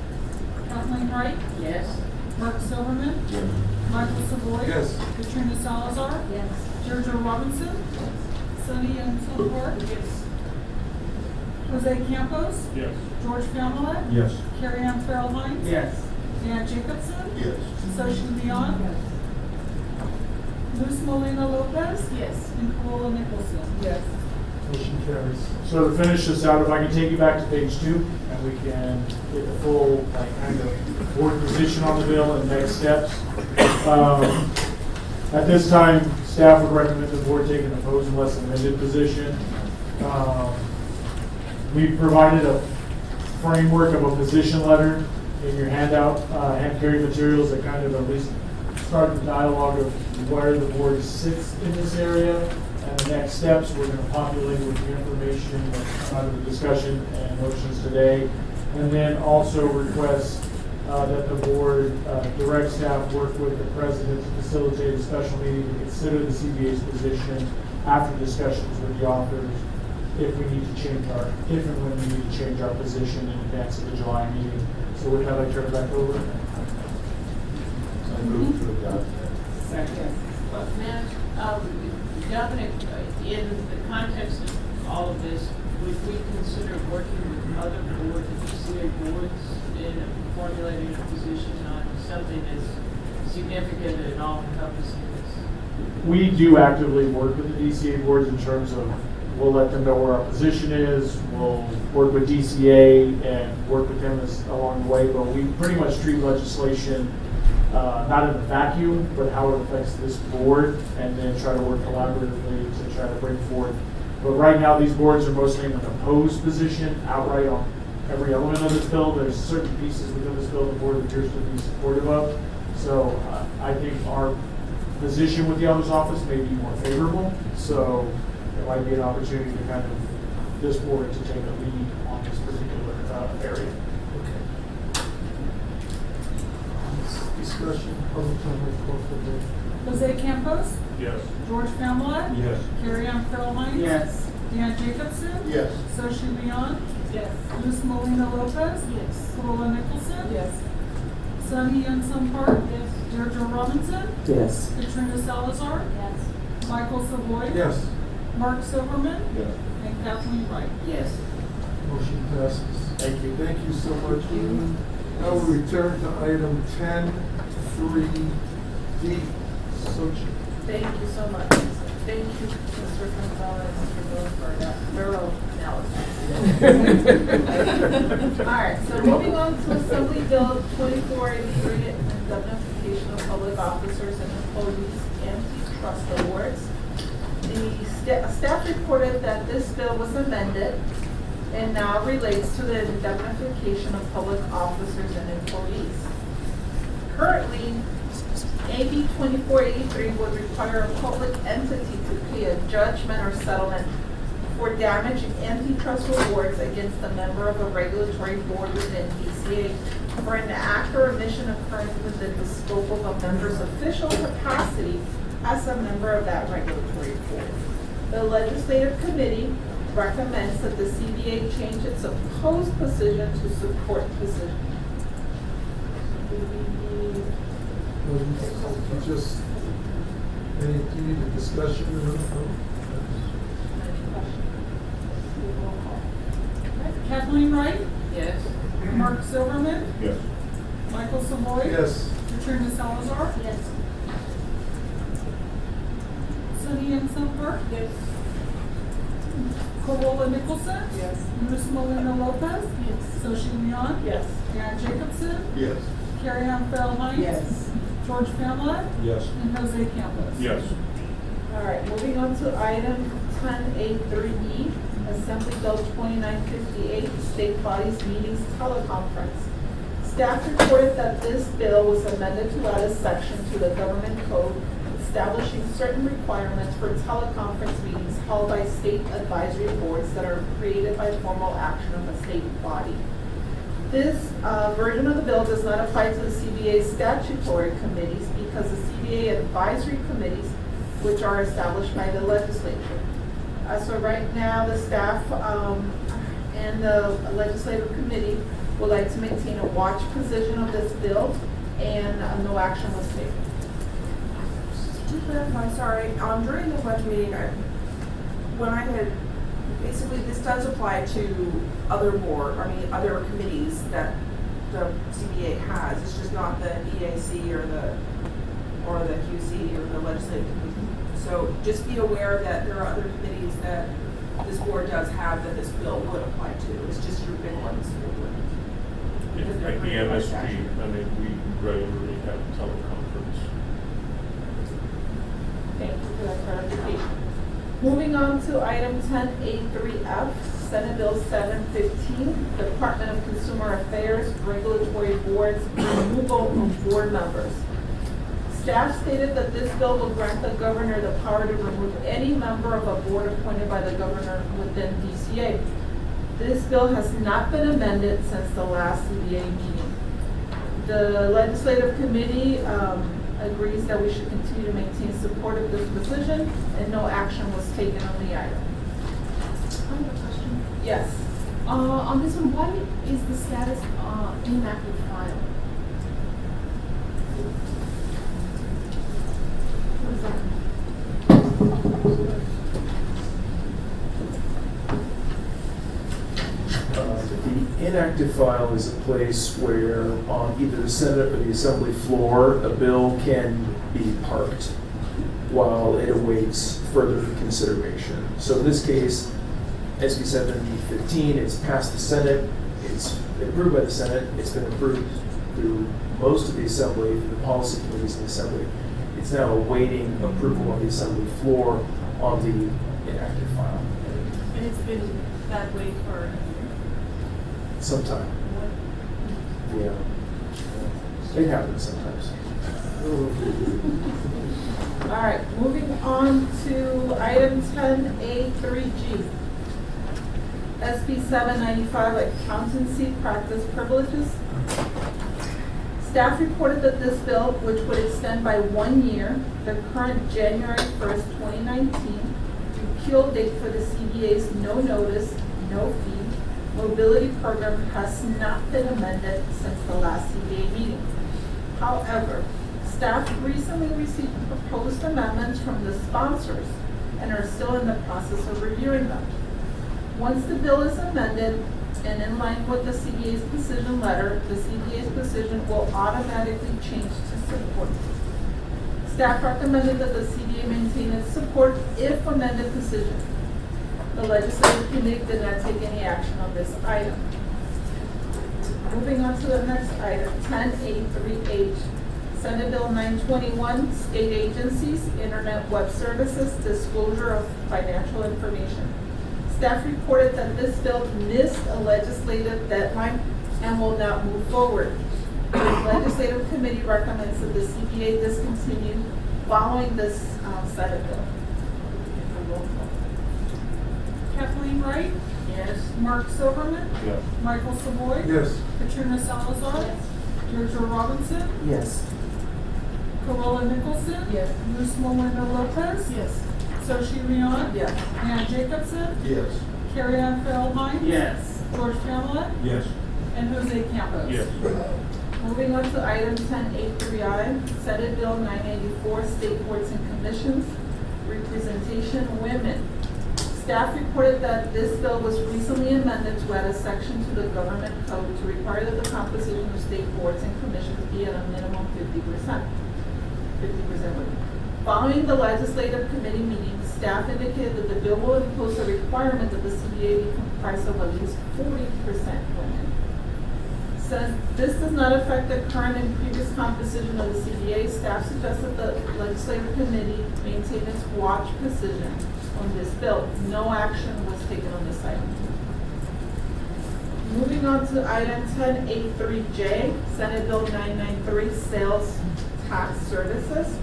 Kathleen Wright? Yes. Mark Silverman? Yes. Michael Savoy? Yes. Katrina Salazar? Yes. Jojo Robinson? Sunny Sullivan? Yes. Jose Campos? Yes. George Pamela? Yes. Carrie Ann Farrell Hines? Yes. Dan Jacobson? Yes. Social Leon? Luz Molina Lopez? Yes. And Paula Nicholson? Yes. Motion carries. So to finish this out, if I can take you back to page 2, and we can get the full kind of board position on the bill and next steps. At this time, staff would recommend the board take an opposed unless amended position. We provided a framework of a position letter in your handout, hand carry materials that kind of at least start the dialogue of where the board sits in this area. And the next steps, we're going to populate with the information that's come out of the discussion and motions today. And then also request that the board direct staff work with the president to facilitate a special meeting to consider the CBA's position after discussions with the authors if we need to change if and when we need to change our position in advance of the July meeting. So with that, I turn it back over. I move to adopt. Second. Well, Madam, Dominic, in the context of all of this, would we consider working with other boards, CA boards, in formulating a position on something as significant and all-encompassing as? We do actively work with the DCA boards in terms of we'll let them know where our position is. We'll work with DCA and work with them along the way. But we pretty much treat legislation not in a vacuum, but how it affects this board, and then try to work collaboratively to try to bring forth. But right now, these boards are mostly in an opposed position outright on every element of this bill. There's certain pieces within this bill the board appears to be supportive of. So I think our position with the Elder's Office may be more favorable. So there might be an opportunity to kind of this board to take a lead on this particular area. Discussion, public comment, call for the vote. Jose Campos? Yes. George Pamela? Yes. Carrie Ann Farrell Hines? Yes. Dan Jacobson? Yes. Social Leon? Yes. Luz Molina Lopez? Yes. Paula Nicholson? Yes. Sunny Park? Yes. Deirdre Robinson? Yes. Katrina Salazar? Yes. Michael Savoy? Yes. Mark Silverman? Yes. And Kathleen Wright? Yes. Motion passes. Thank you. Thank you so much. Now we return to item 10.3D. Sochi. Thank you so much. Thank you, Mr. Gonzalez, for that thorough analysis. All right, so moving on to Assembly Bill 2483, indemnification of public officers and employees antitrust awards. The staff reported that this bill was amended and now relates to the indemnification of public officers and employees. Currently, AB 2483 would require a public entity to pay a judgment or settlement for damage antitrust awards against a member of a regulatory board within DCA for an act or omission occurring within the scope of a member's official capacity as a member of that regulatory board. The legislative committee recommends that the CBA change its opposed position to support position. Just, do you need a discussion? Kathleen Wright, Yes. Mark Silverman, Yes. Michael Savoy. Yes. Katrina Salazar, Yes. Sunny M. Zumper, Yes. Corolla Nicholson, Yes. Luz Molina Lopez, Yes. Soshi Leon, Yes. Dan Jacobson, Yes. Carrie Ann Feldheim. Yes. George Pamela, Yes. and Jose Campos. Yes. All right, moving on to item 10A3E, Assembly Bill 2958, State Bodies Meetings Teleconference. Staff reported that this bill was amended to add a section to the government code establishing certain requirements for teleconference meetings held by state advisory boards that are created by formal action of a state body. This version of the bill does not apply to the CBA statutory committees because the CBA advisory committees, which are established by the legislature. So right now, the staff and the legislative committee would like to maintain a watch position of this bill, and no action was taken. To clarify, sorry, during the budget meeting, when I had, basically, this does apply to other other committees that the CBA has. It's just not the EAC or the QC or the legislative committee. So just be aware that there are other committees that this board does have that this bill would apply to. It's just your big ones. Like the MSG, I mean, we regularly have teleconference. Thank you for that clarification. Moving on to item 10A3F, Senate Bill 715, Department of Consumer Affairs, Regulatory Boards, removal of board members. Staff stated that this bill will grant the governor the power to remove any member of a board appointed by the governor within DCA. This bill has not been amended since the last CBA meeting. The legislative committee agrees that we should continue to maintain support of this position, and no action was taken on the item. I have a question. Yes. On this one, why is the status inactive file? What does that mean? The inactive file is a place where on either the Senate or the Assembly floor, a bill can be parked while it awaits further consideration. So in this case, SB 715, it's passed the Senate, it's been approved by the Senate, it's been approved through most of the Assembly, through the policy committees in the Assembly. It's now awaiting approval on the Assembly floor on the inactive file. And it's been that way for Sometime. Yeah. It happens sometimes. All right, moving on to item 10A3G. SB 795, Accountancy Practice Privileges. Staff reported that this bill, which would extend by 1 year, the current January 1st, 2019, repeal date for the CBA's no notice, no fee mobility program has not been amended since the last CBA meeting. However, staff recently received proposed amendments from the sponsors and are still in the process of reviewing them. Once the bill is amended and in line with the CBA's decision letter, the CBA's decision will automatically change to support. Staff recommended that the CBA maintain its support if amended decision. The legislative committee did not take any action on this item. Moving on to the next item, 10A3H, Senate Bill 921, State Agencies, Internet Web Services, Disclosure of Financial Information. Staff reported that this bill missed a legislative deadline and will not move forward. The legislative committee recommends that the CBA discontinue following this Senate bill. Kathleen Wright? Yes. Mark Silverman? Yes. Michael Savoy? Yes. Katrina Salazar? Deirdre Robinson? Yes. Corolla Nicholson? Yes. Luz Melinda Lopez? Yes. Soshi Leon? Yes. Ann Jacobson? Yes. Carrie Ann Farrell Hines? Yes. George Pamela? Yes. And Jose Campos? Yes. Moving on to item 1083I, Senate Bill 984, State Boards and Commissions, Representation Women. Staff reported that this bill was recently amended to add a section to the government code to require that the composition of state boards and commissions be at a minimum 50%. 50% women. Following the legislative committee meeting, staff indicated that the bill will impose a requirement that the CBA be comprised of at least 40% women. Since this does not affect the current and previous composition of the CBA, staff suggested the legislative committee maintain its watch position on this bill. No action was taken on this item. Moving on to item 1083J, Senate Bill 993, Sales Tax Services.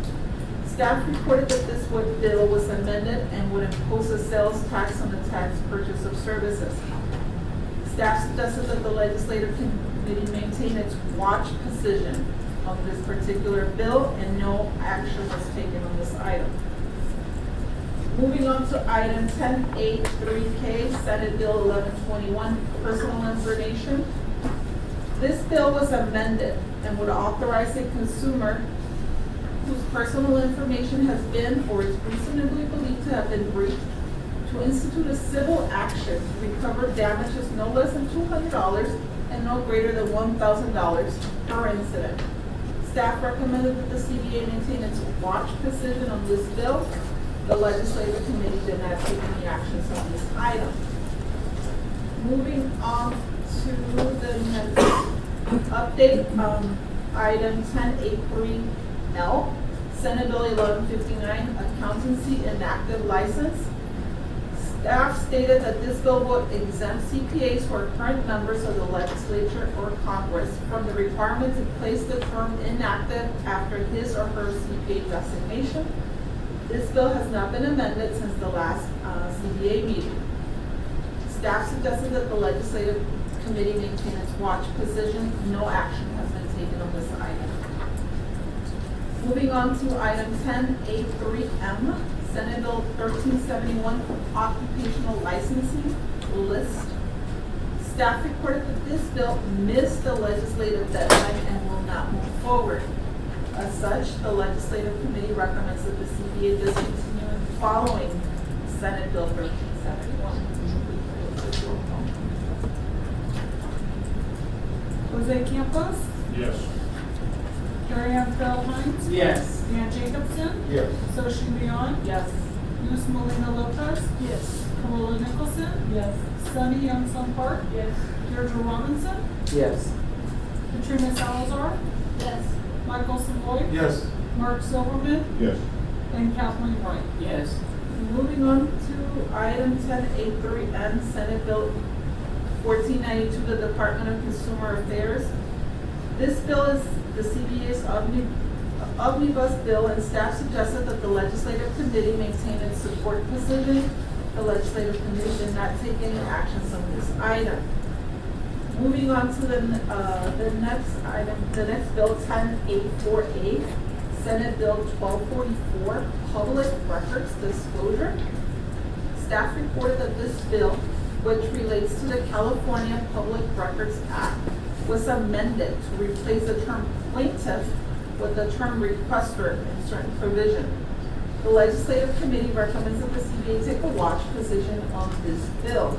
Staff reported that this bill was amended and would impose a sales tax on the tax purchase of services. Staff suggested that the legislative committee maintain its watch position on this particular bill, and no action was taken on this item. Moving on to item 1083K, Senate Bill 1121, Personal Information. This bill was amended and would authorize a consumer whose personal information has been or is reasonably believed to have been breached to institute a civil action to recover damages no less than $200 and no greater than $1,000 per incident. Staff recommended that the CBA maintain its watch position on this bill. The legislative committee did not take any actions on this item. Moving on to the next update, item 1083L, Senate Bill 1159, Accountancy Inactive License. Staff stated that this bill would exempt CPAs who are current members of the legislature or Congress from the requirement to place the term inactive after his or her CPA designation. This bill has not been amended since the last CBA meeting. Staff suggested that the legislative committee maintain its watch position. No action has been taken on this item. Moving on to item 1083M, Senate Bill 1371, Occupational Licensing List. Staff reported that this bill missed the legislative deadline and will not move forward. As such, the legislative committee recommends that the CBA discontinue following Senate Bill 1371. Jose Campos? Yes. Carrie Ann Farrell Hines? Yes. Ann Jacobson? Yes. Soshi Leon? Yes. Luz Melina Lopez? Yes. Corolla Nicholson? Yes. Sunny Youngson Park? Yes. Deirdre Robinson? Yes. Katrina Salazar? Yes. Michael Savoy? Yes. Mark Silverman? Yes. And Kathleen Wright? Yes. Moving on to item 1083N, Senate Bill 1492, the Department of Consumer Affairs. This bill is the CBA's omnibus bill, and staff suggested that the legislative committee maintain its support position. The legislative committee did not take any actions on this item. Moving on to the next item, the next bill, 1084A, Senate Bill 1244, Public Records Disclosure. Staff reported that this bill, which relates to the California Public Records Act, was amended to replace the term plaintiff with the term requester in certain provision. The legislative committee recommends that the CBA take a watch position on this bill.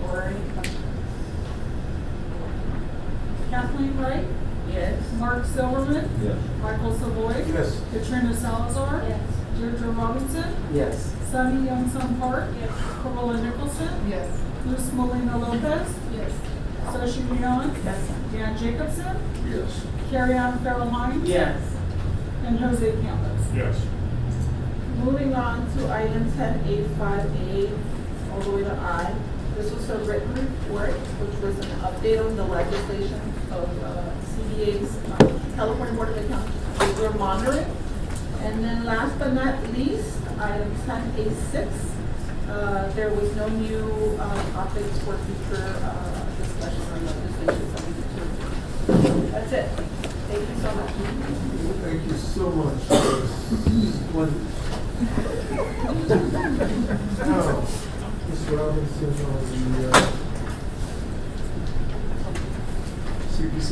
Or any questions? Kathleen Wright? Yes. Mark Silverman? Yes. Michael Savoy? Yes. Katrina Salazar? Yes. Deirdre Robinson? Yes. Sunny Youngson Park? Yes. Corolla Nicholson? Yes. Luz Melina Lopez? Yes. Soshi Leon? Yes. Ann Jacobson? Yes. Carrie Ann Farrell Hines? Yes. And Jose Campos? Yes. Moving on to item 10A5A, all the way to I. This was a written report, which was an update on the legislation of CBA's California Board of Accounts we're monitoring. And then last but not least, item 10A6. There was no new topics for future discussion on legislation. That's it. Thank you so much. Thank you so much. Splendid. Now, Ms. Robinson on the CPC.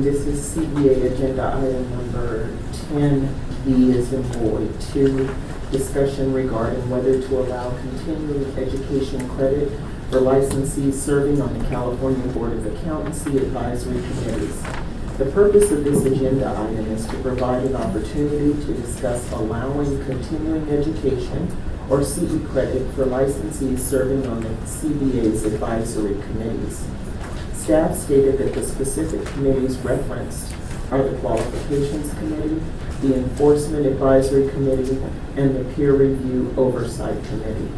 This is CBA agenda item number 10B as in boy 2, discussion regarding whether to allow continuing education credit for licensees serving on the California Board of Accountancy advisory committees. The purpose of this agenda item is to provide an opportunity to discuss allowing continuing education or CE credit for licensees serving on the CBA's advisory committees. Staff stated that the specific committees referenced are the Qualifications Committee, the Enforcement Advisory Committee, and the Peer Review Oversight Committee.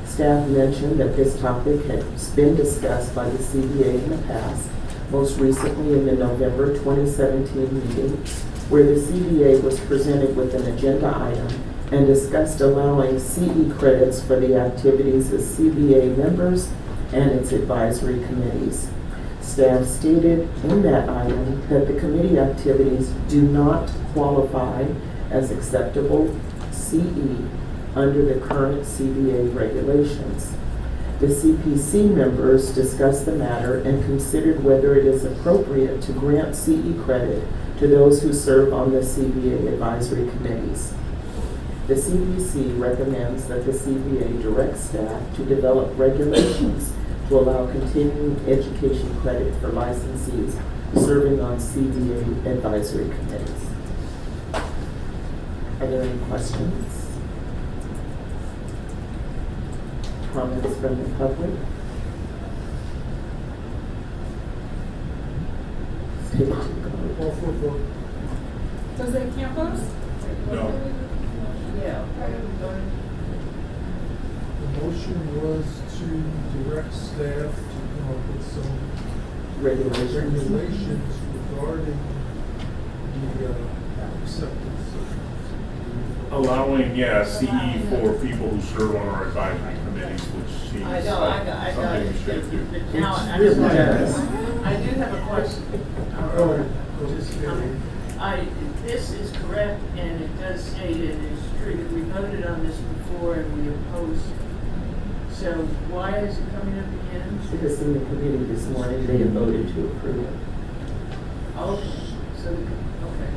Staff mentioned that this topic has been discussed by the CBA in the past, most recently in the November 2017 meeting, where the CBA was presented with an agenda item and discussed allowing CE credits for the activities of CBA members and its advisory committees. Staff stated in that item that the committee activities do not qualify as acceptable CE under the current CBA regulations. The CPC members discussed the matter and considered whether it is appropriate to grant CE credit to those who serve on the CBA advisory committees. The CPC recommends that the CBA direct staff to develop regulations to allow continuing education credit for licensees serving on CBA advisory committees. Are there any questions? Comments from the public? All for vote. Jose Campos? No. Yeah. The motion was to direct staff to come up with some regulations regarding the acceptance of. Allowing, CE for people who serve on our advisory committees, which seems I know, like I got something it. we should do. But now, I do have a question. This is correct, and it does state it is true that we voted on this before and we opposed it. So why is it coming up again? Because in the committee this morning, they have voted to approve it. Okay, so, okay.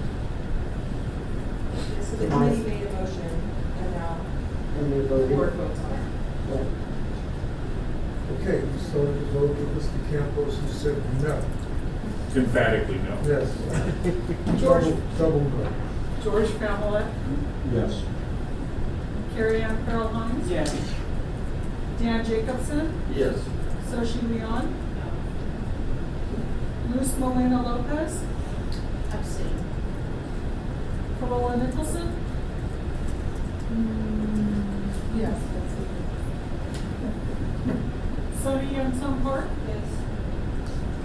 So the committee made a motion, and now And they voted. the board votes on it. Right. Okay, we started to vote with Mr. Campos, who said no. Emphatically no. Yes. George. Double no. George Pamela, Yes. Carrie Ann Carol Hines. Yes. Dan Jacobson, Yes. Soshi Leon. Luz Molina Lopez, Abstain. Corolla Nicholson. Yes, that's it. Sunny Youngstown Park. Yes.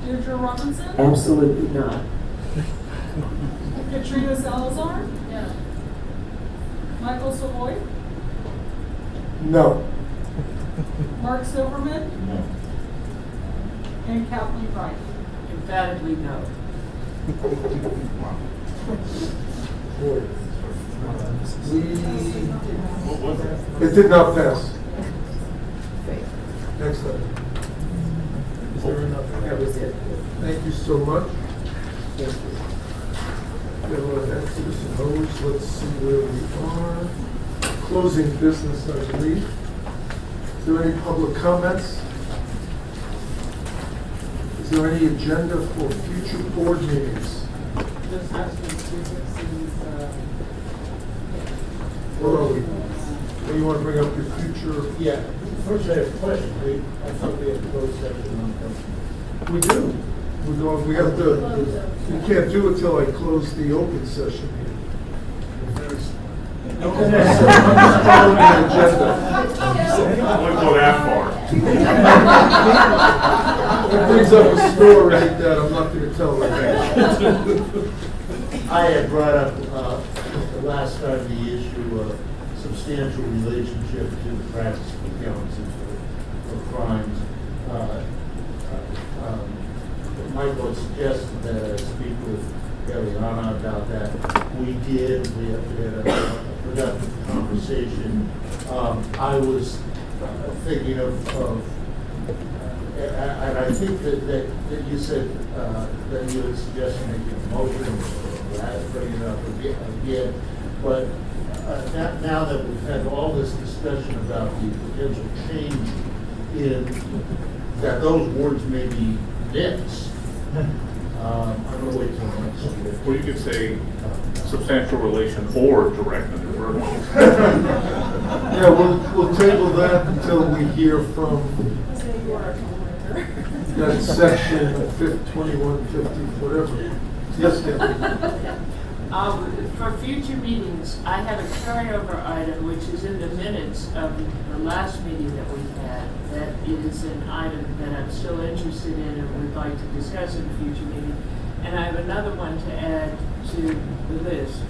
Deirdre Robinson. Absolutely not. Katrina Salazar. No. Michael Savoy. No. Mark Silverman. No. And Kathleen Wright. Emphatically no. Boy. What was it? It did not pass. Next item. Is there enough? That was it. Thank you so much. Thank you. X's and O's, let's see where we are. Closing business, I believe. Is there any public comments? Is there any agenda for future board meetings? Just asking frequencies, What are we? What do you want to bring up your future? Yeah, first I have a question. I thought we had closed session on that. We do. We have to, we can't do it till I close the open session here. If there's I'm just following the agenda. I wouldn't go that far. It brings up a story that I'm not gonna tell right I had brought up, the last time the issue of substantial relationship to the practice of accountancy for crimes. Michael had suggested that I speak with Eliana about that. We did, we had a productive conversation. I was thinking of and I think that you said that you had suggested making a motion or bringing it up again. But now that we've had all this discussion about the potential change in that those words may be mixed, I'm going to wait till next week. Well, you could say substantial relation or direct and deferred. Yeah, we'll table that until we hear from that section, 2150, whatever. Yes, Debbie. For future meetings, I have a carryover item, which is in the minutes of the last meeting that we had. That is an item that I'm still interested in and would like to discuss in a future meeting. And I have another one to add to the list.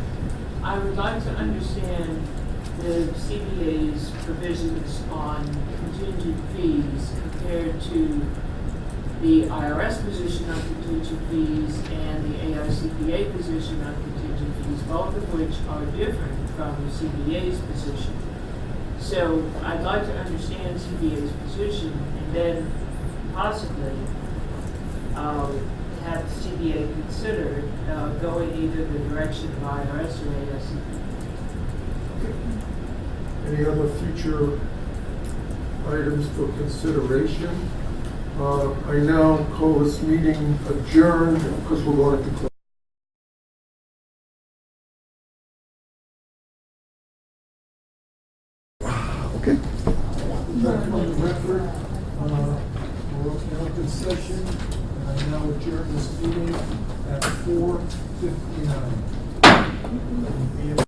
I would like to understand the CBA's provisions on contingent fees compared to the IRS position on contingent fees and the AICPA position on contingent fees, both of which are different from the CBA's position. So I'd like to understand CBA's position and then possibly have CBA consider going either the direction of IRS or AICPA. Any other future items for consideration? I now call this meeting adjourned because we're going to close. Okay. Back on the record, we're opening up this session. I now adjourn this meeting at 4:59.